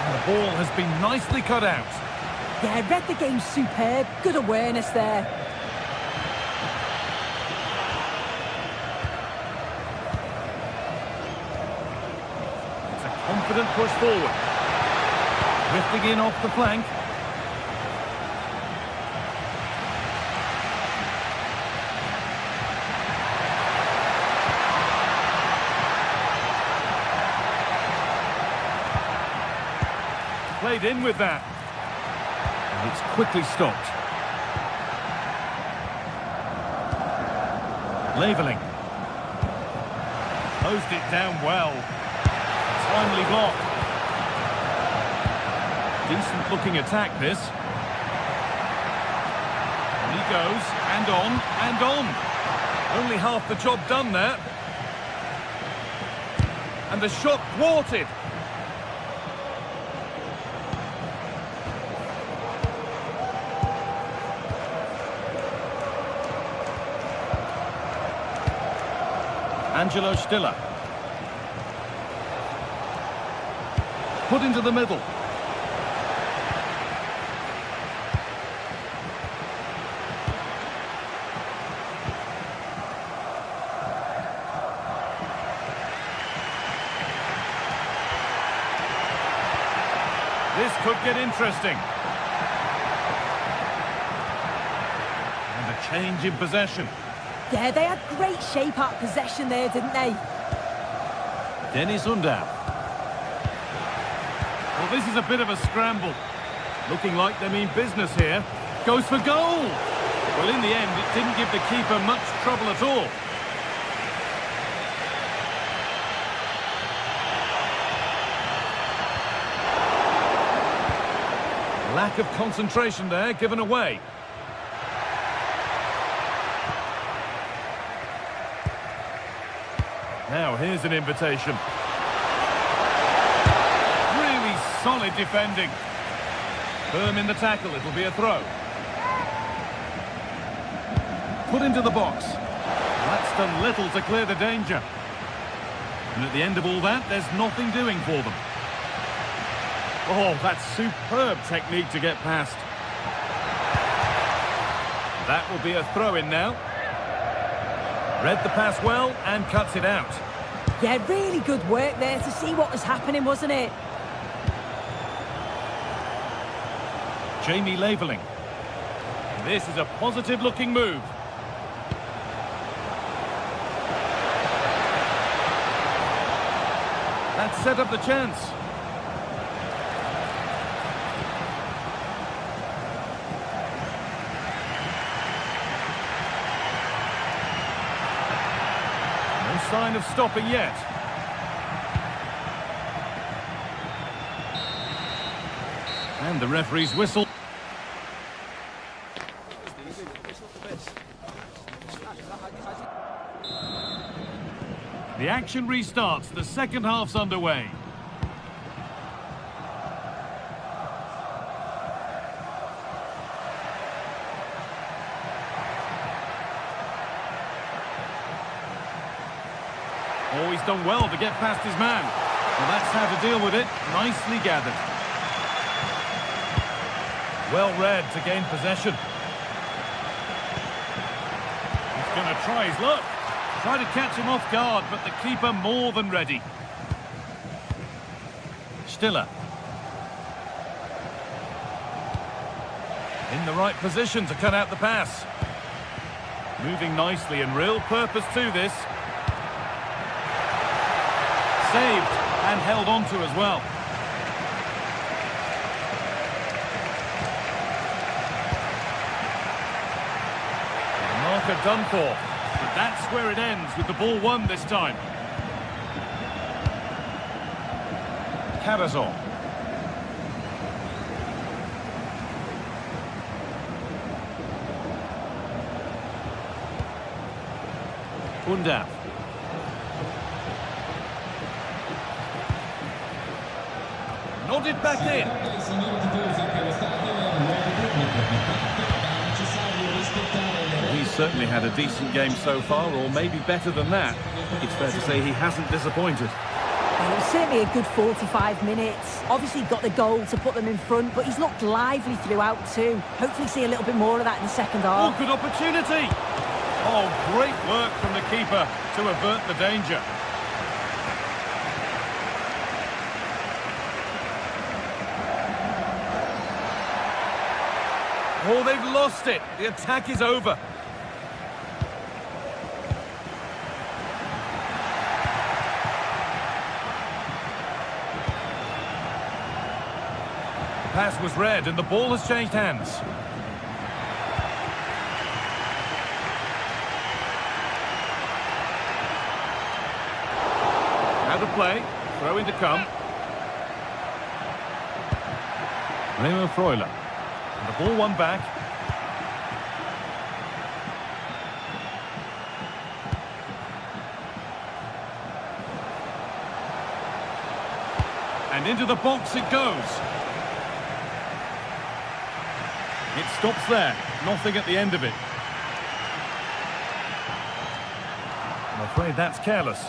And the ball has been nicely cut out. Yeah, read the game superb. Good awareness there. Confident push forward. Drifting in off the flank. Played in with that. And it's quickly stopped. Leveling. Closed it down well. Timely block. Decent looking attack this. And he goes, and on, and on. Only half the job done there. And the shot thwarted. Angelo Stiller. Put into the middle. This could get interesting. And a change in possession. Yeah, they had great shape out possession there, didn't they? Dennis Under. Well, this is a bit of a scramble. Looking like they mean business here. Goes for goal. Well, in the end, it didn't give the keeper much trouble at all. Lack of concentration there, given away. Now here's an invitation. Really solid defending. Firm in the tackle, it'll be a throw. Put into the box. That's done little to clear the danger. And at the end of all that, there's nothing doing for them. Oh, that's superb technique to get past. That will be a throw-in now. Read the pass well and cuts it out. Yeah, really good work there to see what was happening, wasn't it? Jamie Laveling. This is a positive-looking move. That set up the chance. No sign of stopping yet. And the referee's whistle. The action restarts. The second half's underway. Oh, he's done well to get past his man. Well, that's how to deal with it. Nicely gathered. Well read to gain possession. He's going to try his luck. Try to catch him off guard, but the keeper more than ready. Stiller. In the right position to cut out the pass. Moving nicely and real purpose to this. Saved and held on to as well. The marker done for. But that's where it ends, with the ball won this time. Carrazon. Undav. Nodded back in. He's certainly had a decent game so far, or maybe better than that. It's fair to say he hasn't disappointed. Well, it was certainly a good 45 minutes. Obviously got the goal to put them in front, but he's looked lively throughout too. Hopefully see a little bit more of that in the second half. Oh, good opportunity! Oh, great work from the keeper to avert the danger. Oh, they've lost it. The attack is over. The pass was read and the ball has changed hands. Now to play. Throw in to come. Remo Freuler. And the ball won back. And into the box it goes. It stops there. Nothing at the end of it. I'm afraid that's careless.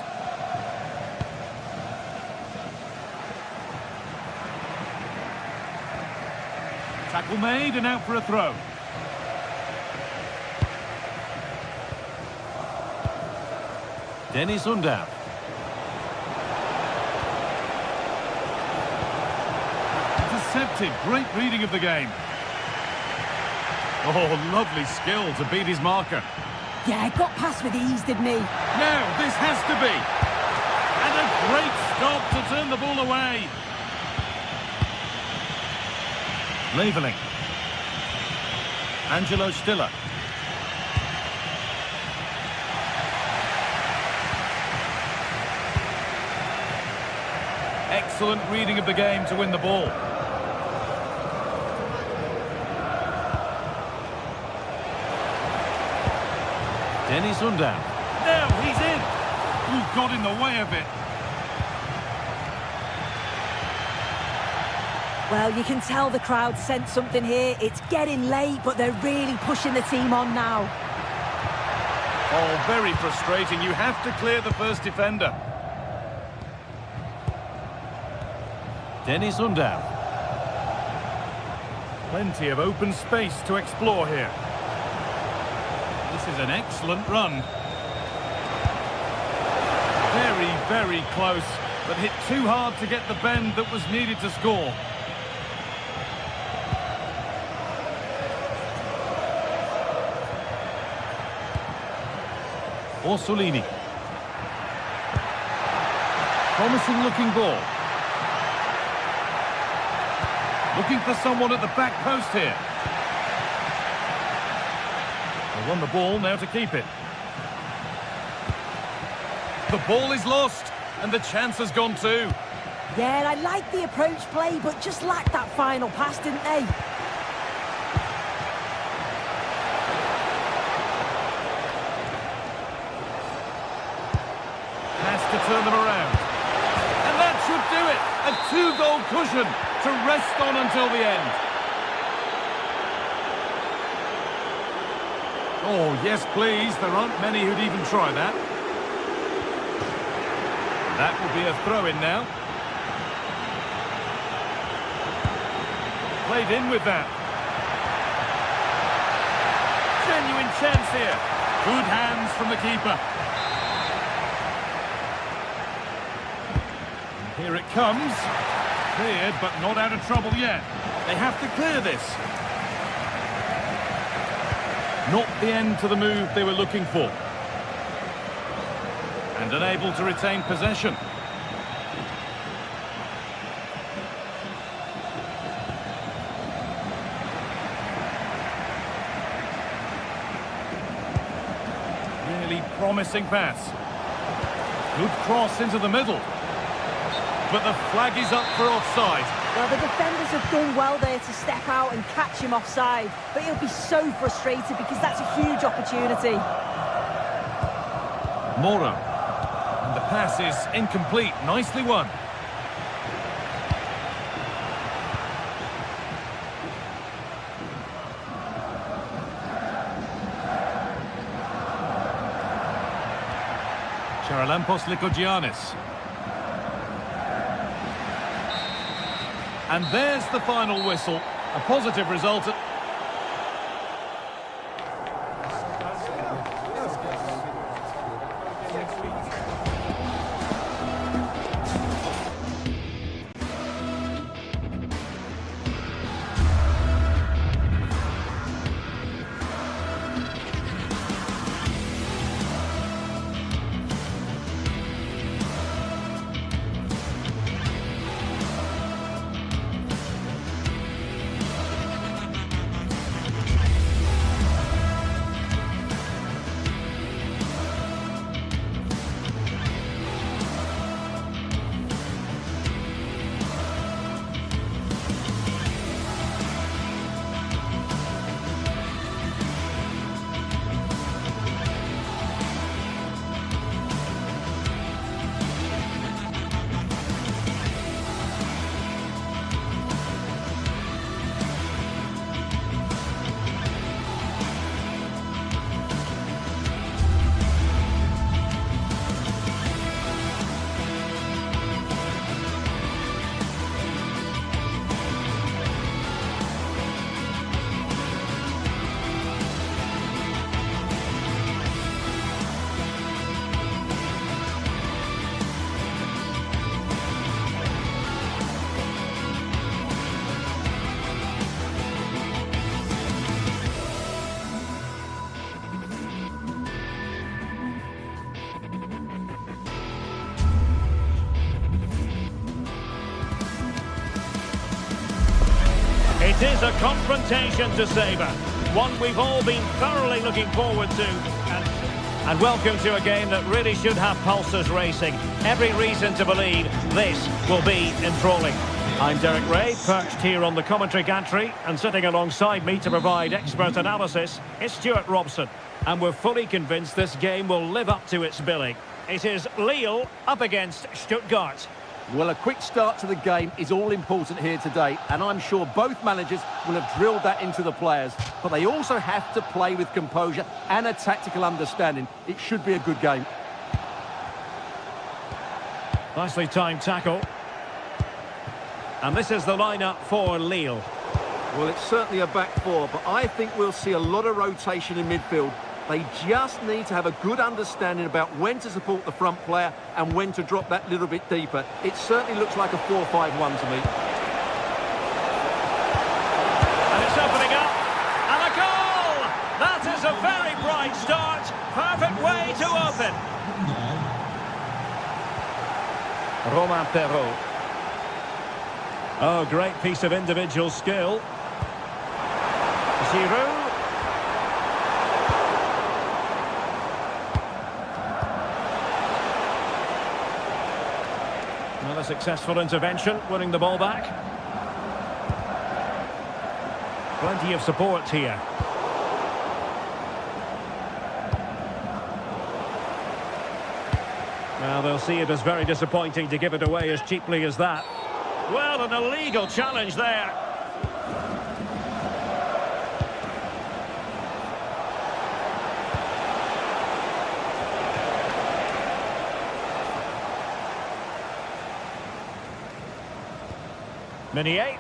Tackle made and out for a throw. Dennis Undav. Intercepted. Great reading of the game. Oh, lovely skill to beat his marker. Yeah, got past with ease, didn't he? Now, this has to be. And a great stop to turn the ball away. Laveling. Angelo Stiller. Excellent reading of the game to win the ball. Dennis Undav. Now he's in. Ooh, got in the way of it. Well, you can tell the crowd sensed something here. It's getting late, but they're really pushing the team on now. Oh, very frustrating. You have to clear the first defender. Dennis Undav. Plenty of open space to explore here. This is an excellent run. Very, very close, but hit too hard to get the bend that was needed to score. Orsolini. Promising looking ball. Looking for someone at the back post here. They won the ball, now to keep it. The ball is lost, and the chance has gone too. Yeah, I like the approach play, but just lacked that final pass, didn't they? Has to turn them around. And that should do it. A 2-goal cushion to rest on until the end. Oh, yes, please. There aren't many who'd even try that. That will be a throw-in now. Played in with that. Genuine chance here. Good hands from the keeper. Here it comes. Cleared, but not out of trouble yet. They have to clear this. Not the end to the move they were looking for. And unable to retain possession. Really promising pass. Good cross into the middle. But the flag is up for offside. Well, the defenders have done well there to step out and catch him offside. But he'll be so frustrated because that's a huge opportunity. Moro. And the pass is incomplete. Nicely won. Charalampos Lykogiannis. And there's the final whistle. A positive result. It is a confrontation to savour, one we've all been thoroughly looking forward to. And welcome to a game that really should have pulses racing. Every reason to believe this will be enthralling. I'm Derek Ray, perched here on the commentary gantry, and sitting alongside me to provide expert analysis is Stuart Robson. And we're fully convinced this game will live up to its billing. It is Lille up against Stuttgart. Well, a quick start to the game is all important here today, and I'm sure both managers will have drilled that into the players. But they also have to play with composure and a tactical understanding. It should be a good game. Nicely timed tackle. And this is the lineup for Lille. Well, it's certainly a back four, but I think we'll see a lot of rotation in midfield. They just need to have a good understanding about when to support the front player and when to drop that little bit deeper. It certainly looks like a 4-5-1 to me. And it's opening up. And a goal! That is a very bright start. Perfect way to open. Romain Perrault. Oh, great piece of individual skill. Giroud. Another successful intervention, winning the ball back. Plenty of support here. Now they'll see it as very disappointing to give it away as cheaply as that. Well, an illegal challenge there. Meunier.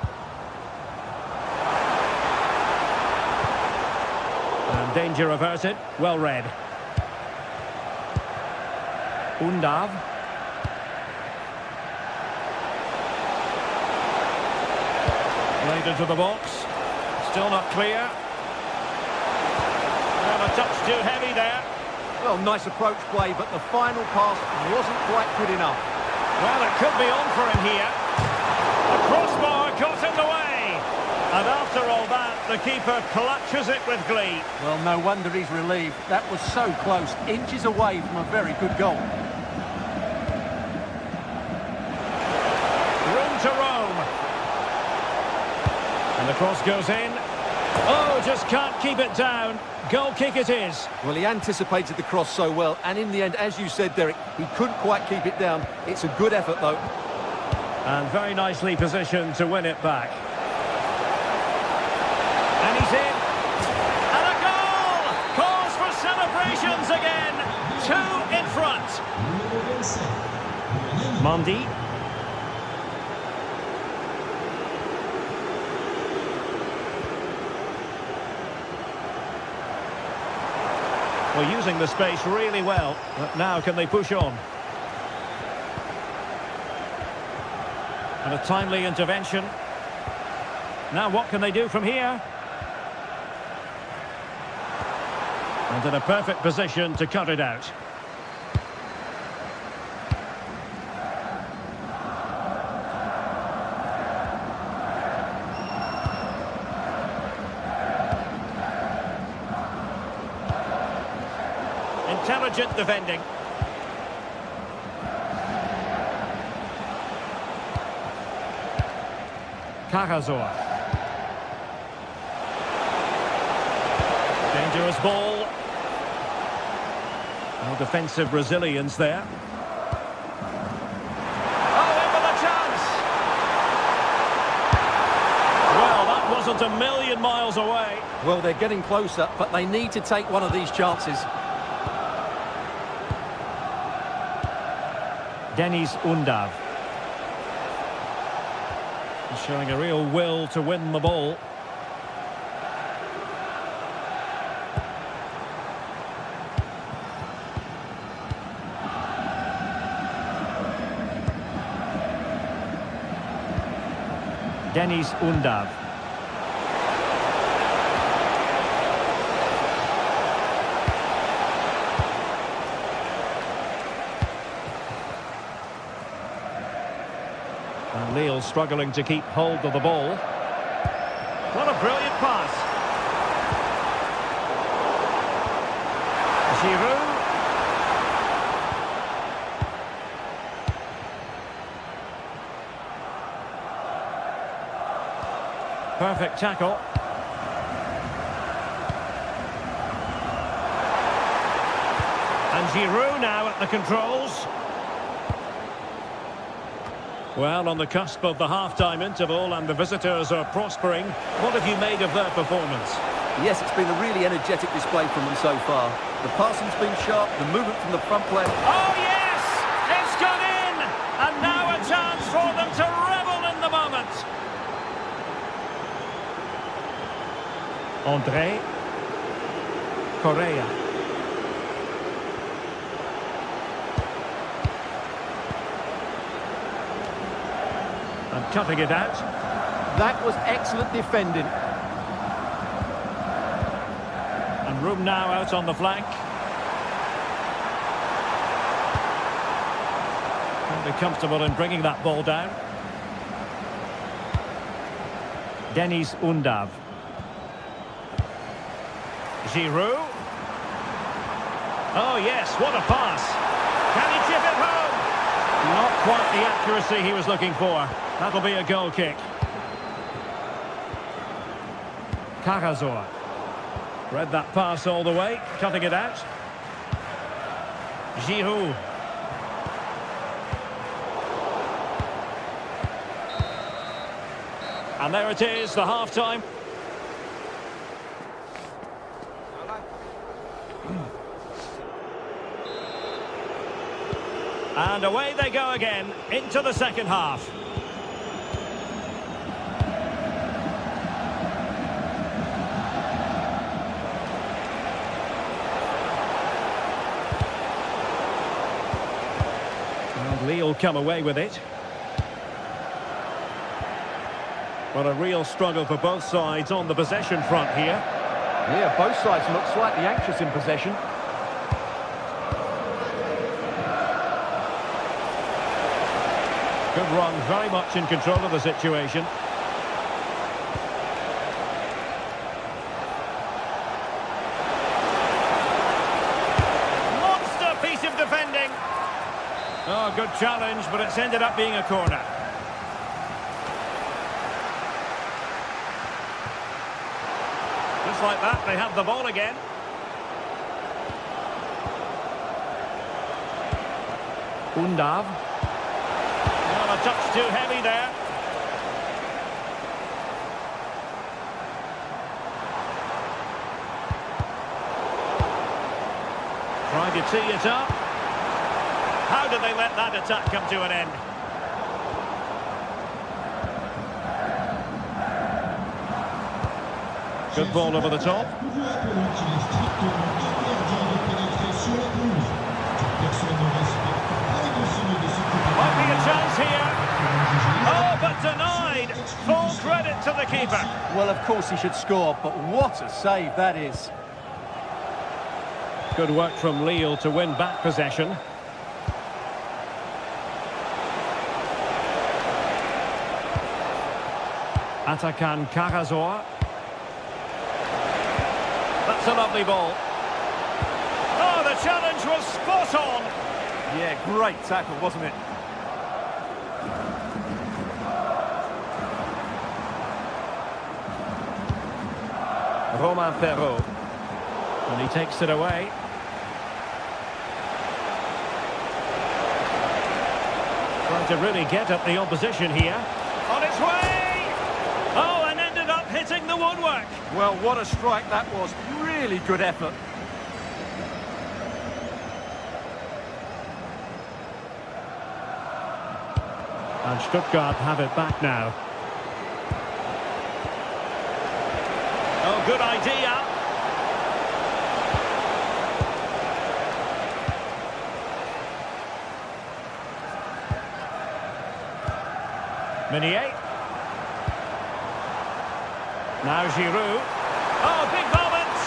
And danger averted. Well read. Undav. Laid into the box. Still not clear. And a touch too heavy there. Well, nice approach play, but the final pass wasn't quite good enough. Well, it could be on for him here. The crossbar got in the way. And after all that, the keeper clutches it with glee. Well, no wonder he's relieved. That was so close, inches away from a very good goal. Room to roam. And the cross goes in. Oh, just can't keep it down. Goal kick it is. Well, he anticipated the cross so well, and in the end, as you said, Derek, he couldn't quite keep it down. It's a good effort, though. And very nicely positioned to win it back. And he's in. And a goal! Cause for celebrations again. 2 in front. Mondi. Well, using the space really well. But now can they push on? And a timely intervention. Now what can they do from here? And in a perfect position to cut it out. Intelligent defending. Carazor. Dangerous ball. No defensive resilience there. Oh, in with a chance! Well, that wasn't a million miles away. Well, they're getting closer, but they need to take one of these chances. Denis Undav. He's showing a real will to win the ball. Denis Undav. And Lille struggling to keep hold of the ball. What a brilliant pass. Giroud. Perfect tackle. Giroud now at the controls. Well, on the cusp of the half-time interval and the visitors are prospering. What have you made of their performance? Yes, it's been a really energetic display from them so far. The passing's been sharp, the movement from the front play. Oh, yes! It's gone in! And now a chance for them to revel in the moment. André Correa. And cutting it out. That was excellent defending. And room now out on the flank. Can be comfortable in bringing that ball down. Denis Undav. Giroud. Oh yes, what a pass. Can he chip it home? Not quite the accuracy he was looking for. That'll be a goal kick. Carrasor. Read that pass all the way, cutting it out. Giroud. And there it is, the half-time. And away they go again, into the second half. And Lille come away with it. But a real struggle for both sides on the possession front here. Yeah, both sides look slightly anxious in possession. Good run, very much in control of the situation. Monster piece of defending. Oh, good challenge, but it's ended up being a corner. Just like that, they have the ball again. Undav. A touch too heavy there. Trying to tee it up. How did they let that attack come to an end? Good ball over the top. Might be a chance here. Oh, but denied. Full credit to the keeper. Well, of course he should score, but what a save that is. Good work from Lille to win back possession. Atakan Carrasor. That's a lovely ball. Oh, the challenge was spot on. Yeah, great tackle, wasn't it? Romain Perrault. And he takes it away. Trying to really get at the opposition here. On its way! Oh, and ended up hitting the woodwork. Well, what a strike that was. Really good effort. And Stuttgart have it back now. Oh, good idea. Meunier. Now Giroud. Oh, big moment!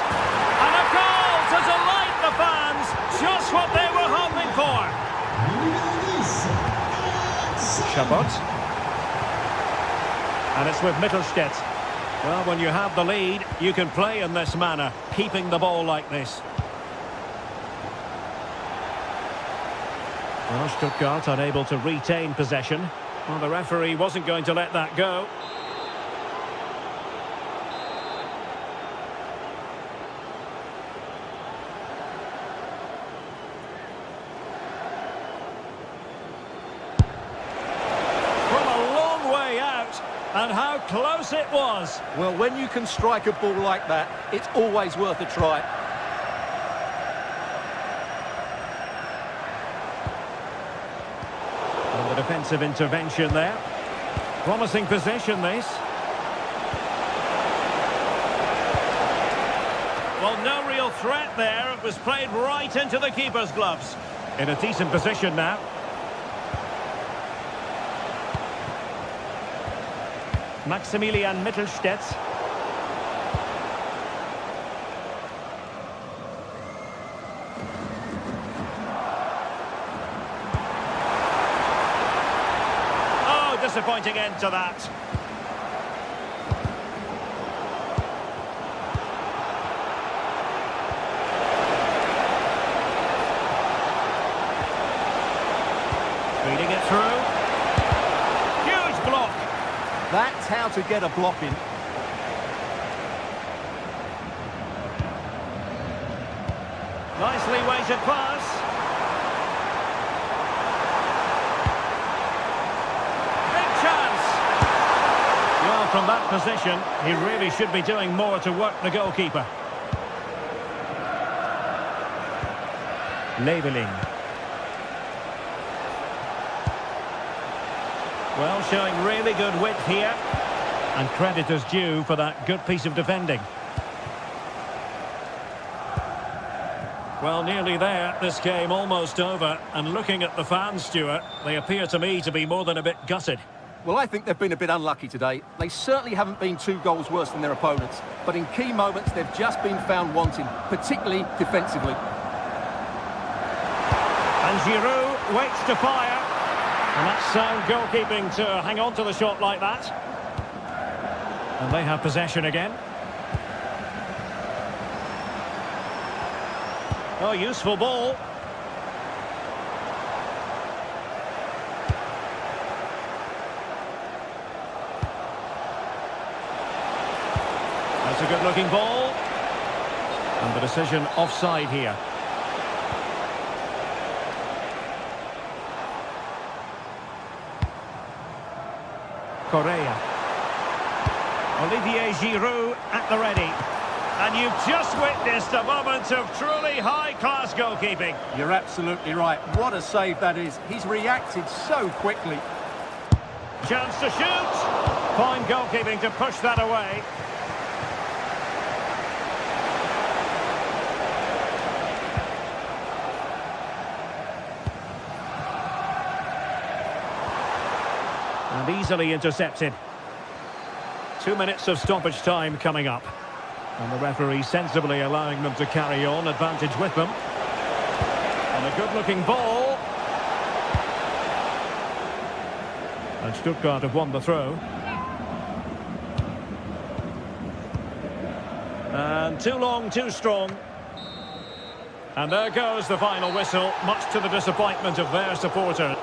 And a goal to delight the fans. Just what they were hoping for. Chabot. And it's with Mittelstädt. Well, when you have the lead, you can play in this manner, keeping the ball like this. Well, Stuttgart unable to retain possession. Well, the referee wasn't going to let that go. And how close it was. Well, when you can strike a ball like that, it's always worth a try. And the defensive intervention there. Promising position, this. Well, no real threat there. It was played right into the keeper's gloves. In a decent position now. Maximilian Mittelstädt. Oh, disappointing end to that. Feeding it through. Huge block. That's how to get a block in. Nicely weighted pass. Big chance. Well, from that position, he really should be doing more to work the goalkeeper. Leveling. Well, showing really good width here. And credit is due for that good piece of defending. Well, nearly there. This game almost over. And looking at the fans, Stuart, they appear to me to be more than a bit gutted. Well, I think they've been a bit unlucky today. They certainly haven't been 2 goals worse than their opponents. But in key moments, they've just been found wanting, particularly defensively. And Giroud waits to fire. And that's sound goalkeeping to hang on to the shot like that. And they have possession again. Oh, useful ball. That's a good-looking ball. And the decision offside here. Correa. Olivier Giroud at the ready. And you've just witnessed a moment of truly high-class goalkeeping. You're absolutely right. What a save that is. He's reacted so quickly. Chance to shoot. Fine goalkeeping to push that away. And easily intercepted. 2 minutes of stoppage time coming up. And the referee sensibly allowing them to carry on, advantage with them. And a good-looking ball. And Stuttgart have won the throw. And too long, too strong. And there goes the final whistle, much to the disappointment of their supporter.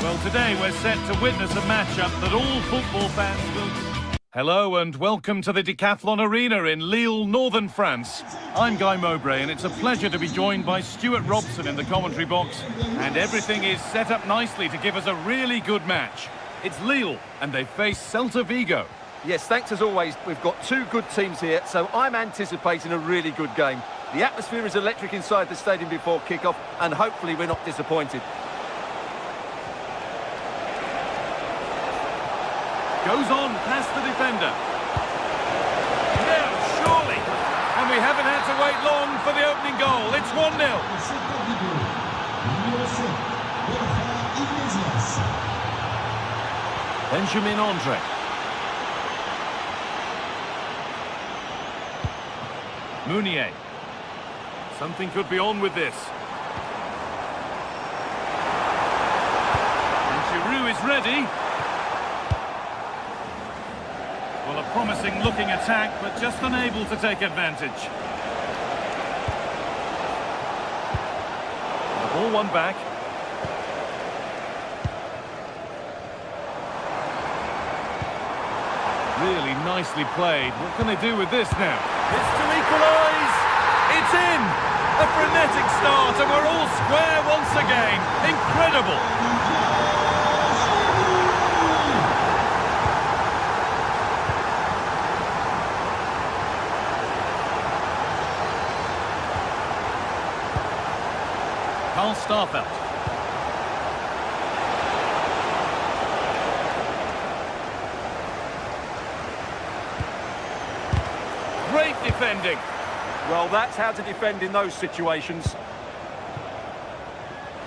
Well, today we're set to witness a matchup that all football fans will... Hello and welcome to the Decathlon Arena in Lille, northern France. I'm Guy Mowbray and it's a pleasure to be joined by Stuart Robson in the commentary box. And everything is set up nicely to give us a really good match. It's Lille and they face Celta Vigo. Yes, thanks as always. We've got 2 good teams here, so I'm anticipating a really good game. The atmosphere is electric inside the stadium before kick-off, and hopefully we're not disappointed. Goes on past the defender. Now, surely. And we haven't had to wait long for the opening goal. It's 1-0. Benjamin Andre. Meunier. Something could be on with this. And Giroud is ready. Well, a promising looking attack, but just unable to take advantage. The ball won back. Really nicely played. What can they do with this now? It's to equalise! It's in! A frenetic start, and we're all square once again. Incredible! Carl Starfelt. Great defending. Well, that's how to defend in those situations.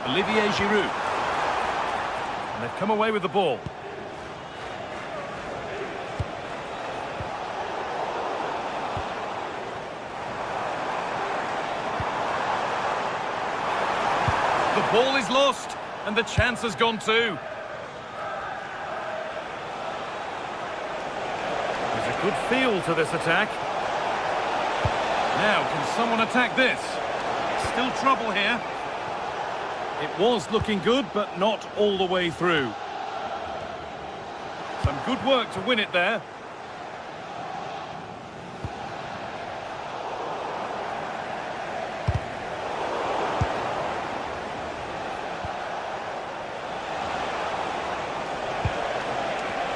Olivier Giroud. And they've come away with the ball. The ball is lost, and the chance has gone too. There's a good feel to this attack. Now, can someone attack this? Still trouble here. It was looking good, but not all the way through. Some good work to win it there.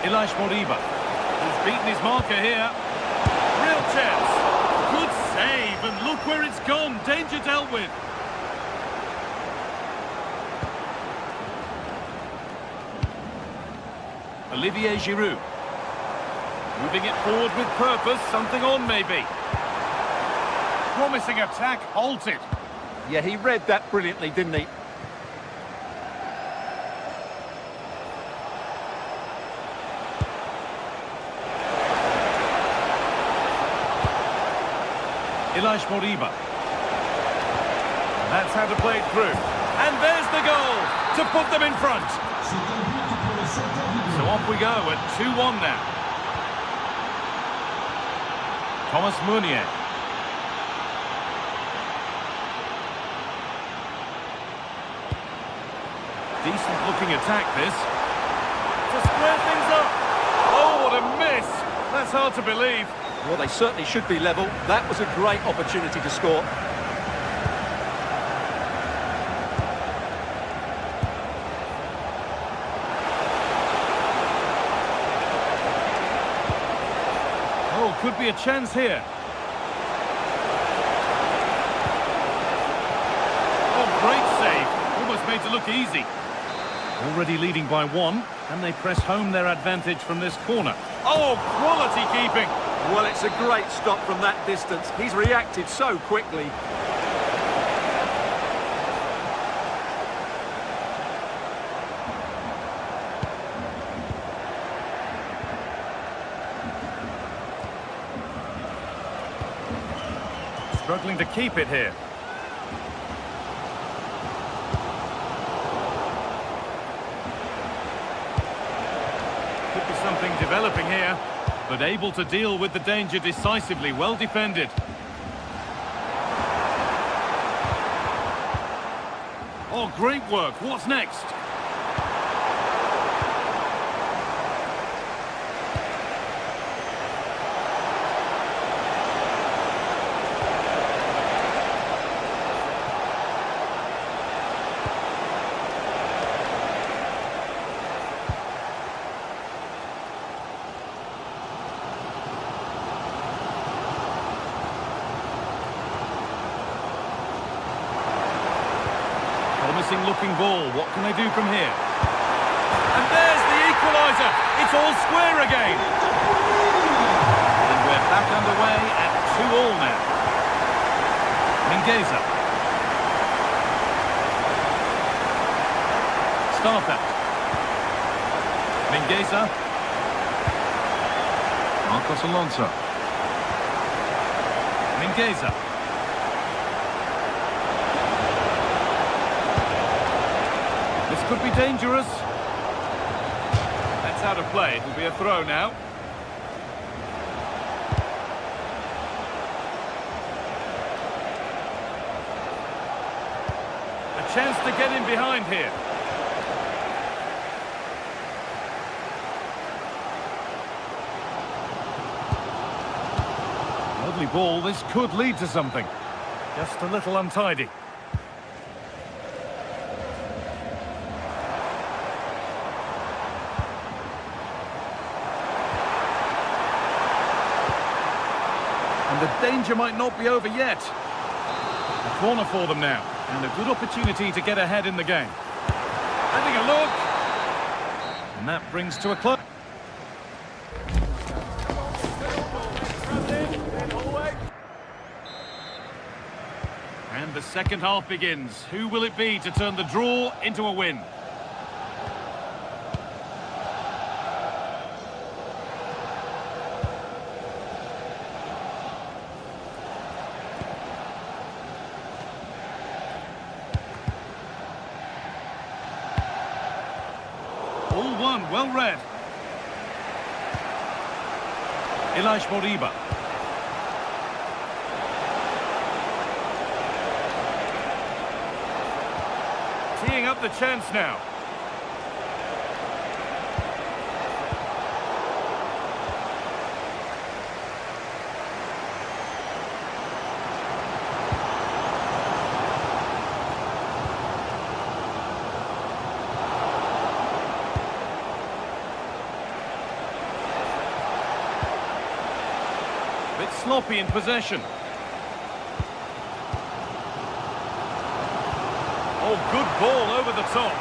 Elias Moriba. He's beaten his marker here. Real chance. Good save, and look where it's gone. Danger dealt with. Olivier Giroud. Moving it forward with purpose. Something on, maybe. Promising attack halted. Yeah, he read that brilliantly, didn't he? Elias Moriba. That's how to play it through. And there's the goal to put them in front. So off we go at 2-1 now. Thomas Meunier. Decent looking attack this. To square things up. Oh, what a miss. That's hard to believe. Well, they certainly should be level. That was a great opportunity to score. Oh, could be a chance here. Oh, great save. Almost made to look easy. Already leading by 1, and they press home their advantage from this corner. Oh, quality keeping. Well, it's a great stop from that distance. He's reacted so quickly. Struggling to keep it here. Could be something developing here. But able to deal with the danger decisively, well defended. Oh, great work. What's next? promising looking ball. What can they do from here? And there's the equaliser. It's all square again. And we're back underway at 2-2 now. Mingueza. Starfelt. Mingueza. Marcos Alonso. Mingueza. This could be dangerous. That's out of play. It'll be a throw now. A chance to get in behind here. Lovely ball. This could lead to something. Just a little untidy. And the danger might not be over yet. A corner for them now. And a good opportunity to get ahead in the game. Having a look. And that brings to a close. And the second half begins. Who will it be to turn the draw into a win? All one, well read. Elias Moriba. Teeing up the chance now. Bit sloppy in possession. Oh, good ball over the top.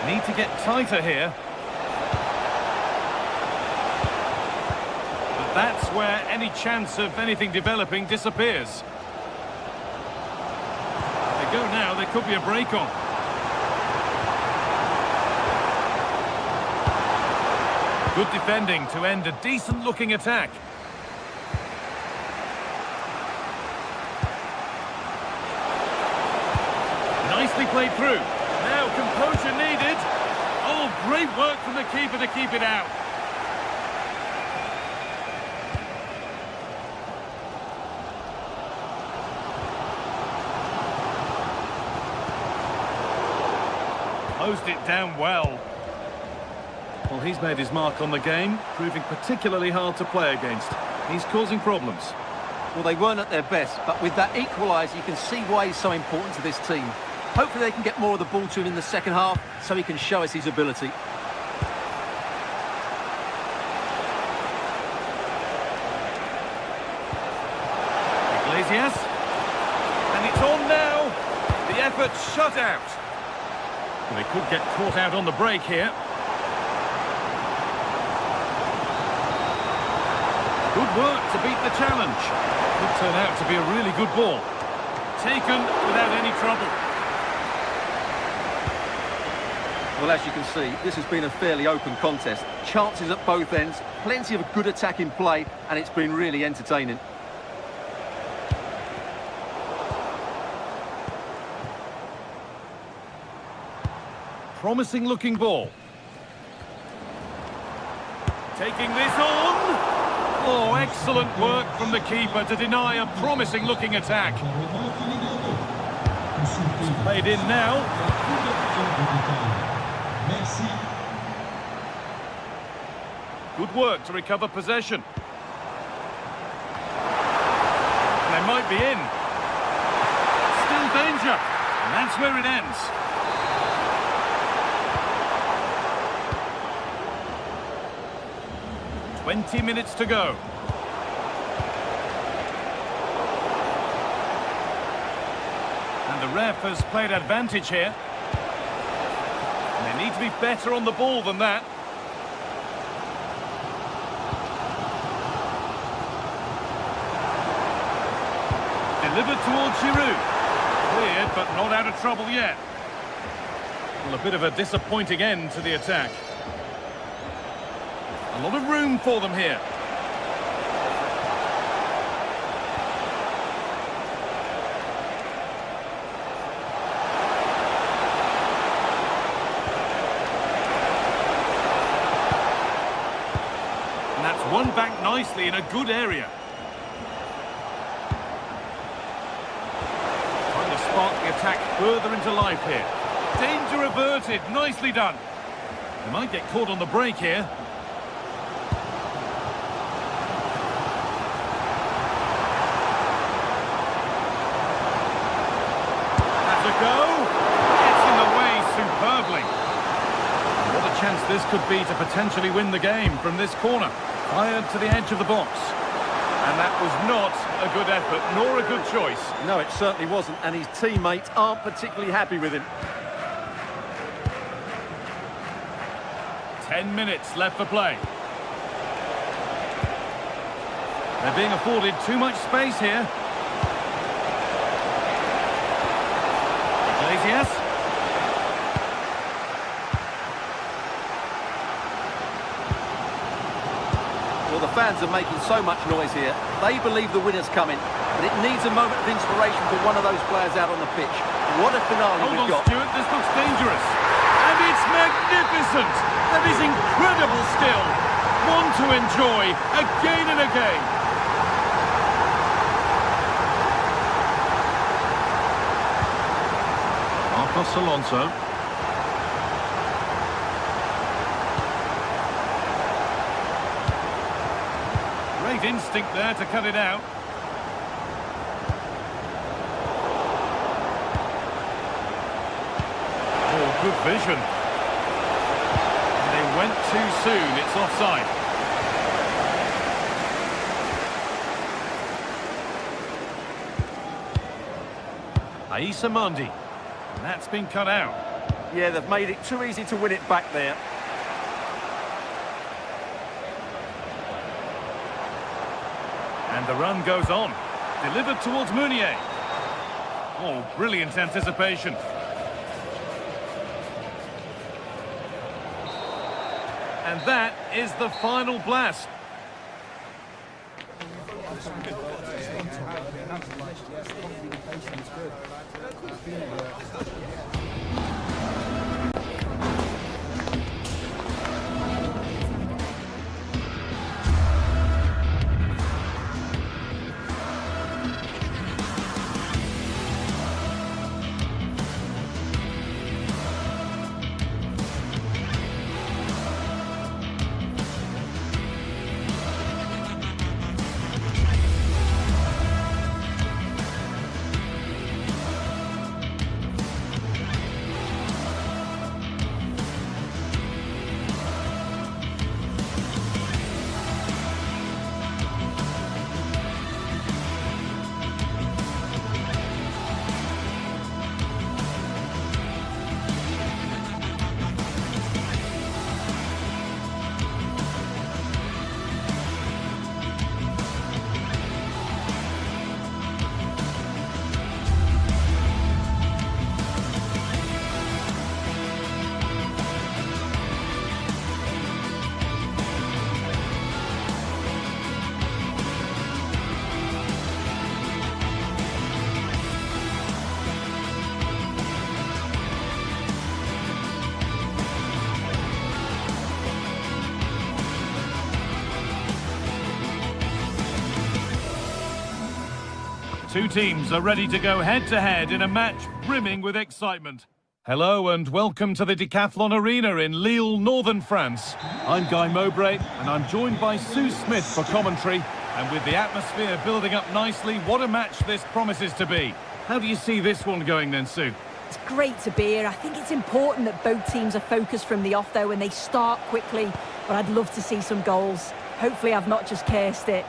Need to get tighter here. But that's where any chance of anything developing disappears. They go now, there could be a break on. Good defending to end a decent-looking attack. Nicely played through. Now composure needed. Oh, great work from the keeper to keep it out. Closed it down well. Well, he's made his mark on the game, proving particularly hard to play against. He's causing problems. Well, they weren't at their best, but with that equaliser, you can see why he's so important to this team. Hopefully they can get more of the ball to him in the second half, so he can show us his ability. Iglesias. And it's on now. The effort shut out. Well, they could get caught out on the break here. Good work to beat the challenge. Could turn out to be a really good ball. Taken without any trouble. Well, as you can see, this has been a fairly open contest. Chances at both ends, plenty of good attacking play, and it's been really entertaining. Promising looking ball. Taking this on. Oh, excellent work from the keeper to deny a promising looking attack. It's played in now. Good work to recover possession. They might be in. Still danger. And that's where it ends. 20 minutes to go. And the ref has played advantage here. And they need to be better on the ball than that. Delivered towards Giroud. Cleared, but not out of trouble yet. Well, a bit of a disappointing end to the attack. A lot of room for them here. And that's won back nicely in a good area. Trying to spark the attack further into life here. Danger averted, nicely done. They might get caught on the break here. That's a go. Gets in the way superbly. What a chance this could be to potentially win the game from this corner. Fired to the edge of the box. And that was not a good effort, nor a good choice. No, it certainly wasn't, and his teammates aren't particularly happy with him. 10 minutes left for play. They're being afforded too much space here. Iglesias. Well, the fans are making so much noise here. They believe the winner's coming, but it needs a moment of inspiration for one of those players out on the pitch. What a finale Hold we've on, got. Stuart, this looks dangerous. And it's magnificent! That is incredible skill. One to enjoy again and again. Marcos Alonso. Great instinct there to cut it out. Oh, good vision. They went too soon, it's offside. Aissa Mandi. And that's been cut out. Yeah, they've made it too easy to win it back there. And the run goes on. Delivered towards Meunier. Oh, brilliant anticipation. And that is the final blast. Two teams are ready to go head-to-head in a match brimming with excitement. Hello and welcome to the Decathlon Arena in Lille, northern France. I'm Guy Mowbray and I'm joined by Sue Smith for commentary. And with the atmosphere building up nicely, what a match this promises to be. How do you see this one going then, Sue? It's great to be here. I think it's important that both teams are focused from the off, though, and they start quickly. But I'd love to see some goals. Hopefully I've not just cursed it.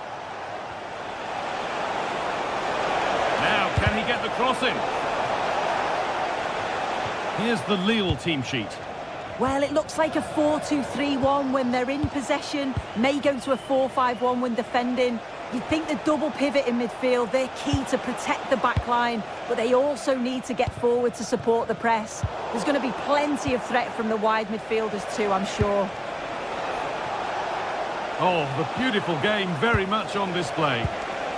Now, can he get the cross in? Here's the Lille team sheet. Well, it looks like a 4-2-3-1 when they're in possession. May go to a 4-5-1 when defending. You'd think the double pivot in midfield, they're key to protect the back line, but they also need to get forward to support the press. There's going to be plenty of threat from the wide midfielders too, I'm sure. Oh, the beautiful game very much on display.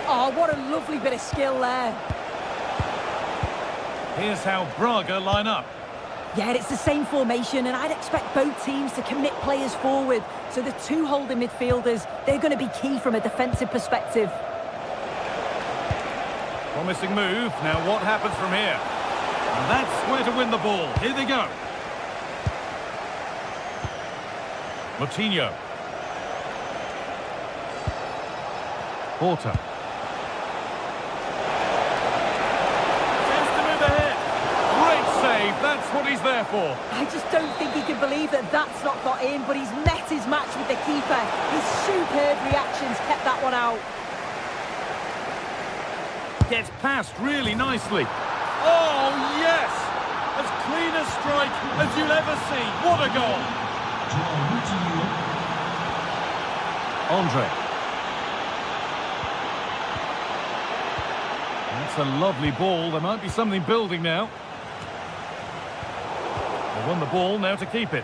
Oh, what a lovely bit of skill there. Here's how Braga line up. Yeah, it's the same formation, and I'd expect both teams to commit players forward. So the two holding midfielders, they're going to be key from a defensive perspective. Promising move. Now what happens from here? And that's where to win the ball. Here they go. Moutinho. Porter. That's what he's there for. I just don't think he can believe that that's not got in, but he's met his match with the keeper. His superb reactions kept that one out. Gets past really nicely. Oh, yes! As clean a strike as you'll ever see. What a goal! Andre. That's a lovely ball. There might be something building now. They won the ball, now to keep it.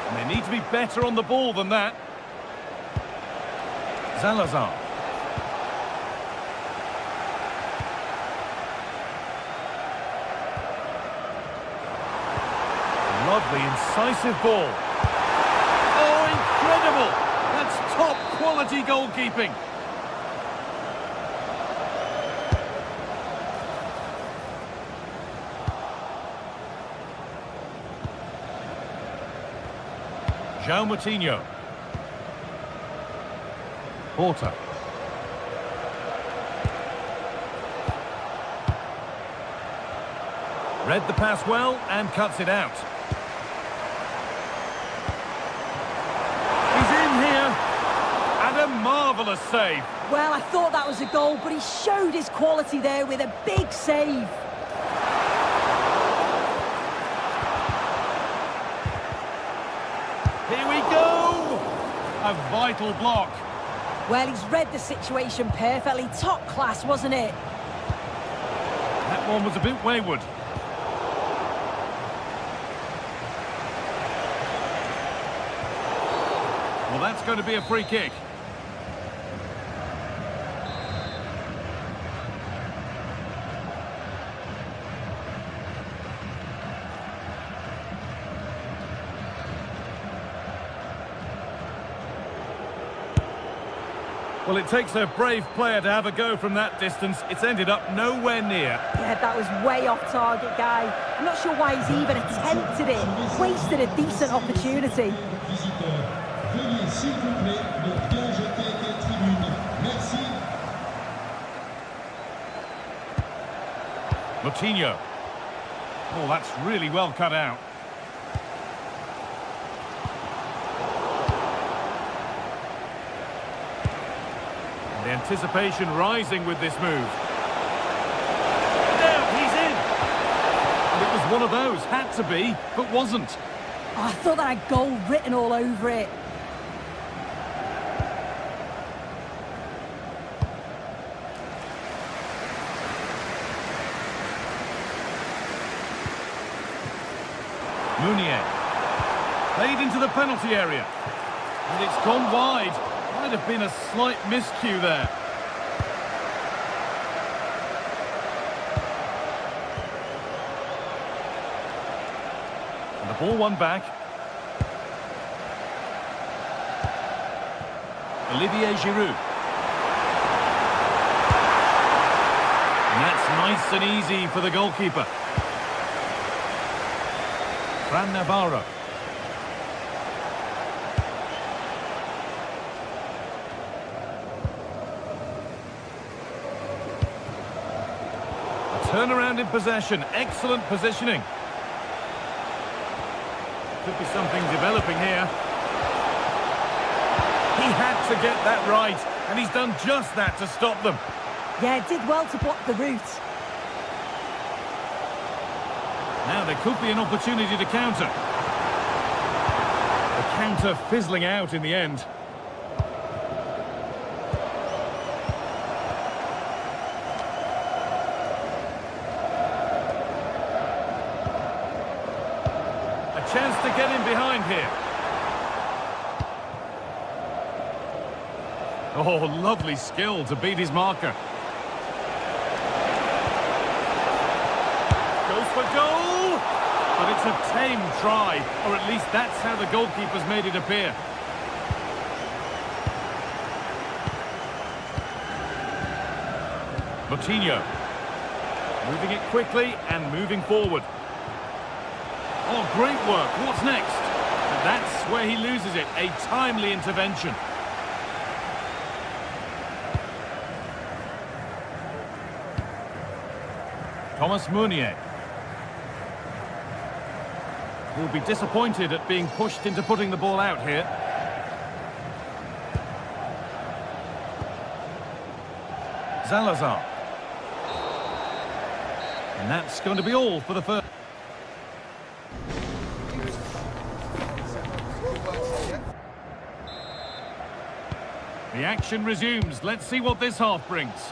And they need to be better on the ball than that. Salazar. Lovely, incisive ball. Oh, incredible! That's top quality goalkeeping. João Moutinho. Porter. Read the pass well and cuts it out. A marvellous save. Well, I thought that was a goal, but he showed his quality there with a big save. Here we go! A vital block. Well, he's read the situation perfectly. Top class, wasn't it? That one was a bit wayward. Well, that's going to be a free kick. Well, it takes a brave player to have a go from that distance. It's ended up nowhere near. Yeah, that was way off target, guy. I'm not sure why he's even attempted it. Wasted a decent opportunity. Moutinho. Oh, that's really well cut out. And the anticipation rising with this move. Now he's in. And it was one of those, had to be, but wasn't. Oh, I thought that had goal written all over it. Meunier. Played into the penalty area. And it's gone wide. Might have been a slight miscue there. And the ball won back. Olivier Giroud. And that's nice and easy for the goalkeeper. Fran Navarro. Turnaround in possession. Excellent positioning. Could be something developing here. He had to get that right, and he's done just that to stop them. Yeah, did well to block the route. Now there could be an opportunity to counter. The counter fizzling out in the end. A chance to get in behind here. Oh, lovely skill to beat his marker. Goes for goal! But it's a tame try, or at least that's how the goalkeeper's made it appear. Moutinho. Moving it quickly and moving forward. Oh, great work. What's next? And that's where he loses it. A timely intervention. Thomas Meunier. Will be disappointed at being pushed into putting the ball out here. Salazar. And that's going to be all for the first. The action resumes. Let's see what this half brings.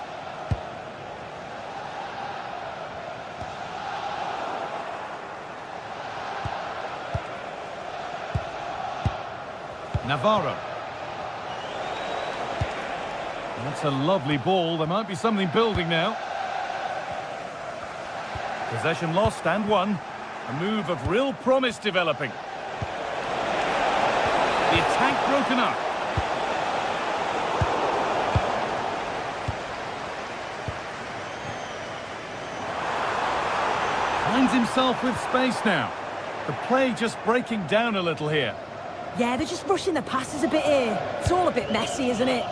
Navarro. That's a lovely ball. There might be something building now. Possession lost and won. A move of real promise developing. The attack broken up. Finds himself with space now. The play just breaking down a little here. Yeah, they're just rushing the passes a bit here. It's all a bit messy, isn't it?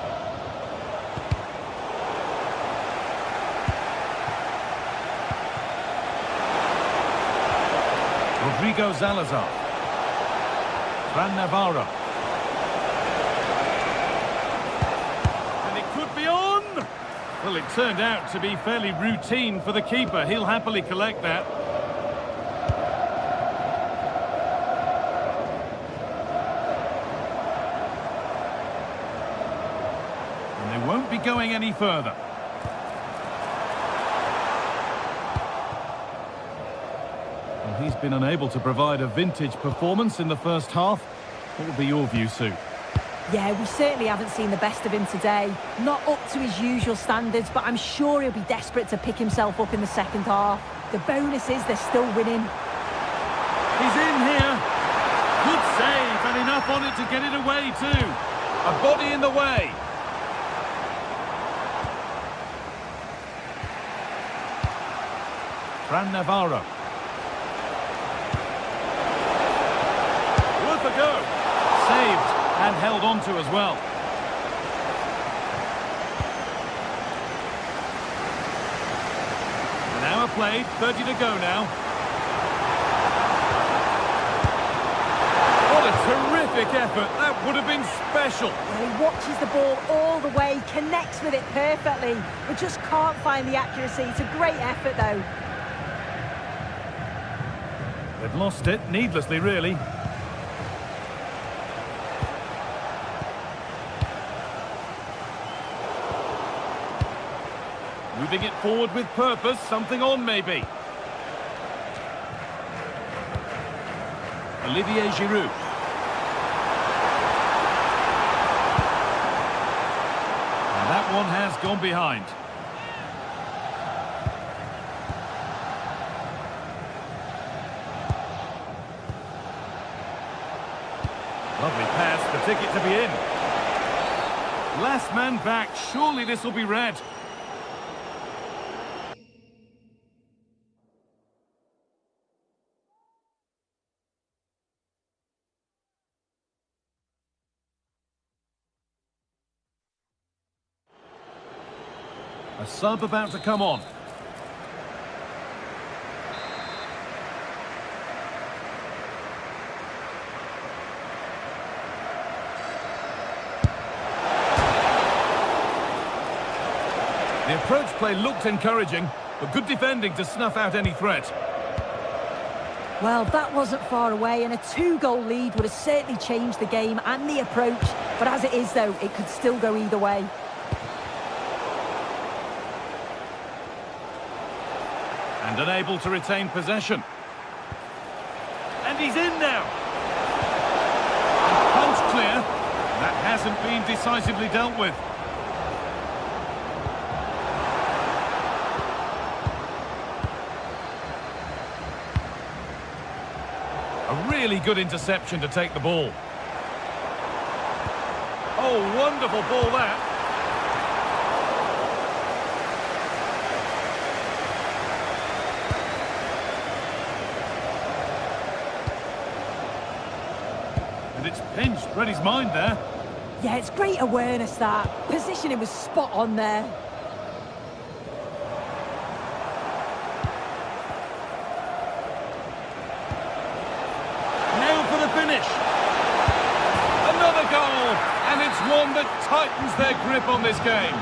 Rodrigo Salazar. Fran Navarro. And it could be on! Well, it turned out to be fairly routine for the keeper. He'll happily collect that. And they won't be going any further. He's been unable to provide a vintage performance in the first half. What will be your view, Sue? Yeah, we certainly haven't seen the best of him today. Not up to his usual standards, but I'm sure he'll be desperate to pick himself up in the second half. The bonus is they're still winning. He's in here. Good save, and enough on it to get it away too. A body in the way. Fran Navarro. A go. Saved and held on to as well. An hour played, 30 to go now. What a terrific effort. That would have been special. Well, he watches the ball all the way, connects with it perfectly, but just can't find the accuracy. It's a great effort, though. They've lost it, needlessly, really. Moving it forward with purpose, something on maybe. Olivier Giroud. And that one has gone behind. Lovely pass, the ticket to be in. Last man back, surely this will be red. A sub about to come on. The approach play looked encouraging, but good defending to snuff out any threat. Well, that wasn't far away, and a 2-goal lead would have certainly changed the game and the approach. But as it is, though, it could still go either way. And unable to retain possession. And he's in now. And punch clear. That hasn't been decisively dealt with. A really good interception to take the ball. Oh, wonderful ball that. And it's pinched, read his mind there. Yeah, it's great awareness, that. Positioning was spot on there. Now for the finish. Another goal, and it's one that tightens their grip on this game.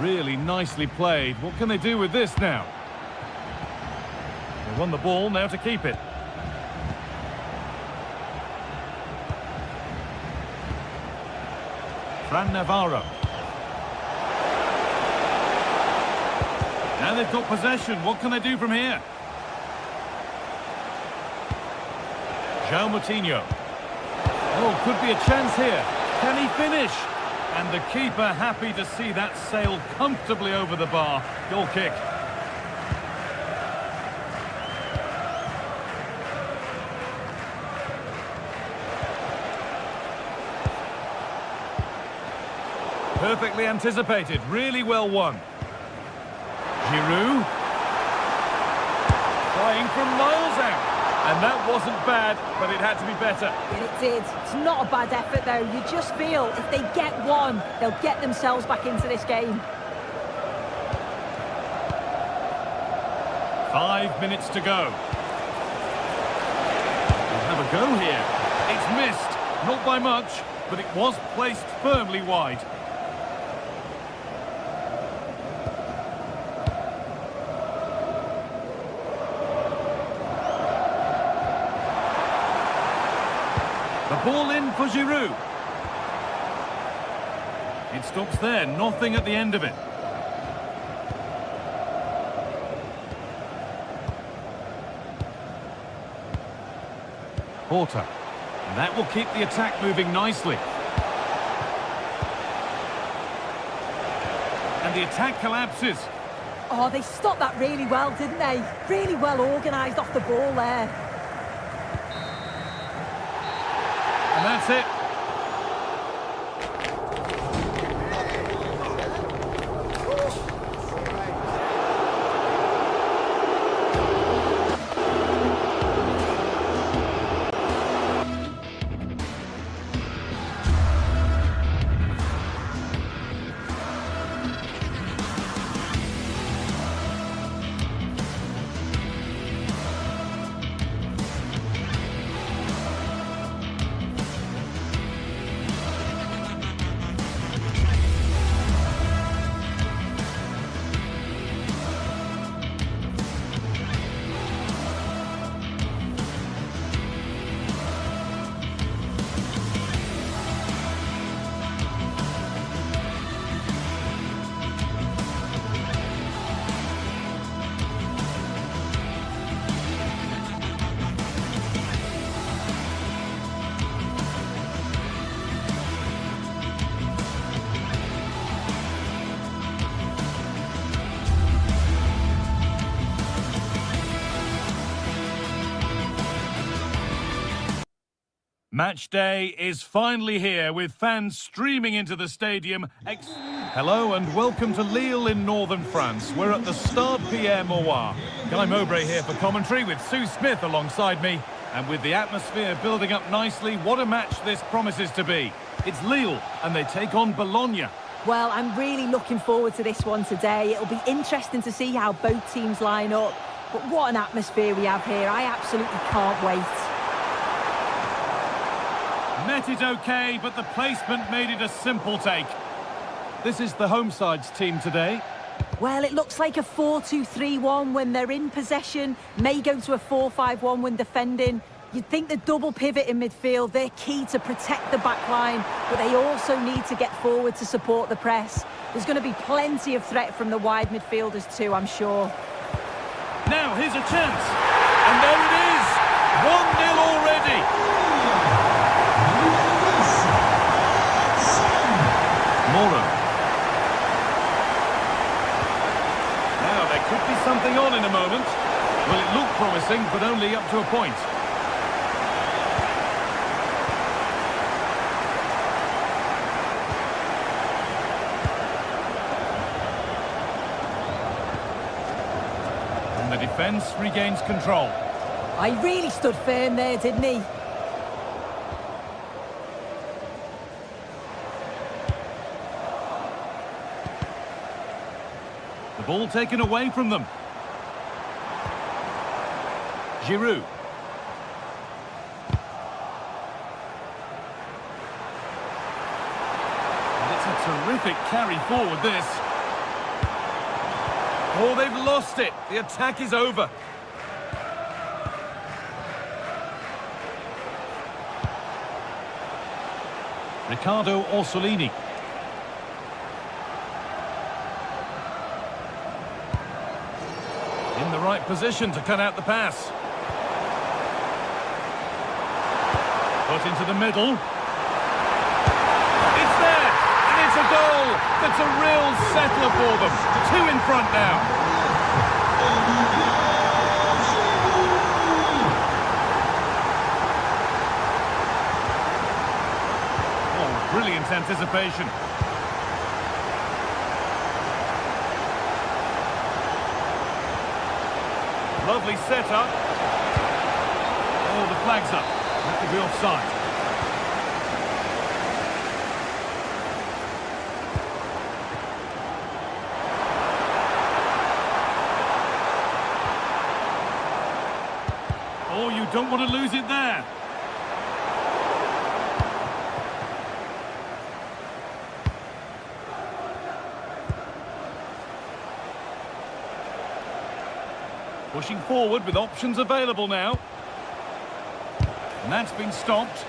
Really nicely played. What can they do with this now? They won the ball, now to keep it. Fran Navarro. Now they've got possession. What can they do from here? João Moutinho. Oh, could be a chance here. Can he finish? And the keeper happy to see that sail comfortably over the bar. Goal kick. Perfectly anticipated, really well won. Giroud. Flying from miles out. And that wasn't bad, but it had to be better. It did. It's not a bad effort, though. You just feel if they get one, they'll get themselves back into this game. 5 minutes to go. We'll have a go here. It's missed. Not by much, but it was placed firmly wide. The ball in for Giroud. It stops there, nothing at the end of it. Porter. And that will keep the attack moving nicely. And the attack collapses. Oh, they stopped that really well, didn't they? Really well organised off the ball there. And that's it. Match day is finally here with fans streaming into the stadium. Hello and welcome to Lille in northern France. We're at the Stade Pierre Mauroy. Guy Mowbray here for commentary with Sue Smith alongside me. And with the atmosphere building up nicely, what a match this promises to be. It's Lille and they take on Bologna. Well, I'm really looking forward to this one today. It'll be interesting to see how both teams line up. But what an atmosphere we have here. I absolutely can't wait. Met it okay, but the placement made it a simple take. This is the home side's team today. Well, it looks like a 4-2-3-1 when they're in possession. May go to a 4-5-1 when defending. You'd think the double pivot in midfield, they're key to protect the back line, but they also need to get forward to support the press. There's going to be plenty of threat from the wide midfielders too, I'm sure. Now, here's a chance. And there it is. 1-0 already. Moro. Now, there could be something on in a moment. Well, it looked promising, but only up to a point. And the defence regains control. I really stood firm there, didn't he? The ball taken away from them. Giroud. And it's a terrific carry forward, this. Oh, they've lost it. The attack is over. Riccardo Orsolini. In the right position to cut out the pass. Put into the middle. It's there! And it's a goal! That's a real settler for them. 2 in front now. Oh, brilliant anticipation. Lovely setup. Oh, the flag's up. That could be offside. Oh, you don't want to lose it there. Pushing forward with options available now. And that's been stopped.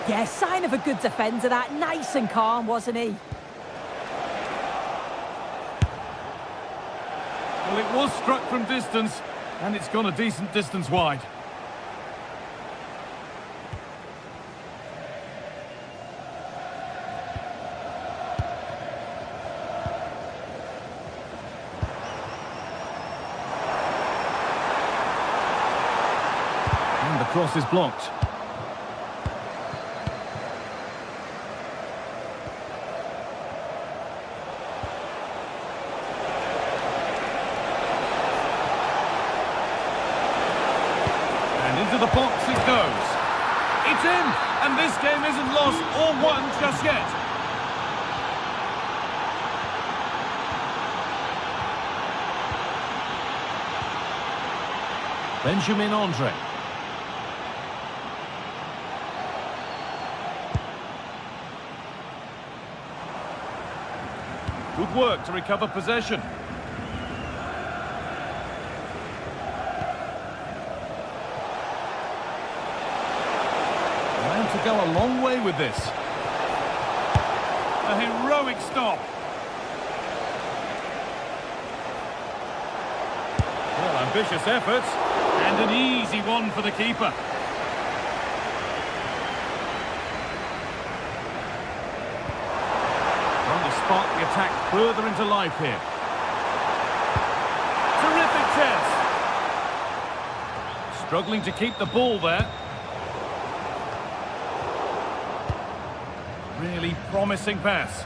Yeah, sign of a good defender, that. Nice and calm, wasn't he? Well, it was struck from distance, and it's gone a decent distance wide. And the cross is blocked. Into the box it goes. It's in, and this game isn't lost or won just yet. Benjamin Andre. Good work to recover possession. To go a long way with this. A heroic stop. Well, ambitious efforts, and an easy one for the keeper. Trying to spark the attack further into life here. Terrific chance. Struggling to keep the ball there. Really promising pass.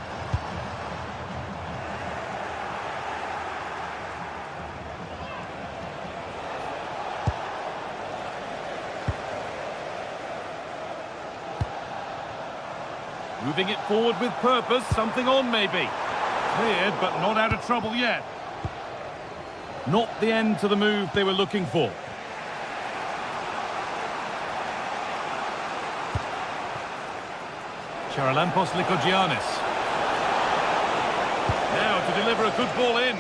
Moving it forward with purpose, something on maybe. Cleared, but not out of trouble yet. Not the end to the move they were looking for. Charalampos Lykogiannis. Now to deliver a good ball in.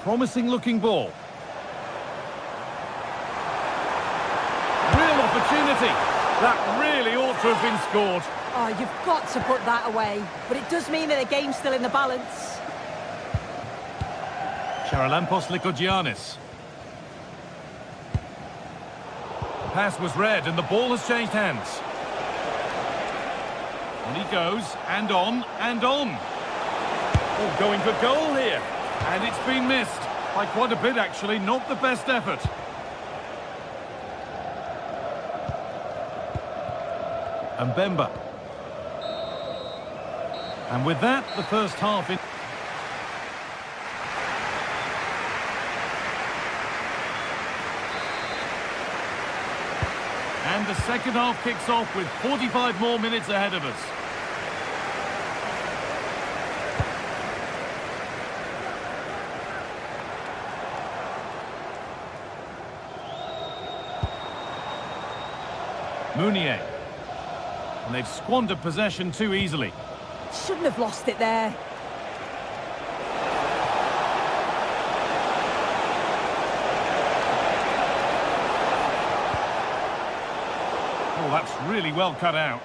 Promising looking ball. Real opportunity. That really ought to have been scored. Oh, you've got to put that away. But it does mean that the game's still in the balance. Charalampos Lykogiannis. Pass was read and the ball has changed hands. And he goes, and on, and on. Oh, going for goal here. And it's been missed. By quite a bit, actually. Not the best effort. And Mbemba. And with that, the first half in... And the second half kicks off with 45 more minutes ahead of us. Mounier. And they've squandered possession too easily. Shouldn't have lost it there. Oh, that's really well cut out.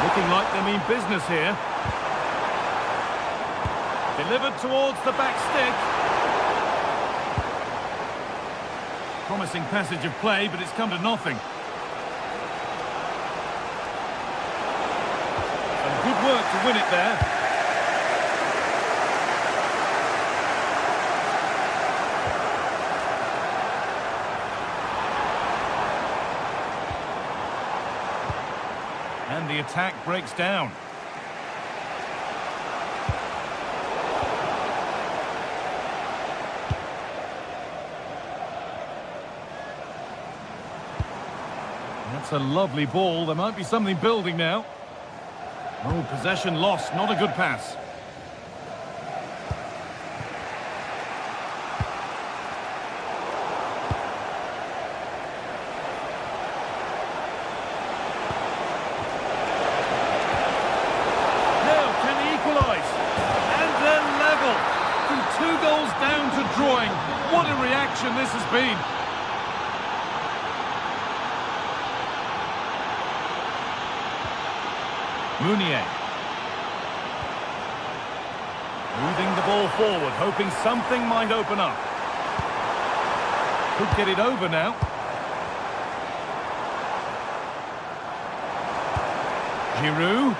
Looking like they mean business here. Delivered towards the back stick. Promising passage of play, but it's come to nothing. Some good work to win it there. And the attack breaks down. That's a lovely ball. There might be something building now. Oh, possession lost. Not a good pass. Now, can he equalise? And they're level. From 2 goals down to drawing. What a reaction this has been. Mounier. Moving the ball forward, hoping something might open up. Could get it over now. Giroud.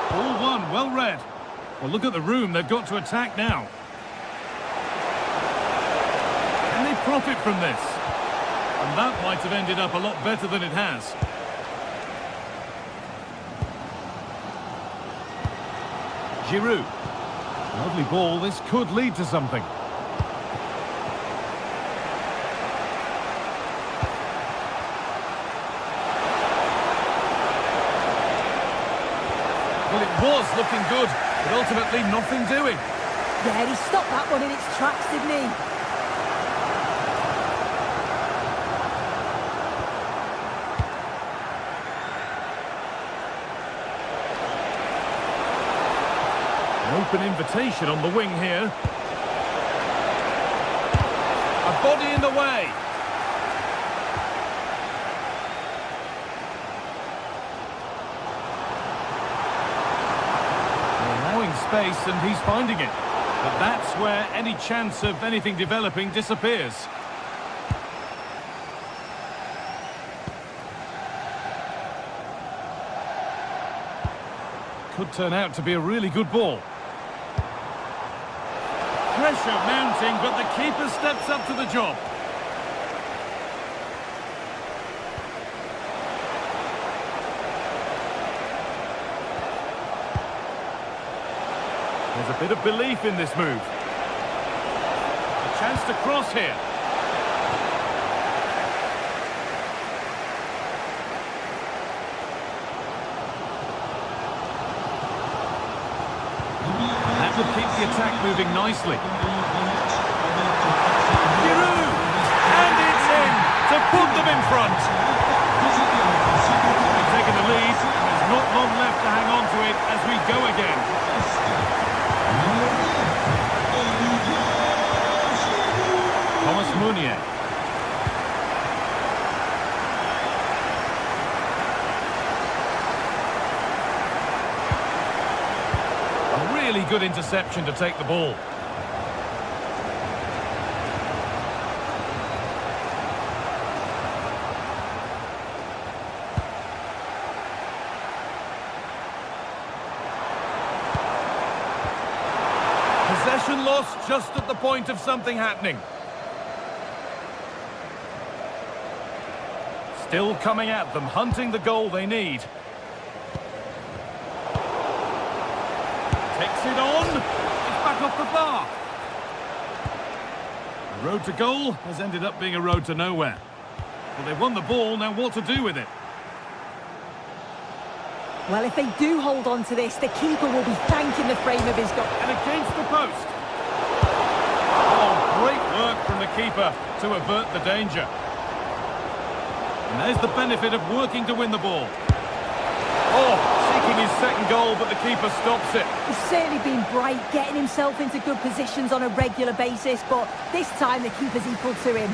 Ball won, well read. Well, look at the room, they've got to attack now. Can they profit from this? And that might have ended up a lot better than it has. Giroud. Lovely ball, this could lead to something. Well, it was looking good, but ultimately nothing doing. Yeah, he stopped that one in its tracks, didn't he? Open invitation on the wing here. A body in the way. Allowing space and he's finding it. But that's where any chance of anything developing disappears. Could turn out to be a really good ball. Pressure mounting, but the keeper steps up to the job. There's a bit of belief in this move. A chance to cross here. could keep the attack moving nicely. Giroud! And it's in to put them in front. We've taken the lead, and there's not long left to hang on to it as we go again. Thomas Meunier. A really good interception to take the ball. Possession lost just at the point of something happening. Still coming at them, hunting the goal they need. Takes it on. It's back off the bar. The road to goal has ended up being a road to nowhere. Well, they've won the ball, now what to do with it? Well, if they do hold on to this, the keeper will be thanking the frame of his goal. And against the post. Oh, great work from the keeper to avert the danger. And there's the benefit of working to win the ball. Oh, seeking his second goal, but the keeper stops it. He's certainly been bright, getting himself into good positions on a regular basis, but this time the keeper's equal to him.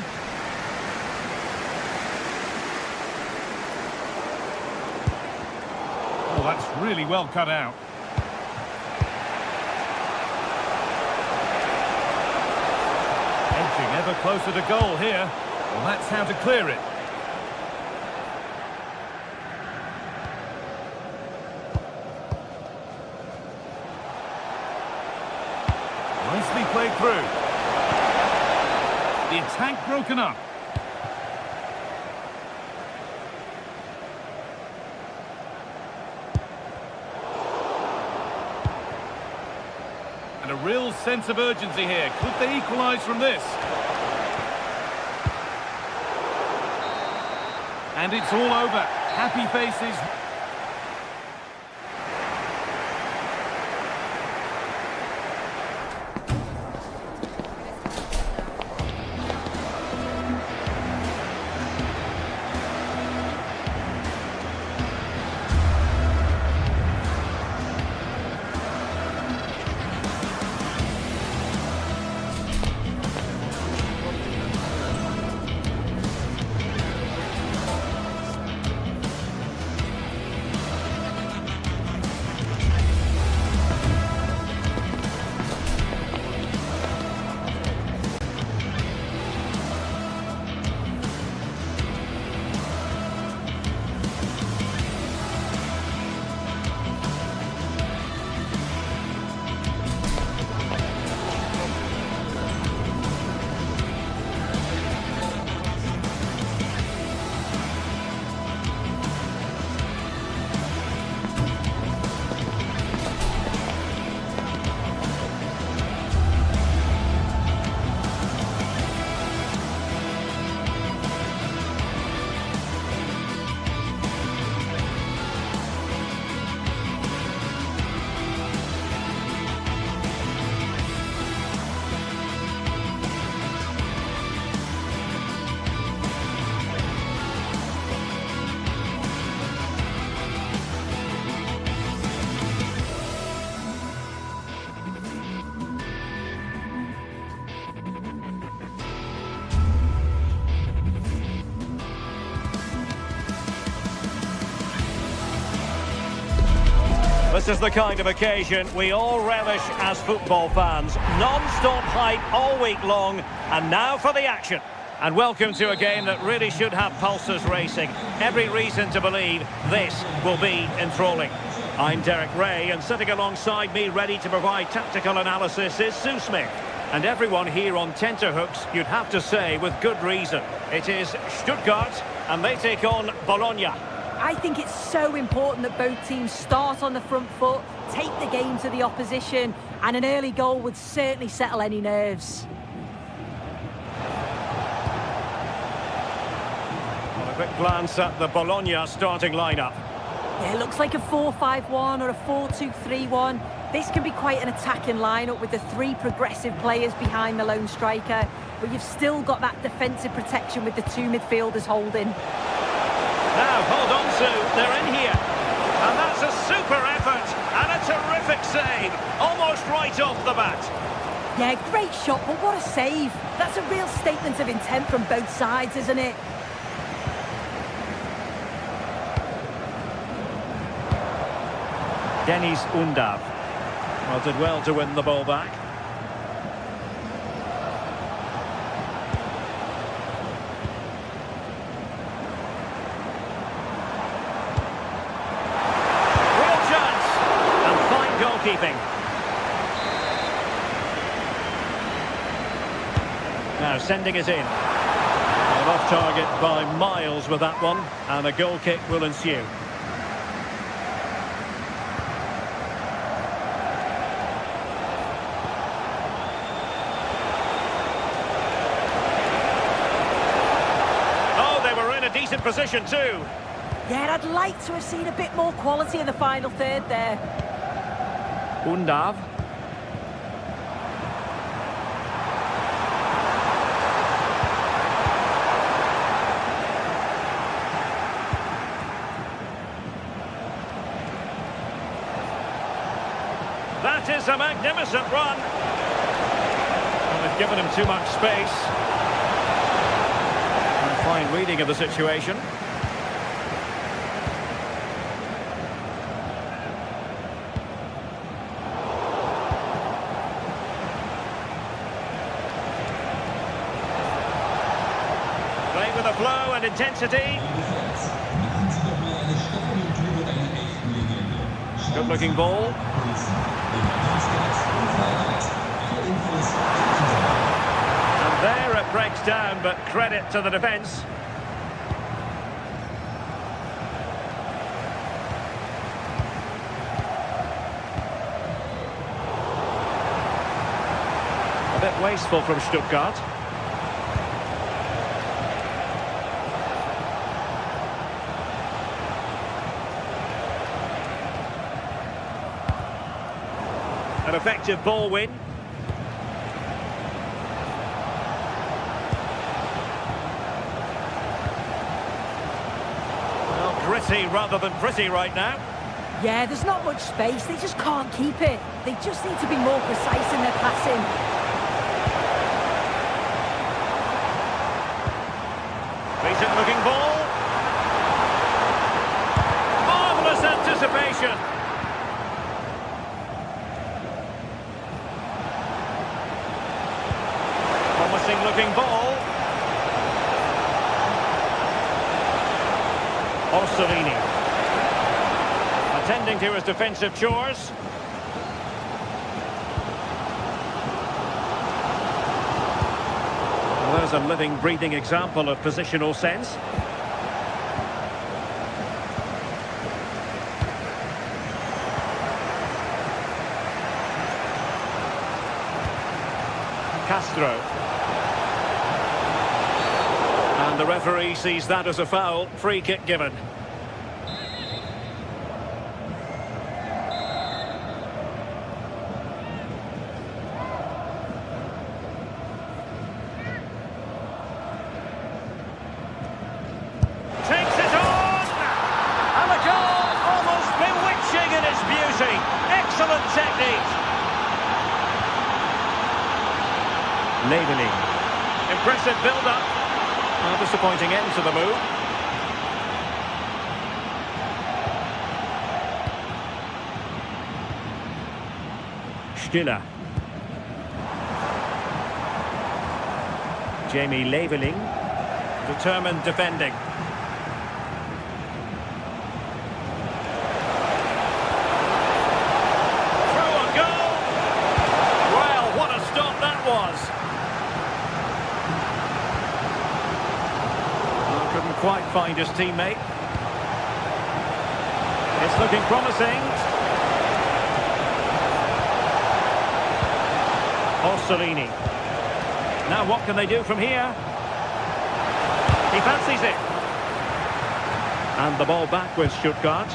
Oh, that's really well cut out. Edging ever closer to goal here. Well, that's how to clear it. Nicely played through. The attack broken up. And a real sense of urgency here. Could they equalise from this? And it's all over. Happy faces. This is the kind of occasion we all relish as football fans. Non-stop hype all week long, and now for the action. And welcome to a game that really should have pulses racing. Every reason to believe this will be enthralling. I'm Derek Ray, and sitting alongside me ready to provide tactical analysis is Sue Smith. And everyone here on tenterhooks, you'd have to say with good reason. It is Stuttgart, and they take on Bologna. I think it's so important that both teams start on the front foot, take the game to the opposition, and an early goal would certainly settle any nerves. Well, a quick glance at the Bologna starting lineup. Yeah, it looks like a 4-5-1 or a 4-2-3-1. This can be quite an attacking lineup with the three progressive players behind the lone striker, but you've still got that defensive protection with the two midfielders holding. Now, hold on, Sue. They're in here. And that's a super effort and a terrific save. Almost right off the bat. Yeah, great shot, but what a save. That's a real statement of intent from both sides, isn't it? Denis Undav. Well, did well to win the ball back. Real chance. And fine goalkeeping. Now sending it in. And off target by miles with that one. And a goal kick will ensue. Decent position too. Yeah, I'd like to have seen a bit more quality in the final third there. Undav. That is a magnificent run. And they've given him too much space. Fine reading of the situation. Play with a flow and intensity. Good looking ball. There it breaks down, but credit to the defence. A bit wasteful from Stuttgart. An effective ball win. Gritty rather than pretty right now. Yeah, there's not much space. They just can't keep it. They just need to be more precise in their passing. Decent looking ball. Marvellous anticipation. Promising looking ball. Orsolini, attending to his defensive chores. Well, there's a living, breathing example of positional sense. Castro. And the referee sees that as a foul. Free kick given. Takes it on! And a goal almost bewitching in its beauty. Excellent technique. Leveling. Impressive build-up. A disappointing end to the move. Stiller. Jamie Leveling. Determined defending. Through and goal! Well, what a stop that was! Couldn't quite find his teammate. It's looking promising. Orsolini. Now what can they do from here? He fancies it. And the ball back with Stuttgart.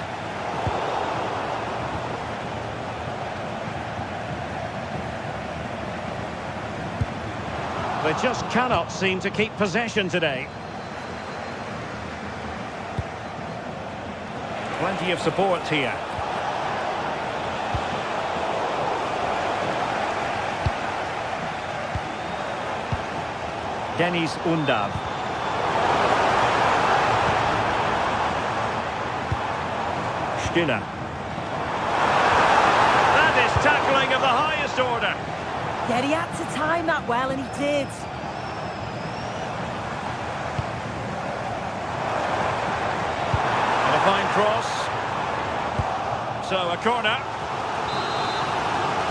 They just cannot seem to keep possession today. Plenty of support here. Denis Undav. Stiller. That is tackling of the highest order. Yeah, he had to time that well, and he did. And a fine cross. So a corner.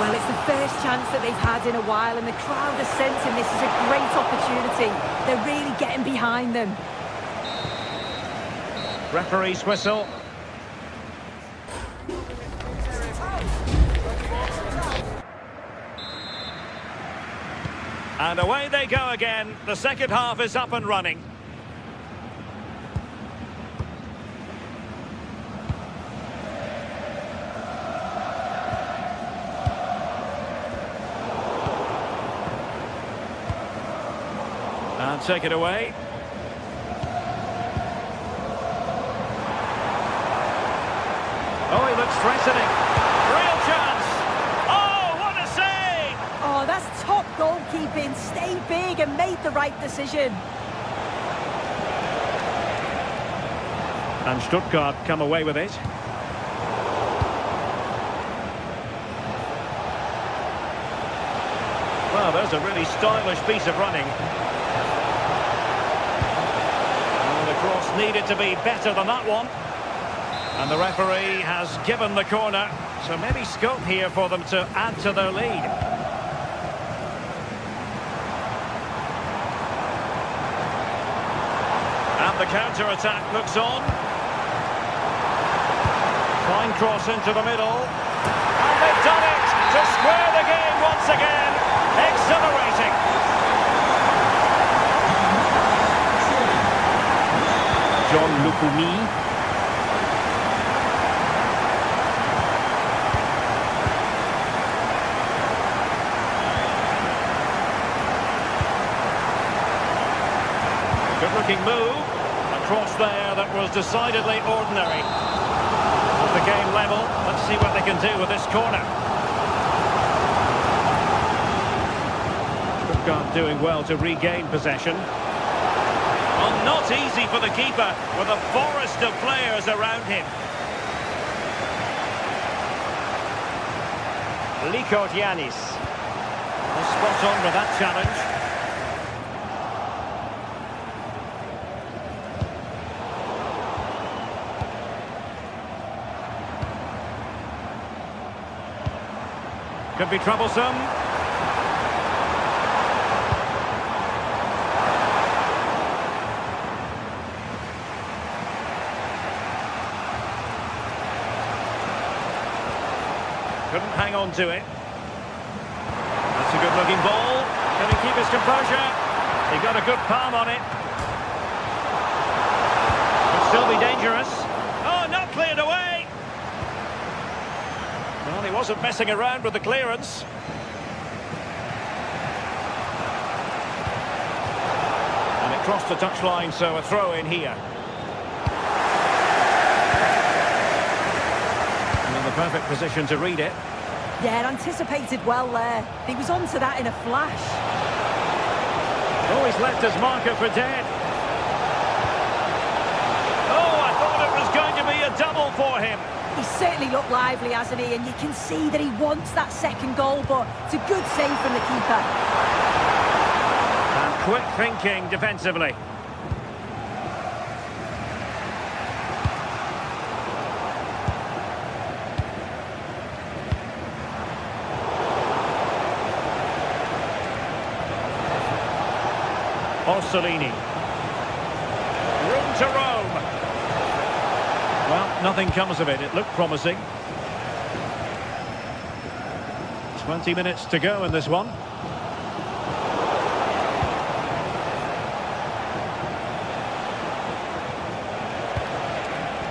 Well, it's the first chance that they've had in a while, and the crowd are sensing this is a great opportunity. They're really getting behind them. Referee's whistle. And away they go again. The second half is up and running. And take it away. Oh, he looks threatening. Real chance. Oh, what a save! Oh, that's top goalkeeping. Stayed big and made the right decision. And Stuttgart come away with it. Well, there's a really stylish piece of running. And the cross needed to be better than that one. And the referee has given the corner. So maybe scope here for them to add to their lead. And the counter-attack looks on. Fine cross into the middle. And they've done it to square the game once again. Exhilarating. John Lukumi. Good-looking move. A cross there that was decidedly ordinary. With the game level, let's see what they can do with this corner. Stuttgart doing well to regain possession. Well, not easy for the keeper with a forest of players around him. Likot Yanis. Spot on with that challenge. Could be troublesome. Couldn't hang on to it. That's a good-looking ball. Can he keep his composure? He got a good palm on it. Could still be dangerous. Oh, not cleared away. Well, he wasn't messing around with the clearance. And it crossed the touchline, so a throw in here. And in the perfect position to read it. Yeah, anticipated well there. He was onto that in a flash. Oh, he's left his marker for dead. Oh, I thought it was going to be a double for him. He's certainly looked lively, hasn't he? And you can see that he wants that second goal, but it's a good save from the keeper. And quick thinking defensively. Orsolini. Room to roam. Well, nothing comes of it. It looked promising. 20 minutes to go in this one.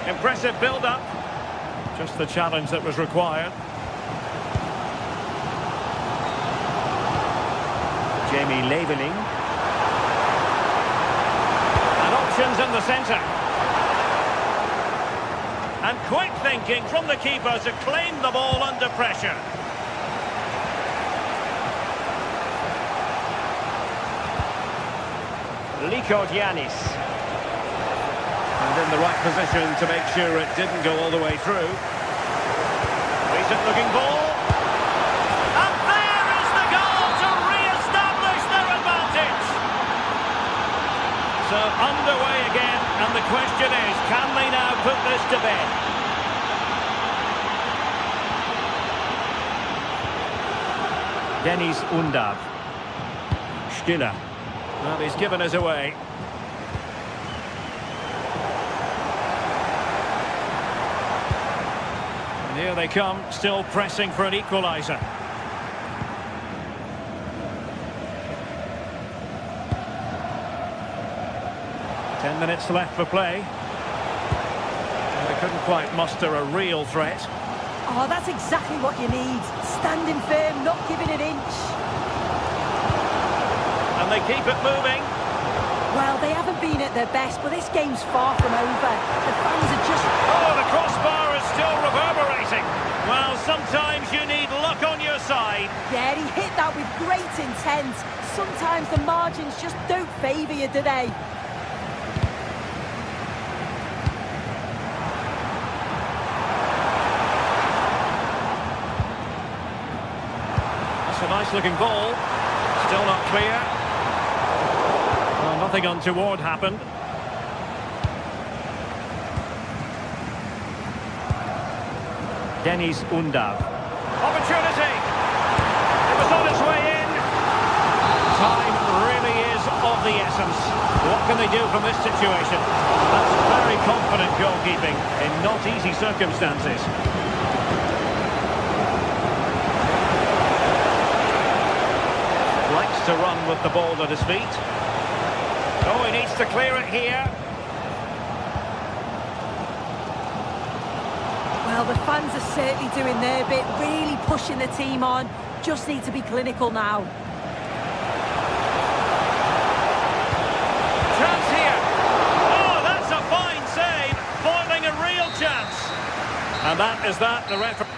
Impressive build-up. Just the challenge that was required. Jamie Leveling. And options in the centre. And quick thinking from the keeper to claim the ball under pressure. Yanis. And in the right position to make sure it didn't go all the way through. Decent looking ball. And there is the goal to re-establish their advantage. So underway again, and the question is, can they now put this to bed? Dennis Undav. Stiller. Well, he's given us away. And here they come, still pressing for an equaliser. Ten minutes left for play. And they couldn't quite muster a real threat. Oh, that's exactly what you need. Standing firm, not giving an inch. And they keep it moving. Well, they haven't been at their best, but this game's far from over. The fans are just... Oh, the crossbar is still reverberating. Well, sometimes you need luck on your side. Yeah, he hit that with great intent. Sometimes the margins just don't favour you, do they? That's a nice-looking ball. Still not clear. Well, nothing untoward happened. Dennis Undav. Opportunity! It was on its way in. Time really is of the essence. What can they do from this situation? That's very confident goalkeeping in not easy circumstances. Likes to run with the ball at his feet. Oh, he needs to clear it here. Well, the fans are certainly doing their bit, really pushing the team on. Just need to be clinical now. Chance here. Oh, that's a fine save. Foiling a real chance. And that is that. The referee...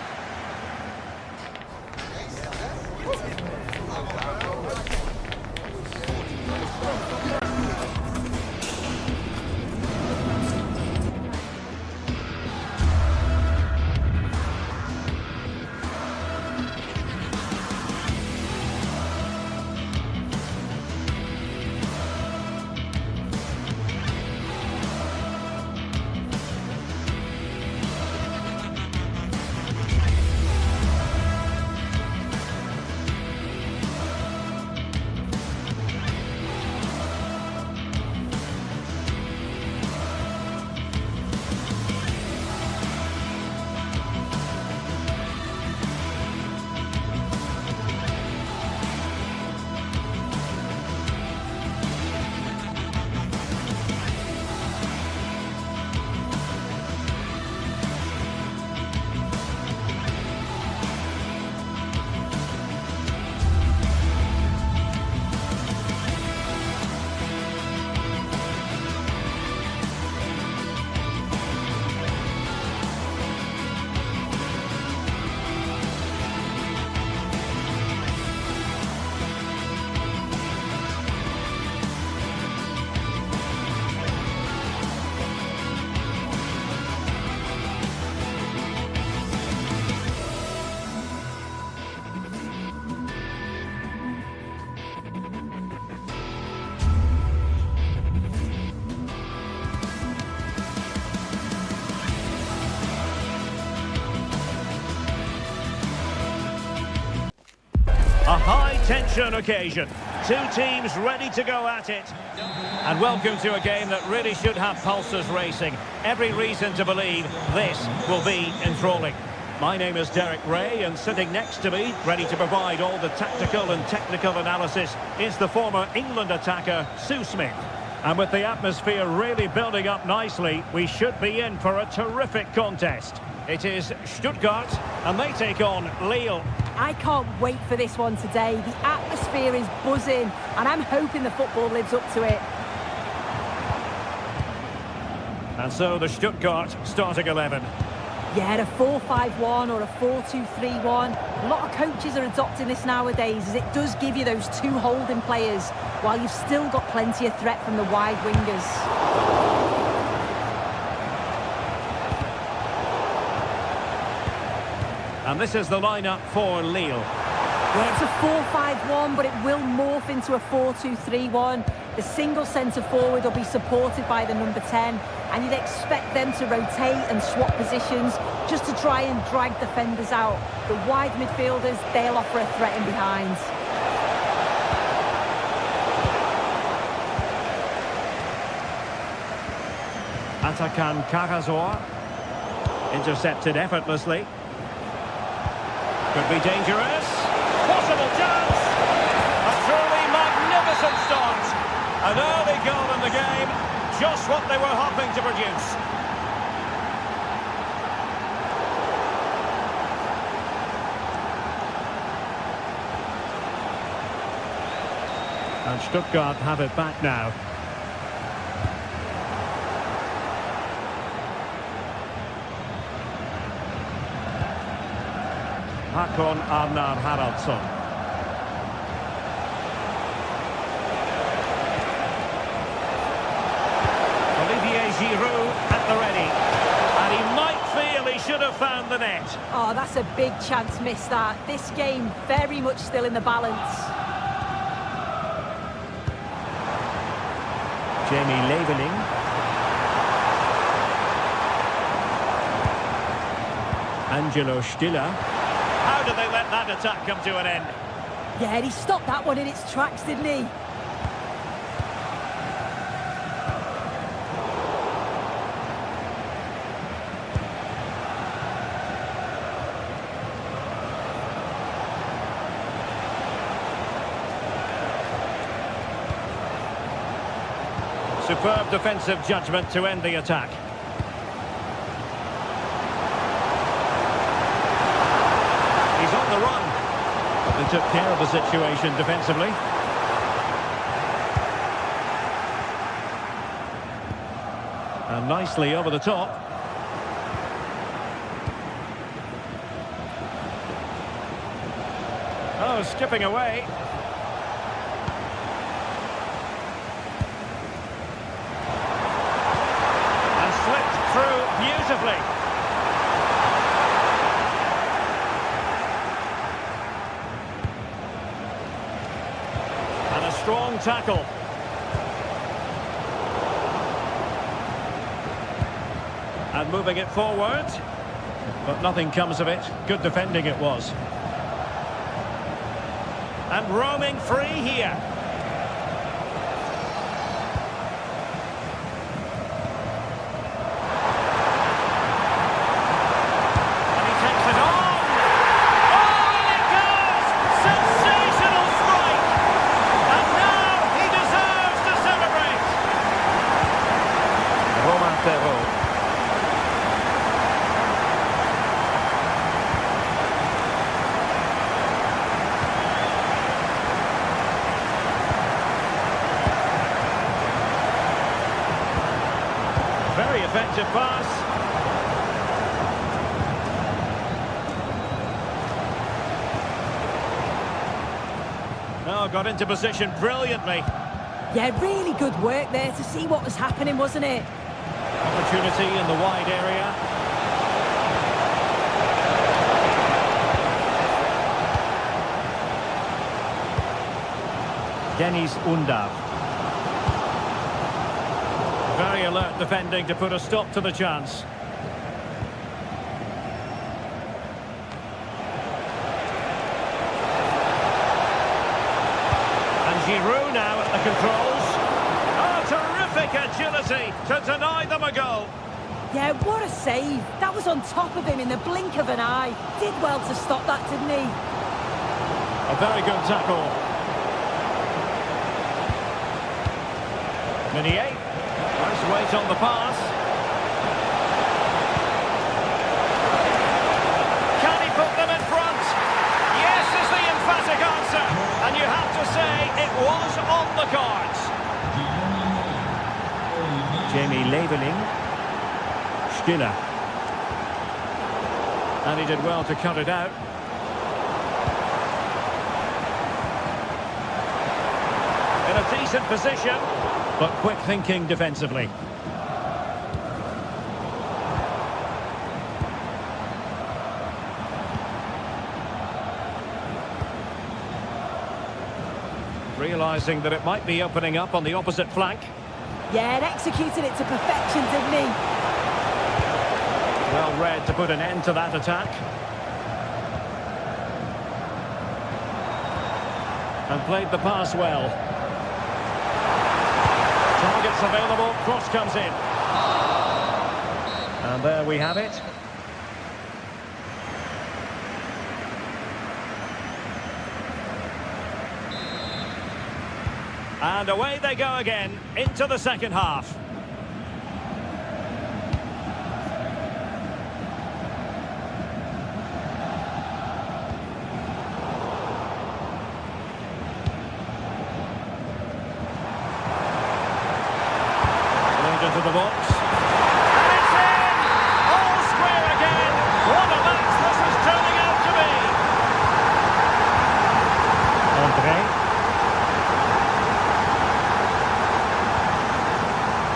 A high-tension occasion. Two teams ready to go at it. And welcome to a game that really should have pulses racing. Every reason to believe this will be enthralling. My name is Derek Ray, and sitting next to me, ready to provide all the tactical and technical analysis, is the former England attacker, Sue Smith. And with the atmosphere really building up nicely, we should be in for a terrific contest. It is Stuttgart, and they take on Lille. I can't wait for this one today. The atmosphere is buzzing, and I'm hoping the football lives up to it. And so the Stuttgart starting 11. Yeah, a 4-5-1 or a 4-2-3-1. A lot of coaches are adopting this nowadays, as it does give you those two holding players, while you've still got plenty of threat from the wide wingers. And this is the lineup for Lille. Yeah, it's a 4-5-1, but it will morph into a 4-2-3-1. The single centre-forward will be supported by the number 10, and you'd expect them to rotate and swap positions just to try and drag defenders out. The wide midfielders, they'll offer a threat in behind. Atakan Karazor. Intercepted effortlessly. Could be dangerous. Possible chance. A truly magnificent start. An early goal in the game. Just what they were hoping to produce. And Stuttgart have it back now. Håkon Arnar Haraldsson. Olivier Giroud at the ready. And he might feel he should have found the net. Oh, that's a big chance missed that. This game very much still in the balance. Jamie Leveling. Angelo Stiller. How did they let that attack come to an end? Yeah, he stopped that one in its tracks, didn't he? Superb defensive judgment to end the attack. He's on the run. They took care of the situation defensively. And nicely over the top. Oh, skipping away. And slipped through beautifully. Strong tackle. And moving it forward. But nothing comes of it. Good defending it was. And roaming free here. And he takes it on. Oh, and it goes! Sensational strike! And now he deserves to celebrate. Romain Perrault. Very effective pass. Oh, got into position brilliantly. Yeah, really good work there to see what was happening, wasn't it? Opportunity in the wide area. Dennis Undav. Very alert defending to put a stop to the chance. And Giroud now at the controls. Oh, terrific agility to deny them a goal. Yeah, what a save. That was on top of him in the blink of an eye. Did well to stop that, didn't he? A very good tackle. Meunier. Nice weight on the pass. Can he put them in front? Yes! to say it was on the cards. Jamie Leveling. Stiller. And he did well to cut it out. In a decent position, but quick thinking defensively. Realising that it might be opening up on the opposite flank. Yeah, and executed it to perfection, didn't he? Well read to put an end to that attack. And played the pass well. Targets available, cross comes in. And there we have it. And away they go again, into the second half. Into the box. And it's in! All square again! What a match this is turning out to be! André.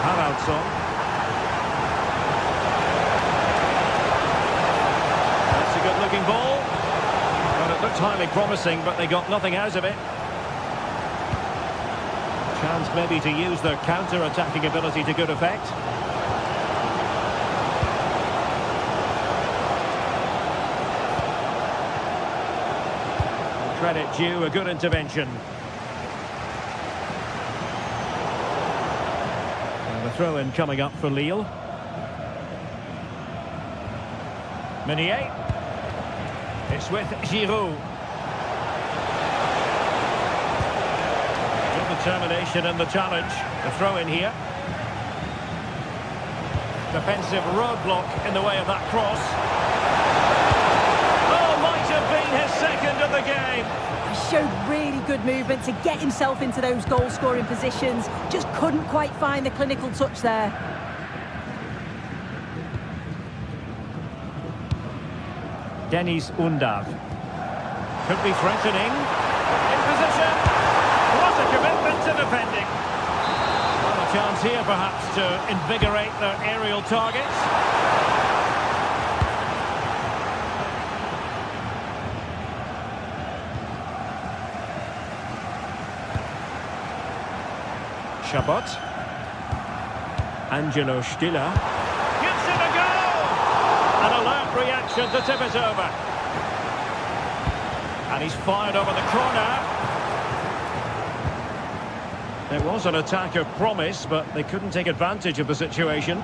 Haraldsson. That's a good-looking ball. Well, it looked highly promising, but they got nothing out of it. Chance maybe to use their counter-attacking ability to good effect. Credit due, a good intervention. And the throw-in coming up for Lille. Meunier. It's with Giroud. Determination in the challenge. The throw in here. Defensive roadblock in the way of that cross. Oh, might have been his second of the game. He showed really good movement to get himself into those goal-scoring positions. Just couldn't quite find the clinical touch there. Dennis Undav. Could be threatening. In position. What a commitment to defending. Well, a chance here perhaps to invigorate their aerial targets. Chabot. Angelo Stiller. Gives it a go! An alert reaction to tip it over. And he's fired over the corner. There was an attack of promise, but they couldn't take advantage of the situation.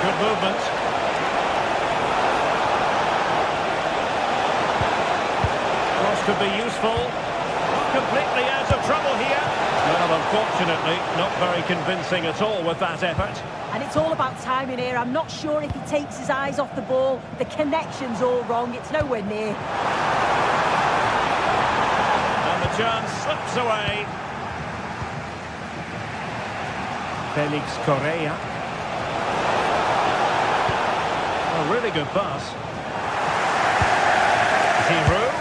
Good movement. Cross could be useful. Not completely out of trouble here. Well, unfortunately, not very convincing at all with that effort. And it's all about timing here. I'm not sure if he takes his eyes off the ball. The connection's all wrong. It's nowhere near. And the chance slips away. Felix Correa. A really good pass. Giroud.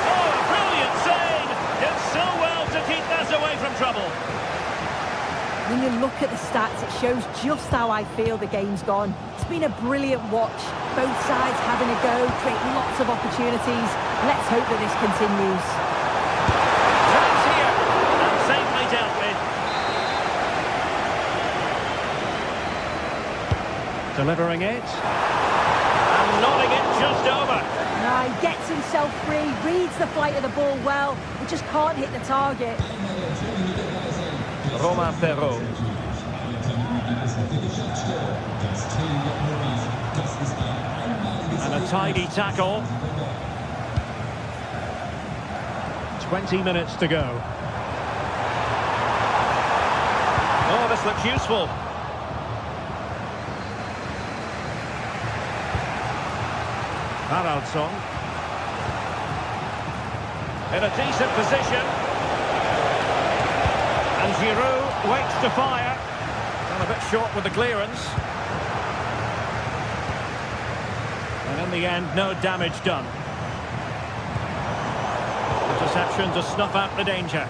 Oh, a brilliant save! Did so well to keep that away from trouble. When you look at the stats, it shows just how I feel the game's gone. It's been a brilliant watch. Both sides having a go, creating lots of opportunities. Let's hope that this continues. Chance here, and safely dealt with. Delivering it. And nodding it just over. Now he gets himself free, reads the flight of the ball well, but just can't hit the target. Romain Perrault. And a tidy tackle. 20 minutes to go. Oh, this looks useful. Haraldsson. In a decent position. And Giroud waits to fire. And a bit short with the clearance. And in the end, no damage done. Interception to snuff out the danger.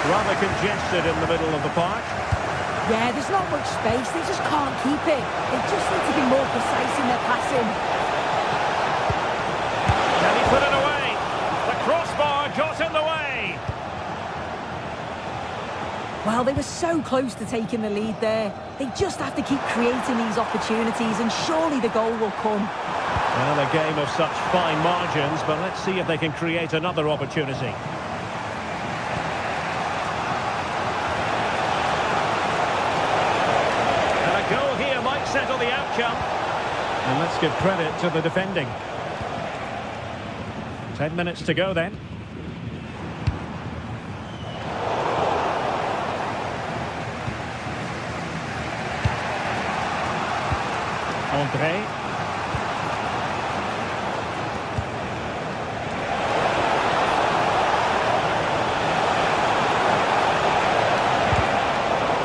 Rather congested in the middle of the park. Yeah, there's not much space. They just can't keep it. They just need to be more precise in their passing. Can he put it away? The crossbar got in the way. Well, they were so close to taking the lead there. They just have to keep creating these opportunities and surely the goal will come. Well, a game of such fine margins, but let's see if they can create another opportunity. Goal here might settle the outcome. And let's give credit to the defending. 10 minutes to go then. André.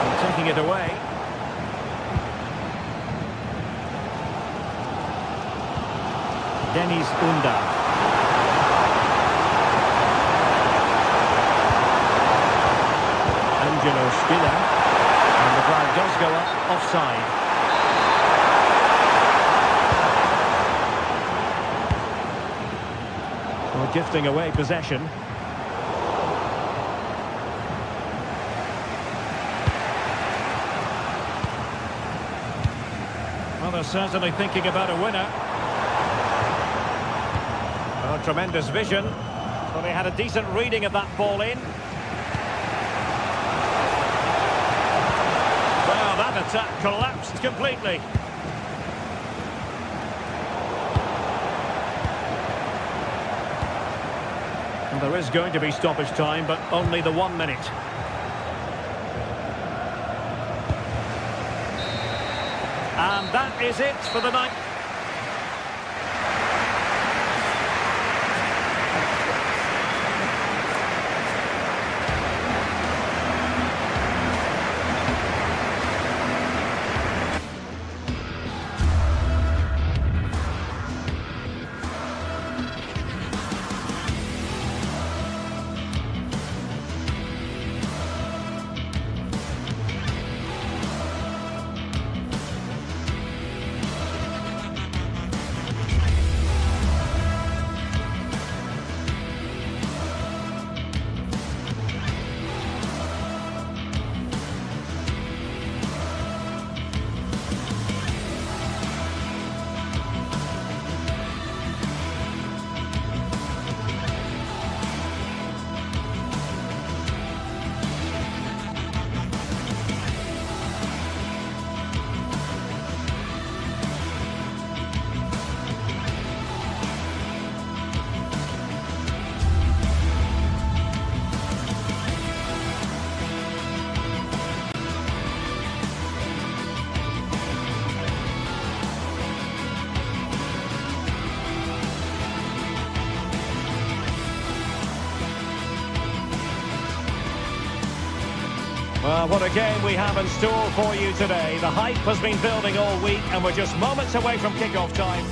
And taking it away. Dennis Unda. Angelo Stiller. And the flag does go up offside. Well, gifting away possession. Well, they're certainly thinking about a winner. Oh, tremendous vision. Well, they had a decent reading of that ball in. Well, that attack collapsed completely. And there is going to be stoppage time, but only the 1 minute. And that is it for the night. Well, what a game we have in store for you today. The hype has been building all week and we're just moments away from kick-off time.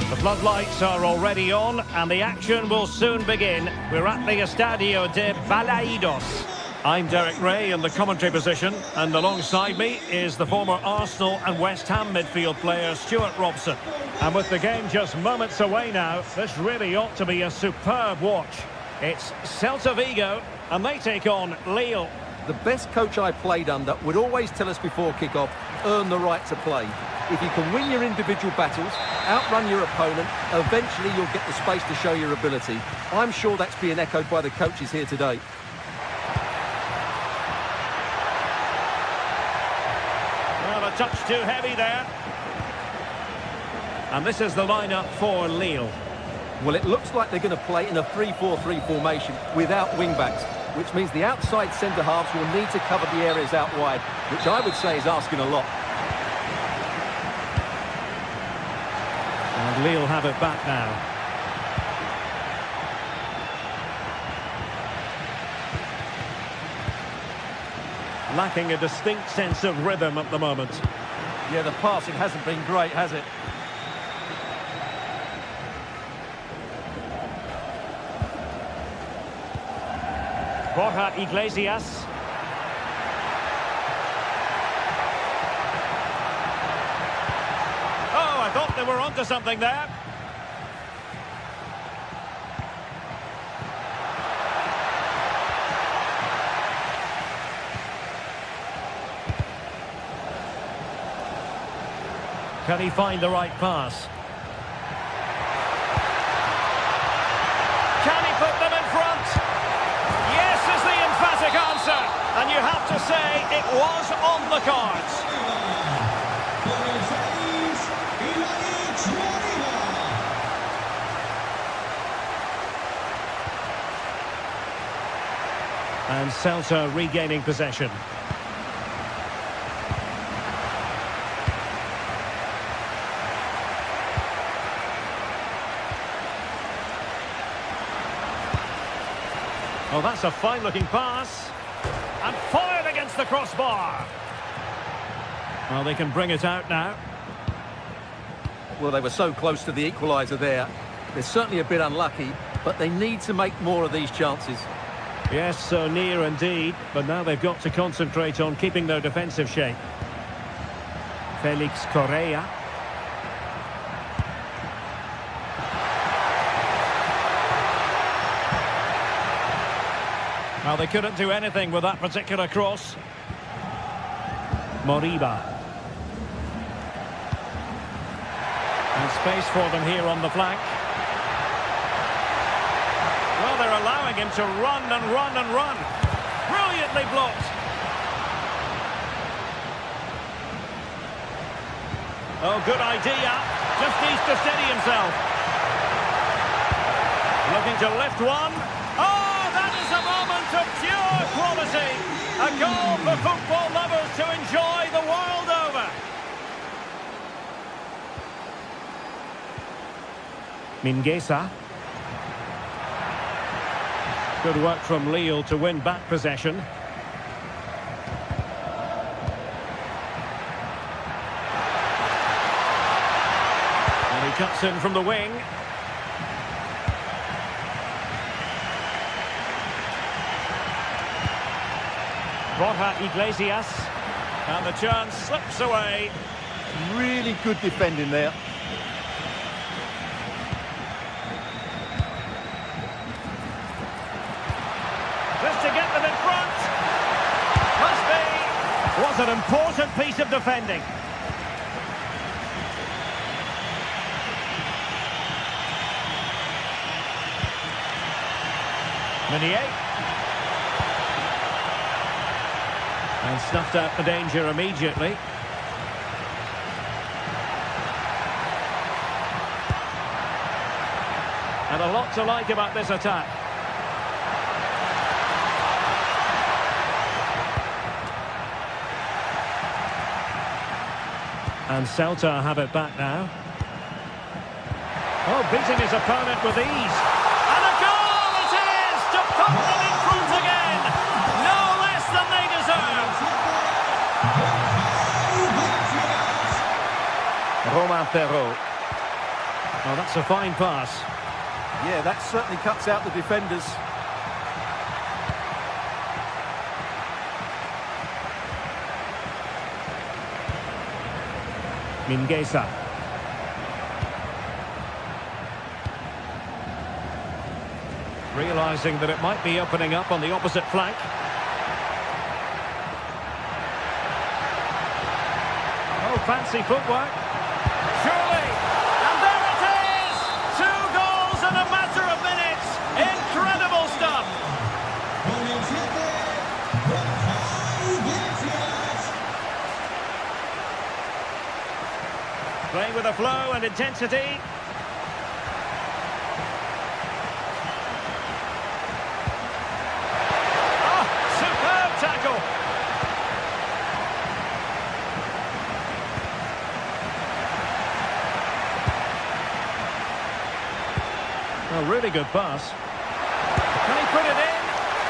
The floodlights are already on and the action will soon begin. We're at the Estadio de Balaidos. I'm Derek Ray in the commentary position, and alongside me is the former Arsenal and West Ham midfield player Stuart Robson. And with the game just moments away now, this really ought to be a superb watch. It's Celta Vigo and they take on Lille. The best coach I played under would always tell us before kick-off, earn the right to play. If you can win your individual battles, outrun your opponent, eventually you'll get the space to show your ability. I'm sure that's being echoed by the coaches here today. Well, a touch too heavy there. And this is the lineup for Lille. Well, it looks like they're going to play in a 3-4-3 formation without wing-backs, which means the outside centre-halves will need to cover the areas out wide, which I would say is asking a lot. And Lille have it back now. Lacking a distinct sense of rhythm at the moment. Yeah, the passing hasn't been great, has it? Borja Iglesias. Oh, I thought they were onto something there. Can he find the right pass? Can he put them in front? Yes is the emphatic answer. And you have to say it was on the cards. And Celta regaining possession. Oh, that's a fine-looking pass. And fired against the crossbar. Well, they can bring it out now. Well, they were so close to the equaliser there. They're certainly a bit unlucky, but they need to make more of these chances. Yes, so near indeed, but now they've got to concentrate on keeping their defensive shape. Felix Correa. Well, they couldn't do anything with that particular cross. Moriba. And space for them here on the flank. Well, they're allowing him to run and run and run. Brilliantly blocked. Oh, good idea. Just needs to steady himself. Looking to lift one. Oh, that is a moment of pure quality. A goal for football lovers to enjoy the world over. Mingueza. Good work from Lille to win back possession. And he cuts in from the wing. Borja Iglesias. And the chance slips away. Really good defending there. Just to get them in front. Must be. Was an important piece of defending. Meunier. And snuffed out the danger immediately. And a lot to like about this attack. And Celta have it back now. Oh, beating his opponent with ease. And a goal it is to put them in front again. No less than they deserve. Romain Perrault. Oh, that's a fine pass. Yeah, that certainly cuts out the defenders. Mingueza. Realising that it might be opening up on the opposite flank. Oh, fancy footwork. Surely. And there it is! 2 goals in a matter of minutes. Incredible stuff. Playing with a flow and intensity. A really good pass. Can he put it in?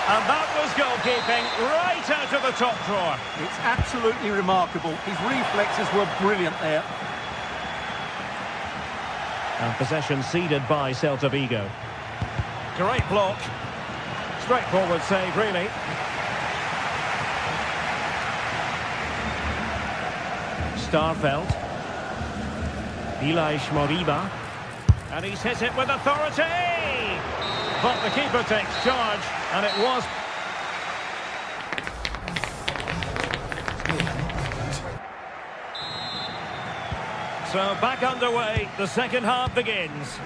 And that was goalkeeping right out of the top drawer. It's absolutely remarkable. His reflexes were brilliant there. And possession ceded by Celta Vigo. Great block. Straightforward save, really. Starfelt. Ilaix Moriba. And he's hit it with authority! But the keeper takes charge, and it was... So back underway, the second half begins.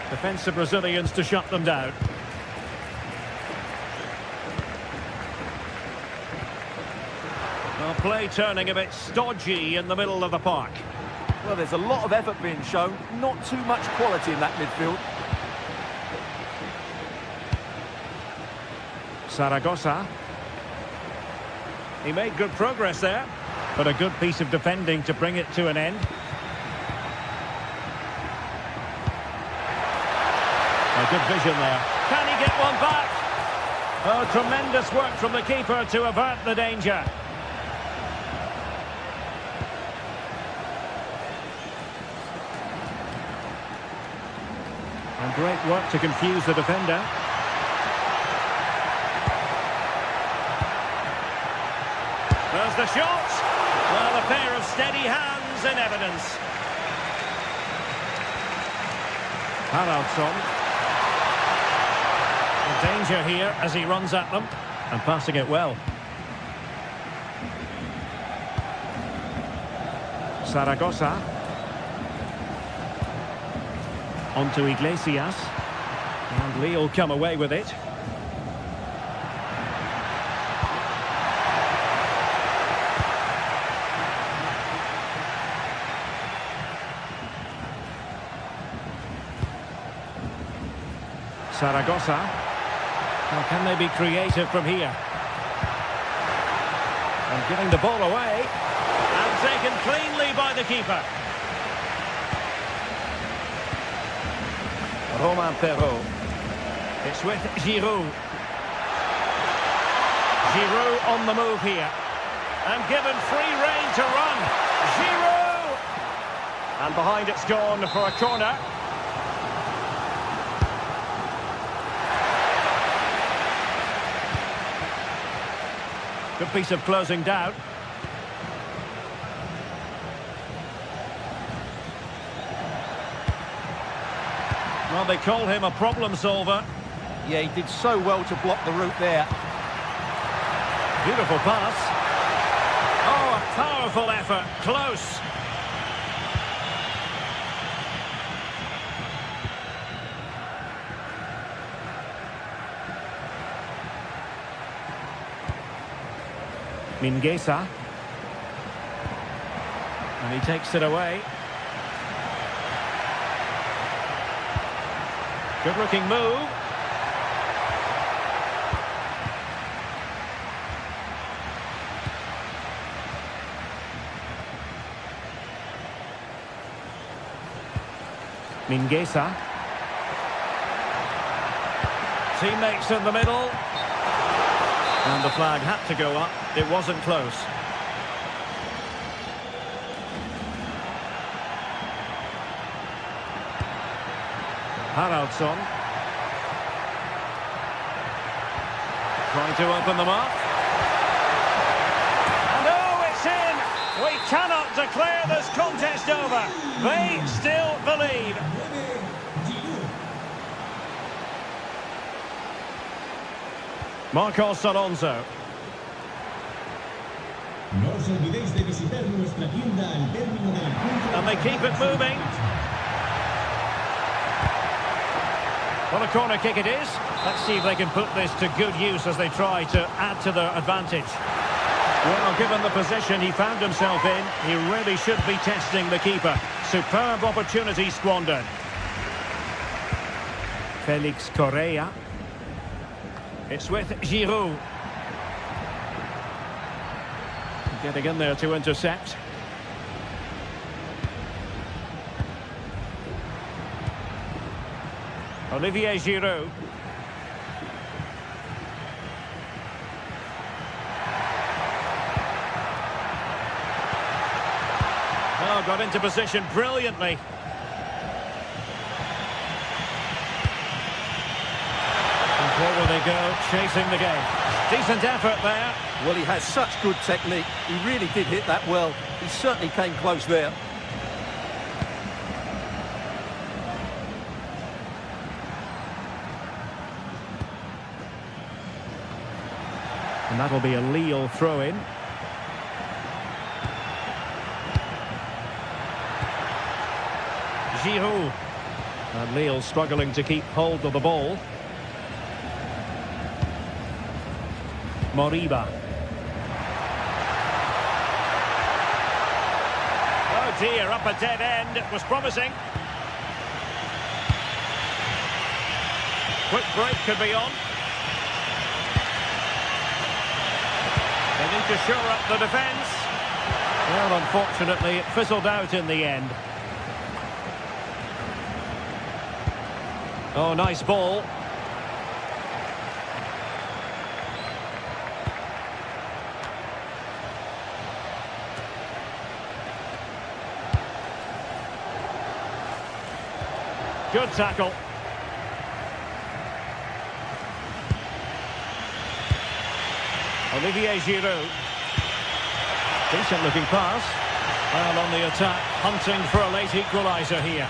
Defensive Brazilians to shut them down. Well, play turning a bit stodgy in the middle of the park. Well, there's a lot of effort being shown, not too much quality in that midfield. Zaragoza. He made good progress there, but a good piece of defending to bring it to an end. A good vision there. Can he get one back? Oh, tremendous work from the keeper to avert the danger. And great work to confuse the defender. There's the shot. Well, a pair of steady hands in evidence. Haraldsson. Danger here as he runs at them and passing it well. Zaragoza. On to Iglesias. And Lee will come away with it. Zaragoza. Well, can they be creative from here? And giving the ball away. And taken cleanly by the keeper. Romain Perrault. It's with Giroud. Giroud on the move here. And given free rein to run. Giroud! And behind it's gone for a corner. Good piece of closing down. Well, they call him a problem solver. Yeah, he did so well to block the route there. Beautiful pass. Oh, a powerful effort. Close. Mingueza. And he takes it away. Good looking move. Mingueza. Teammates in the middle. And the flag had to go up. It wasn't close. Haraldsson. Trying to open them up. And oh, it's in! We cannot declare this contest over. They still believe. Marcos Alonso. No os olvidéis de visitar nuestra tienda al término del encuentro. And they keep it moving. Well, a corner kick it is. Let's see if they can put this to good use as they try to add to their advantage. Well, given the position he found himself in, he really should be testing the keeper. Superb opportunity squandered. Felix Correa. It's with Giroud. Getting in there to intercept. Olivier Giroud. Oh, got into position brilliantly. And forward they go, chasing the game. Decent effort there. Well, he has such good technique. He really did hit that well. He certainly came close there. And that'll be a Lille throw-in. Giroud. And Lille struggling to keep hold of the ball. Moriba. Oh dear, up a dead end. It was promising. Quick break could be on. They need to shore up the defence. Well, unfortunately, it fizzled out in the end. Oh, nice ball. Good tackle. Olivier Giroud. Decent looking pass. Well, on the attack, hunting for a late equaliser here.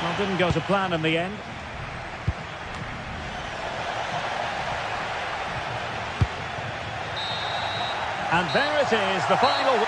Well, didn't go to plan in the end. And there it is, the final.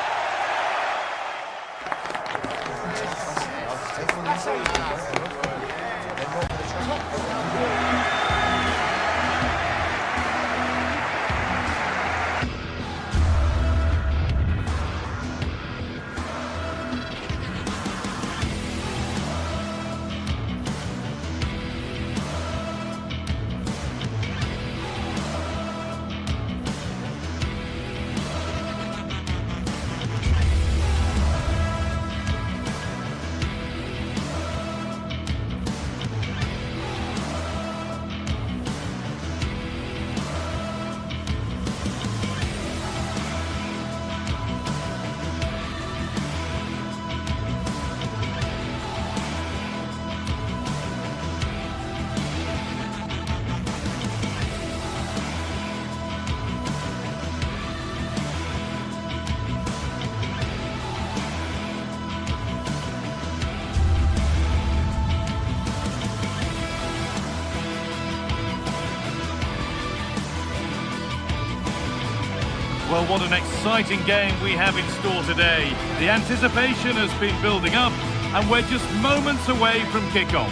Well, what an exciting game we have in store today. The anticipation has been building up, and we're just moments away from kickoff.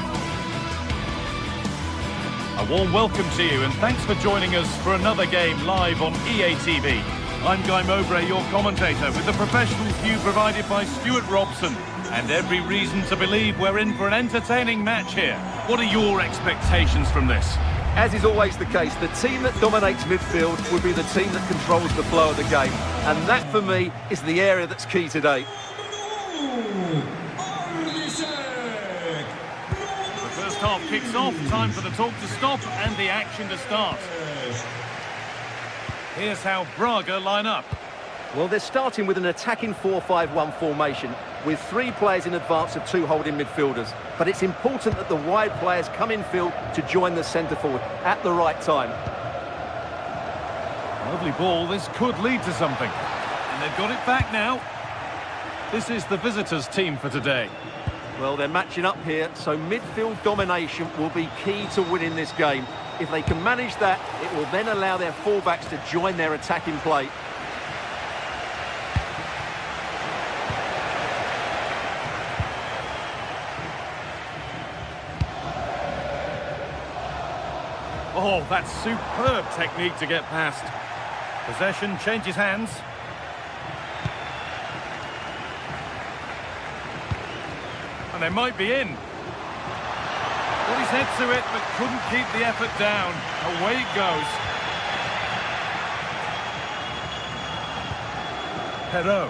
A warm welcome to you, and thanks for joining us for another game live on EA TV. I'm Guy Mowbray, your commentator, with the professional view provided by Stuart Robson. And every reason to believe we're in for an entertaining match here. What are your expectations from this? As is always the case, the team that dominates midfield will be the team that controls the flow of the game. And that, for me, is the area that's key today. The first half kicks off, time for the talk to stop and the action to start. Here's how Braga line up. Well, they're starting with an attacking 4-5-1 formation with 3 players in advance of 2 holding midfielders. But it's important that the wide players come in field to join the centre forward at the right time. Lovely ball, this could lead to something. And they've got it back now. This is the visitors' team for today. Well, they're matching up here, so midfield domination will be key to winning this game. If they can manage that, it will then allow their fullbacks to join their attacking play. Oh, that's superb technique to get past. Possession changes hands. they might be in. Got his head to it, but couldn't keep the effort down. Away it goes. Perot.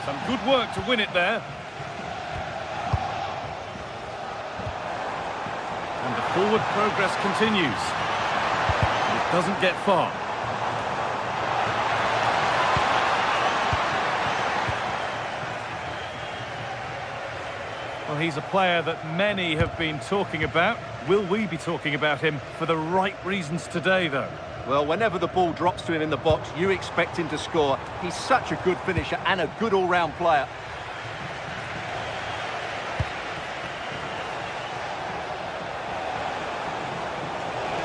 Some good work to win it there. And the forward progress continues. It doesn't get far. Well, he's a player that many have been talking about. Will we be talking about him for the right reasons today, though? Well, whenever the ball drops to him in the box, you expect him to score. He's such a good finisher and a good all-round player.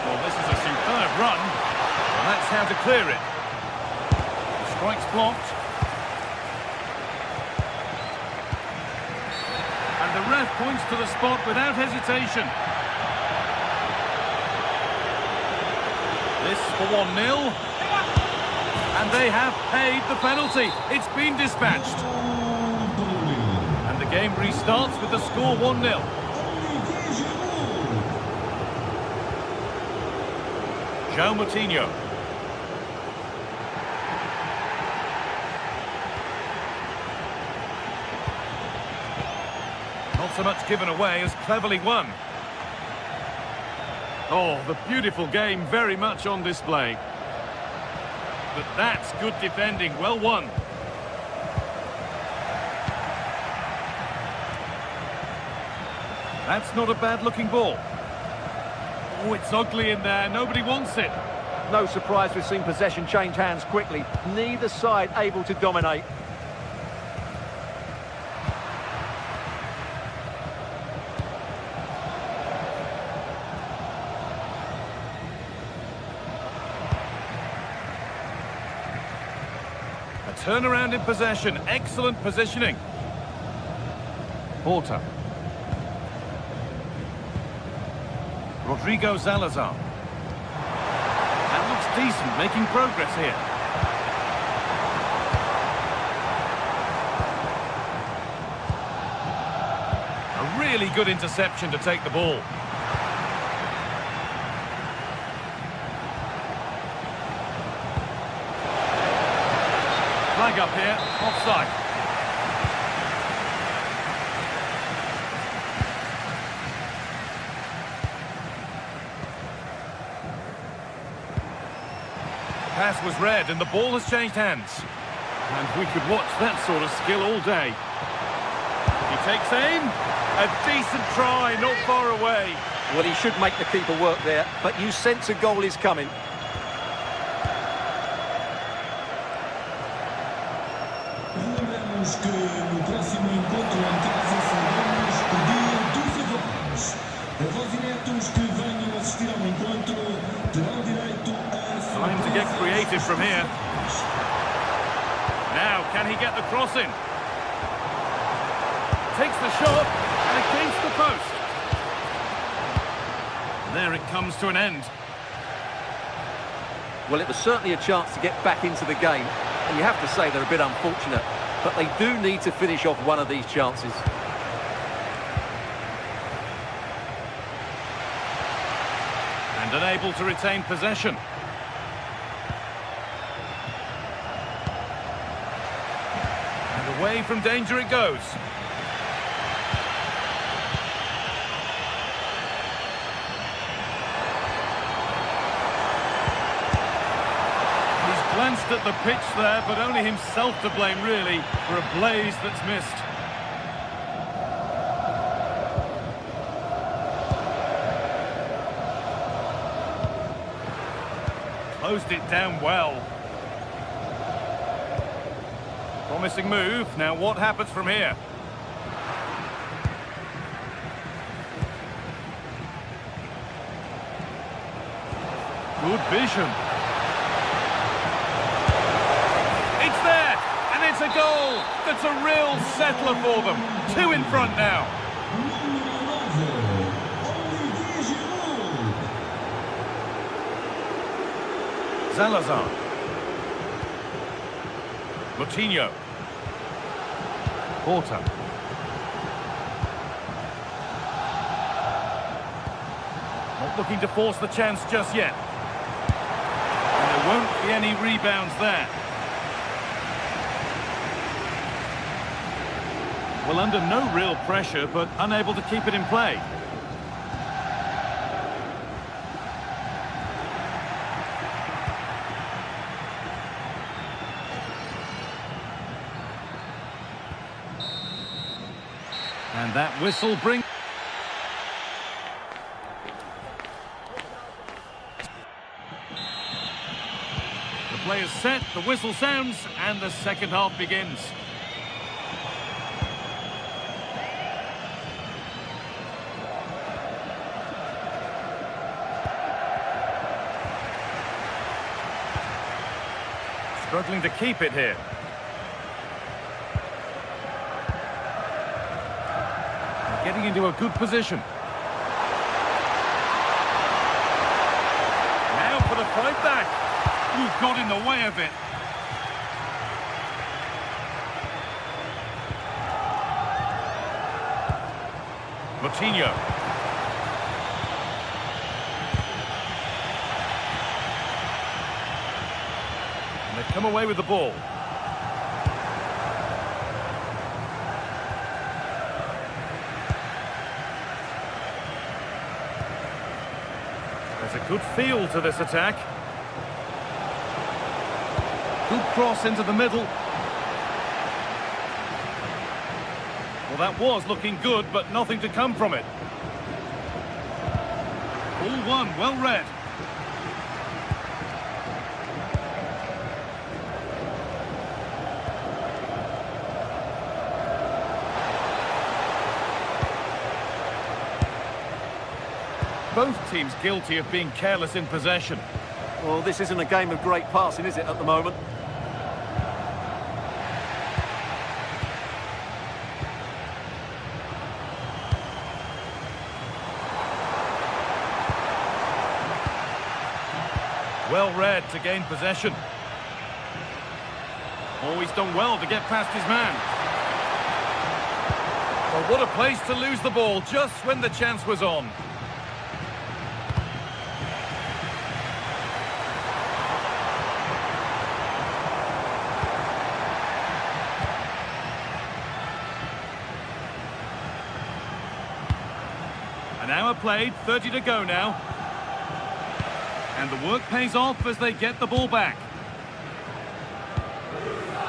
Well, this is a superb run. And that's how to clear it. The strike's blocked. And the ref points to the spot without hesitation. This for 1-0. And they have paid the penalty. It's been dispatched. And the game restarts with the score 1-0. João Moutinho. Not so much given away as cleverly won. Oh, the beautiful game very much on display. But that's good defending, well won. That's not a bad-looking ball. Oh, it's ugly in there, nobody wants it. No surprise we've seen possession change hands quickly. Neither side able to dominate. Turnaround in possession, excellent positioning. Porta. Rodrigo Salazar. That looks decent, making progress here. A really good interception to take the ball. Flag up here, offside. The pass was read and the ball has changed hands. And we could watch that sort of skill all day. He takes aim. A decent try, not far away. Well, he should make the keeper work there, but you sense a goal is coming. Que no próximo encontro em casa saberemos o dia dos avós. Avós e netos que venham assistir ao encontro terão direito a... Time to get creative from here. Now, can he get the cross in? Takes the shot and against the post. There it comes to an end. Well, it was certainly a chance to get back into the game, and you have to say they're a bit unfortunate. But they do need to finish off one of these chances. And unable to retain possession. And away from danger it goes. Glanced at the pitch there, but only himself to blame, really, for a blaze that's missed. Closed it down well. Promising move. Now what happens from here? Good vision. It's a goal that's a real settler for them. 2 in front now. Salazar. Moutinho. Porter. Not looking to force the chance just yet. And there won't be any rebounds there. Well, under no real pressure, but unable to keep it in play. And that whistle brings... The play is set, the whistle sounds, and the second half begins. Struggling to keep it here. Getting into a good position. Now for the fight back. Ooh, got in the way of it. Coutinho. And they've come away with the ball. There's a good feel to this attack. Good cross into the middle. Well, that was looking good, but nothing to come from it. All one, well read. Both teams guilty of being careless in possession. Well, this isn't a game of great passing, is it, at the moment? Well read to gain possession. Always done well to get past his man. Well, what a place to lose the ball just when the chance was on. An hour played, 30 to go now. And the work pays off as they get the ball back.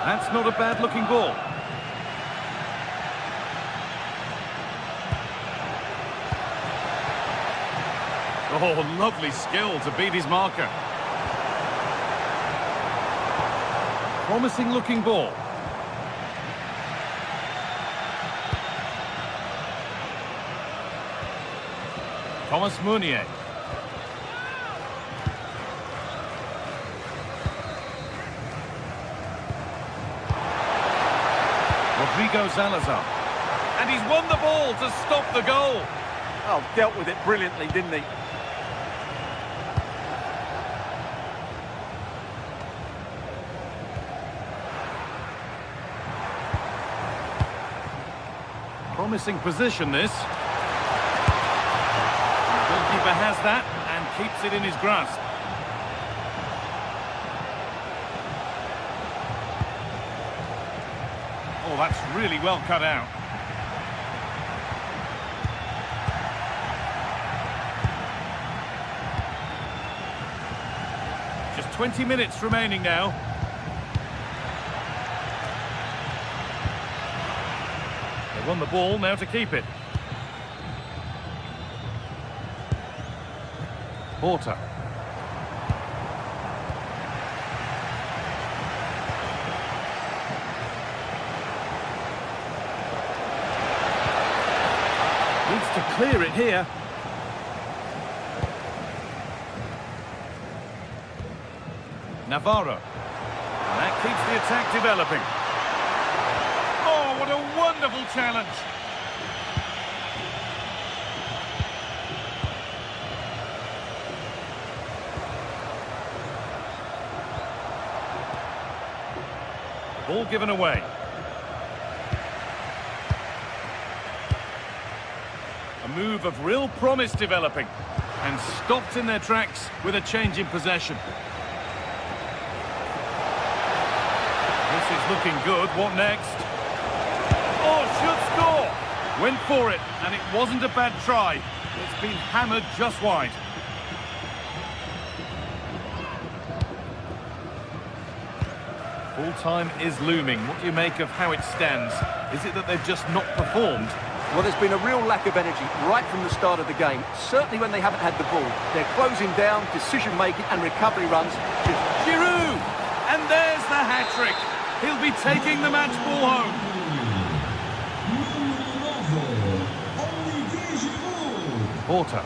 That's not a bad-looking ball. Oh, lovely skill to beat his marker. Promising-looking ball. Thomas Meunier. Rodrigo Salazar. And he's won the ball to stop the goal. Oh, dealt with it brilliantly, didn't he? Promising position, this. The goalkeeper has that and keeps it in his grasp. Oh, that's really well cut out. Just 20 minutes remaining now. They won the ball, now to keep it. Porter. Needs to clear it here. Navarro. And that keeps the attack developing. Oh, what a wonderful challenge. Ball given away. move of real promise developing. And stopped in their tracks with a change in possession. This is looking good. What next? Oh, should score! Went for it, and it wasn't a bad try. It's been hammered just wide. Full time is looming. What do you make of how it stands? Is it that they've just not performed? Well, there's been a real lack of energy right from the start of the game. Certainly when they haven't had the ball. They're closing down, decision-making and recovery runs. Giroud! And there's the hat-trick. He'll be taking the match ball home. Porter.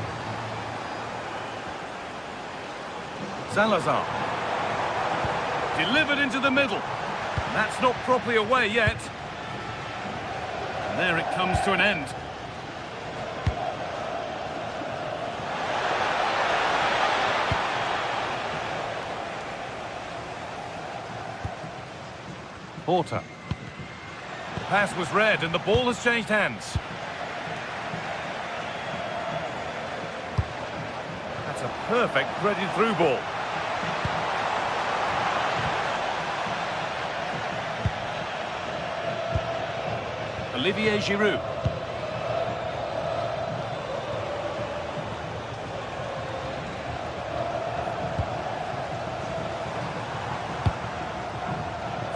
Salazar. Delivered into the middle. That's not properly away yet. And there it comes to an end. Porter. The pass was read and the ball has changed hands. That's a perfect threaded through ball. Olivier Giroud.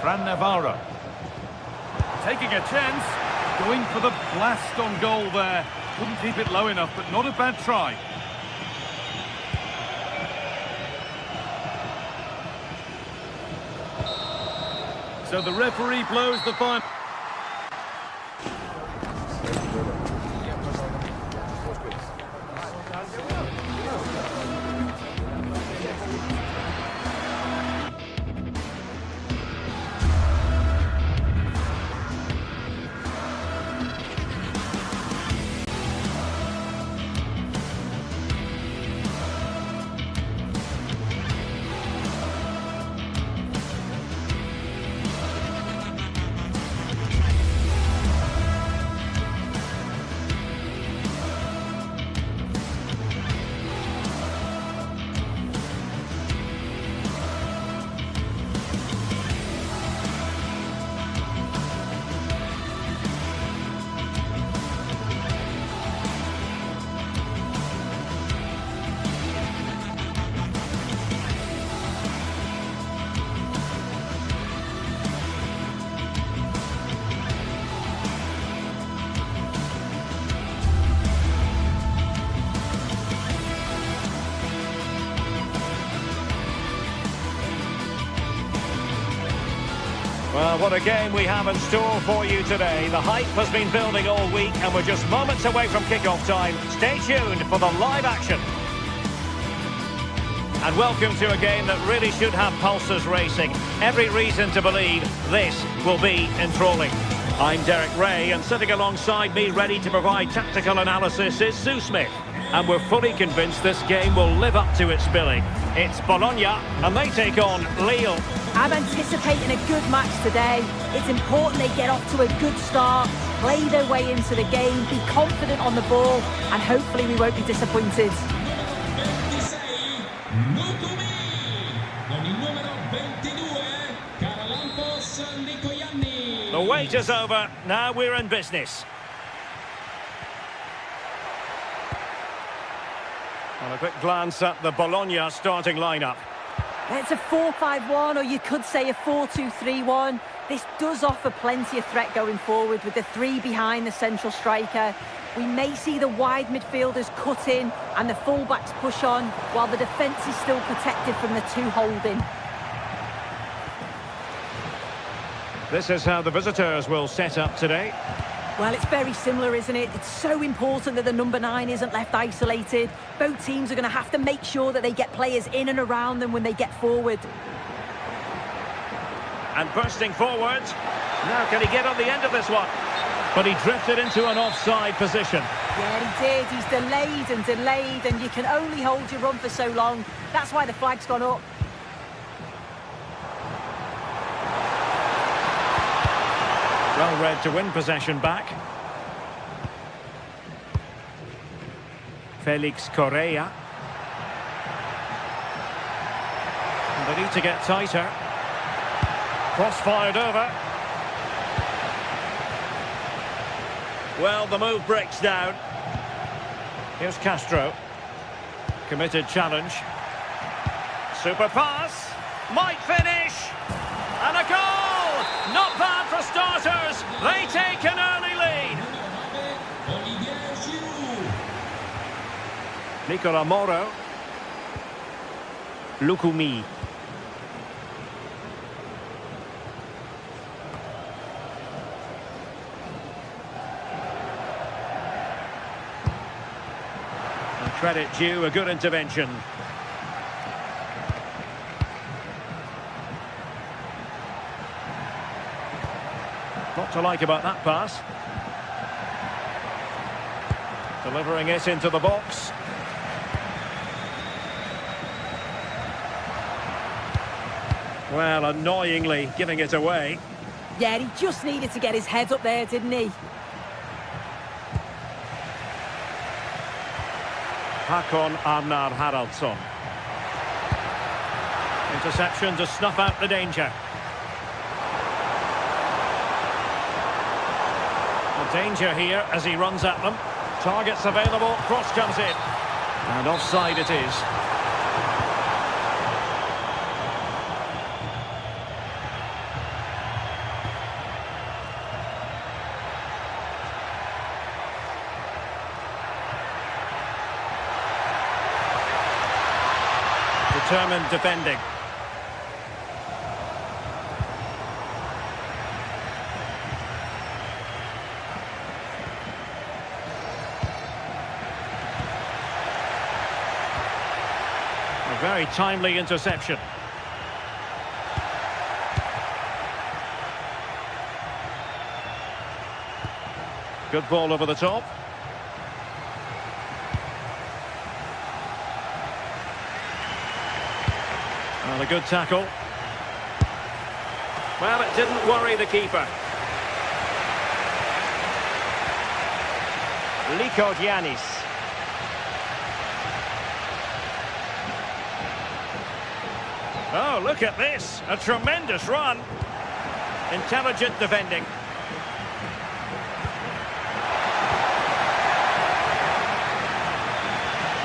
Fran Navarro. Taking a chance. Going for the blast on goal there. Couldn't keep it low enough, but not a bad try. So the referee blows the final. Well, what a game we have in store for you today. The hype has been building all week and we're just moments away from kick-off time. Stay tuned for the live action. And welcome to a game that really should have pulses racing. Every reason to believe this will be enthralling. I'm Derek Ray, and sitting alongside me ready to provide tactical analysis is Sue Smith. And we're fully convinced this game will live up to its billing. It's Bologna, and they take on Lille. I'm anticipating a good match today. It's important they get off to a good start, play their way into the game, be confident on the ball, and hopefully we won't be disappointed. The wait is over, now we're in business. Well, a quick glance at the Bologna starting lineup. It's a 4-5-1, or you could say a 4-2-3-1. This does offer plenty of threat going forward with the three behind the central striker. We may see the wide midfielders cut in and the fullbacks push on, while the defence is still protected from the two holding. This is how the visitors will set up today. Well, it's very similar, isn't it? It's so important that the number 9 isn't left isolated. Both teams are going to have to make sure that they get players in and around them when they get forward. And bursting forward. Now can he get on the end of this one? But he drifted into an offside position. Yeah, he did. He's delayed, and you can only hold your run for so long. That's why the flag's gone up. Well read to win possession back. Felix Correa. And they need to get tighter. Cross fired over. Well, the move breaks down. Here's Castro. Committed challenge. Super pass. Might finish. And a goal! Not bad for starters. They take an early lead. Nicola Moro. Lukumi. And credit due, a good intervention. What to like about that pass. Delivering it into the box. Well, annoyingly giving it away. Yeah, he just needed to get his head up there, didn't he? Hakon Arnar Haraldsson. Interception to snuff out the danger. The danger here as he runs at them. Targets available, cross comes in. And offside it is. Determined defending. A very timely interception. Good ball over the top. Well, a good tackle. Well, it didn't worry the keeper. Liko Giannis. Oh, look at this. A tremendous run. Intelligent defending.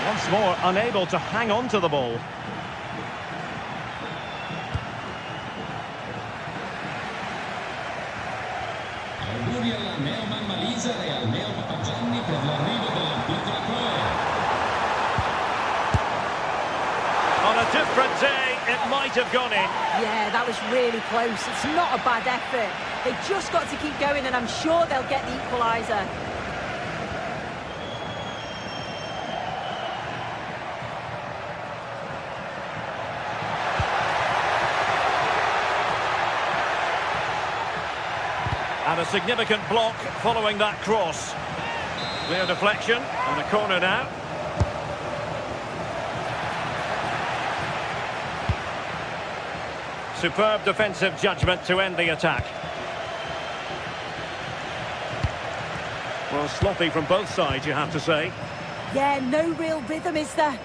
Once more, unable to hang on to the ball. On a different day, it might have gone in. Yeah, that was really close. It's not a bad effort. They've just got to keep going, and I'm sure they'll get the equaliser. And a significant block following that cross. Clear deflection and a corner now. Superb defensive judgment to end the attack. Well, sloppy from both sides, you have to say. Yeah, no real rhythm, is there?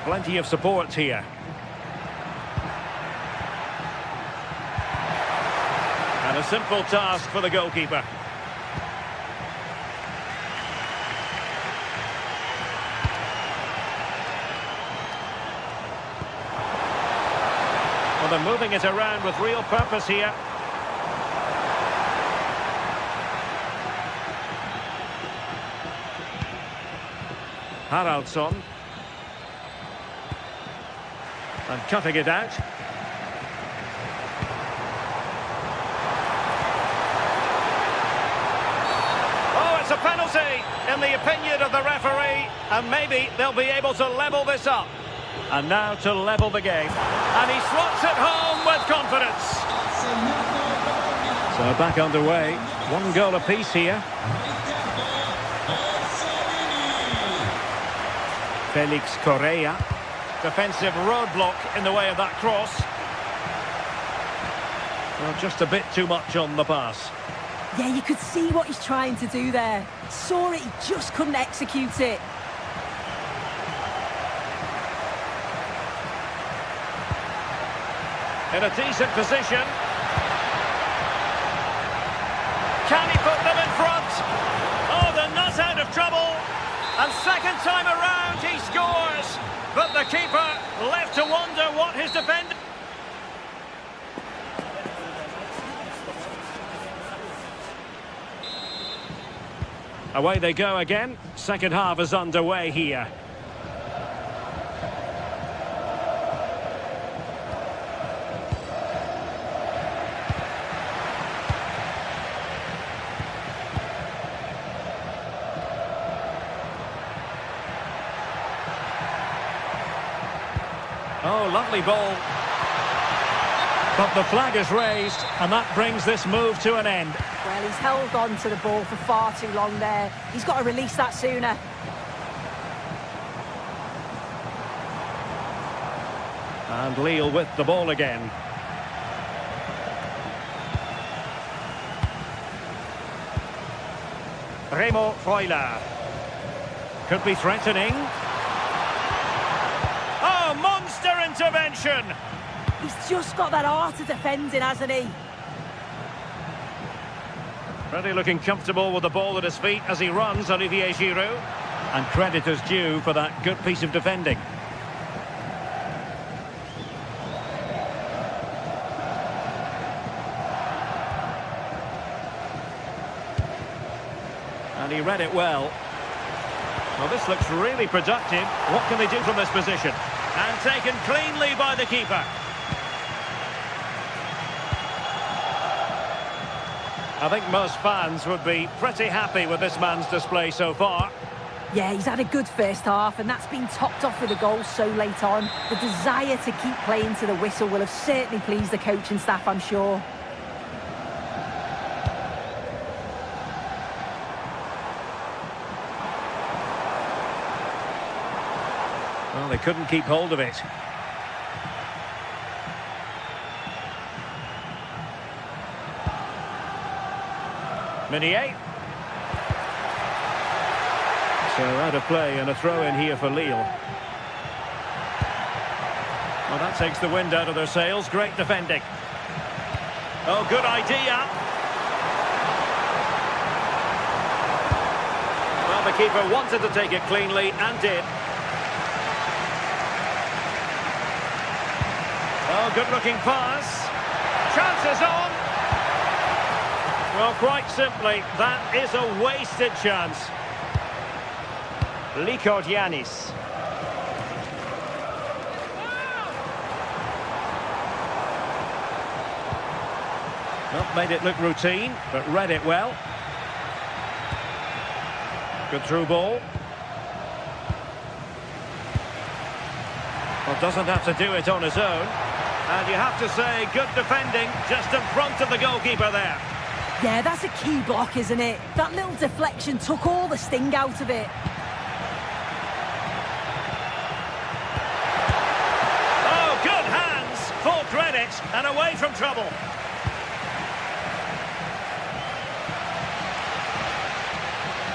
Plenty of support here. And a simple task for the goalkeeper. Well, they're moving it around with real purpose here. Haraldsson. And cutting it out. Oh, it's a penalty in the opinion of the referee. And maybe they'll be able to level this up. And now to level the game. And he slots it home with confidence. So back underway. One goal apiece here. Felix Correa. Defensive roadblock in the way of that cross. Well, just a bit too much on the pass. Yeah, you could see what he's trying to do there. Saw it, he just couldn't execute it. In a decent position. Can he put them in front? Oh, the nut out of trouble. And second time around, he scores. But the keeper left to wonder what his defender... Away they go again. Second half is underway here. Oh, lovely ball. But the flag is raised, and that brings this move to an end. Well, he's held on to the ball for far too long there. He's got to release that sooner. And Lille with the ball again. Remo Freuler. Could be threatening. Oh, monster intervention! He's just got that art of defending, hasn't he? Really looking comfortable with the ball at his feet as he runs, Olivier Giroud. And credit is due for that good piece of defending. And he read it well. Well, this looks really productive. What can they do from this position? And taken cleanly by the keeper. I think most fans would be pretty happy with this man's display so far. Yeah, he's had a good first half, and that's been topped off with a goal so late on. The desire to keep playing to the whistle will have certainly pleased the coaching staff, I'm sure. Well, they couldn't keep hold of it. Meunier. So out of play and a throw in here for Lille. Well, that takes the wind out of their sails. Great defending. Oh, good idea. Well, the keeper wanted to take it cleanly and did. Oh, good-looking pass. Chances on. Well, quite simply, that is a wasted chance. Likodianis. Well, made it look routine, but read it well. Good through ball. Well, doesn't have to do it on his own. And you have to say, good defending just in front of the goalkeeper there. Yeah, that's a key block, isn't it? That little deflection took all the sting out of it. Oh, good hands, full credit, and away from trouble.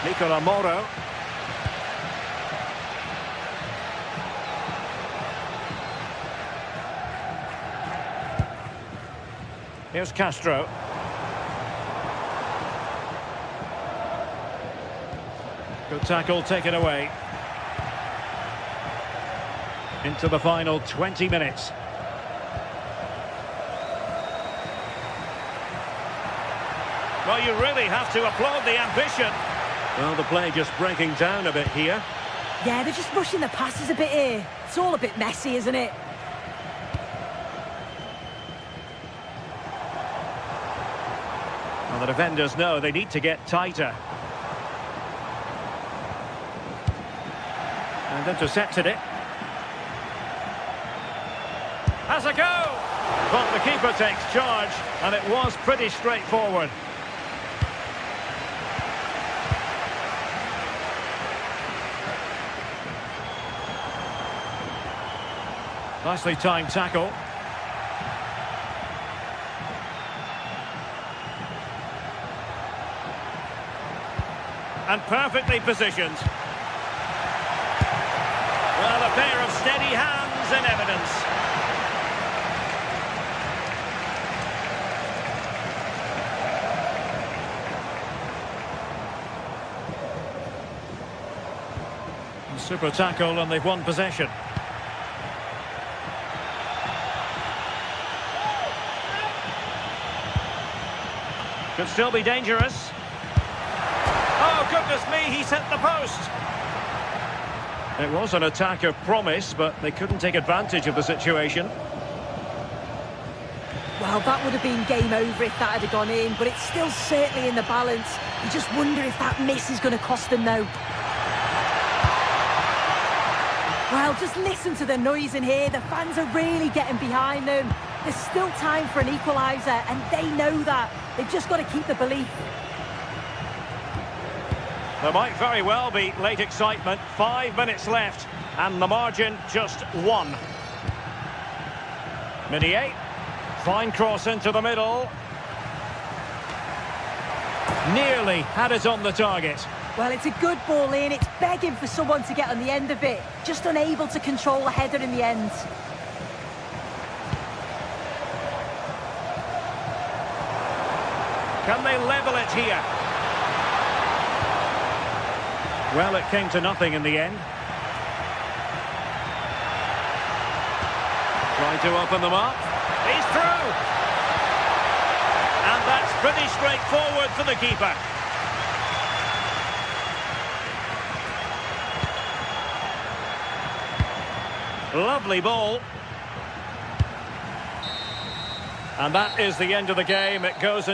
Nicola Moro. Here's Castro. Good tackle taken away. Into the final 20 minutes. Well, you really have to applaud the ambition. Well, the play just breaking down a bit here. Yeah, they're just rushing the passes a bit here. It's all a bit messy, isn't it? Well, the defenders know they need to get tighter. And intercepted it. Has a go! But the keeper takes charge, and it was pretty straightforward. Nicely timed tackle. and perfectly positioned. Well, a pair of steady hands in evidence. Super tackle, and they've won possession. Could still be dangerous. Oh, goodness me, he's hit the post. It was an attack of promise, but they couldn't take advantage of the situation. Well, that would have been game over if that had gone in, but it's still certainly in the balance. You just wonder if that miss is going to cost them now. Well, just listen to the noise in here. The fans are really getting behind them. There's still time for an equaliser, and they know that. They've just got to keep the belief. There might very well be late excitement. 5 minutes left, and the margin just 1. Meunier. Fine cross into the middle. Nearly had it on the target. Well, it's a good ball in. It's begging for someone to get on the end of it. Just unable to control the header in the end. Can they level it here? Well, it came to nothing in the end. Trying to open them up. He's through! And that's pretty straightforward for the keeper. Lovely ball. And that is the end of the game. It goes...